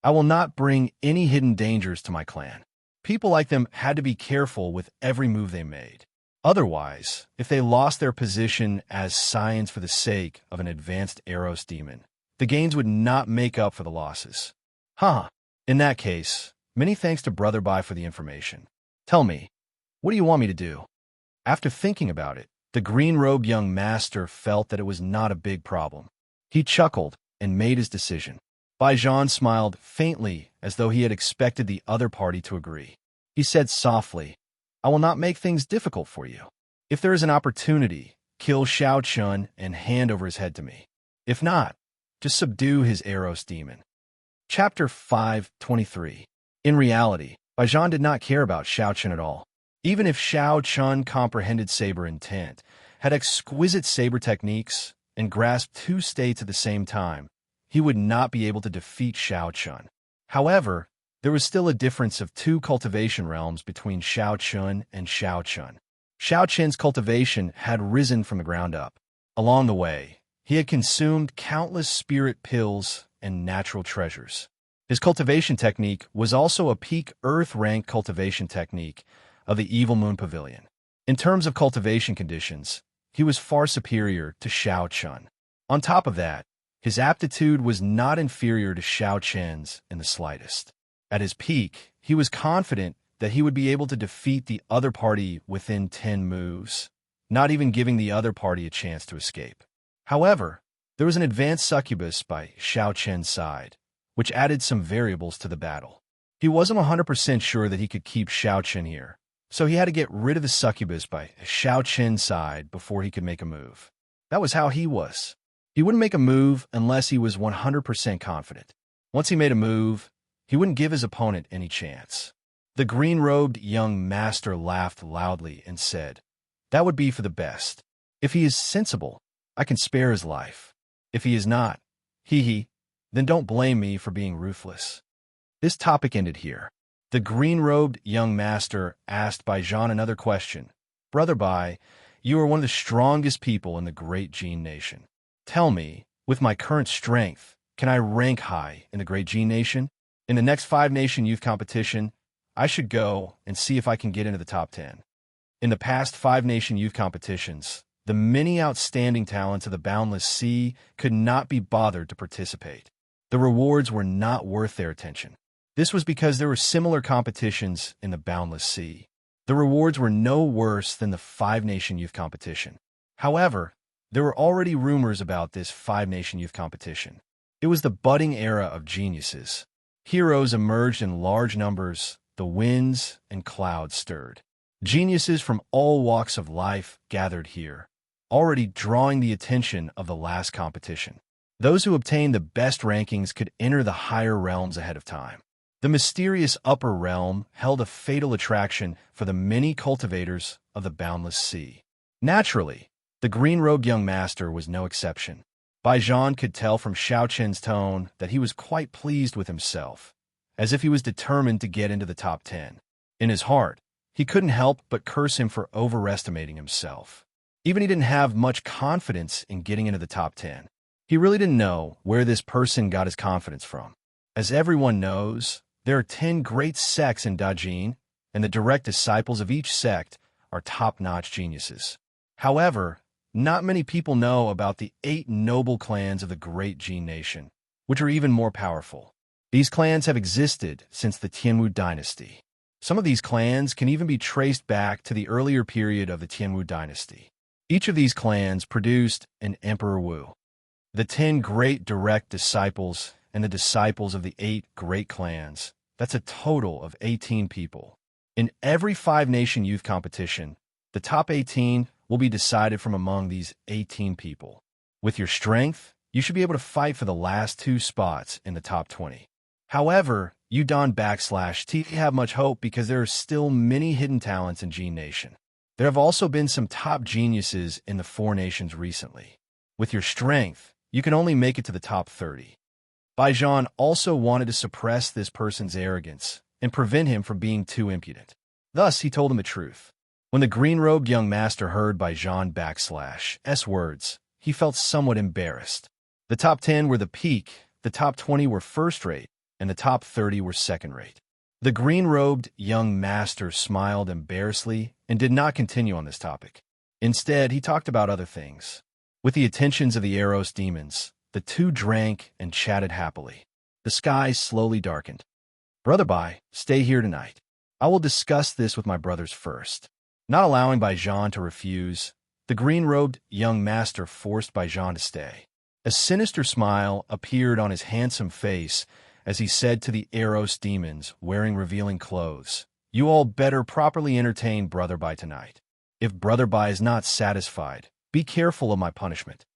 I will not bring any hidden dangers to my clan. People like them had to be careful with every move they made. Otherwise, if they lost their position as scions for the sake of an advanced Eros demon, the gains would not make up for the losses. In that case, many thanks to Brother Bai for the information. Tell me, what do you want me to do? After thinking about it, the green-robed young master felt that it was not a big problem. He chuckled and made his decision. Baijan smiled faintly as though he had expected the other party to agree. He said softly, "I will not make things difficult for you. If there is an opportunity, kill Xiaoqian and hand over his head to me. If not, just subdue his Eros demon." Chapter 5:23. In reality, Baijan did not care about Xiaoqian at all. Even if Xiaoqian comprehended saber intent, had exquisite saber techniques, and grasped 2 states at the same time, he would not be able to defeat Xiaoqian. However, there was still a difference of 2 cultivation realms between Xiaoqian and Xiaoqian. Xiaoqian's cultivation had risen from the ground up. Along the way, he had consumed countless spirit pills and natural treasures. His cultivation technique was also a peak Earth-rank cultivation technique of the Evil Moon Pavilion. In terms of cultivation conditions, he was far superior to Xiaoqian. On top of that, his aptitude was not inferior to Xiaoqian's in the slightest. At his peak, he was confident that he would be able to defeat the other party within 10 moves, not even giving the other party a chance to escape. However, there was an advanced succubus by Xiaoqian's side, which added some variables to the battle. He wasn't 100% sure that he could keep Xiaoqian here, so he had to get rid of the succubus by Xiaoqian's side before he could make a move. That was how he was. He wouldn't make a move unless he was 100% confident. Once he made a move, he wouldn't give his opponent any chance. The green-robed young master laughed loudly and said, "That would be for the best. If he is sensible, I can spare his life. If he is not, then don't blame me for being ruthless." This topic ended here. The green-robed young master asked Baijan another question. "Brother Bai, you are one of the strongest people in the great Jin nation. Tell me, with my current strength, can I rank high in the great Jin nation? In the next 5-nation youth competition, I should go and see if I can get into the top 10. In the past 5-nation youth competitions, the many outstanding talents of the Boundless Sea could not be bothered to participate. The rewards were not worth their attention. This was because there were similar competitions in the Boundless Sea. The The rewards were no worse than the five-nation youth competition. However, there were already rumors about this five-nation youth competition. It was the budding era of geniuses. Heroes emerged in large numbers, the winds and clouds stirred. Geniuses from all walks of life gathered here, already drawing the attention of the last competition. Those who obtained the best rankings could enter the higher realms ahead of time. The mysterious upper realm held a fatal attraction for the many cultivators of the boundless sea. Naturally, the green-robed young master was no exception. Bai Zhan could tell from Xiaoqian's tone that he was quite pleased with himself, as if he was determined to get into the top 10. In his heart, he couldn't help but curse him for overestimating himself. Even he didn't have much confidence in getting into the top 10. He really didn't know where this person got his confidence from. As everyone knows, there are 10 great sects in Dajin, and the direct disciples of each sect are top-notch geniuses. However, not many people know about the 8 noble clans of the Great Jin Nation, which are even more powerful. These clans have existed since the Tianwu dynasty. Some of these clans can even be traced back to the earlier period of the Tianwu dynasty. Each of these clans produced an Emperor Wu. The 10 great direct disciples and the disciples of the 8 great clans, that's a total of 18 people. In every five-nation youth competition, the top 18 will be decided from among these 18 people. With your strength, you should be able to fight for the last 2 spots in the top 20. However, you T have much hope because there are still many hidden talents in Jin Nation. There have also been some top geniuses in the 4 nations recently. With your strength, you can only make it to the top 30. Bai Zhan also wanted to suppress this person's arrogance and prevent him from being too impudent. Thus, he told him the truth. When the green-robed young master heard Bai Zhan's words, he felt somewhat embarrassed. The top 10 were the peak, the top 20 were first-rate, and the top 30 were second-rate. The green-robed young master smiled embarrassedly and did not continue on this topic. Instead, he talked about other things. With the attentions of the Eros demons, the two drank and chatted happily. The sky slowly darkened. "Brother Bai, stay here tonight. I will discuss this with my brothers first." Not allowing Bai Zhan to refuse, the green-robed young master forced Bai Zhan to stay. A sinister smile appeared on his handsome face as he said to the Eros demons wearing revealing clothes, "You all better properly entertain Brother Bai tonight. If Brother Bai is not satisfied, be careful of my punishment."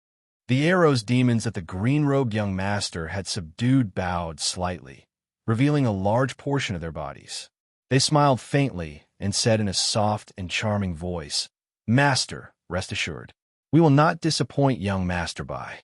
The Eros demons that the green-robed young master had subdued bowed slightly, revealing a large portion of their bodies. They smiled faintly and said in a soft and charming voice, "Master, rest assured, we will not disappoint young Master Bai."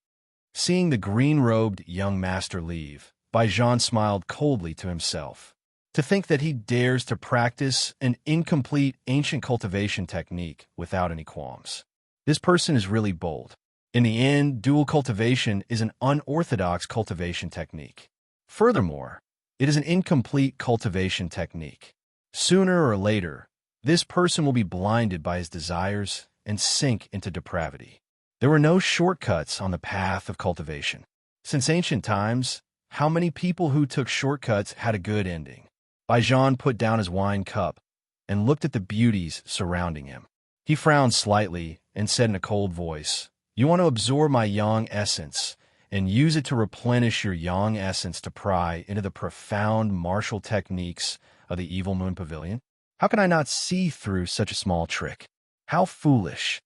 Seeing the green-robed young master leave, Bai Zhan smiled coldly to himself. To think that he dares to practice an incomplete ancient cultivation technique without any qualms. This person is really bold. In the end, dual cultivation is an unorthodox cultivation technique. Furthermore, it is an incomplete cultivation technique. Sooner or later, this person will be blinded by his desires and sink into depravity. There were no shortcuts on the path of cultivation. Since ancient times, how many people who took shortcuts had a good ending? Bai Zhan put down his wine cup and looked at the beauties surrounding him. He frowned slightly and said in a cold voice, "You want to absorb my yang essence and use it to replenish your yang essence to pry into the profound martial techniques of the evil moon pavilion? How can I not see through such a small trick? How foolish."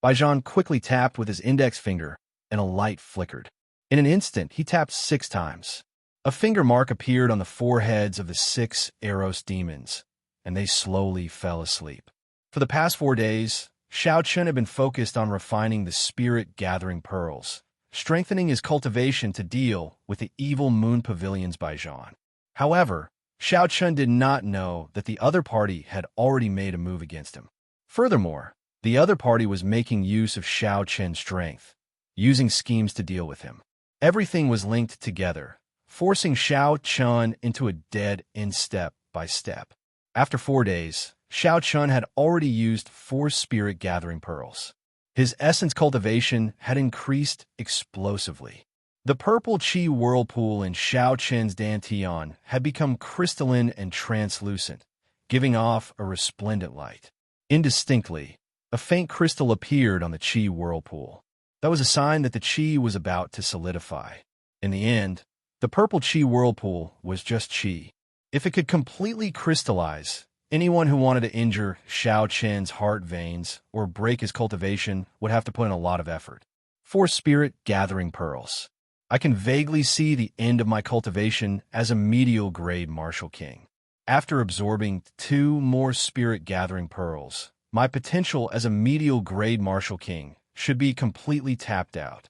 Bai Zhan quickly tapped with his index finger, and a light flickered. In an instant, he tapped 6 times. A finger mark appeared on the foreheads of the 6 Eros demons, and they slowly fell asleep. For the past 4 days, Xiaoqian had been focused on refining the spirit-gathering pearls, strengthening his cultivation to deal with the evil moon pavilions Bai Zhan. However, Xiaoqian did not know that the other party had already made a move against him. Furthermore, the other party was making use of Xiaoqian's strength, using schemes to deal with him. Everything was linked together, forcing Xiaoqian into a dead end step by step. After 4 days, Xiaoqian had already used 4 spirit-gathering pearls. His essence cultivation had increased explosively. The purple qi whirlpool in Xiaoqian's dantian had become crystalline and translucent, giving off a resplendent light. Indistinctly, a faint crystal appeared on the Qi whirlpool. That was a sign that the Qi was about to solidify. In the end, the purple Qi whirlpool was just Qi. If it could completely crystallize, anyone who wanted to injure Xiao Qin's heart veins or break his cultivation would have to put in a lot of effort. 4 spirit-gathering pearls. I can vaguely see the end of my cultivation as a medial-grade martial king. After absorbing 2 more spirit-gathering pearls, my potential as a medial-grade martial king should be completely tapped out.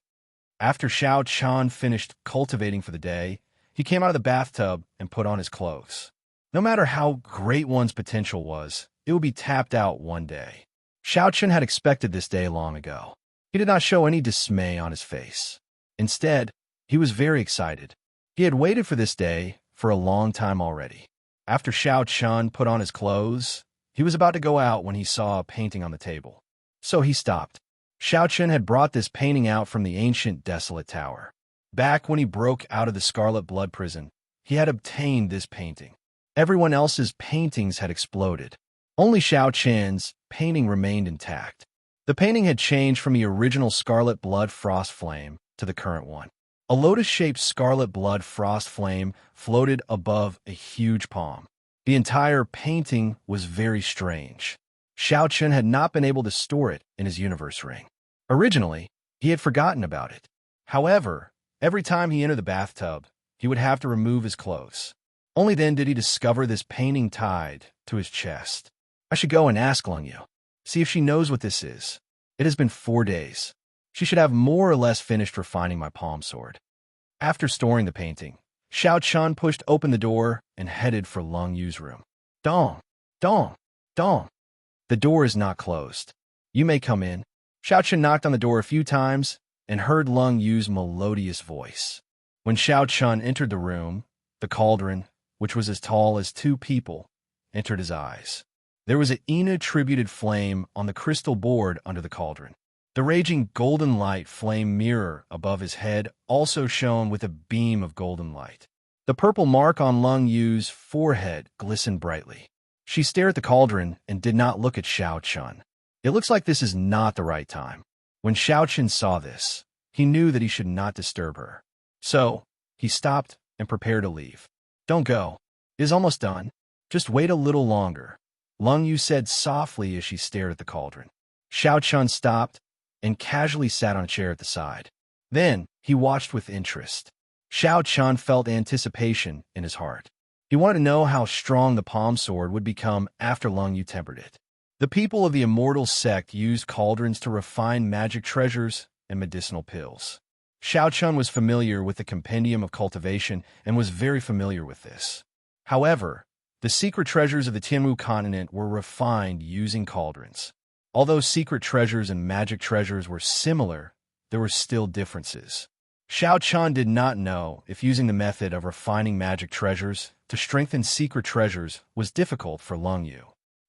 After Xiao Chan finished cultivating for the day, he came out of the bathtub and put on his clothes. No matter how great one's potential was, it would be tapped out one day. Xiao Chen had expected this day long ago. He did not show any dismay on his face. Instead, he was very excited. He had waited for this day for a long time already. After Xiao Chen put on his clothes, he was about to go out when he saw a painting on the table. So he stopped. Xiao Chen had brought this painting out from the ancient desolate tower. Back when he broke out of the Scarlet Blood prison, he had obtained this painting. Everyone else's paintings had exploded. Only Xiao Chen's painting remained intact. The painting had changed from the original Scarlet Blood Frost Flame to the current one. A lotus-shaped Scarlet Blood Frost Flame floated above a huge palm. The entire painting was very strange. Xiao Chen had not been able to store it in his universe ring. Originally, he had forgotten about it. However, every time he entered the bathtub, he would have to remove his clothes. Only then did he discover this painting tied to his chest. I should go and ask Lung Yu, see if she knows what this is. It has been 4 days. She should have more or less finished refining my palm sword. After storing the painting, Xiao Chen pushed open the door and headed for Lung Yu's room. Dong, dong, dong. The door is not closed. You may come in. Xiao Chen knocked on the door a few times and heard Lung Yu's melodious voice. When Xiao Chen entered the room, the cauldron, which was as tall as 2 people, entered his eyes. There was an inattributed flame on the crystal board under the cauldron. The raging golden light flame mirror above his head also shone with a beam of golden light. The purple mark on Lung Yu's forehead glistened brightly. She stared at the cauldron and did not look at Xiao Chen. It looks like this is not the right time. When Xiao Chen saw this, he knew that he should not disturb her. So, he stopped and prepared to leave. Don't go. It is almost done. Just wait a little longer, Lung Yu said softly as she stared at the cauldron. Xiao Chen stopped and casually sat on a chair at the side. Then, he watched with interest. Xiao Chen felt anticipation in his heart. He wanted to know how strong the palm sword would become after Lung Yu tempered it. The people of the Immortal sect used cauldrons to refine magic treasures and medicinal pills. Xiao Chen was familiar with the compendium of cultivation and was very familiar with this. However, the secret treasures of the Tianwu continent were refined using cauldrons. Although secret treasures and magic treasures were similar, there were still differences. Xiao Chen did not know if using the method of refining magic treasures to strengthen secret treasures was difficult for Lung Yu.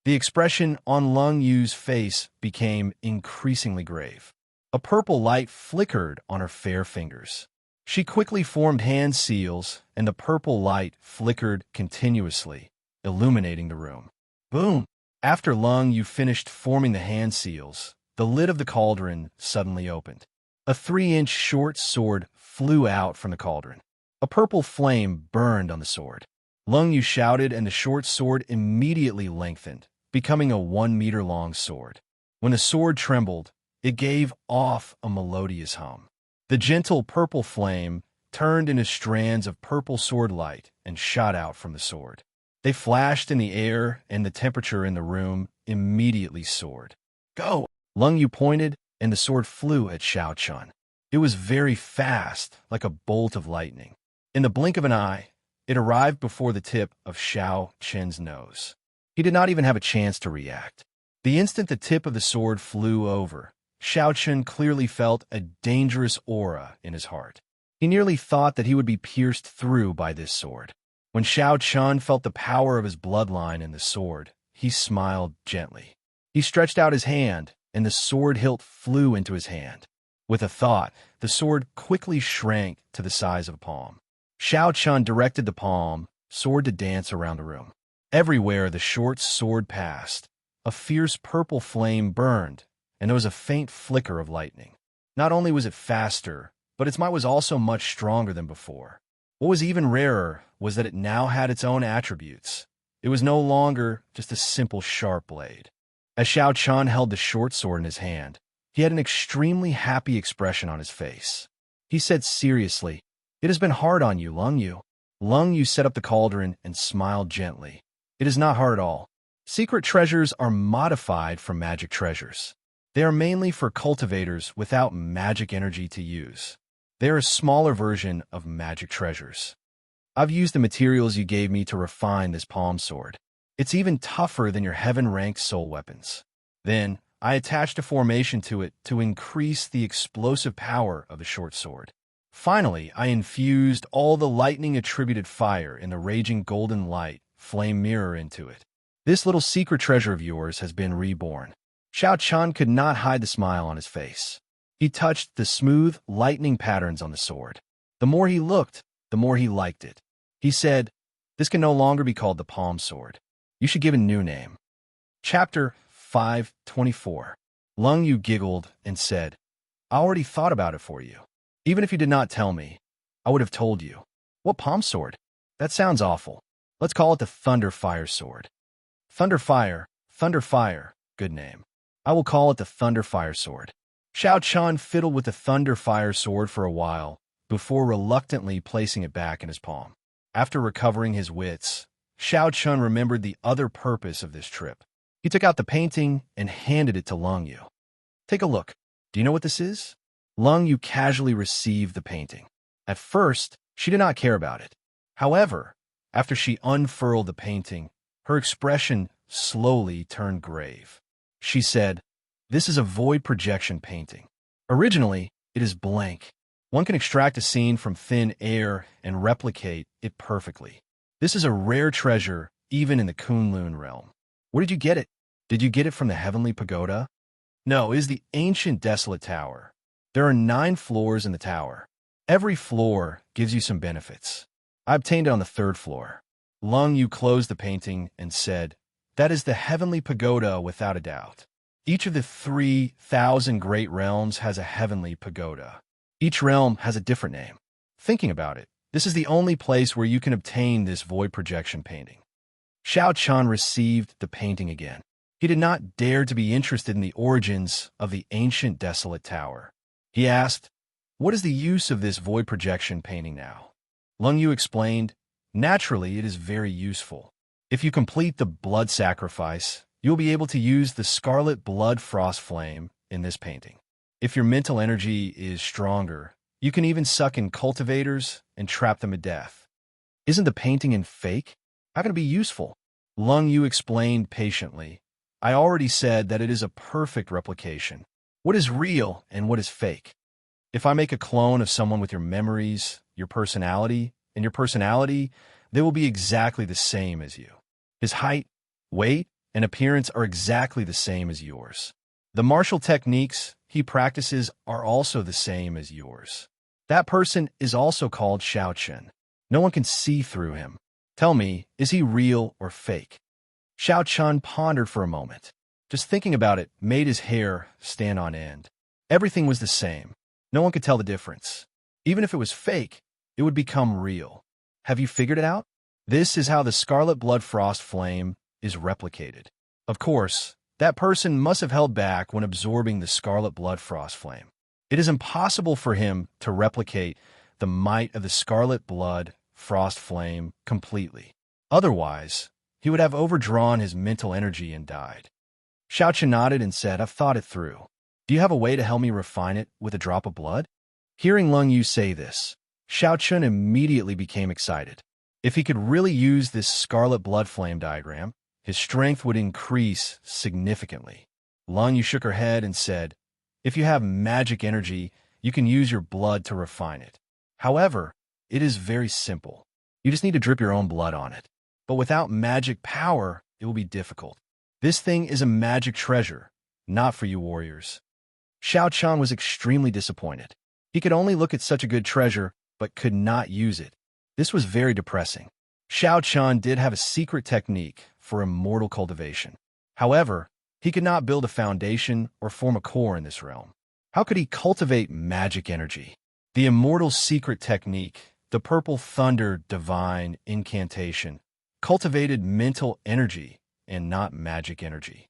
The expression on Lung Yu's face became increasingly grave. A purple light flickered on her fair fingers. She quickly formed hand seals, and the purple light flickered continuously, illuminating the room. Boom! After Lung Yu finished forming the hand seals, the lid of the cauldron suddenly opened. A 3-inch short sword flew out from the cauldron. A purple flame burned on the sword. Lung Yu shouted, and the short sword immediately lengthened, becoming a 1-meter-long sword. When the sword trembled, it gave off a melodious hum. The gentle purple flame turned into strands of purple sword light and shot out from the sword. They flashed in the air, and the temperature in the room immediately soared. Go! Lung Yu pointed, and the sword flew at Xiao Chen. It was very fast, like a bolt of lightning. In the blink of an eye, it arrived before the tip of Xiao Chen's nose. He did not even have a chance to react. The instant the tip of the sword flew over, Xiao Chen clearly felt a dangerous aura in his heart. He nearly thought that he would be pierced through by this sword. When Xiao Chen felt the power of his bloodline in the sword, he smiled gently. He stretched out his hand, and the sword hilt flew into his hand. With a thought, the sword quickly shrank to the size of a palm. Xiao Chen directed the palm sword to dance around the room. Everywhere the short sword passed, a fierce purple flame burned, and there was a faint flicker of lightning. Not only was it faster, but its might was also much stronger than before. What was even rarer was that it now had its own attributes. It was no longer just a simple sharp blade. As Xiaoqian held the short sword in his hand, he had an extremely happy expression on his face. He said seriously, "It has been hard on you, Lung Yu." Lung Yu set up the cauldron and smiled gently. "It is not hard at all. Secret treasures are modified from magic treasures. They are mainly for cultivators without magic energy to use. They are a smaller version of magic treasures. I've used the materials you gave me to refine this palm sword. It's even tougher than your heaven-ranked soul weapons. Then, I attached a formation to it to increase the explosive power of the short sword. Finally, I infused all the lightning-attributed fire in the raging golden light flame mirror into it. This little secret treasure of yours has been reborn." Xiaoqian could not hide the smile on his face. He touched the smooth, lightning patterns on the sword. The more he looked, the more he liked it. He said, "This can no longer be called the palm sword. You should give it a new name." Chapter 524. Lung Yu giggled and said, "I already thought about it for you. Even if you did not tell me, I would have told you." "What palm sword? That sounds awful. Let's call it the Thunder Fire Sword." Thunder Fire, good name. I will call it the Thunder Fire Sword." Xiaoqian fiddled with the Thunder Fire Sword for a while, before reluctantly placing it back in his palm. After recovering his wits, Xiaoqian remembered the other purpose of this trip. He took out the painting and handed it to Lung Yu. "Take a look. Do you know what this is?" Lung Yu casually received the painting. At first, she did not care about it. However, after she unfurled the painting, her expression slowly turned grave. She said, "This is a void projection painting. Originally, it is blank. One can extract a scene from thin air and replicate it perfectly. This is a rare treasure even in the Kunlun realm." "Where did you get it? Did you get it from the Heavenly Pagoda?" "No, it is the ancient desolate tower. There are 9 floors in the tower. Every floor gives you some benefits. I obtained it on the 3rd floor." Lung Yu closed the painting and said, "That is the Heavenly Pagoda without a doubt. Each of the 3,000 great realms has a Heavenly Pagoda. Each realm has a different name. Thinking about it, this is the only place where you can obtain this void projection painting." Xiaoqian received the painting again. He did not dare to be interested in the origins of the ancient desolate tower. He asked, "What is the use of this void projection painting now?" Lung Yu explained, "Naturally, it is very useful. If you complete the blood sacrifice, you will be able to use the scarlet blood frost flame in this painting. If your mental energy is stronger, you can even suck in cultivators and trap them to death." "Isn't the painting in fake? How can it be useful?" Lung Yu explained patiently, "I already said that it is a perfect replication. What is real and what is fake? If I make a clone of someone with your memories, your personality, they will be exactly the same as you. His height, weight, and appearance are exactly the same as yours. The martial techniques he practices are also the same as yours. That person is also called Xiaoqian. No one can see through him. Tell me, is he real or fake?" Xiaoqian pondered for a moment. Just thinking about it made his hair stand on end. Everything was the same. No one could tell the difference. Even if it was fake, it would become real. "Have you figured it out? This is how the scarlet blood frost flame is replicated. Of course, that person must have held back when absorbing the scarlet blood frost flame. It is impossible for him to replicate the might of the scarlet blood frost flame completely. Otherwise, he would have overdrawn his mental energy and died." Xiaoqian nodded and said, "I've thought it through. Do you have a way to help me refine it with a drop of blood?" Hearing Lung Yu say this, Xiaoqian immediately became excited. If he could really use this scarlet blood flame diagram, his strength would increase significantly. Lung Yu shook her head and said, "If you have magic energy, you can use your blood to refine it. However, it is very simple. You just need to drip your own blood on it. But without magic power, it will be difficult. This thing is a magic treasure, not for you warriors." Xiaoqian was extremely disappointed. He could only look at such a good treasure, but could not use it. This was very depressing. Xianxia did have a secret technique for immortal cultivation. However, he could not build a foundation or form a core in this realm. How could he cultivate magic energy? The immortal secret technique, the purple thunder divine incantation, cultivated mental energy and not magic energy.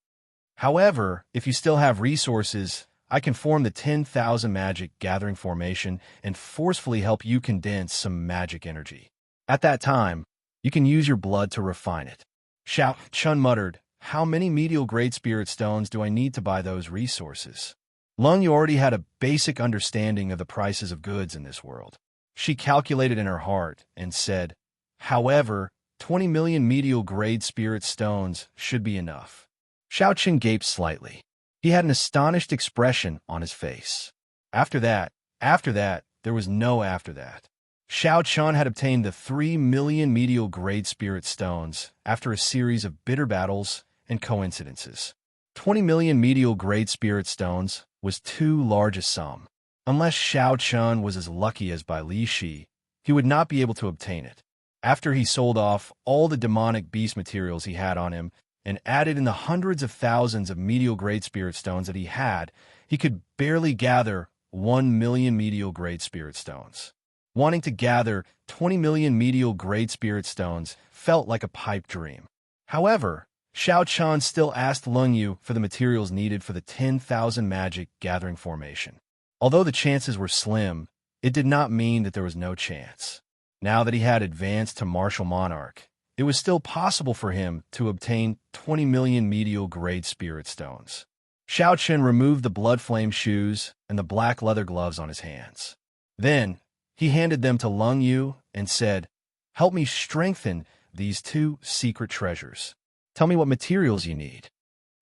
However, if you still have resources, I can form the 10,000 magic gathering formation and forcefully help you condense some magic energy. At that time, you can use your blood to refine it. Xianxia muttered, how many medial great spirit stones do I need to buy those resources? Yu already had a basic understanding of the prices of goods in this world. She calculated in her heart and said, however, 20 million medial grade spirit stones should be enough. Xianxia gaped slightly. He had an astonished expression on his face. After that, there was no after that. Xianxia had obtained the 3 million medial grade spirit stones after a series of bitter battles and coincidences. 20 million medial grade spirit stones was too large a sum. Unless Xianxia was as lucky as Bai Li Shi, he would not be able to obtain it. After he sold off all the demonic beast materials he had on him and added in the hundreds of thousands of medial grade spirit stones that he could barely gather 1 million medial grade spirit stones. Wanting to gather 20 million medial grade spirit stones felt like a pipe dream. However, Xianxia still asked Yu for the materials needed for the 10,000 magic gathering formation. Although the chances were slim, it did not mean that there was no chance. Now that he had advanced to Martial Monarch, it was still possible for him to obtain 20 million medial grade spirit stones. Xianxia removed the blood flame shoes and the black leather gloves on his hands. Then, he handed them to Yu and said, help me strengthen these 2 secret treasures. Tell me what materials you need.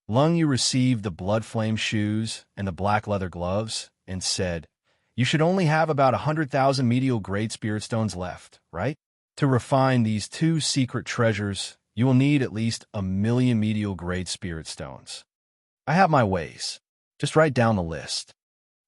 Yu received the blood flame shoes and the black leather gloves and said, you should only have about 100,000 medial grade spirit stones left, right? To refine these 2 secret treasures, you will need at least 1 million medial grade spirit stones. I have my ways. Just write down the list.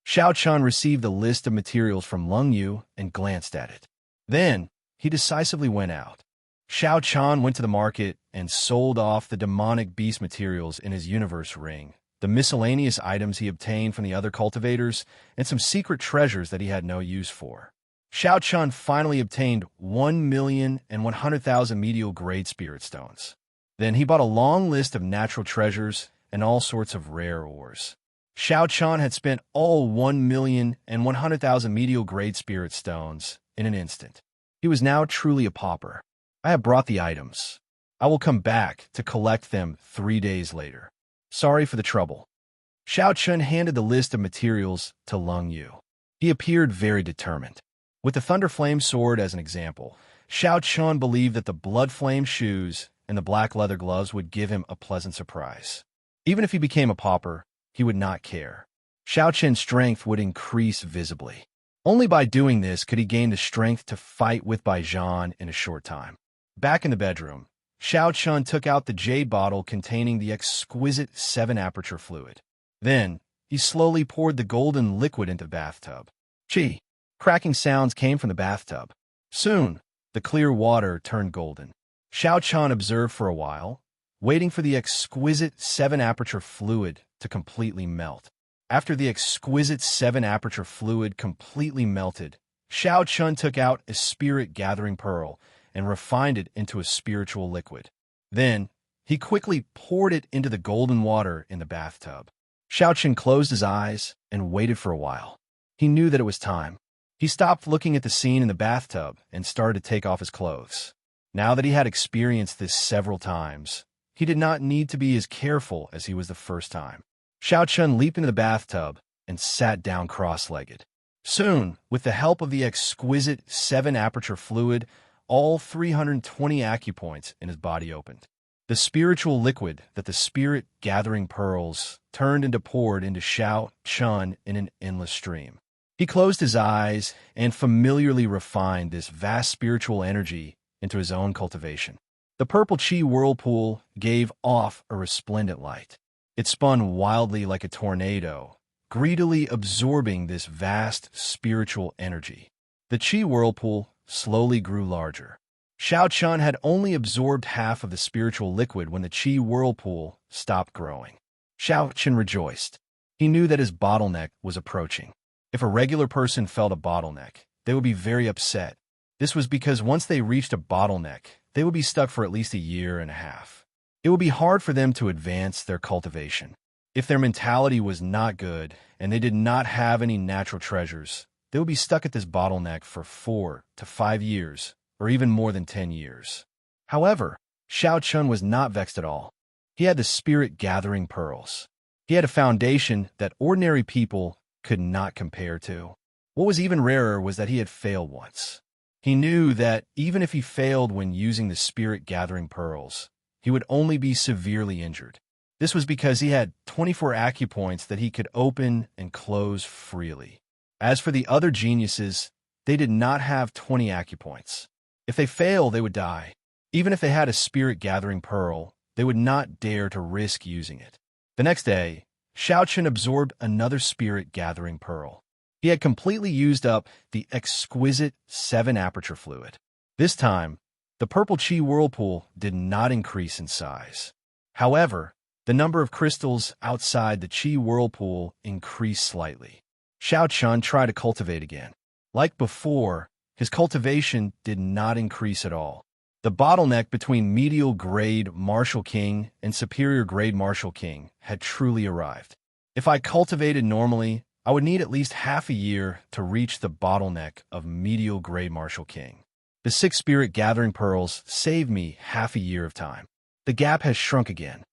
Xianxia received the list of materials from Yu and glanced at it. Then, he decisively went out. Xianxia went to the market and sold off the demonic beast materials in his universe ring, the miscellaneous items he obtained from the other cultivators, and some secret treasures that he had no use for. Xianxia finally obtained 1,100,000 medial grade spirit stones. Then he bought a long list of natural treasures and all sorts of rare ores. Xianxia had spent all 1,100,000 medial grade spirit stones in an instant. He was now truly a pauper. I have brought the items. I will come back to collect them 3 days later. Sorry for the trouble. Xianxia handed the list of materials to Yu. He appeared very determined. With the Thunder Flame sword as an example, Xianxia believed that the blood flame shoes and the black leather gloves would give him a pleasant surprise. Even if he became a pauper, he would not care. Xianxia's strength would increase visibly. Only by doing this could he gain the strength to fight with Baijian in a short time. Back in the bedroom, Xianxia took out the jade bottle containing the exquisite 7-aperture fluid. Then, he slowly poured the golden liquid into the bathtub. Chi! Cracking sounds came from the bathtub. Soon, the clear water turned golden. Xianxia observed for a while, waiting for the exquisite 7-aperture fluid to completely melt. After the exquisite 7-aperture fluid completely melted, Xianxia took out a spirit-gathering pearl and refined it into a spiritual liquid. Then, he quickly poured it into the golden water in the bathtub. Xianxia closed his eyes and waited for a while. He knew that it was time. He stopped looking at the scene in the bathtub and started to take off his clothes. Now that he had experienced this several times, he did not need to be as careful as he was the first time. Xianxia leaped into the bathtub and sat down cross-legged. Soon, with the help of the exquisite 7-aperture fluid, all 320 acupoints in his body opened. The spiritual liquid that the spirit-gathering pearls turned into poured into Xianxia in an endless stream. He closed his eyes and familiarly refined this vast spiritual energy into his own cultivation. The purple chi whirlpool gave off a resplendent light. It spun wildly like a tornado, greedily absorbing this vast spiritual energy. The chi whirlpool slowly grew larger. Xianxia had only absorbed half of the spiritual liquid when the qi whirlpool stopped growing. Xianxia rejoiced. He knew that his bottleneck was approaching. If a regular person felt a bottleneck, they would be very upset. This was because once they reached a bottleneck, they would be stuck for at least a year and a half. It would be hard for them to advance their cultivation. If their mentality was not good and they did not have any natural treasures, they would be stuck at this bottleneck for 4 to 5 years, or even more than 10 years. However, Xianxia was not vexed at all. He had the spirit-gathering pearls. He had a foundation that ordinary people could not compare to. What was even rarer was that he had failed once. He knew that even if he failed when using the spirit-gathering pearls, he would only be severely injured. This was because he had 24 acupoints that he could open and close freely. As for the other geniuses, they did not have 20 acupoints. If they failed, they would die. Even if they had a spirit-gathering pearl, they would not dare to risk using it. The next day, Xianxia absorbed another spirit-gathering pearl. He had completely used up the exquisite 7-aperture fluid. This time, the purple qi whirlpool did not increase in size. However, the number of crystals outside the qi whirlpool increased slightly. Xianxia tried to cultivate again. Like before, his cultivation did not increase at all. The bottleneck between medial grade Martial King and superior grade Martial King had truly arrived. If I cultivated normally, I would need at least half a year to reach the bottleneck of medial grade Martial King. The 6 spirit-gathering pearls saved me half a year of time. The gap has shrunk again.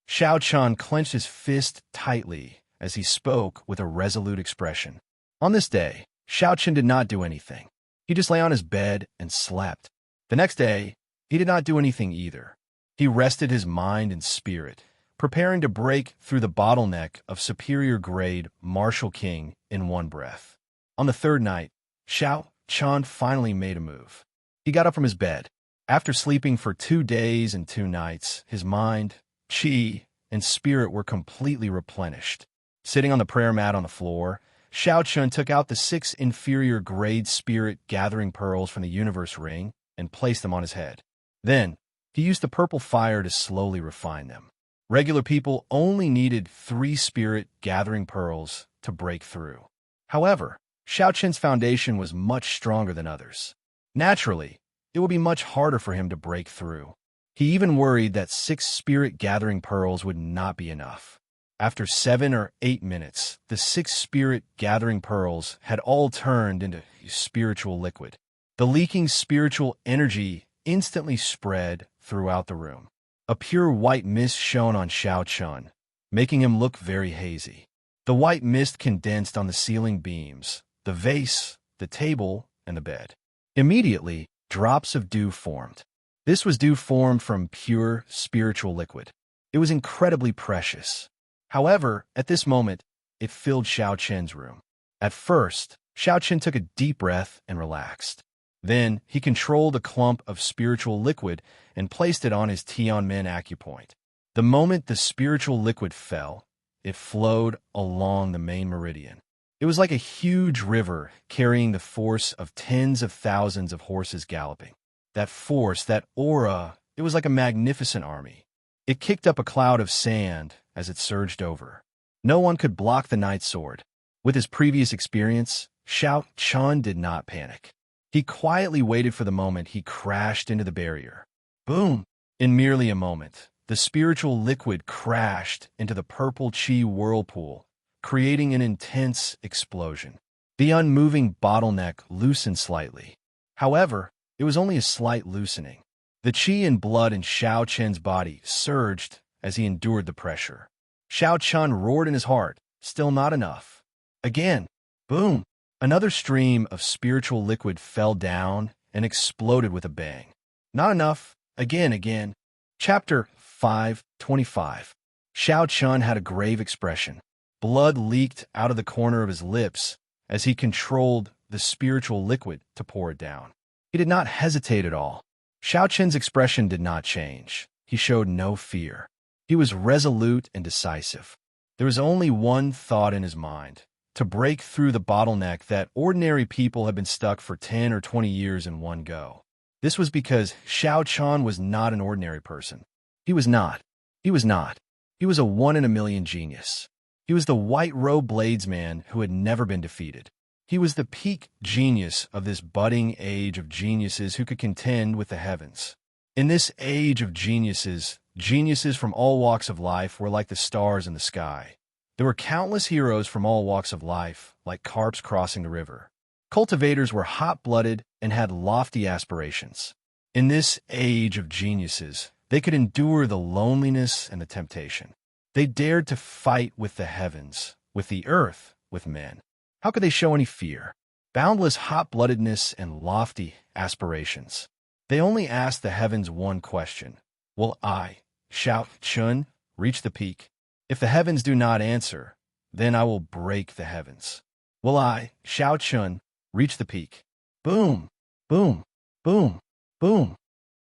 Xianxia clenched his fist tightly as he spoke with a resolute expression. On this day, Xianxia did not do anything. He just lay on his bed and slept. The next day, he did not do anything either. He rested his mind and spirit, preparing to break through the bottleneck of superior grade Martial King in one breath. On the third night, Xianxia finally made a move. He got up from his bed. After sleeping for 2 days and 2 nights, his mind, qi, and spirit were completely replenished. Sitting on the prayer mat on the floor, Xianxia took out the 6 inferior grade spirit-gathering pearls from the universe ring and placed them on his head. Then, he used the purple fire to slowly refine them. Regular people only needed 3 spirit-gathering pearls to break through. However, Xianxia's foundation was much stronger than others. Naturally, it would be much harder for him to break through. He even worried that 6 spirit-gathering pearls would not be enough. After 7 or 8 minutes, the 6 spirit-gathering pearls had all turned into spiritual liquid. The leaking spiritual energy instantly spread throughout the room. A pure white mist shone on Xianxia, making him look very hazy. The white mist condensed on the ceiling beams, the vase, the table, and the bed. Immediately, drops of dew formed. This was dew formed from pure spiritual liquid. It was incredibly precious. However, at this moment, it filled Xianxia's room. At first, Xianxia took a deep breath and relaxed. Then, he controlled a clump of spiritual liquid and placed it on his Tianmen acupoint. The moment the spiritual liquid fell, it flowed along the main meridian. It was like a huge river carrying the force of tens of thousands of horses galloping. That force, that aura, it was like a magnificent army. It kicked up a cloud of sand as it surged over. No one could block the Night Sword. With his previous experience, Xianxia did not panic. He quietly waited for the moment he crashed into the barrier. Boom! In merely a moment, the spiritual liquid crashed into the purple qi whirlpool, creating an intense explosion. The unmoving bottleneck loosened slightly. However, it was only a slight loosening. The qi and blood in Xianxia's body surged as he endured the pressure. Xianxia roared in his heart, still not enough. Again, boom! Another stream of spiritual liquid fell down and exploded with a bang. Not enough. Again. Chapter 5:25. Xianxia had a grave expression. Blood leaked out of the corner of his lips as he controlled the spiritual liquid to pour it down. He did not hesitate at all. Xianxia's expression did not change. He showed no fear. He was resolute and decisive. There was only one thought in his mind: to break through the bottleneck that ordinary people have been stuck for 10 or 20 years in one go. This was because Xianxia was not an ordinary person. He was not. He was not. He was a one-in-a-million genius. He was the white-robed bladesman who had never been defeated. He was the peak genius of this budding age of geniuses who could contend with the heavens. In this age of geniuses, geniuses from all walks of life were like the stars in the sky. There were countless heroes from all walks of life, like carps crossing the river. Cultivators were hot-blooded and had lofty aspirations. In this age of geniuses, they could endure the loneliness and the temptation. They dared to fight with the heavens, with the earth, with men. How could they show any fear? Boundless hot-bloodedness and lofty aspirations. They only asked the heavens one question. Will I, Xianxia, reach the peak? If the heavens do not answer, then I will break the heavens. Will I, Xianxia, reach the peak? Boom, boom, boom, boom.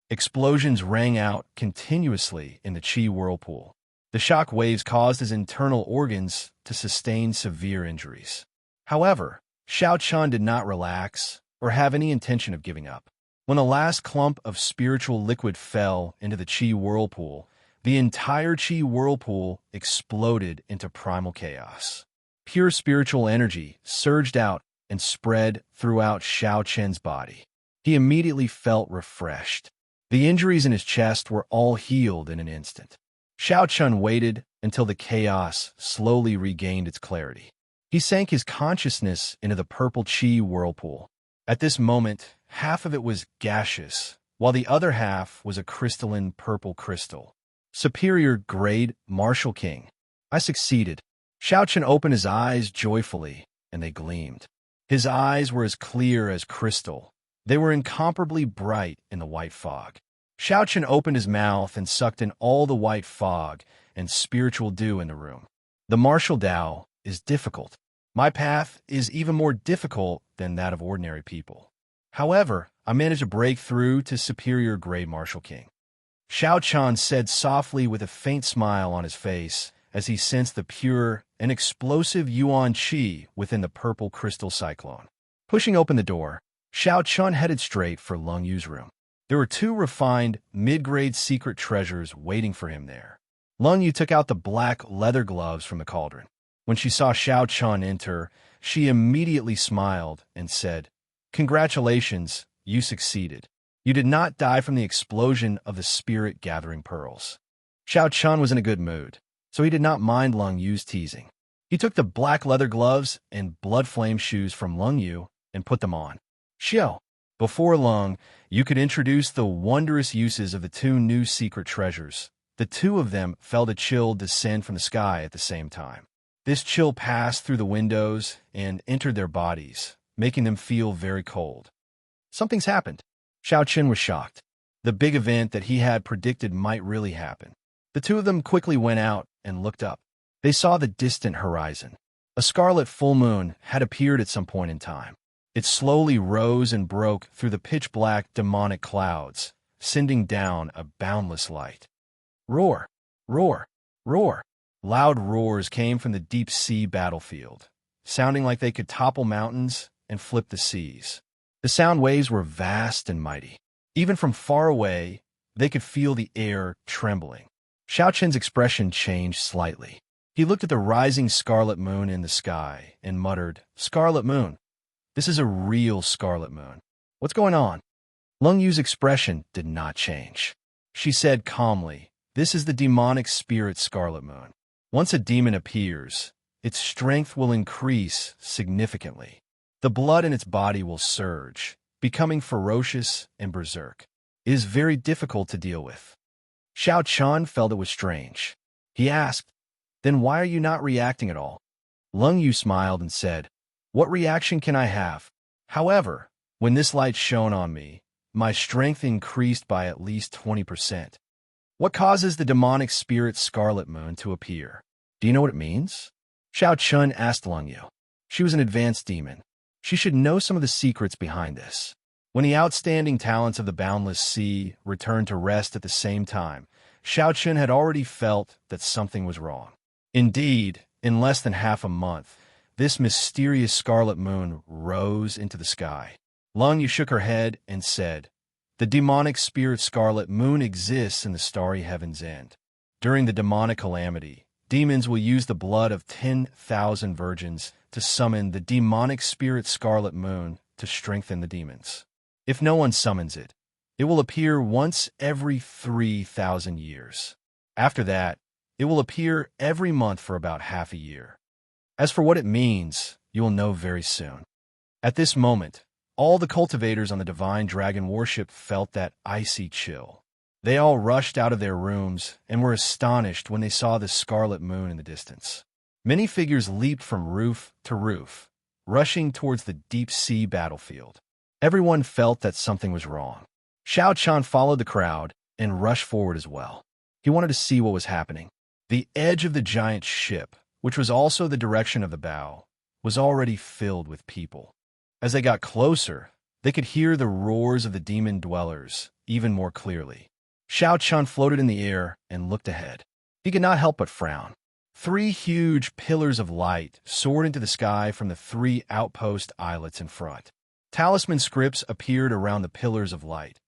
Explosions rang out continuously in the Qi whirlpool. The shock waves caused his internal organs to sustain severe injuries. However, Xianxia did not relax or have any intention of giving up. When the last clump of spiritual liquid fell into the Qi whirlpool, the entire Qi whirlpool exploded into primal chaos. Pure spiritual energy surged out and spread throughout Xianxia's body. He immediately felt refreshed. The injuries in his chest were all healed in an instant. Xianxia waited until the chaos slowly regained its clarity. He sank his consciousness into the purple Qi whirlpool. At this moment, half of it was gaseous, while the other half was a crystalline purple crystal. Superior grade Martial King. I succeeded. Xianxia opened his eyes joyfully, and they gleamed. His eyes were as clear as crystal. They were incomparably bright in the white fog. Xianxia opened his mouth and sucked in all the white fog and spiritual dew in the room. The martial Tao is difficult. My path is even more difficult than that of ordinary people. However, I managed to break through to superior grade Martial King. Xianxia said softly with a faint smile on his face as he sensed the pure and explosive Yuan Qi within the purple crystal cyclone. Pushing open the door, Xianxia headed straight for Lung Yu's room. There were two refined, mid-grade secret treasures waiting for him there. Lung Yu took out the black leather gloves from the cauldron. When she saw Xianxia enter, she immediately smiled and said, "Congratulations, you succeeded. You did not die from the explosion of the spirit-gathering pearls." Xianxia was in a good mood, so he did not mind Lung Yu's teasing. He took the black leather gloves and blood flame shoes from Lung Yu and put them on. "Xiao, before long, you could introduce the wondrous uses of the two new secret treasures." The two of them felt a chill descend from the sky at the same time. This chill passed through the windows and entered their bodies, making them feel very cold. Something's happened. Xianxia was shocked. The big event that he had predicted might really happen. The two of them quickly went out and looked up. They saw the distant horizon. A scarlet full moon had appeared at some point in time. It slowly rose and broke through the pitch-black demonic clouds, sending down a boundless light. Roar! Roar! Roar! Loud roars came from the deep-sea battlefield, sounding like they could topple mountains and flip the seas. The sound waves were vast and mighty. Even from far away, they could feel the air trembling. Xiaoqian's expression changed slightly. He looked at the rising scarlet moon in the sky and muttered, "Scarlet moon. This is a real scarlet moon. What's going on?" Lung Yu's expression did not change. She said calmly, "This is the demonic spirit scarlet moon. Once a demon appears, its strength will increase significantly. The blood in its body will surge, becoming ferocious and berserk. It is very difficult to deal with." Xianxia felt it was strange. He asked, "Then why are you not reacting at all?" Lung Yu smiled and said, "What reaction can I have? However, when this light shone on me, my strength increased by at least 20%. What causes the demonic spirit scarlet moon to appear? Do you know what it means?" Xiaoqian asked Lung Yu. She was an advanced demon. She should know some of the secrets behind this. When the outstanding talents of the boundless sea returned to rest at the same time, Xiaoqian had already felt that something was wrong. Indeed, in less than half a month, this mysterious scarlet moon rose into the sky. Lung Yu shook her head and said, The demonic spirit Scarlet Moon exists in the starry heaven's end. During the demonic calamity, demons will use the blood of 10,000 virgins to summon the demonic spirit Scarlet Moon to strengthen the demons. If no one summons it, it will appear once every 3,000 years. After that, it will appear every month for about half a year. As for what it means, you will know very soon. At this moment, all the cultivators on the divine dragon warship felt that icy chill. They all rushed out of their rooms and were astonished when they saw the scarlet moon in the distance. Many figures leaped from roof to roof, rushing towards the deep-sea battlefield. Everyone felt that something was wrong. Xianxia followed the crowd and rushed forward as well. He wanted to see what was happening. The edge of the giant ship, which was also the direction of the bow, was already filled with people. As they got closer, they could hear the roars of the demon dwellers even more clearly. Xianxia floated in the air and looked ahead. He could not help but frown. 3 huge pillars of light soared into the sky from the 3 outpost islets in front. Talisman scripts appeared around the pillars of light,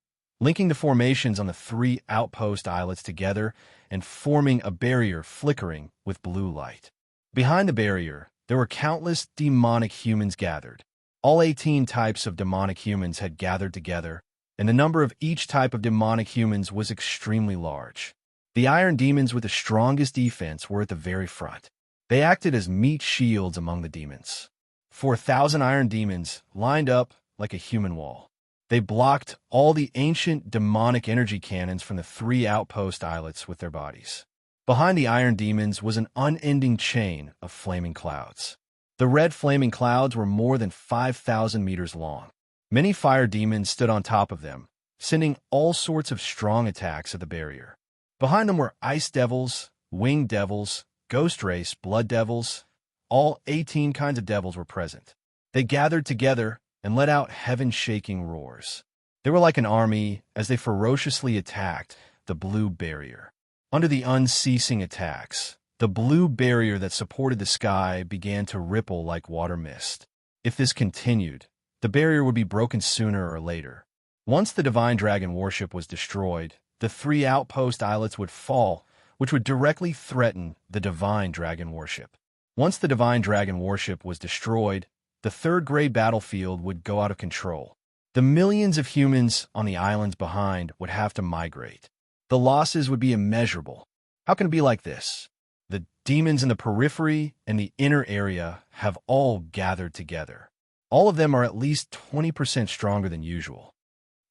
linking the formations on the 3 outpost islets together and forming a barrier flickering with blue light. Behind the barrier, there were countless demonic humans gathered. All 18 types of demonic humans had gathered together, and the number of each type of demonic humans was extremely large. The iron demons with the strongest defense were at the very front. They acted as meat shields among the demons. 4,000 iron demons lined up like a human wall. They blocked all the ancient demonic energy cannons from the 3 outpost islets with their bodies. Behind the iron demons was an unending chain of flaming clouds. The red flaming clouds were more than 5,000 meters long. Many fire demons stood on top of them, sending all sorts of strong attacks at the barrier. Behind them were ice devils, winged devils, ghost race, blood devils. All 18 kinds of devils were present. They gathered together and let out heaven-shaking roars. They were like an army as they ferociously attacked the blue barrier. Under the unceasing attacks, the blue barrier that supported the sky began to ripple like water mist. If this continued, the barrier would be broken sooner or later. Once the divine dragon warship was destroyed, the 3 outpost islets would fall, which would directly threaten the divine dragon warship. Once the divine dragon warship was destroyed, the third gray battlefield would go out of control. The millions of humans on the islands behind would have to migrate. The losses would be immeasurable. How can it be like this? The demons in the periphery and the inner area have all gathered together. All of them are at least 20% stronger than usual.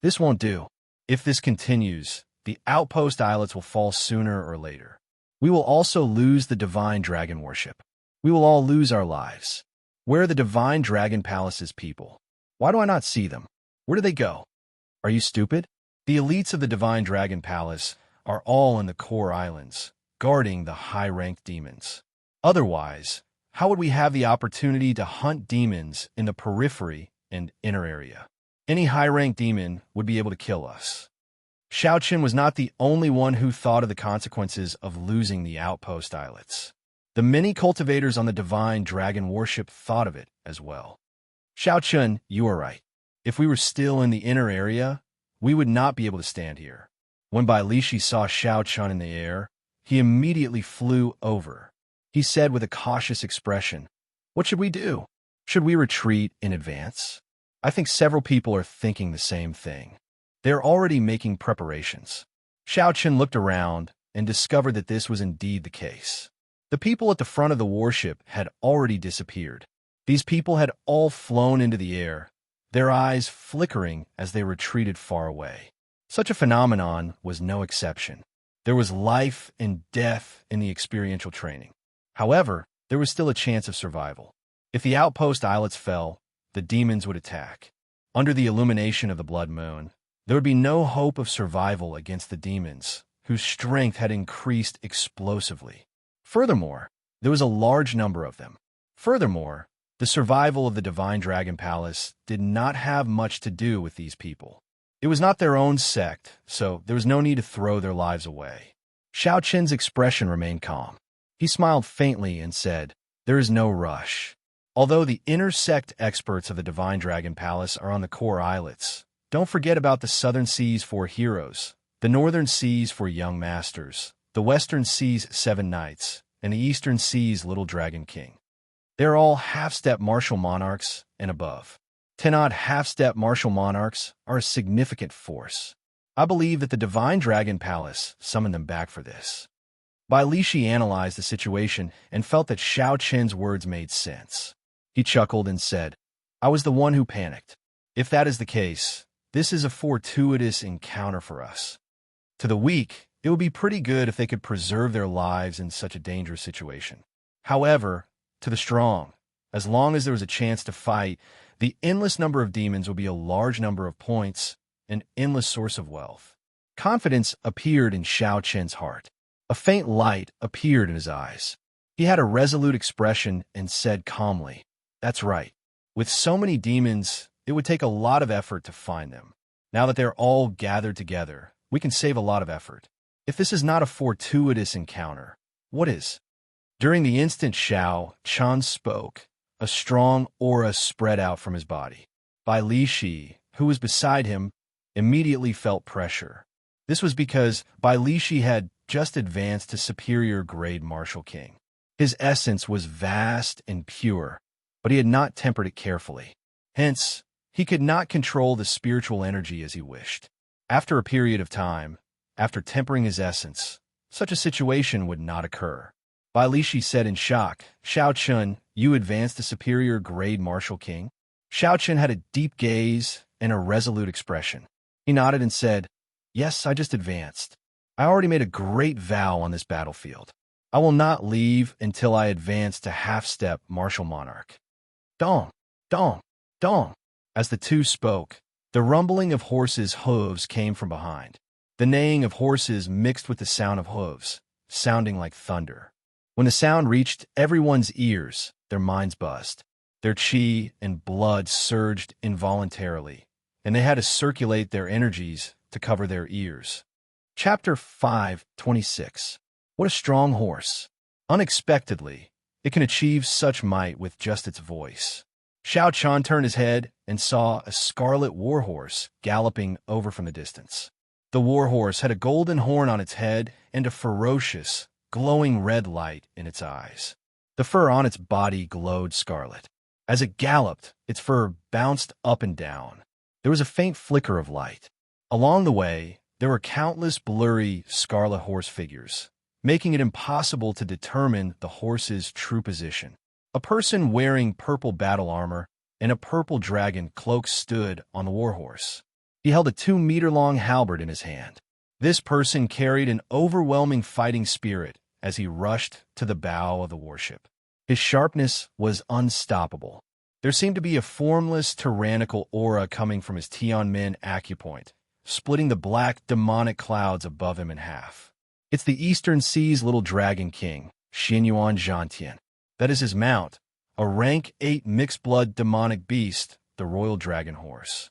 This won't do. If this continues, the outpost islets will fall sooner or later. We will also lose the divine dragon warship. We will all lose our lives. Where are the divine dragon palace's people? Why do I not see them? Where do they go? Are you stupid? The elites of the divine dragon palace are all in the core islands, guarding the high-ranked demons. Otherwise, how would we have the opportunity to hunt demons in the periphery and inner area? Any high-ranked demon would be able to kill us. Xianxia was not the only one who thought of the consequences of losing the outpost islets. The many cultivators on the divine dragon warship thought of it as well. Xianxia, you are right. If we were still in the inner area, we would not be able to stand here. When Bai Lishi saw Xianxia in the air, he immediately flew over. He said with a cautious expression, "What should we do? Should we retreat in advance?" I think several people are thinking the same thing. They're already making preparations. Xianxia looked around and discovered that this was indeed the case. The people at the front of the warship had already disappeared. These people had all flown into the air, their eyes flickering as they retreated far away. Such a phenomenon was no exception. There was life and death in the experiential training. However, there was still a chance of survival. If the outpost islets fell, the demons would attack. Under the illumination of the blood moon, there would be no hope of survival against the demons, whose strength had increased explosively. Furthermore, there was a large number of them. Furthermore, the survival of the Divine Dragon Palace did not have much to do with these people. It was not their own sect, so there was no need to throw their lives away. Xiaoqian's expression remained calm. He smiled faintly and said, "There is no rush. Although the inner sect experts of the Divine Dragon Palace are on the core islets, don't forget about the Southern Seas 4 heroes, the Northern Seas 4 young masters, the Western Seas 7 knights, and the Eastern Seas Little Dragon King. They're all half-step martial monarchs and above. 10-odd half-step martial monarchs are a significant force. I believe that the Divine Dragon Palace summoned them back for this. Bai Lishi analyzed the situation and felt that Xiao Qin's words made sense. He chuckled and said, I was the one who panicked. If that is the case, this is a fortuitous encounter for us. To the weak, it would be pretty good if they could preserve their lives in such a dangerous situation. However, to the strong, as long as there was a chance to fight, the endless number of demons would be a large number of points, an endless source of wealth. Confidence appeared in Xiao Qin's heart. A faint light appeared in his eyes. He had a resolute expression and said calmly, That's right. With so many demons, it would take a lot of effort to find them. Now that they're all gathered together, we can save a lot of effort. If this is not a fortuitous encounter, what is? During the instant Xiao Qin spoke, a strong aura spread out from his body. Bai Lishi, who was beside him, immediately felt pressure. This was because Bai Lishi had just advanced to superior grade Martial King. His essence was vast and pure, but he had not tempered it carefully. Hence, he could not control the spiritual energy as he wished. After a period of time, after tempering his essence, such a situation would not occur. Bai Lishi said in shock, Xiao Qin, you advanced to superior grade Martial King? Xiao Qin had a deep gaze and a resolute expression. He nodded and said, Yes, I just advanced. I already made a great vow on this battlefield. I will not leave until I advance to half-step martial monarch. Dong, dong, dong. As the two spoke, the rumbling of horses' hooves came from behind. The neighing of horses mixed with the sound of hooves, sounding like thunder. When the sound reached everyone's ears, their minds buzzed. Their chi and blood surged involuntarily, and they had to circulate their energies to cover their ears. Chapter 5:26. What a strong horse! Unexpectedly, it can achieve such might with just its voice. Xiao Qin turned his head and saw a scarlet warhorse galloping over from the distance. The warhorse had a golden horn on its head and a ferocious, glowing red light in its eyes. The fur on its body glowed scarlet. As it galloped, its fur bounced up and down. There was a faint flicker of light. Along the way, there were countless blurry scarlet horse figures, making it impossible to determine the horse's true position. A person wearing purple battle armor and a purple dragon cloak stood on the warhorse. He held a 2-meter-long halberd in his hand. This person carried an overwhelming fighting spirit as he rushed to the bow of the warship. His sharpness was unstoppable. There seemed to be a formless, tyrannical aura coming from his Tianmin acupoint, splitting the black, demonic clouds above him in half. It's the Eastern Seas Little Dragon King, Xianxia. That is his mount, a rank 8 mixed-blood demonic beast, the Royal Dragon Horse.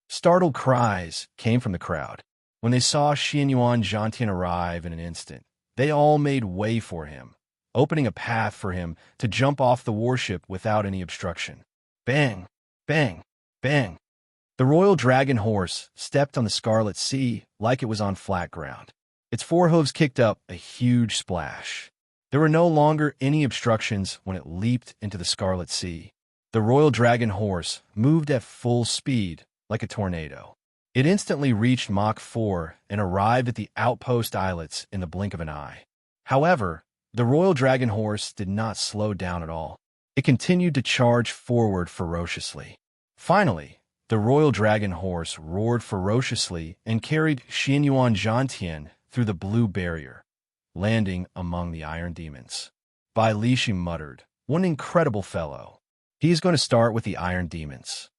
Startled cries came from the crowd. When they saw Xianxia arrive in an instant, they all made way for him, opening a path for him to jump off the warship without any obstruction. Bang! Bang! Bang! The Royal Dragon Horse stepped on the Scarlet Sea like it was on flat ground. Its forehooves kicked up a huge splash. There were no longer any obstructions when it leaped into the Scarlet Sea. The Royal Dragon Horse moved at full speed, like a tornado. It instantly reached Mach 4 and arrived at the outpost islets in the blink of an eye. However, the Royal Dragon Horse did not slow down at all. It continued to charge forward ferociously. Finally, the Royal Dragon Horse roared ferociously and carried Xianxia through the blue barrier, landing among the iron demons. Bai Lishi muttered, "One incredible fellow. He is going to start with the iron demons."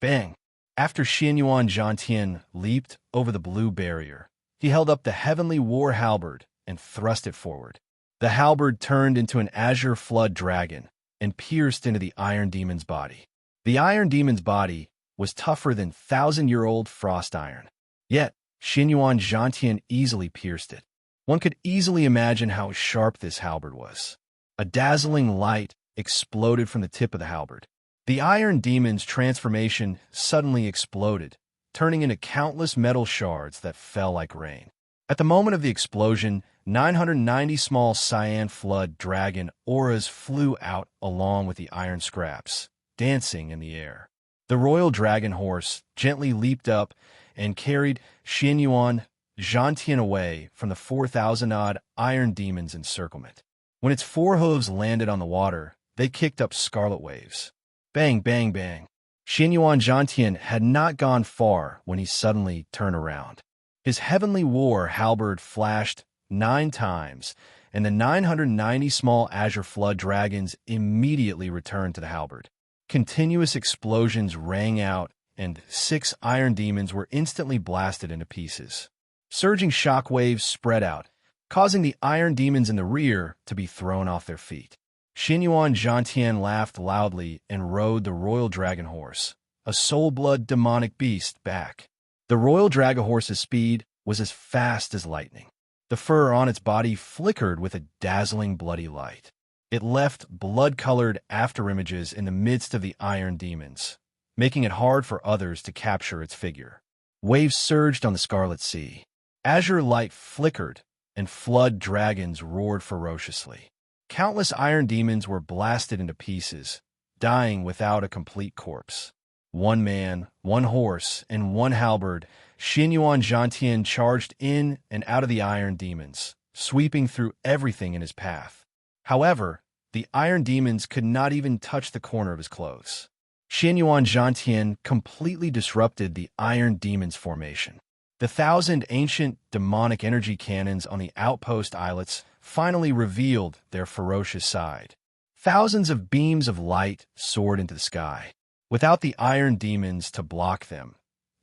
Bang! After Xianxia leaped over the blue barrier, he held up the heavenly war halberd and thrust it forward. The halberd turned into an azure flood dragon and pierced into the iron demon's body. The iron demon's body was tougher than 1,000-year-old frost iron. Yet, Xianxia easily pierced it. One could easily imagine how sharp this halberd was. A dazzling light exploded from the tip of the halberd. The iron demon's transformation suddenly exploded, turning into countless metal shards that fell like rain. At the moment of the explosion, 990 small cyan flood dragon auras flew out along with the iron scraps, dancing in the air. The royal dragon horse gently leaped up and carried Xianxia Zhantian away from the 4,000-odd iron demons' encirclement. When its four hooves landed on the water, they kicked up scarlet waves. Bang, bang, bang. Xianxia Zhantian had not gone far when he suddenly turned around. His heavenly war halberd flashed 9 times, and the 990 small azure flood dragons immediately returned to the halberd. Continuous explosions rang out, and 6 iron demons were instantly blasted into pieces. Surging shock waves spread out, causing the iron demons in the rear to be thrown off their feet. Xianxia Zhantian laughed loudly and rode the royal dragon horse, a soul-blood demonic beast, back. The royal dragon horse's speed was as fast as lightning. The fur on its body flickered with a dazzling bloody light. It left blood-colored afterimages in the midst of the iron demons, making it hard for others to capture its figure. Waves surged on the scarlet sea. Azure light flickered, and flood dragons roared ferociously. Countless iron demons were blasted into pieces, dying without a complete corpse. 1 man, 1 horse, and 1 halberd, Xianxia Zhantian charged in and out of the iron demons, sweeping through everything in his path. However, the iron demons could not even touch the corner of his clothes. Xianxia Zhantian completely disrupted the iron demons' formation. The 1,000 ancient demonic energy cannons on the outpost islets finally revealed their ferocious side. Thousands of beams of light soared into the sky. Without the iron demons to block them,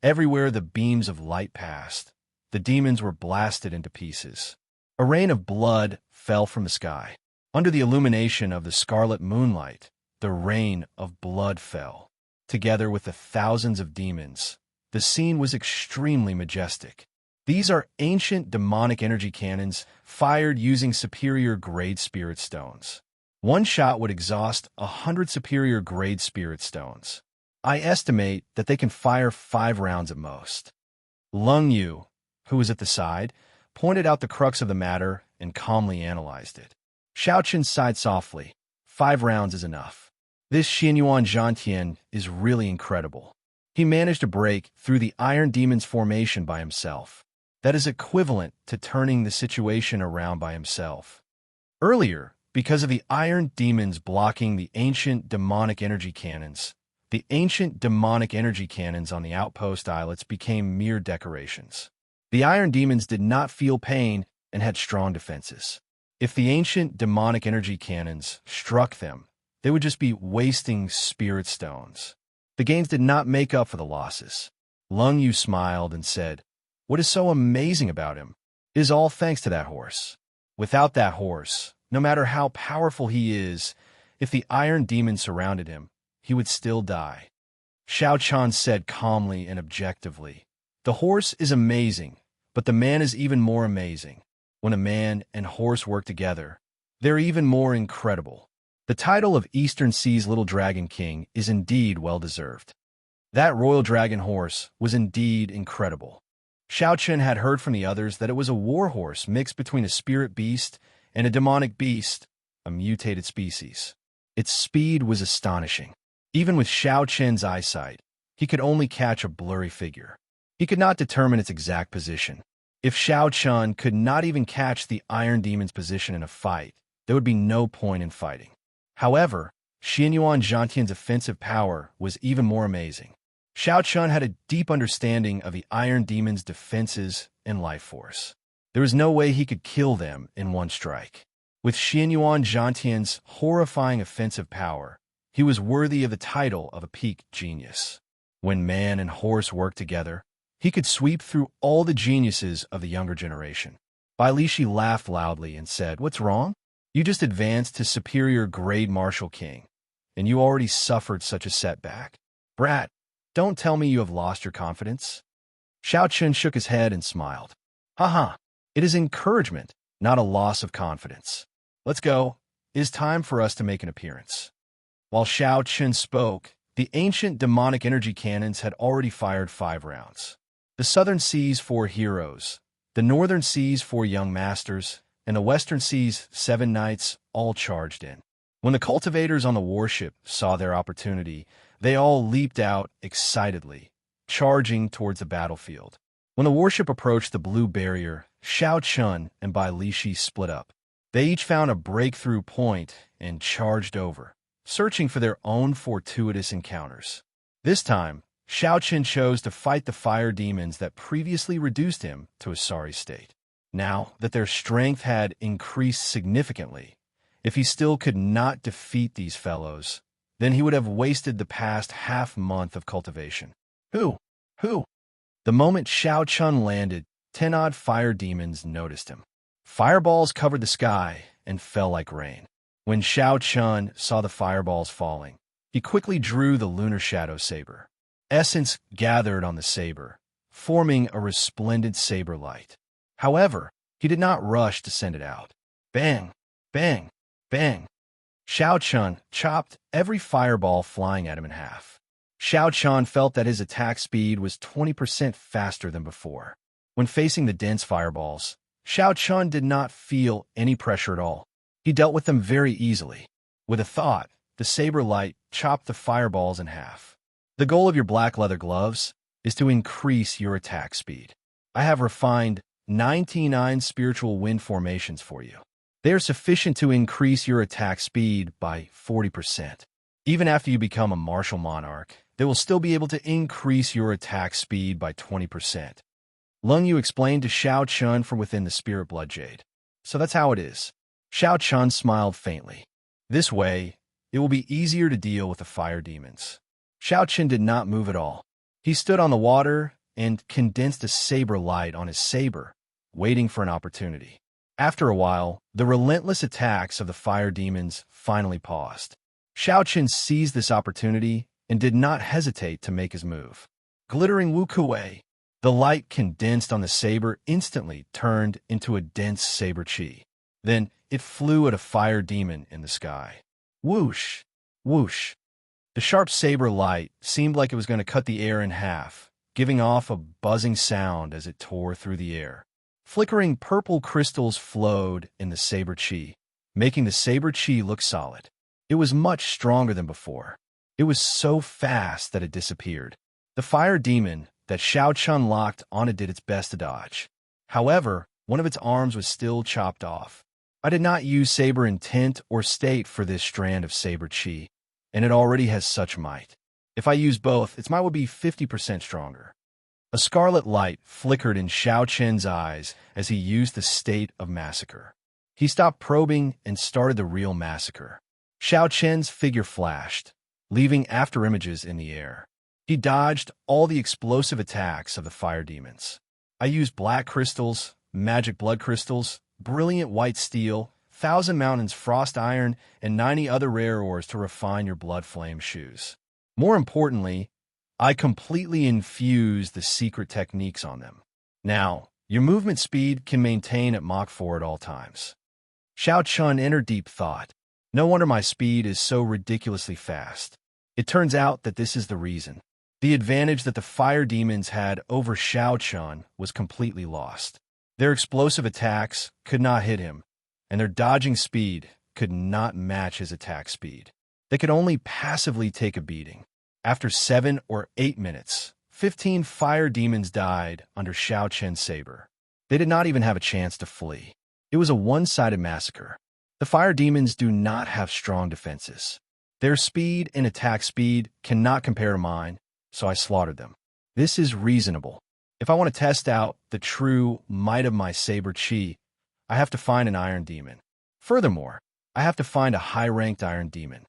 everywhere the beams of light passed, the demons were blasted into pieces. A rain of blood fell from the sky. Under the illumination of the scarlet moonlight, the rain of blood fell. Together with the thousands of demons, the scene was extremely majestic. These are ancient demonic energy cannons fired using superior-grade spirit stones. One shot would exhaust 100 superior-grade spirit stones. I estimate that they can fire 5 rounds at most. Lung Yu, who was at the side, pointed out the crux of the matter and calmly analyzed it. Xiaochen sighed softly. 5 rounds is enough. This Xianxia Zhantian is really incredible. He managed to break through the Iron Demon's formation by himself. That is equivalent to turning the situation around by himself. Earlier, because of the Iron Demons blocking the ancient demonic energy cannons, the ancient demonic energy cannons on the outpost islets became mere decorations. The Iron Demons did not feel pain and had strong defenses. If the ancient demonic energy cannons struck them, they would just be wasting spirit stones. The gains did not make up for the losses. Lung Yu smiled and said, "What is so amazing about him? It is all thanks to that horse. Without that horse, no matter how powerful he is, if the Iron Demon surrounded him, he would still die." Xiao Chan said calmly and objectively, "The horse is amazing, but the man is even more amazing. When a man and horse work together, they're even more incredible." The title of Eastern Sea's Little Dragon King is indeed well-deserved. That royal dragon horse was indeed incredible. Xiao Chen had heard from the others that it was a war horse mixed between a spirit beast and a demonic beast, a mutated species. Its speed was astonishing. Even with Xiao Chen's eyesight, he could only catch a blurry figure. He could not determine its exact position. If Xiao Chen could not even catch the Iron Demon's position in a fight, there would be no point in fighting. However, Xianxia Zhantian's offensive power was even more amazing. Xiao Chen had a deep understanding of the Iron Demon's defenses and life force. There was no way he could kill them in one strike. With Xianxia Zhantian's horrifying offensive power, he was worthy of the title of a peak genius. When man and horse worked together, he could sweep through all the geniuses of the younger generation. Bai Lishi laughed loudly and said, "What's wrong? You just advanced to superior grade Martial King, and you already suffered such a setback. Brat, don't tell me you have lost your confidence." Xiao Chen shook his head and smiled. "Haha, it is encouragement, not a loss of confidence. Let's go. It is time for us to make an appearance." While Xiao Chen spoke, The ancient demonic energy cannons had already fired 5 rounds. The Southern Sea's 4 heroes, the Northern Sea's 4 young masters, and the Western Sea's 7 knights all charged in. When the cultivators on the warship saw their opportunity, they all leaped out excitedly, charging towards the battlefield. When the warship approached the blue barrier, Xianxia and Bai Lishi split up. They each found a breakthrough point and charged over, searching for their own fortuitous encounters. This time, Xianxia chose to fight the fire demons that previously reduced him to a sorry state. Now that their strength had increased significantly, if he still could not defeat these fellows, then he would have wasted the past half-month of cultivation. Who? The moment Xianxia landed, 10-odd fire demons noticed him. Fireballs covered the sky and fell like rain. When Xianxia saw the fireballs falling, he quickly drew the lunar shadow saber. Essence gathered on the saber, forming a resplendent saber light. However, he did not rush to send it out. Bang! Bang! Bang! Xianxia chopped every fireball flying at him in half. Xianxia felt that his attack speed was 20% faster than before. When facing the dense fireballs, Xianxia did not feel any pressure at all. He dealt with them very easily. With a thought, the saber light chopped the fireballs in half. The goal of your black leather gloves is to increase your attack speed. I have refined 99 spiritual wind formations for you. They are sufficient to increase your attack speed by 40%. Even after you become a martial monarch, they will still be able to increase your attack speed by 20%. Lung Yu explained to Xianxia from within the spirit blood jade. So that's how it is. Xianxia smiled faintly. This way, it will be easier to deal with the fire demons. Xianxia did not move at all. He stood on the water and condensed a saber light on his saber, waiting for an opportunity. After a while, the relentless attacks of the fire demons finally paused. Xianxia seized this opportunity and did not hesitate to make his move. Glittering Wuxia, the light condensed on the saber instantly turned into a dense saber chi. Then it flew at a fire demon in the sky. Whoosh! Whoosh! The sharp saber light seemed like it was going to cut the air in half, giving off a buzzing sound as it tore through the air. Flickering purple crystals flowed in the saber chi, making the saber chi look solid. It was much stronger than before. It was so fast that it disappeared. The fire demon that Xianxia locked on it did its best to dodge. However, one of its arms was still chopped off. I did not use saber intent or state for this strand of saber chi, and it already has such might. If I use both, its might would be 50% stronger. A scarlet light flickered in Xianxia's eyes as he used the state of massacre. He stopped probing and started the real massacre. Xianxia's figure flashed, leaving afterimages in the air. He dodged all the explosive attacks of the fire demons. I used black crystals, magic blood crystals, brilliant white steel, 1,000 mountains frost iron, and 90 other rare ores to refine your blood flame shoes. More importantly, I completely infused the secret techniques on them. Now, your movement speed can maintain at Mach 4 at all times. Xianxia entered deep thought. No wonder my speed is so ridiculously fast. It turns out that this is the reason. The advantage that the fire demons had over Xianxia was completely lost. Their explosive attacks could not hit him, and their dodging speed could not match his attack speed. They could only passively take a beating. After 7 or 8 minutes, 15 fire demons died under Xianxia's saber. They did not even have a chance to flee. It was a one-sided massacre. The fire demons do not have strong defenses. Their speed and attack speed cannot compare to mine, so I slaughtered them. This is reasonable. If I want to test out the true might of my saber chi, I have to find an iron demon. Furthermore, I have to find a high-ranked iron demon.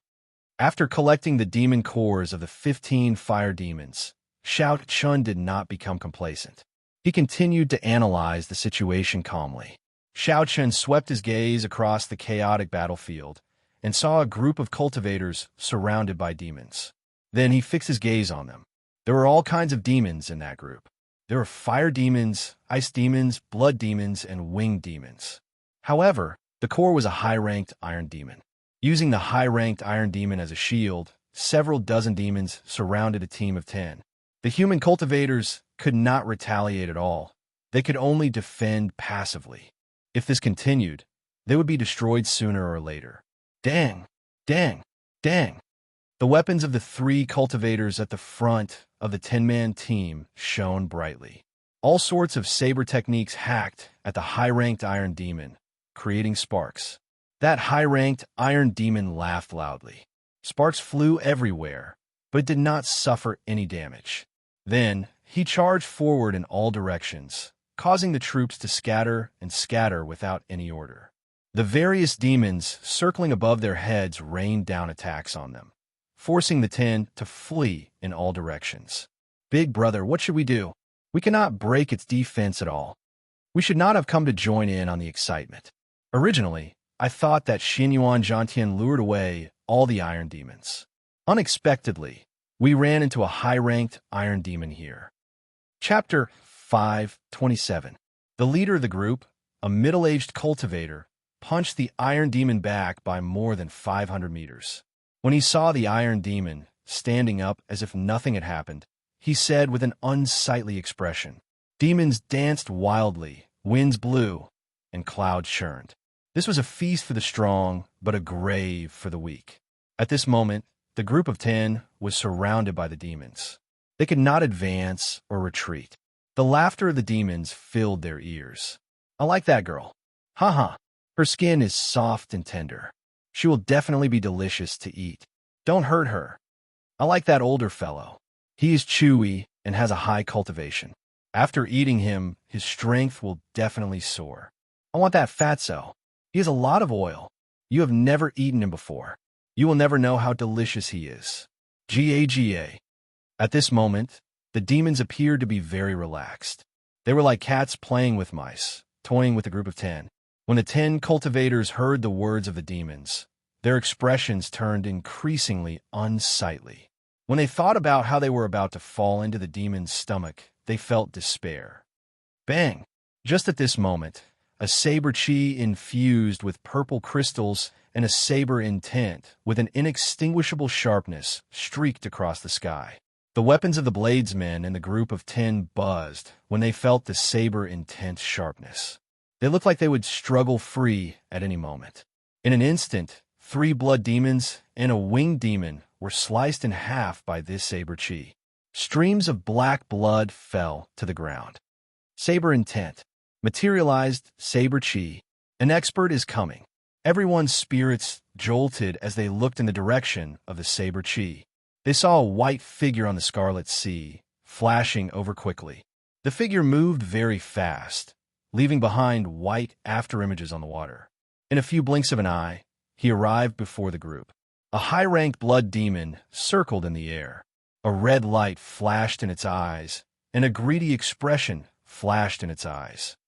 After collecting the demon cores of the 15 fire demons, Xianxia did not become complacent. He continued to analyze the situation calmly. Xianxia swept his gaze across the chaotic battlefield and saw a group of cultivators surrounded by demons. Then he fixed his gaze on them. There were all kinds of demons in that group. There were fire demons, ice demons, blood demons, and winged demons. However, the core was a high-ranked iron demon. Using the high-ranked iron demon as a shield, several dozen demons surrounded a team of 10. The human cultivators could not retaliate at all. They could only defend passively. If this continued, they would be destroyed sooner or later. Dang! Dang! Dang! The weapons of the 3 cultivators at the front of the 10-man team shone brightly. All sorts of saber techniques hacked at the high-ranked Iron Demon, creating sparks. That high-ranked Iron Demon laughed loudly. Sparks flew everywhere, but it did not suffer any damage. Then, he charged forward in all directions, causing the troops to scatter and scatter without any order. The various demons circling above their heads rained down attacks on them, forcing the 10 to flee in all directions. Big brother, what should we do? We cannot break its defense at all. We should not have come to join in on the excitement. Originally, I thought that Xianxia lured away all the Iron Demons. Unexpectedly, we ran into a high-ranked Iron Demon here. Chapter 5:27. The leader of the group, a middle-aged cultivator, punched the Iron Demon back by more than 500 meters. When he saw the Iron Demon standing up as if nothing had happened, he said with an unsightly expression, "Demons danced wildly, winds blew, and clouds churned." This was a feast for the strong, but a grave for the weak. At this moment, the group of 10 was surrounded by the demons. They could not advance or retreat. The laughter of the demons filled their ears. "I like that girl. Ha. Her skin is soft and tender. She will definitely be delicious to eat. Don't hurt her. I like that older fellow. He is chewy and has a high cultivation. After eating him, his strength will definitely soar. I want that fatso. He has a lot of oil. You have never eaten him before. You will never know how delicious he is. Gaga." At this moment, the demons appeared to be very relaxed. They were like cats playing with mice, toying with a group of 10. When the 10 cultivators heard the words of the demons, their expressions turned increasingly unsightly. When they thought about how they were about to fall into the demon's stomach, they felt despair. Bang! Just at this moment, a saber chi infused with purple crystals and a saber intent with an inextinguishable sharpness streaked across the sky. The weapons of the bladesmen and the group of 10 buzzed when they felt the saber intense sharpness. They looked like they would struggle free at any moment. In an instant, 3 blood demons and a winged demon were sliced in half by this saber chi. Streams of black blood fell to the ground. Saber intent. Materialized saber chi. An expert is coming. Everyone's spirits jolted as they looked in the direction of the saber chi. They saw a white figure on the scarlet sea, flashing over quickly. The figure moved very fast, leaving behind white afterimages on the water. In a few blinks of an eye, he arrived before the group. A high-ranked blood demon circled in the air. A red light flashed in its eyes, and a greedy expression flashed in its eyes.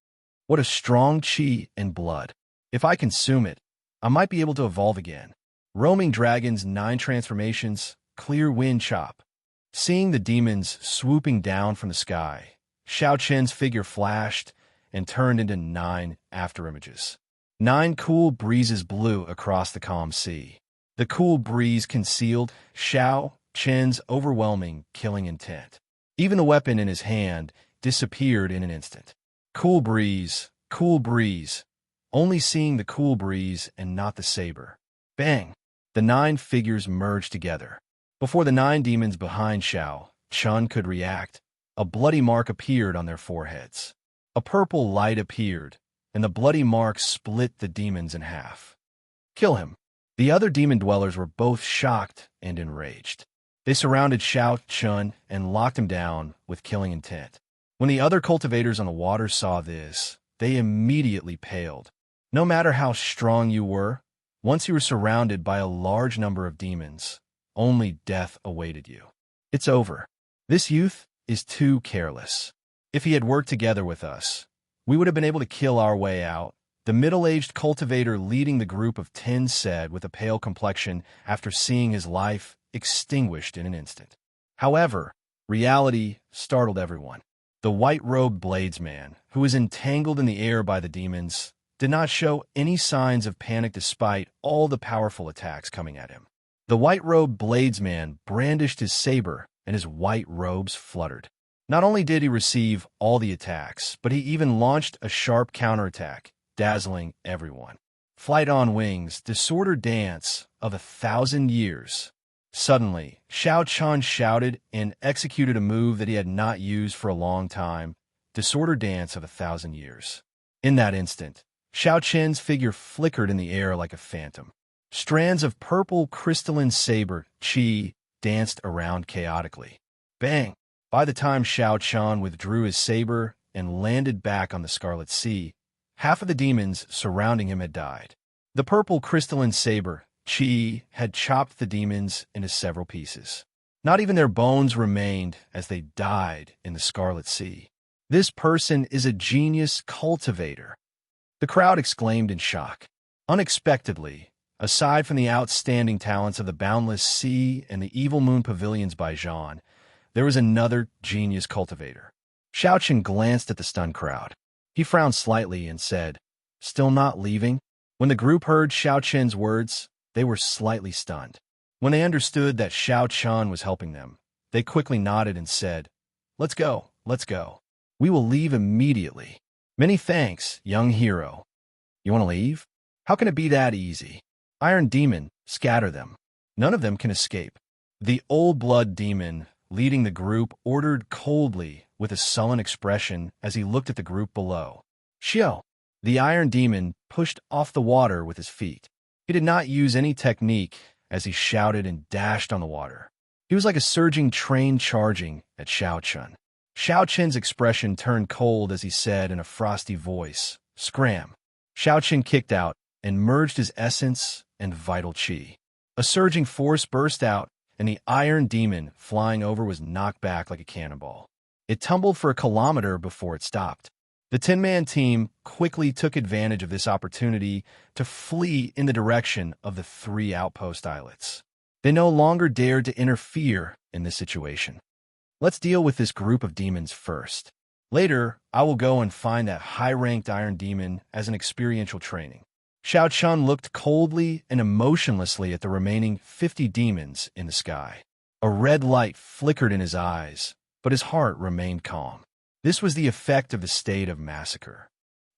What a strong chi and blood. If I consume it, I might be able to evolve again. Roaming Dragon's 9 transformations, clear wind chop. Seeing the demons swooping down from the sky, Xiaoqian's figure flashed and turned into 9 afterimages. 9 cool breezes blew across the calm sea. The cool breeze concealed Xiao Qian's overwhelming killing intent. Even the weapon in his hand disappeared in an instant. Cool breeze, only seeing the cool breeze and not the saber. Bang! The 9 figures merged together. Before the 9 demons behind Xiao Qian could react, a bloody mark appeared on their foreheads. A purple light appeared, and the bloody mark split the demons in half. Kill him. The other demon dwellers were both shocked and enraged. They surrounded Xiao Qian and locked him down with killing intent. When the other cultivators on the water saw this, they immediately paled. No matter how strong you were, once you were surrounded by a large number of demons, only death awaited you. It's over. This youth is too careless. If he had worked together with us, we would have been able to kill our way out. The middle-aged cultivator leading the group of 10 said with a pale complexion after seeing his life extinguished in an instant. However, reality startled everyone. The white-robed bladesman, who was entangled in the air by the demons, did not show any signs of panic despite all the powerful attacks coming at him. The white-robed bladesman brandished his saber, and his white robes fluttered. Not only did he receive all the attacks, but he even launched a sharp counterattack, dazzling everyone. Flight on wings, disordered dance of 1,000 years. Suddenly, Xianxia shouted and executed a move that he had not used for a long time, disordered dance of 1,000 years. In that instant, Xianxia's figure flickered in the air like a phantom. Strands of purple crystalline saber qi danced around chaotically. Bang! By the time Xianxia withdrew his saber and landed back on the Scarlet Sea, half of the demons surrounding him had died. The purple crystalline saber qi had chopped the demons into several pieces. Not even their bones remained as they died in the Scarlet Sea. This person is a genius cultivator. The crowd exclaimed in shock. Unexpectedly, aside from the outstanding talents of the Boundless Sea and the Evil Moon Pavilions by Zhan, there was another genius cultivator. Xiaoqian glanced at the stunned crowd. He frowned slightly and said, "Still not leaving?" When the group heard Xiaoqian's words, they were slightly stunned. When they understood that Xiaoqian was helping them, they quickly nodded and said, let's go. We will leave immediately. Many thanks, young hero. You want to leave? How can it be that easy? Iron Demon, scatter them. None of them can escape. The Old Blood Demon, leading the group, ordered coldly with a sullen expression as he looked at the group below. Xiao. The Iron Demon pushed off the water with his feet. He did not use any technique as he shouted and dashed on the water. He was like a surging train charging at Xiaoqian. Xiaoqian's expression turned cold as he said in a frosty voice, "Scram." Xiaoqian kicked out and merged his essence and vital qi. A surging force burst out, and the Iron Demon flying over was knocked back like a cannonball. It tumbled for a kilometer before it stopped. The 10-man team quickly took advantage of this opportunity to flee in the direction of the 3 outpost islets. They no longer dared to interfere in this situation. Let's deal with this group of demons first. Later, I will go and find that high-ranked Iron Demon as an experiential training. Xiaoqian looked coldly and emotionlessly at the remaining 50 demons in the sky. A red light flickered in his eyes, but his heart remained calm. This was the effect of the state of massacre.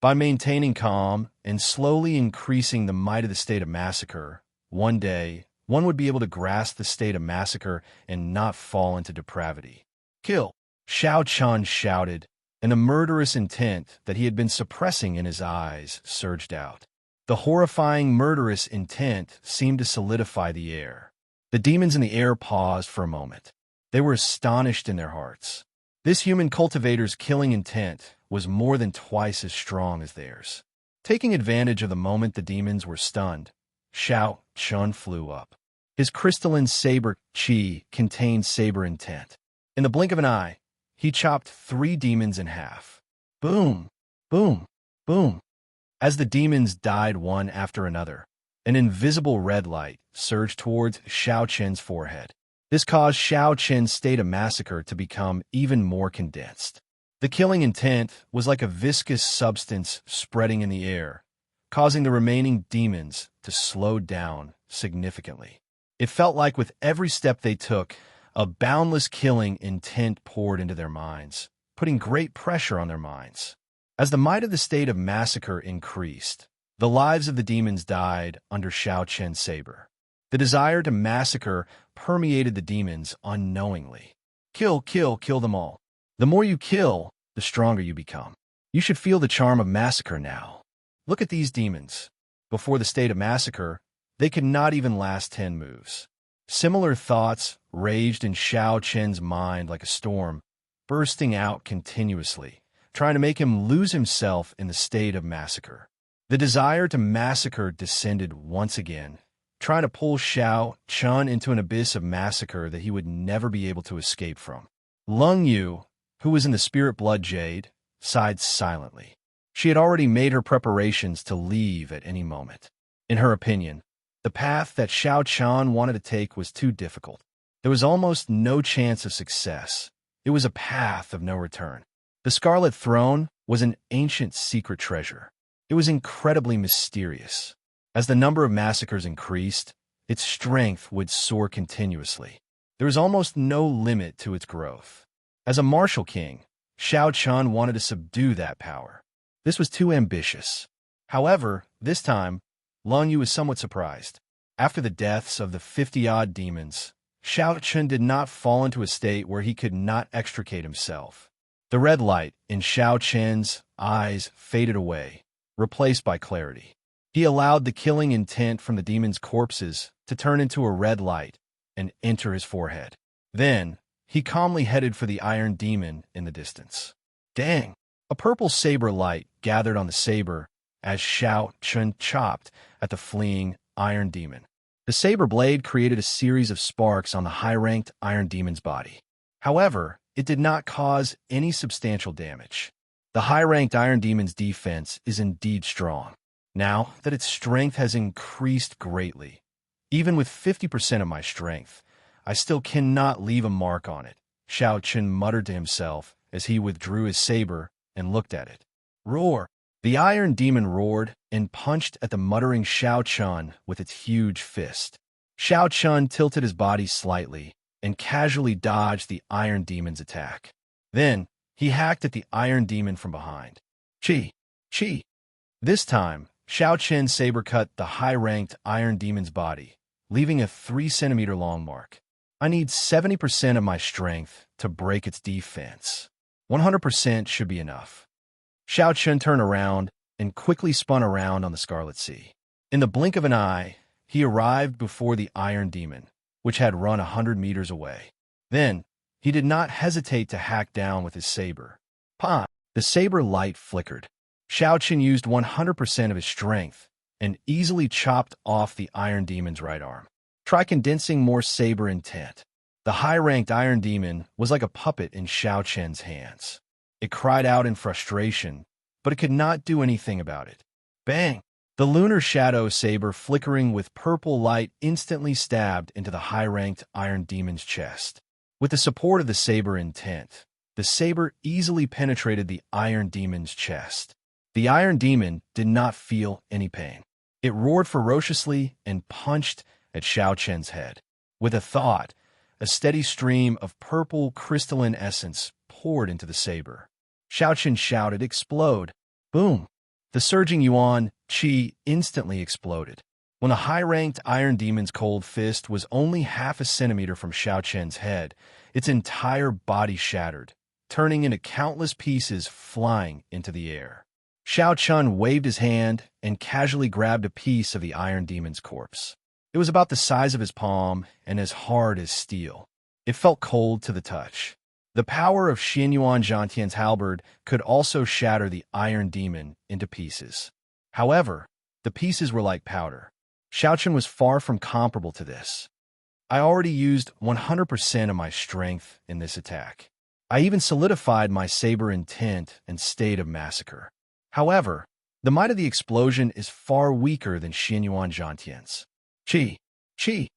By maintaining calm and slowly increasing the might of the state of massacre, one day, one would be able to grasp the state of massacre and not fall into depravity. Kill! Xiaoqian shouted, and the murderous intent that he had been suppressing in his eyes surged out. The horrifying murderous intent seemed to solidify the air. The demons in the air paused for a moment. They were astonished in their hearts. This human cultivator's killing intent was more than twice as strong as theirs. Taking advantage of the moment the demons were stunned, Xiaoqian flew up. His crystalline saber qi contained saber intent. In the blink of an eye, he chopped 3 demons in half. Boom! Boom! Boom! As the demons died one after another, an invisible red light surged towards Xiaoqian's forehead. This caused Xiaoqian's state of massacre to become even more condensed. The killing intent was like a viscous substance spreading in the air, causing the remaining demons to slow down significantly. It felt like with every step they took, a boundless killing intent poured into their minds, putting great pressure on their minds. As the might of the state of massacre increased, the lives of the demons died under Xiaoqian's saber. The desire to massacre permeated the demons unknowingly. Kill them all. The more you kill, the stronger you become. You should feel the charm of massacre now. Look at these demons. Before the state of massacre, they could not even last 10 moves. Similar thoughts raged in Xiaoqian's mind like a storm, bursting out continuously, trying to make him lose himself in the state of massacre. The desire to massacre descended once again, trying to pull Xiaoqian into an abyss of massacre that he would never be able to escape from. Lung Yu, who was in the spirit blood jade, sighed silently. She had already made her preparations to leave at any moment. In her opinion, the path that Xiaoqian wanted to take was too difficult. There was almost no chance of success. It was a path of no return. The Scarlet Throne was an ancient secret treasure. It was incredibly mysterious. As the number of massacres increased, its strength would soar continuously. There was almost no limit to its growth. As a martial king, Xianxia wanted to subdue that power. This was too ambitious. However, this time, Lung Yu was somewhat surprised. After the deaths of the 50-odd demons, Xianxia did not fall into a state where he could not extricate himself. The red light in Xianxia's eyes faded away, replaced by clarity. He allowed the killing intent from the demons' corpses to turn into a red light and enter his forehead. Then, he calmly headed for the iron demon in the distance. Dang! A purple saber light gathered on the saber as Xianxia chopped at the fleeing iron demon. The saber blade created a series of sparks on the high-ranked iron demon's body. However, it did not cause any substantial damage. The high-ranked iron demon's defense is indeed strong. Now that its strength has increased greatly, even with 50% of my strength, I still cannot leave a mark on it, Xianxia muttered to himself as he withdrew his saber and looked at it. Roar! The iron demon roared and punched at the muttering Xianxia with its huge fist. Xianxia tilted his body slightly and casually dodged the iron demon's attack. Then, he hacked at the iron demon from behind. Chi! Chi! This time, Xianxia's saber cut the high-ranked iron demon's body, leaving a 3-centimeter long mark. I need 70% of my strength to break its defense. 100% should be enough. Xianxia turned around and quickly spun around on the Scarlet Sea. In the blink of an eye, he arrived before the iron demon, which had run 100 meters away. Then, he did not hesitate to hack down with his saber. Pa! The saber light flickered. Xianxia used 100% of his strength and easily chopped off the iron demon's right arm. Try condensing more saber intent. The high-ranked iron demon was like a puppet in Xianxia's hands. It cried out in frustration, but it could not do anything about it. Bang! The lunar shadow saber flickering with purple light instantly stabbed into the high-ranked iron demon's chest. With the support of the saber intent, the saber easily penetrated the iron demon's chest. The iron demon did not feel any pain. It roared ferociously and punched at Xianxia's head. With a thought, a steady stream of purple crystalline essence poured into the saber. Xianxia shouted, "Explode!" Boom! The surging yuan qi instantly exploded. When the high-ranked iron demon's cold fist was only half a centimeter from Xianxia's head, its entire body shattered, turning into countless pieces flying into the air. Xianxia waved his hand and casually grabbed a piece of the iron demon's corpse. It was about the size of his palm and as hard as steel. It felt cold to the touch. The power of Xianyuan Zhantian's halberd could also shatter the iron demon into pieces. However, the pieces were like powder. Xianxia was far from comparable to this. I already used 100% of my strength in this attack. I even solidified my saber intent and state of massacre. However, the might of the explosion is far weaker than Xianyuan Zhantian's. Chi! Chi!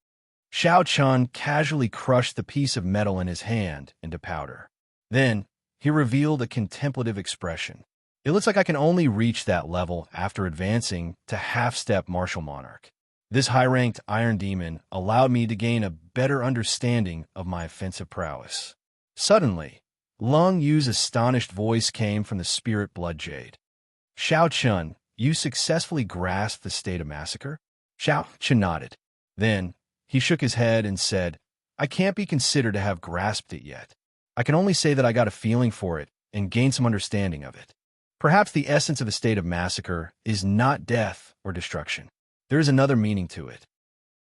Xianxia casually crushed the piece of metal in his hand into powder. Then, he revealed a contemplative expression. It looks like I can only reach that level after advancing to half-step martial monarch. This high-ranked iron demon allowed me to gain a better understanding of my offensive prowess. Suddenly, Lung Yu's astonished voice came from the spirit blood jade. Xianxia, you successfully grasped the state of massacre? Xianxia nodded. Then, he shook his head and said, I can't be considered to have grasped it yet. I can only say that I got a feeling for it and gained some understanding of it. Perhaps the essence of the state of massacre is not death or destruction. There is another meaning to it.